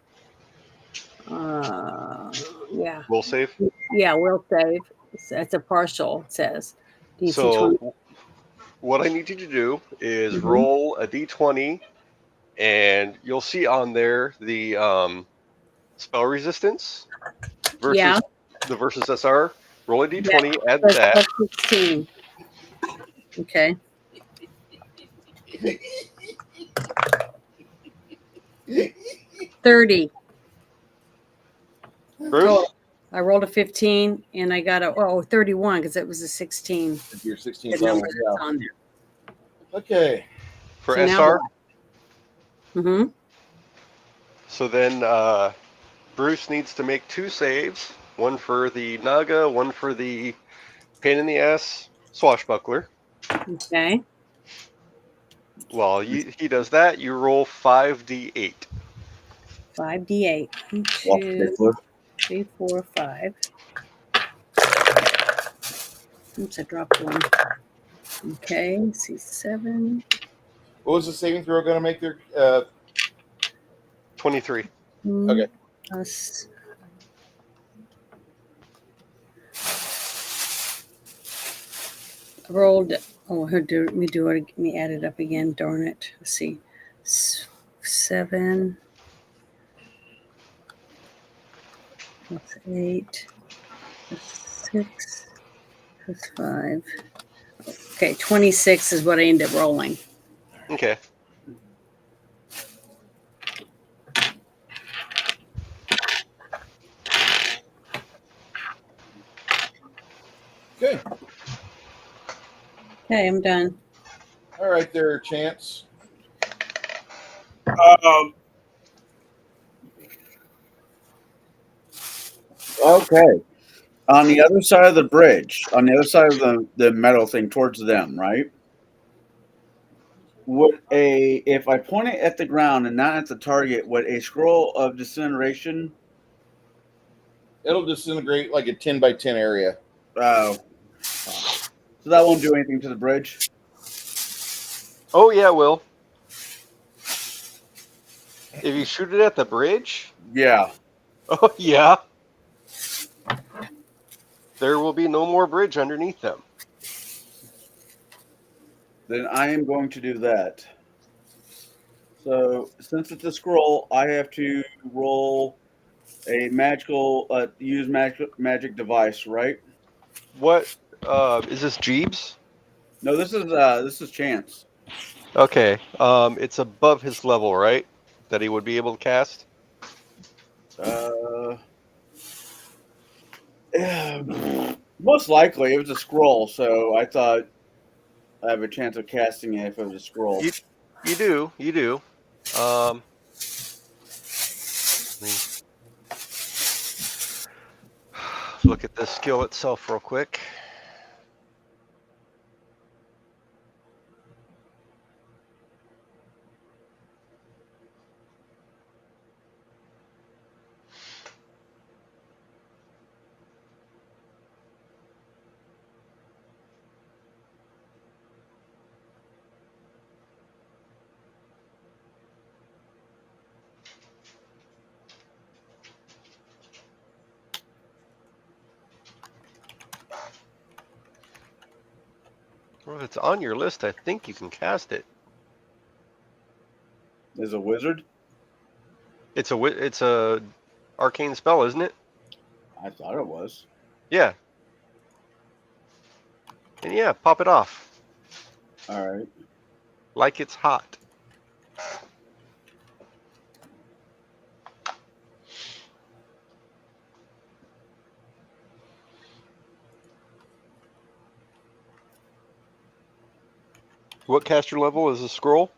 Yeah. Will save. Yeah, will save. It's a partial, it says. DC 20. So what I need you to do is Mhm. roll a d20, and you'll see on there the spell resistance versus Yeah. the versus SR. Roll a d20, add That's that. 16. Okay. $30. Bruce, I rolled a 15 and I got a 31 because it was a 16. Your 16th The level. number that's on there. Okay. for So now SR. Mm-hmm. So then Bruce needs to make 2 saves. One for the Naga, one for the pain in the ass swashbuckler. Okay. While he does that, you roll 5d8. 5d8. Walk 1, 2, Bigfoot. 3, 4, 5. Oops, I dropped one. Okay. Let's see, 7. What was the saving throw going to make there? 23. Okay. Plus. I rolled. Oh, let me do it. Let me add it up again. Darn it. Let's see. 7 plus 8 plus 6 plus 5. Okay, 26 is what I ended up rolling. Okay. Okay. Okay, I'm done. All right there, Chance. Okay. On the other side of the bridge, on the other side of the metal thing towards them, right? If I point it at the ground and not at the target, would a scroll of disintegration? It'll disintegrate like a 10 by 10 area. So that won't do anything to the bridge. Oh yeah, Will. If you shoot it at the bridge, Yeah. oh yeah, there will be no more bridge underneath them. Then I am going to do that. So since it's a scroll, I have to roll a use magic device, right? What is this, Jeeves? No, this is Chance. Okay. It's above his level, right? That he would be able to cast. Most likely it was a scroll, so I thought I have a chance of casting it if it was a scroll. You do. Um, let me look at the skill itself real quick. Well, if it's on your list, I think you can cast it. Is a wizard? It's a arcane spell, isn't it? I thought it was. Yeah. And yeah, pop it off All right. like it's hot. What caster level is the scroll?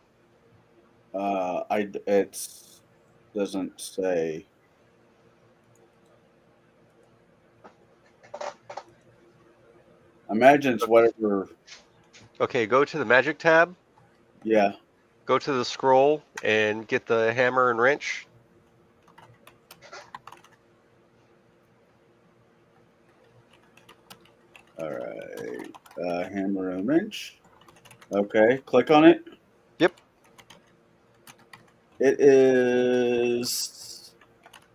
It's doesn't say. Imagine it's whatever. Okay, go to the magic tab. Yeah. Go to the scroll and get the hammer and wrench. All right. Hammer and wrench. Okay. Click on it. Yep. It is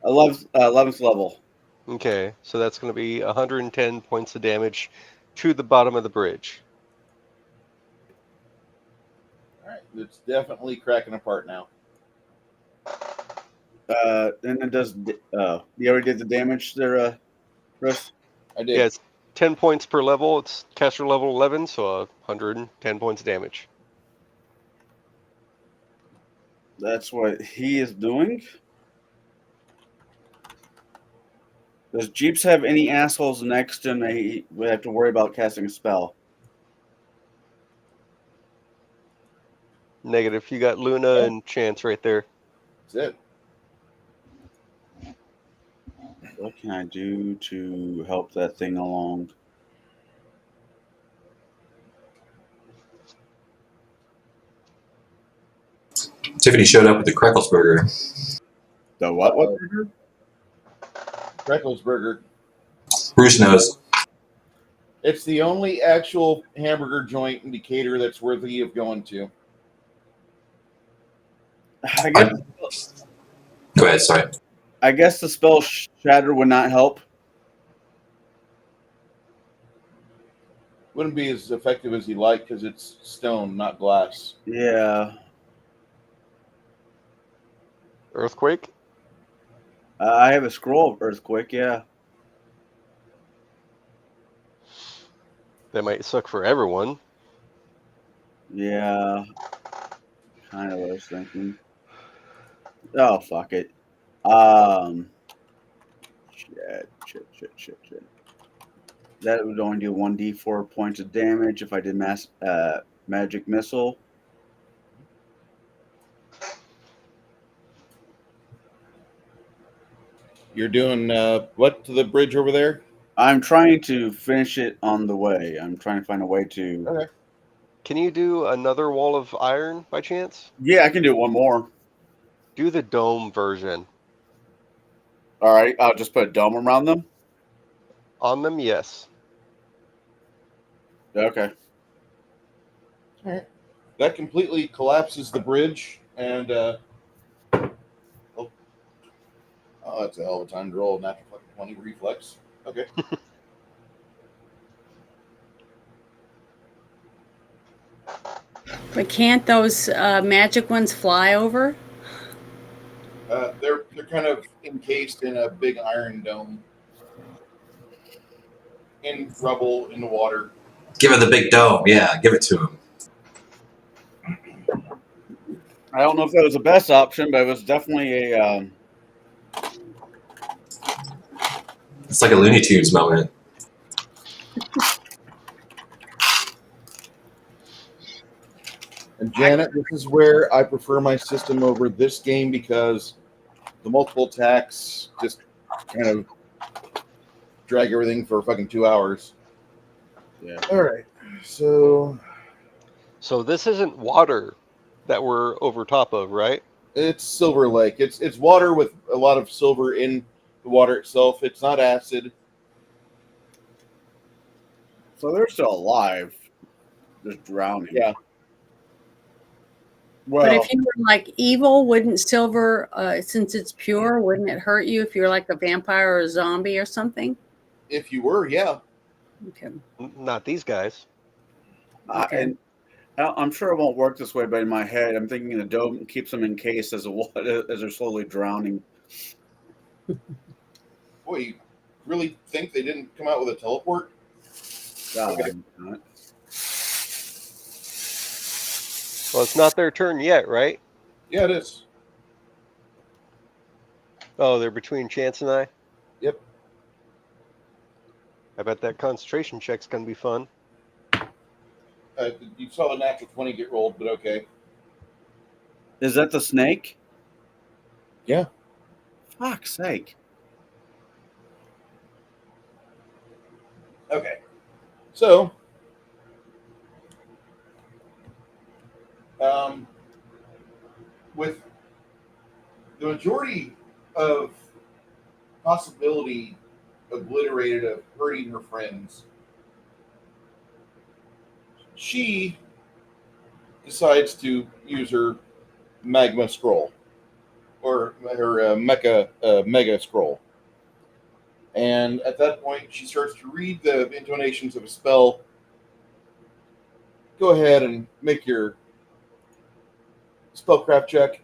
11th level. Okay, so that's going to be 110 points of damage to the bottom of the bridge. All right, it's definitely cracking apart now. And it does. You already did the damage there, Chris. I did. Yeah, it's 10 points per level. It's caster level 11, so 110 points of damage. That's what he is doing. Does Jeeps have any assholes next to him that he would have to worry about casting a spell? Negative. You got Luna and Chance right there. That's it. What can I do to help that thing along? Tiffany showed up with the Kreckles burger. The what? What? Freckles Burger. Bruce knows. It's the only actual hamburger joint in Decatur that's worthy of going to. I guess. Go ahead, sorry. I guess the spell Shatter would not help. Wouldn't be as effective as you like because it's stone, not glass. Yeah. Earthquake? I have a scroll of Earthquake, yeah. That might suck for everyone. Yeah. Kind of what I was thinking. Oh, fuck it. Shit. That would only do 1d4 points of damage if I did magic missile. You're doing what to the bridge over there? I'm trying to finish it on the way. I'm trying to find a way to. Okay. Can you do another wall of iron by chance? Yeah, I can do one more. Do the dome version. All right, I'll just put a dome around them. On them, yes. Okay. All right. That completely collapses the bridge, and oh, that's a hell of a time to roll a natural fucking 20 reflex. Okay. But can't those magic ones fly over? They're kind of encased in a big iron dome, in rubble, in the water. Give him the big dome. Yeah, give it to him. I don't know if that was the best option, but it was definitely a. It's like a Looney Tunes moment. And Janet, this is where I prefer my system over this game because the multiple attacks just kind of drag everything for fucking 2 hours. Yeah. All right. So this isn't water that we're over top of, right? it's Silver Lake. It's water with a lot of silver in the water itself. It's not acid. So they're still alive, just drowning. Yeah. Well, But if you were like evil, wouldn't silver, since it's pure, wouldn't it hurt you if you're like a vampire or a zombie or something? If you were, yeah. Okay. Not these guys. Okay. and I'm sure it won't work this way, but in my head, I'm thinking the dome keeps them encased as they're slowly drowning. Boy, you really think they didn't come out with a teleport? Okay. Well, it's not their turn yet, right? Yeah, it is. Oh, they're between Chance and I? Yep. I bet that concentration check's going to be fun. You saw the natural 20 get rolled, but okay. Is that the snake? Yeah. Fuck's sake. Okay. So, with the majority of possibility obliterated of hurting her friends, she decides to use her magma scroll. or her mega scroll. And at that point, she starts to read the intonations of a spell. Go ahead and make your spellcraft check.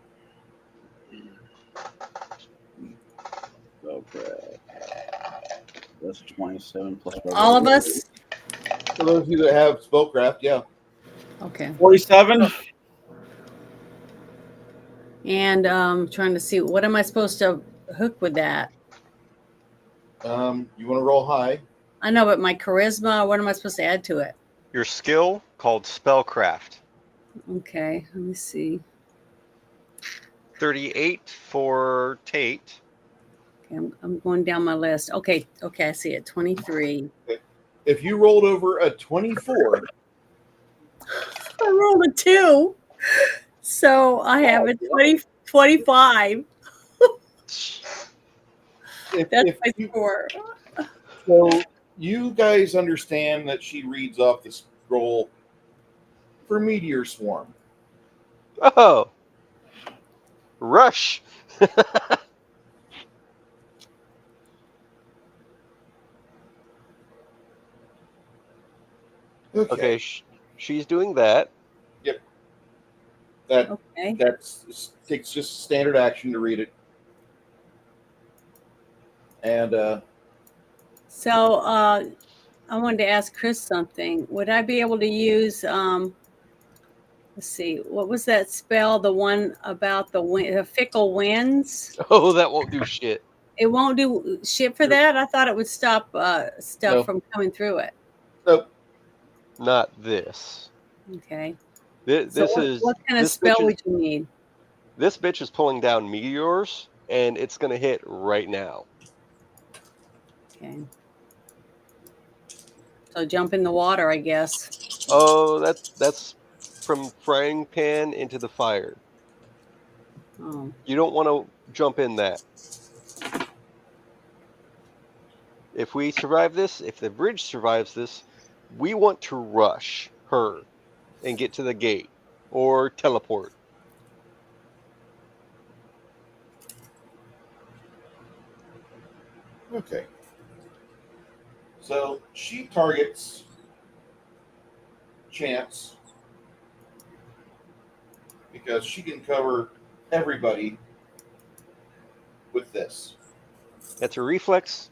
Okay. That's 27 plus All of us? For those of you that have spellcraft, yeah. Okay. 47. And trying to see, what am I supposed to hook with that? You want to roll high. I know, but my charisma, what am I supposed to add to it? Your skill called spellcraft. Okay, let me see. 38 for Tate. Okay, I'm going down my list. Okay, I see it. 23. If you rolled over a 24, I rolled a 2. So I have a 25. That's if my you, score. so you guys understand that she reads off the scroll for Meteor Swarm. Oh. Rush. Okay, she's doing that. Yep. That Okay. takes just standard action to read it. And So I wanted to ask Chris something. Would I be able to use let's see, what was that spell? The one about the fickle winds? Oh, that won't do shit. It won't do shit for that? I thought it would stop stuff No. from coming through it. Nope. Not this. Okay. This So is what kind of this spell bitch is, would you need? This bitch is pulling down meteors, and it's gonna hit right now. Okay. So jump in the water, I guess. Oh, that's from frying pan into the fire. Oh. You don't want to jump in that. If we survive this, if the bridge survives this, we want to rush her and get to the gate or teleport. Okay. So she targets Chance because she can cover everybody with this. That's a reflex.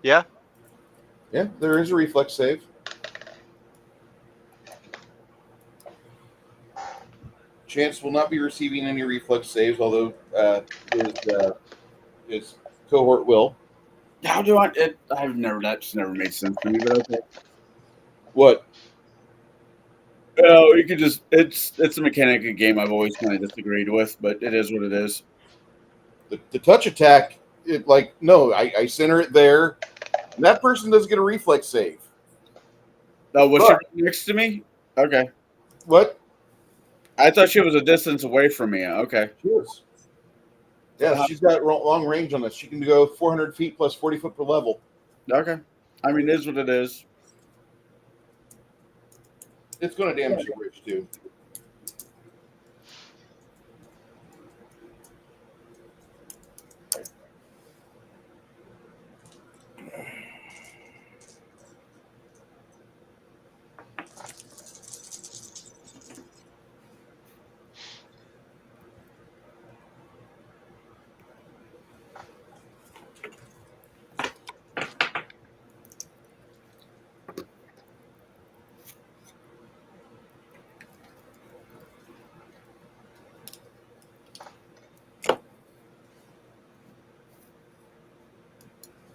Yeah? Yeah, there is a reflex save. Chance will not be receiving any reflex saves, although his cohort will. How do I? That's never made sense to me. But okay. What? Oh, you could just. It's a mechanic of game I've always kind of disagreed with, but it is what it is. The touch attack, I center it there. And that person doesn't get a reflex save. Oh, was But- she next to me? Okay. What? I thought she was a distance away from me. Okay. She is. Yeah, she's got long range on this. She can go 400 feet plus 40 foot per level. Okay. I mean, it is what it is. It's going to damage the bridge, too.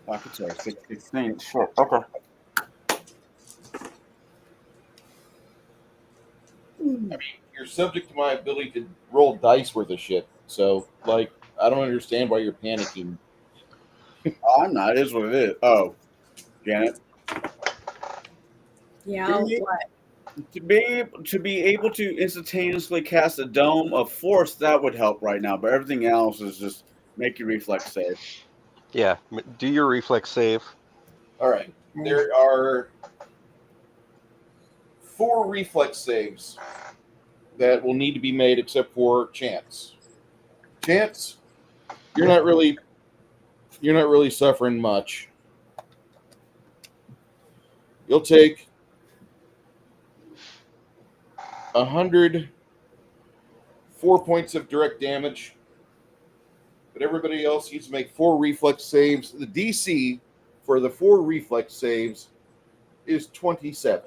I could say 16. Sure. Okay. You're subject to my ability to roll dice worth of shit. So, I don't understand why you're panicking. Oh, I'm not. It is what it is. Oh, Janet. Yeah, what? To be able to instantaneously cast a dome of force, that would help right now. But everything else is just make your reflex save. Yeah, do your reflex save. All right. There are 4 reflex saves. that will need to be made except for Chance. Chance, you're not really suffering much. You'll take 104 points of direct damage, but everybody else needs to make 4 reflex saves. The DC for the 4 reflex saves is 27.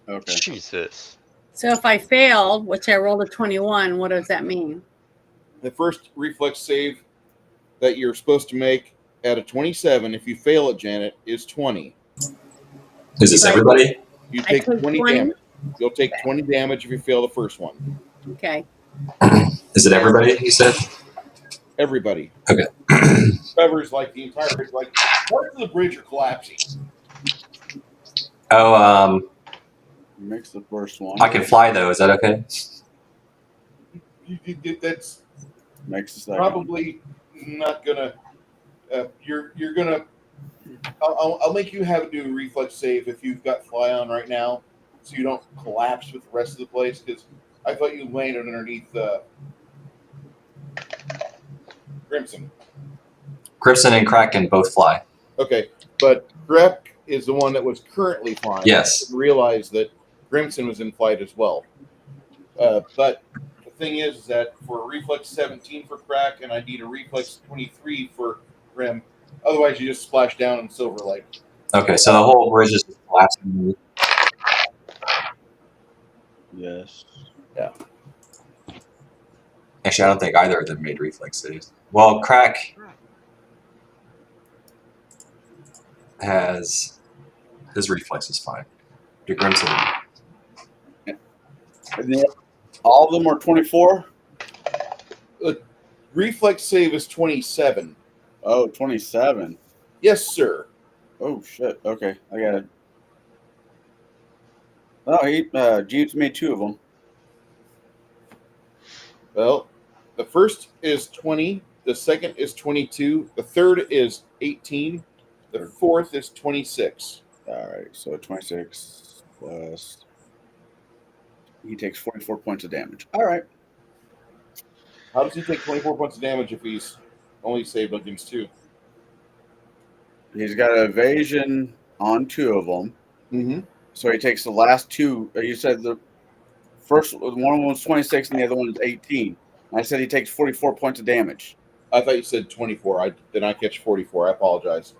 Okay. Jesus. So if I failed, which I rolled a 21, what does that mean? The first reflex save that you're supposed to make at a 27, if you fail it, Janet, is 20. Is this everybody? You I take took 20 20? damage. You'll take 20 damage if you fail the first one. Okay. Is it everybody? You said. Everybody. Okay. Covers like the entire bridge. Like parts of the bridge are collapsing. Oh, Makes the first one. I can fly though. Is that okay? That's Makes the second. probably not gonna. You're gonna. I'll make you have a do a reflex save if you've got fly on right now, so you don't collapse with the rest of the place. Because I thought you landed underneath Crimson. Crimson and Crack can both fly. Okay, but Grep is the one that was currently flying. Yes. I didn't realize that Grimson was in flight as well. But the thing is that for a reflex 17 for Crack, and I need a reflex 23 for Grim. Otherwise, you just splash down in Silver Lake. Okay, so the whole bridge is collapsing. Yes. Actually, I don't think either of them made reflex saves. Well, Crack has his reflex is fine. To Grimson. And then all of them are 24? Reflex save is 27. Oh, 27. Yes, sir. Oh, shit. Okay, I got it. Oh, Jeeves made 2 of them. Well, the first is 20. The second is 22. The third is 18. The fourth is 26. All right, so 26 plus. He takes 44 points of damage. All right. How does he take 24 points of damage if he's only saved against 2? He's got an evasion on 2 of them. Mm-hmm. So he takes the last 2. You said the first one was 26 and the other one is 18. I said he takes 44 points of damage. I thought you said 24. I did not catch 44. I apologize.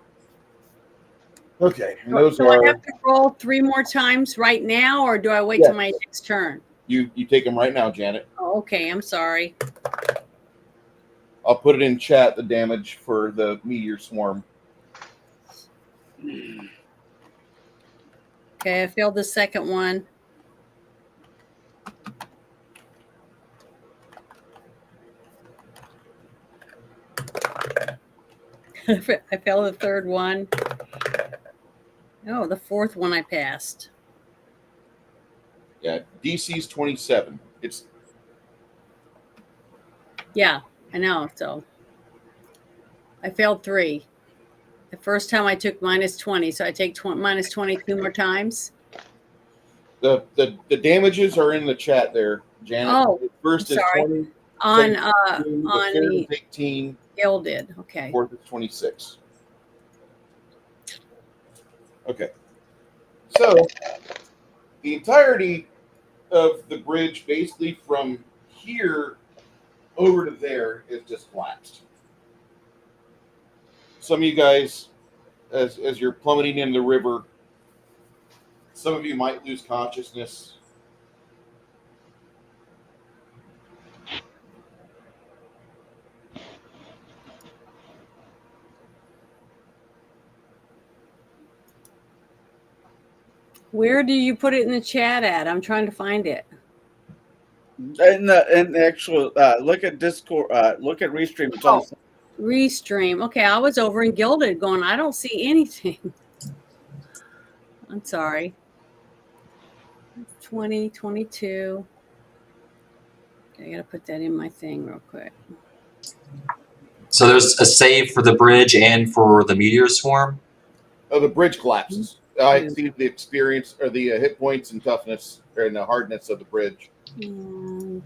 Okay. And those So I are have to roll 3 more times right now, or do I wait Yes. till my next turn? you take them right now, Janet. Oh, okay, I'm sorry. I'll put it in chat, the damage for the meteor swarm. Okay, I failed the second one. I failed the third one. Oh, the fourth one I passed. Yeah, DC's 27. It's Yeah, I know. So I failed 3. The first time I took minus 20, so I take minus 22 more times. the damages are in the chat there, Janet. Oh, The first I'm is sorry. 20. On the on third the is 18. gilded. Okay. Fourth is 26. Okay. So the entirety of the bridge, basically from here over to there, is just collapsed. Some of you guys, as you're plummeting in the river, some of you might lose consciousness. Where do you put it in the chat at? I'm trying to find it. And the actual look at Discord, look at Restream. It's on. Restream. Okay, I was over in Gilded going, I don't see anything. I'm sorry. 20, 22. Okay, I got to put that in my thing real quick. So there's a save for the bridge and for the meteor swarm. Oh, the bridge collapses. I see the experience or the hit points and toughness or the hardness of the bridge. And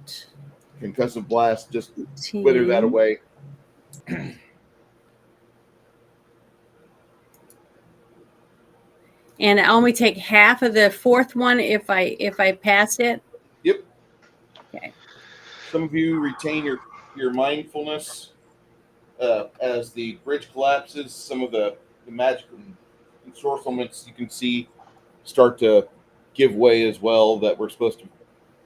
Concussive blast, just wither that 10. away. And I only take half of the fourth one if I pass it. Yep. Okay. Some of you retain your mindfulness as the bridge collapses. Some of the magic ensorcelments you can see start to give way as well. That we're supposed to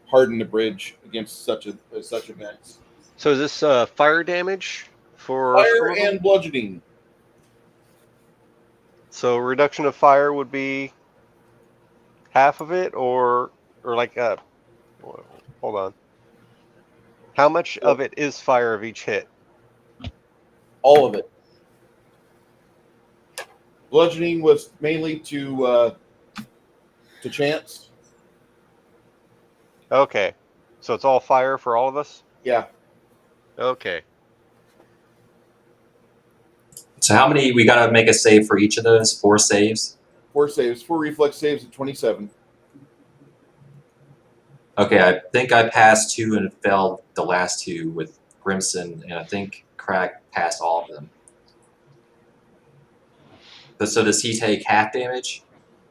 harden the bridge against such events. So is this fire damage for some Fire of them? and bludgeoning. So reduction of fire would be half of it, or like hold on. How much of it is fire of each hit? All of it. Bludgeoning was mainly to chance. Okay, so it's all fire for all of us. Yeah. Okay. So how many we got to make a save for each of those? 4 saves. 4 saves. 4 reflex saves at 27. Okay, I think I passed 2 and failed the last 2 with Grimson, and I think Crack passed all of them. But so does he take half damage?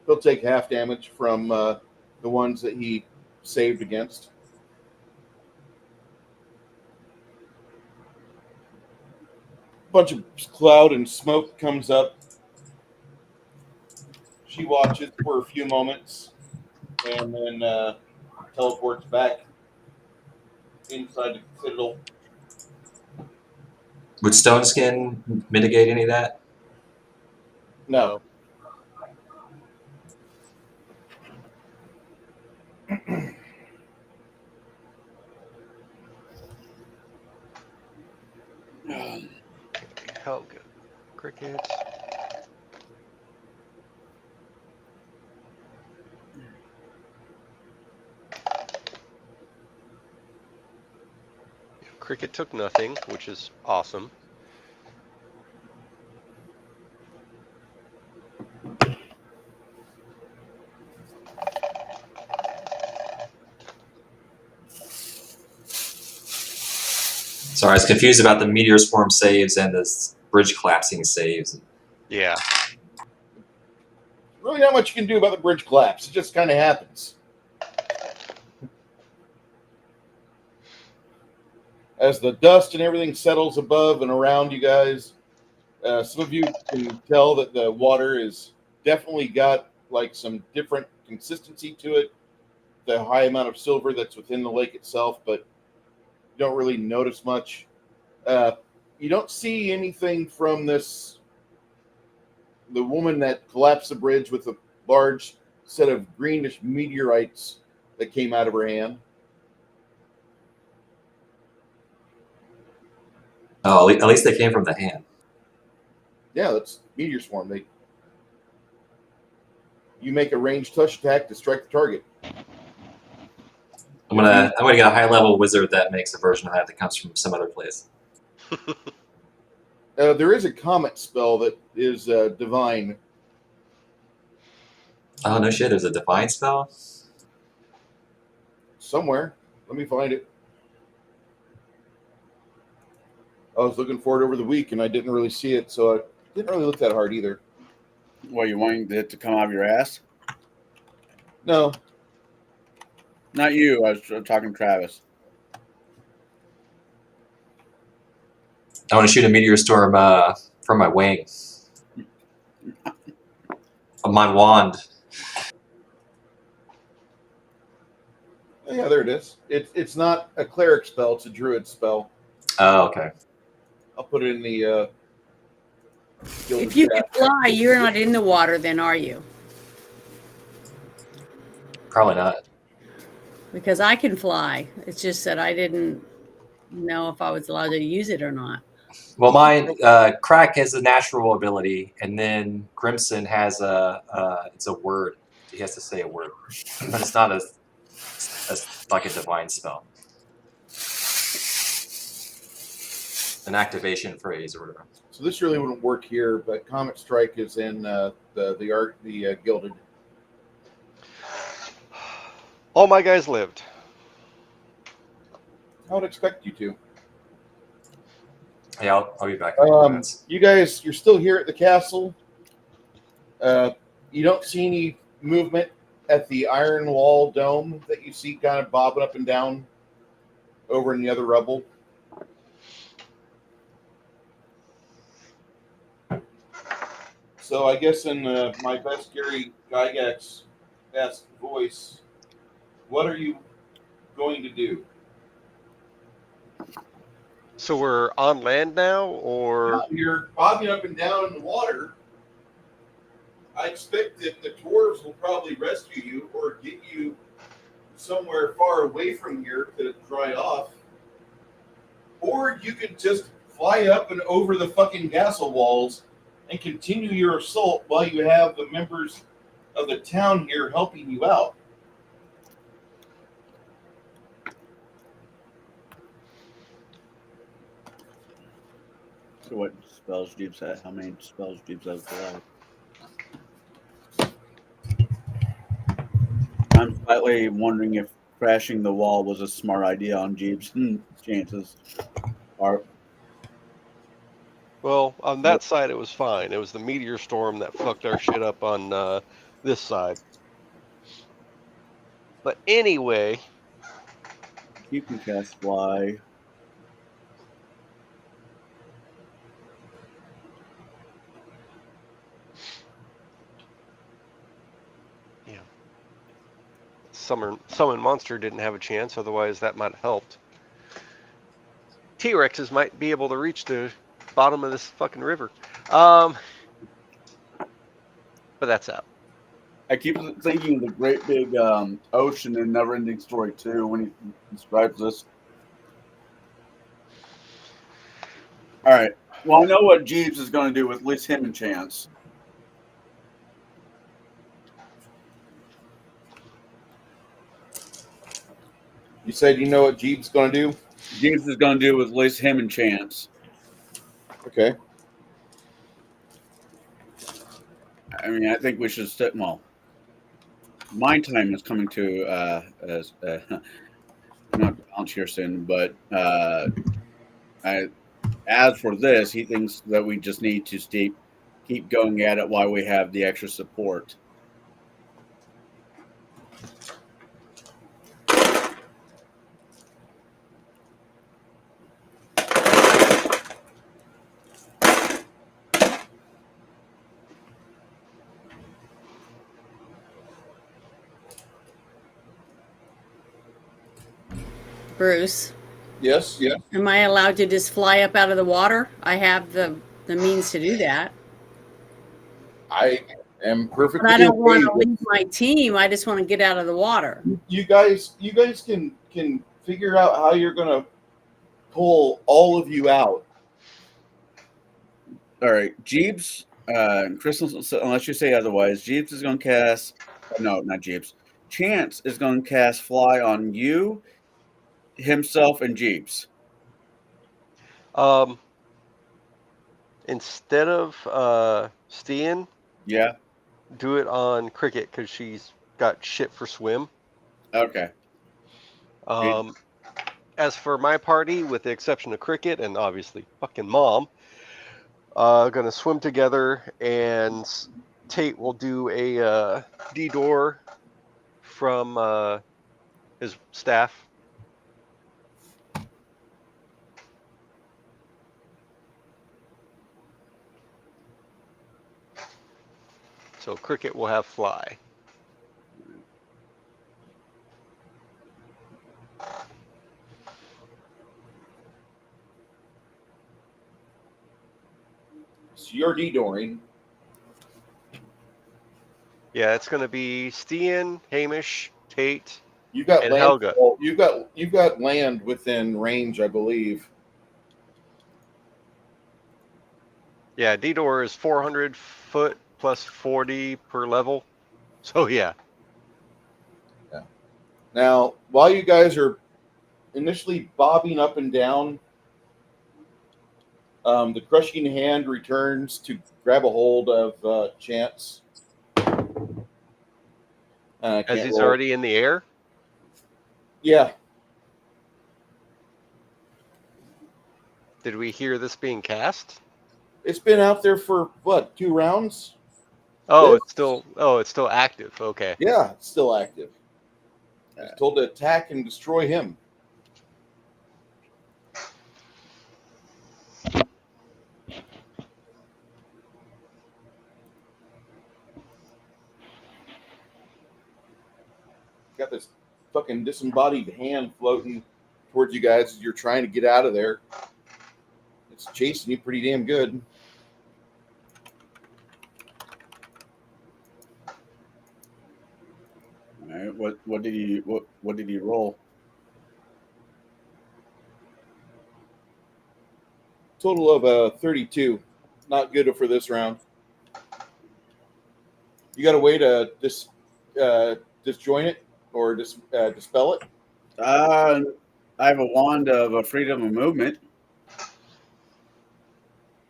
He'll take half damage from the ones that he saved against. A bunch of cloud and smoke comes up. She watches for a few moments and then teleports back inside the Citadel. Would Stone Skin mitigate any of that? No. How good? Crickets. Cricket took nothing, which is awesome. Sorry, I was confused about the Meteor Swarm saves and the bridge collapsing saves. Yeah. Really not much you can do about the bridge collapse. It just kind of happens. As the dust and everything settles above and around you guys, some of you can tell that the water is definitely got like some different consistency to it. The high amount of silver that's within the lake itself, but you don't really notice much. You don't see anything from the woman that collapsed the bridge with a large set of greenish meteorites that came out of her hand. Oh, at least they came from the hand. Yeah, that's meteor swarm. You make a ranged touch attack to strike the target. I'm gonna get a high level wizard that makes a version of that comes from some other place. There is a comet spell that is divine. Oh no shit! There's a divine spell. Somewhere. Let me find it. I was looking for it over the week and I didn't really see it, so I didn't really look that hard either. What, you wanting it to come out of your ass? No. Not you. I was talking to Travis. I want to shoot a meteor storm from my wing. On my wand. Oh, yeah, there it is. It's not a cleric spell, it's a druid spell. Oh, okay. I'll put it in the If you can fly, you're not in the water then, are you? Probably not. Because I can fly. It's just that I didn't know if I was allowed to use it or not. Well, mine Crack has a natural ability, and then Grimson has it's a word. He has to say a word, but it's not like a divine spell. An activation phrase or whatever. So this really wouldn't work here, but Comet Strike is in the Gilded. All my guys lived. I would expect you to. Yeah, I'll be back in a few minutes. You guys, you're still here at the castle. You don't see any movement at the iron wall dome that you see kind of bobbing up and down over in the other rubble. So I guess in my best Gary Gygax-esque voice, what are you going to do? So we're on land now, or You're bobbing up and down in the water. I expect that the dwarves will probably rescue you or get you somewhere far away from here to dry off. Or you could just fly up and over the fucking castle walls and continue your assault while you have the members of the town here helping you out. So what spells Jeeves have? How many spells Jeeves has allowed? I'm slightly wondering if crashing the wall was a smart idea on Jeeves' chances. Are well, on that side it was fine. It was the meteor storm that fucked our shit up on this side. But anyway, you can cast fly. yeah, summon monster didn't have a chance. Otherwise, that might have helped. T-Rexes might be able to reach the bottom of this fucking river. But that's out. I keep thinking of the great big ocean in Neverending Story 2 when he describes this. All right. Well, I know what Jeeves is going to do with at least him and Chance. You said you know what Jeeves going to do? Jeeves is going to do with at least him and Chance. Okay. I mean, I think we should sit. Well, my time is coming to not balance here soon, but as for this, he thinks that we just need to keep going at it while we have the extra support. Bruce, Yes. Yeah. am I allowed to just fly up out of the water? I have the means to do that. I am perfectly. But I don't want okay to with- leave my team. I just want to get out of the water. You guys can figure out how you're going to pull all of you out. All right, Jeeves, Crystal, unless you say otherwise, Jeeves is going to cast. No, not Jeeves. Chance is going to cast Fly on you, himself, and Jeeves. Instead of Steen, Yeah. do it on Cricket because she's got shit for swim. Okay. As for my party, with the exception of Cricket and obviously fucking Mom, gonna swim together, and Tate will do a D-door from his staff. So Cricket will have Fly. So you're de-dooring. Yeah, it's gonna be Steen, Hamish, Tate, You've got and land. Helga. You've got land within range, I believe. Yeah, D-door is 400 foot plus 40 per level. So yeah. Now, while you guys are initially bobbing up and down, the crushing hand returns to grab a hold of Chance. As he's already in the air? Yeah. Did we hear this being cast? It's been out there for what, 2 rounds? Oh, This? it's still active. Okay. Yeah, it's still active. He's told to attack and destroy him. Got this fucking disembodied hand floating towards you guys as you're trying to get out of there. It's chasing you pretty damn good. All right. What did he roll? Total of 32. Not good for this round. You got a way to disjoin it or dispel it? I have a wand of a freedom of movement.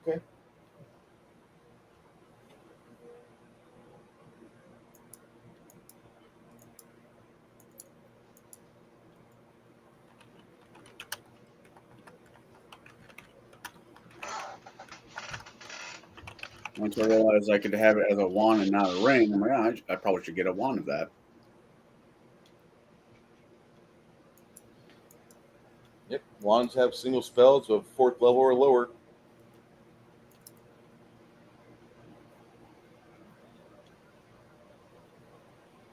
Okay. Once I realized I could have it as a wand and not a ring, I'm like, I probably should get a wand of that. Yep. Wands have single spells of 4th level or lower.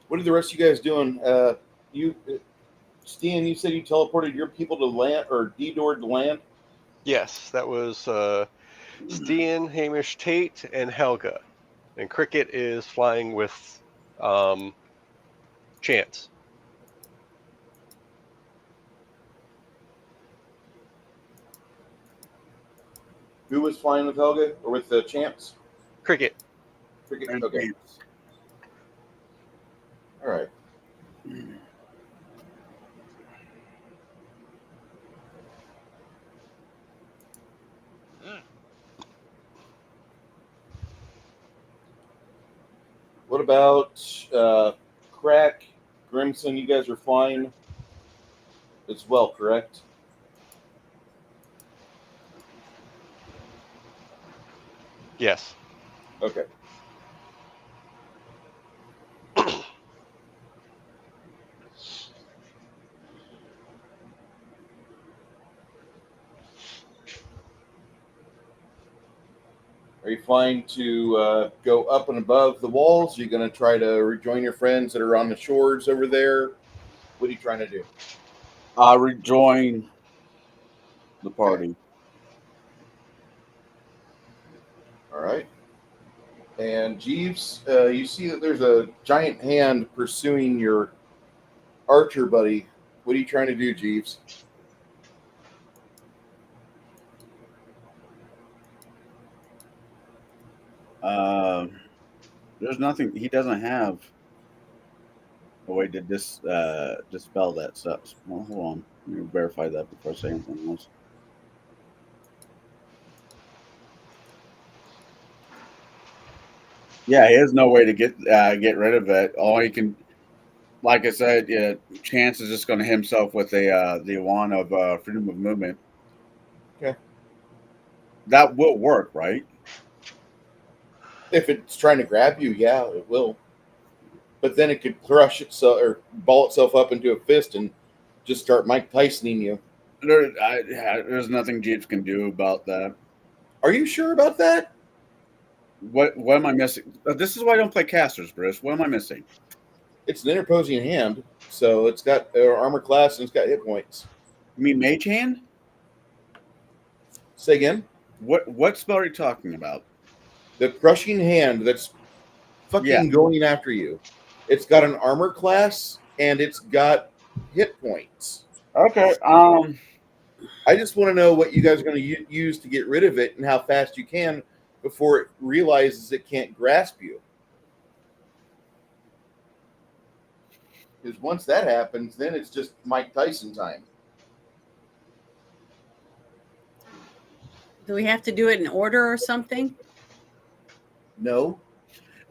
What are the rest of you guys doing? Stan, you said you teleported your people to land or de-doored to land? Yes, that was Stian, Hamish, Tate, and Helga. And Cricket is flying with Chance. Who was flying with Helga or with the Champs? Cricket. Cricket. Okay. All right. What about Crack, Grimson? You guys are flying as well, correct? Yes. Okay. Are you flying to go up and above the walls? Are you going to try to rejoin your friends that are on the shores over there? What are you trying to do? Rejoin the party. All right. And Jeeves, you see that there's a giant hand pursuing your archer buddy. What are you trying to do, Jeeves? There's nothing. He doesn't have a way to dispel that stuff. Well, hold on. Let me verify that before I say anything else. Yeah, he has no way to get rid of it. All he can, like I said, Chance is just going to hit himself with the wand of freedom of movement. Okay. That will work, right? If it's trying to grab you, yeah, it will. But then it could crush itself or ball itself up into a fist and just start Mike Tysoning you. There's nothing Jeeves can do about that. Are you sure about that? What am I missing? This is why I don't play casters, Bruce. What am I missing? It's an interposing hand, so it's got armor class and it's got hit points. You mean Mage Hand? Say again? What spell are you talking about? The crushing hand that's fucking going after you. It's got an armor class and it's got hit points. Okay. I just want to know what you guys are going to use to get rid of it and how fast you can before it realizes it can't grasp you. Because once that happens, then it's just Mike Tyson time. Do we have to do it in order or something? No.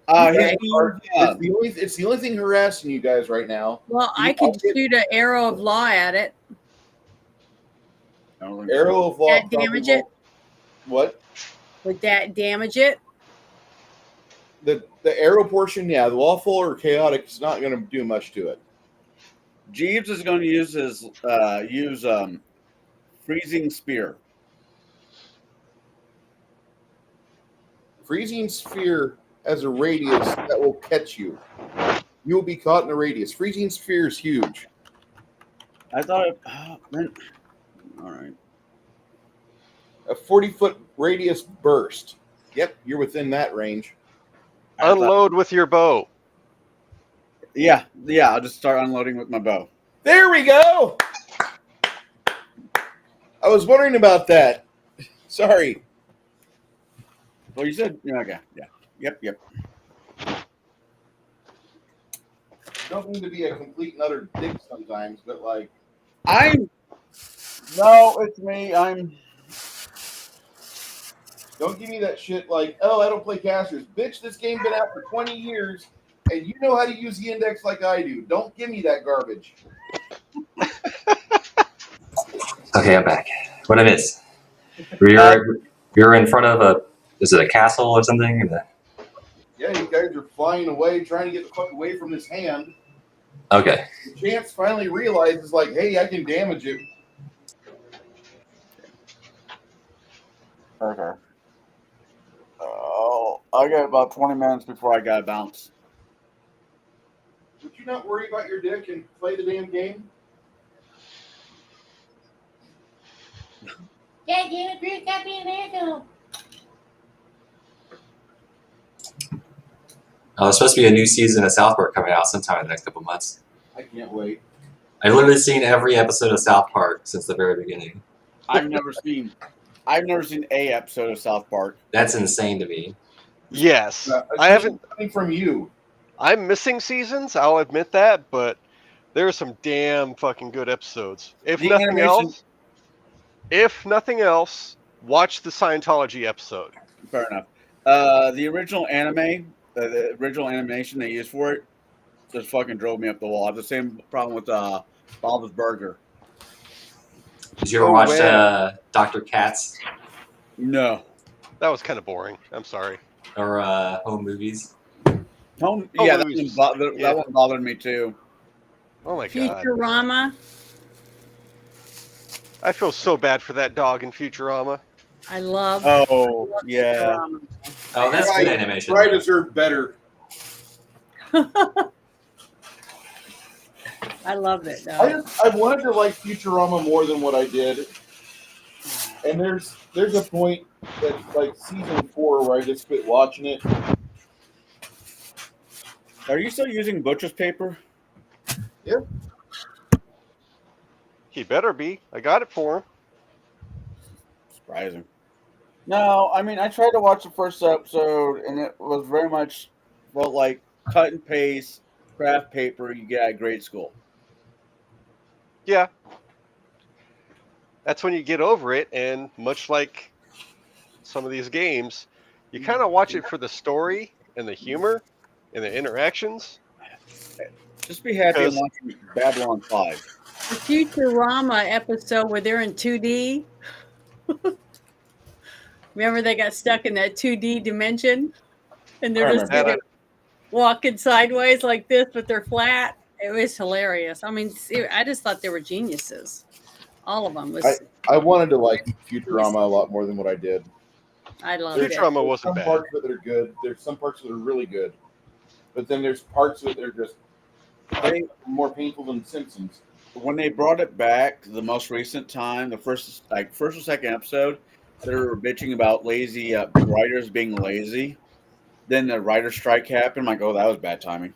Okay. It's the only thing harassing you guys right now. Well, I could shoot an arrow of law at it. Arrow of Law. That damage it? What? Would that damage it? The arrow portion, yeah. The lawful or chaotic is not going to do much to it. Jeeves is going to use his freezing spear. Freezing sphere has a radius that will catch you. You will be caught in a radius. Freezing sphere is huge. I thought it. Man. All right. A 40-foot radius burst. Yep, you're within that range. Unload with your bow. Yeah. I'll just start unloading with my bow. There we go. I was wondering about that. Sorry. Well, you said okay. Yeah. Yep. Don't mean to be a complete and utter dick sometimes, but like No, it's me. don't give me that shit like, oh, I don't play casters. Bitch, this game been out for 20 years, and you know how to use the index like I do. Don't give me that garbage. Okay, I'm back. What I miss? You're in front of is it a castle or something? Yeah, you guys are flying away, trying to get the fuck away from this hand. Okay. Chance finally realizes, like, hey, I can damage it. Okay. Oh, I got about 20 minutes before I got to bounce. Would you not worry about your dick and play the damn game? Yeah, yeah, Drew got me an echo. Oh, there's supposed to be a new season of South Park coming out sometime in the next couple months. I can't wait. I've literally seen every episode of South Park since the very beginning. I've never seen a episode of South Park. That's insane to me. Yes. I haven't. Coming from you. I'm missing seasons, I'll admit that, but there are some damn fucking good episodes. If nothing else, watch the Scientology episode. Fair enough. The original anime, the original animation they used for it, just fucking drove me up the wall. I have the same problem with Bob's Burger. Did you ever watch Dr. Katz No. That was kind of boring. I'm sorry. or Home Movies? Yeah, that one bothered me too. Oh my god. Futurama. I feel so bad for that dog in Futurama. I love. Oh, yeah. Futurama. Oh, that's good animation. I deserve better. I love it. Though. I wanted to like Futurama more than what I did. And there's a point that like season 4 where I just quit watching it. Are you still using butcher's paper? Yep. He better be. I got it for him. Surprising. No, I mean, I tried to watch the first episode, and it was very much felt like cut and paste craft paper you get at grade school. Yeah. That's when you get over it, and much like some of these games, you kind of watch it for the story and the humor and the interactions. Just be happy and watching Babylon 5. The Futurama episode where they're in 2D. Remember they got stuck in that 2D dimension? And they're just walking sideways like this, but they're flat. It was hilarious. I mean, I just thought they were geniuses. All of them. I wanted to like Futurama a lot more than what I did. I love it. Futurama wasn't bad. Some parts of it are good. There's some parts that are really good. But then there's parts of it that are just more painful than Simpsons. When they brought it back, the most recent time, the first or second episode, they were bitching about lazy writers being lazy. Then the writer's strike happened. I'm like, oh, that was bad timing.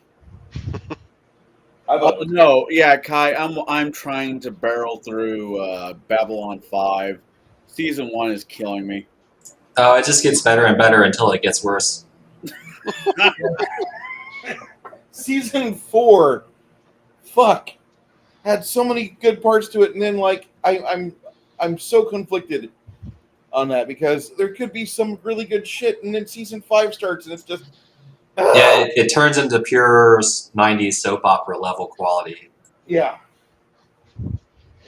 No, yeah, Kai, I'm trying to barrel through Babylon 5. Season 1 is killing me. Oh, it just gets better and better until it gets worse. Season 4, fuck, had so many good parts to it, and then like I'm so conflicted on that because there could be some really good shit, and then season 5 starts, and it's just Yeah, it turns into pure 90s soap opera level quality. yeah.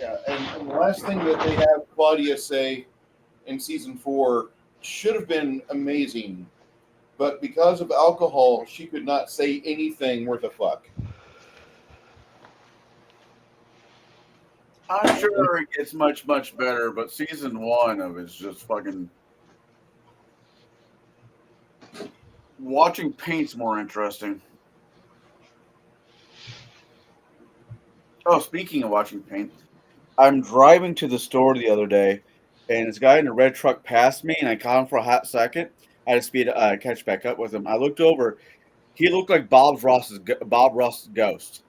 Yeah, and the last thing that they have Claudia say in season 4 should have been amazing, but because of alcohol, she could not say anything worth a fuck. I'm sure it gets much, much better, but season 1 of it's just fucking. Watching paint's more interesting. Oh, speaking of watching paint, I'm driving to the store the other day, and this guy in a red truck passed me, and I caught him for a hot second. I had to catch back up with him. I looked over; he looked like Bob Ross's ghost.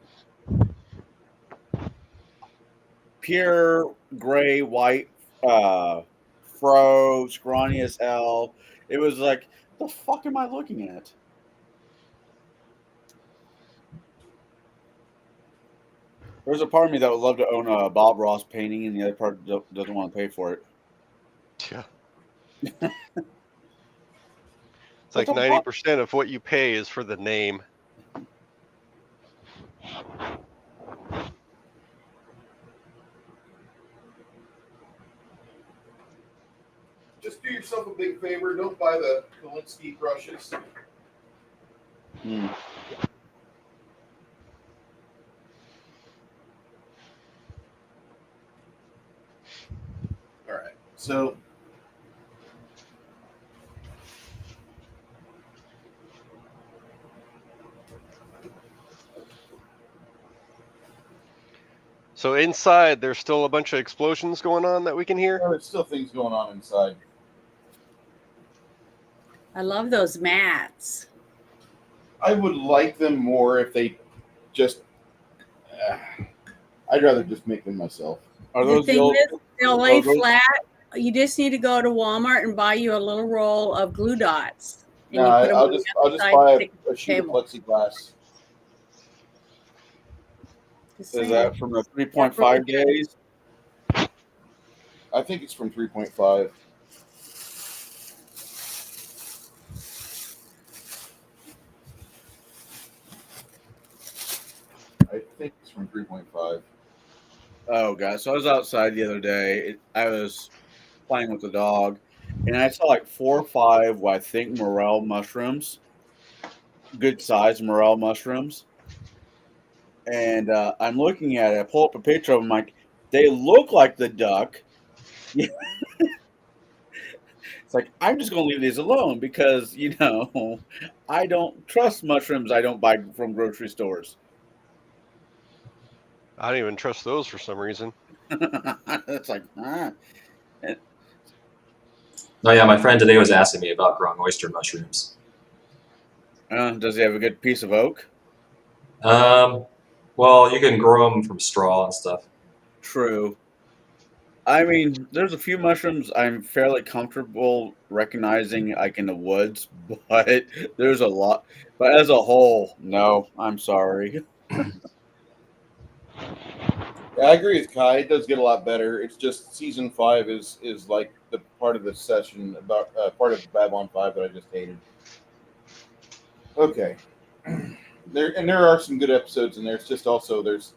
Pure gray, white, fro, scrawny as hell. It was like, the fuck am I looking at? There's a part of me that would love to own a Bob Ross painting, and the other part doesn't want to pay for it. Yeah. It's like 90% of what you pay is for the name. Just do yourself a big favor. Don't buy the Kalinsky brushes. Hmm. All right. So So inside, there's still a bunch of explosions going on that we can hear. there's still things going on inside. I love those mats. I would like them more if they just. I'd rather just make them myself. Are The those the thing old? is, they'll lay those- flat. You just need to go to Walmart and buy you a little roll of glue dots. And No, you put them I'll on just the outside buy stick a sheet of table. plexiglass. Just Is saying. that from the 3.5 days? I think it's from 3.5. I think it's from 3.5. Oh god! So I was outside the other day. I was playing with the dog, and I saw like 4 or 5, what I think morel mushrooms, good size morel mushrooms. And I'm looking at it. I pull up a picture of them. Like, they look like the duck. It's like, I'm just going to leave these alone because, I don't trust mushrooms I don't buy from grocery stores. I don't even trust those for some reason. It's like, Oh yeah, my friend today was asking me about growing oyster mushrooms. Does he have a good piece of oak? Well, you can grow them from straw and stuff. True. I mean, there's a few mushrooms I'm fairly comfortable recognizing, like in the woods, but there's a lot. But as a whole, no, I'm sorry. Yeah, I agree with Kai. It does get a lot better. It's just season 5 is like the part of the session about part of Babylon 5 that I just hated. Okay, there are some good episodes in there. It's just also there's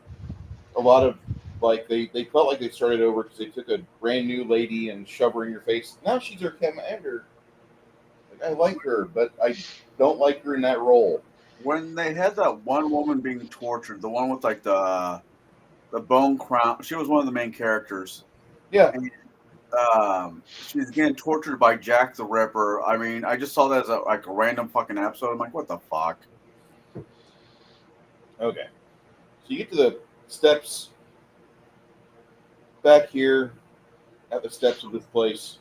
a lot of like they felt like they started over because they took a brand new lady and shoved her in your face. Now she's our commander. Like, I like her, but I don't like her in that role. When they had that one woman being tortured, the one with like the bone crown, she was one of the main characters. Yeah, She's getting tortured by Jack the Ripper. I mean, I just saw that as a random fucking episode. I'm like, what the fuck? okay. So you get to the steps back here at the steps of this place.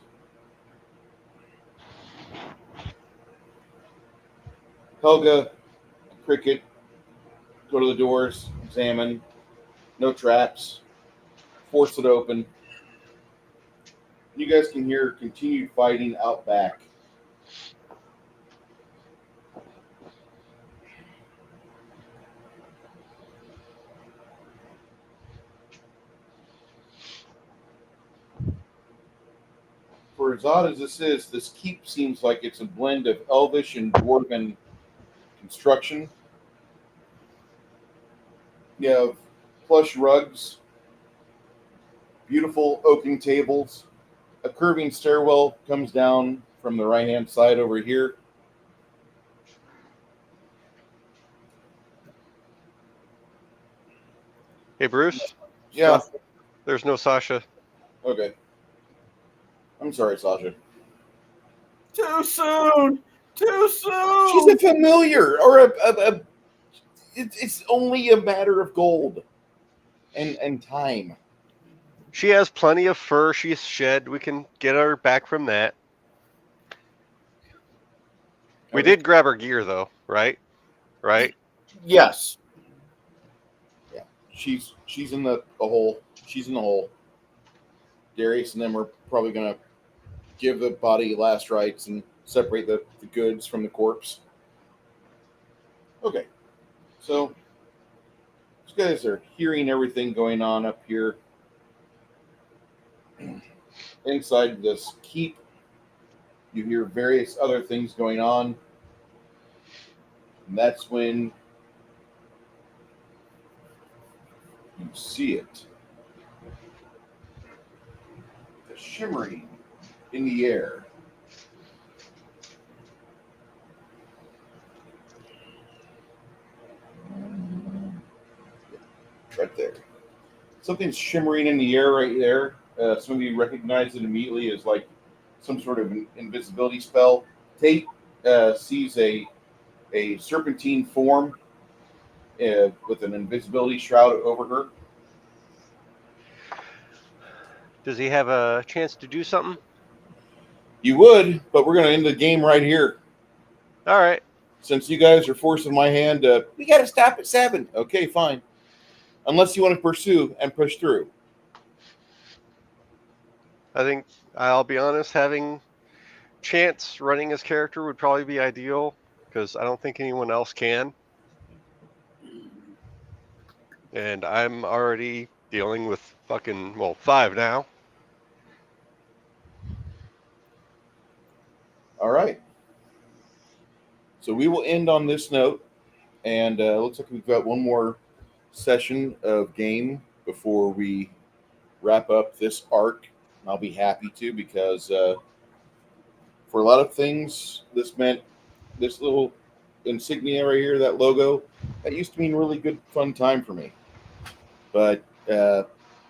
Helga, Cricket, go to the doors, examine, no traps, force it open. You guys can hear continued fighting out back. For as odd as this keep seems like it's a blend of Elvish and Dwarven construction. You have plush rugs, beautiful oaken tables. A curving stairwell comes down from the right-hand side over here. Hey, Bruce. Yeah. There's no Sasha. Okay. I'm sorry, Sasha. Too soon. Too soon. She's a familiar, or it's only a matter of gold and time. She has plenty of fur she's shed. We can get her back from that. We did grab her gear, though, right? Right? Yes. Yeah. She's in the hole. She's in the hole. Darius and them are probably gonna give the body last rites and separate the goods from the corpse. Okay. So you guys are hearing everything going on up here inside this keep. You hear various other things going on. And that's when you see it. The shimmering in the air. Right there. Something's shimmering in the air right there. Some of you recognize it immediately as like some sort of invisibility spell. Tate sees a serpentine form with an invisibility shroud over her. Does he have a chance to do something? You would, but we're going to end the game right here. All right. Since you guys are forcing my hand, we got to stop at 7. Okay, fine. Unless you want to pursue and push through. I think, I'll be honest, having Chance running his character would probably be ideal, because I don't think anyone else can. And I'm already dealing with fucking, 5 now. All right. So we will end on this note. And looks like we've got one more session of game before we wrap up this arc. I'll be happy to, because for a lot of things, this meant this little insignia right here, that logo, that used to mean really good, fun time for me. But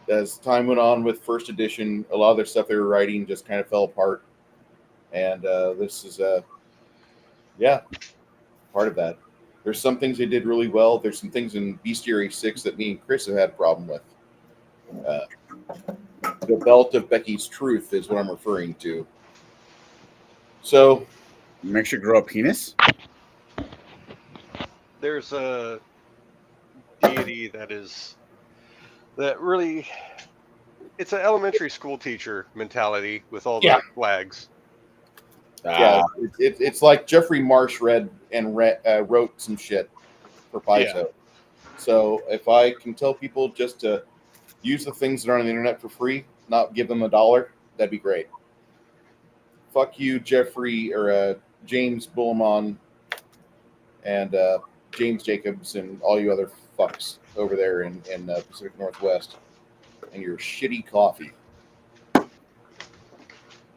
as time went on with first edition, a lot of their stuff they were writing just kind of fell apart. And this is, part of that. There's some things they did really well. There's some things in Bestiary 6 that me and Chris have had a problem with. The Belt of Becky's Truth is what I'm referring to. So, Makes you grow a penis? There's a deity that really, it's an elementary school teacher mentality with all the flags. yeah, it's like Jeffrey Marsh wrote some shit for Paizo. Yeah. So if I can tell people just to use the things that are on the internet for free, not give them $1, that'd be great. Fuck you, Jeffrey, or James Bullimon, and James Jacobs, and all you other fucks over there in Pacific Northwest, and your shitty coffee.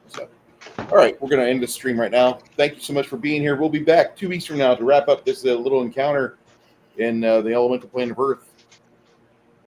So, all right, we're going to end the stream right now. Thank you so much for being here. We'll be back 2 weeks from now to wrap up this little encounter in the elemental plane of Earth.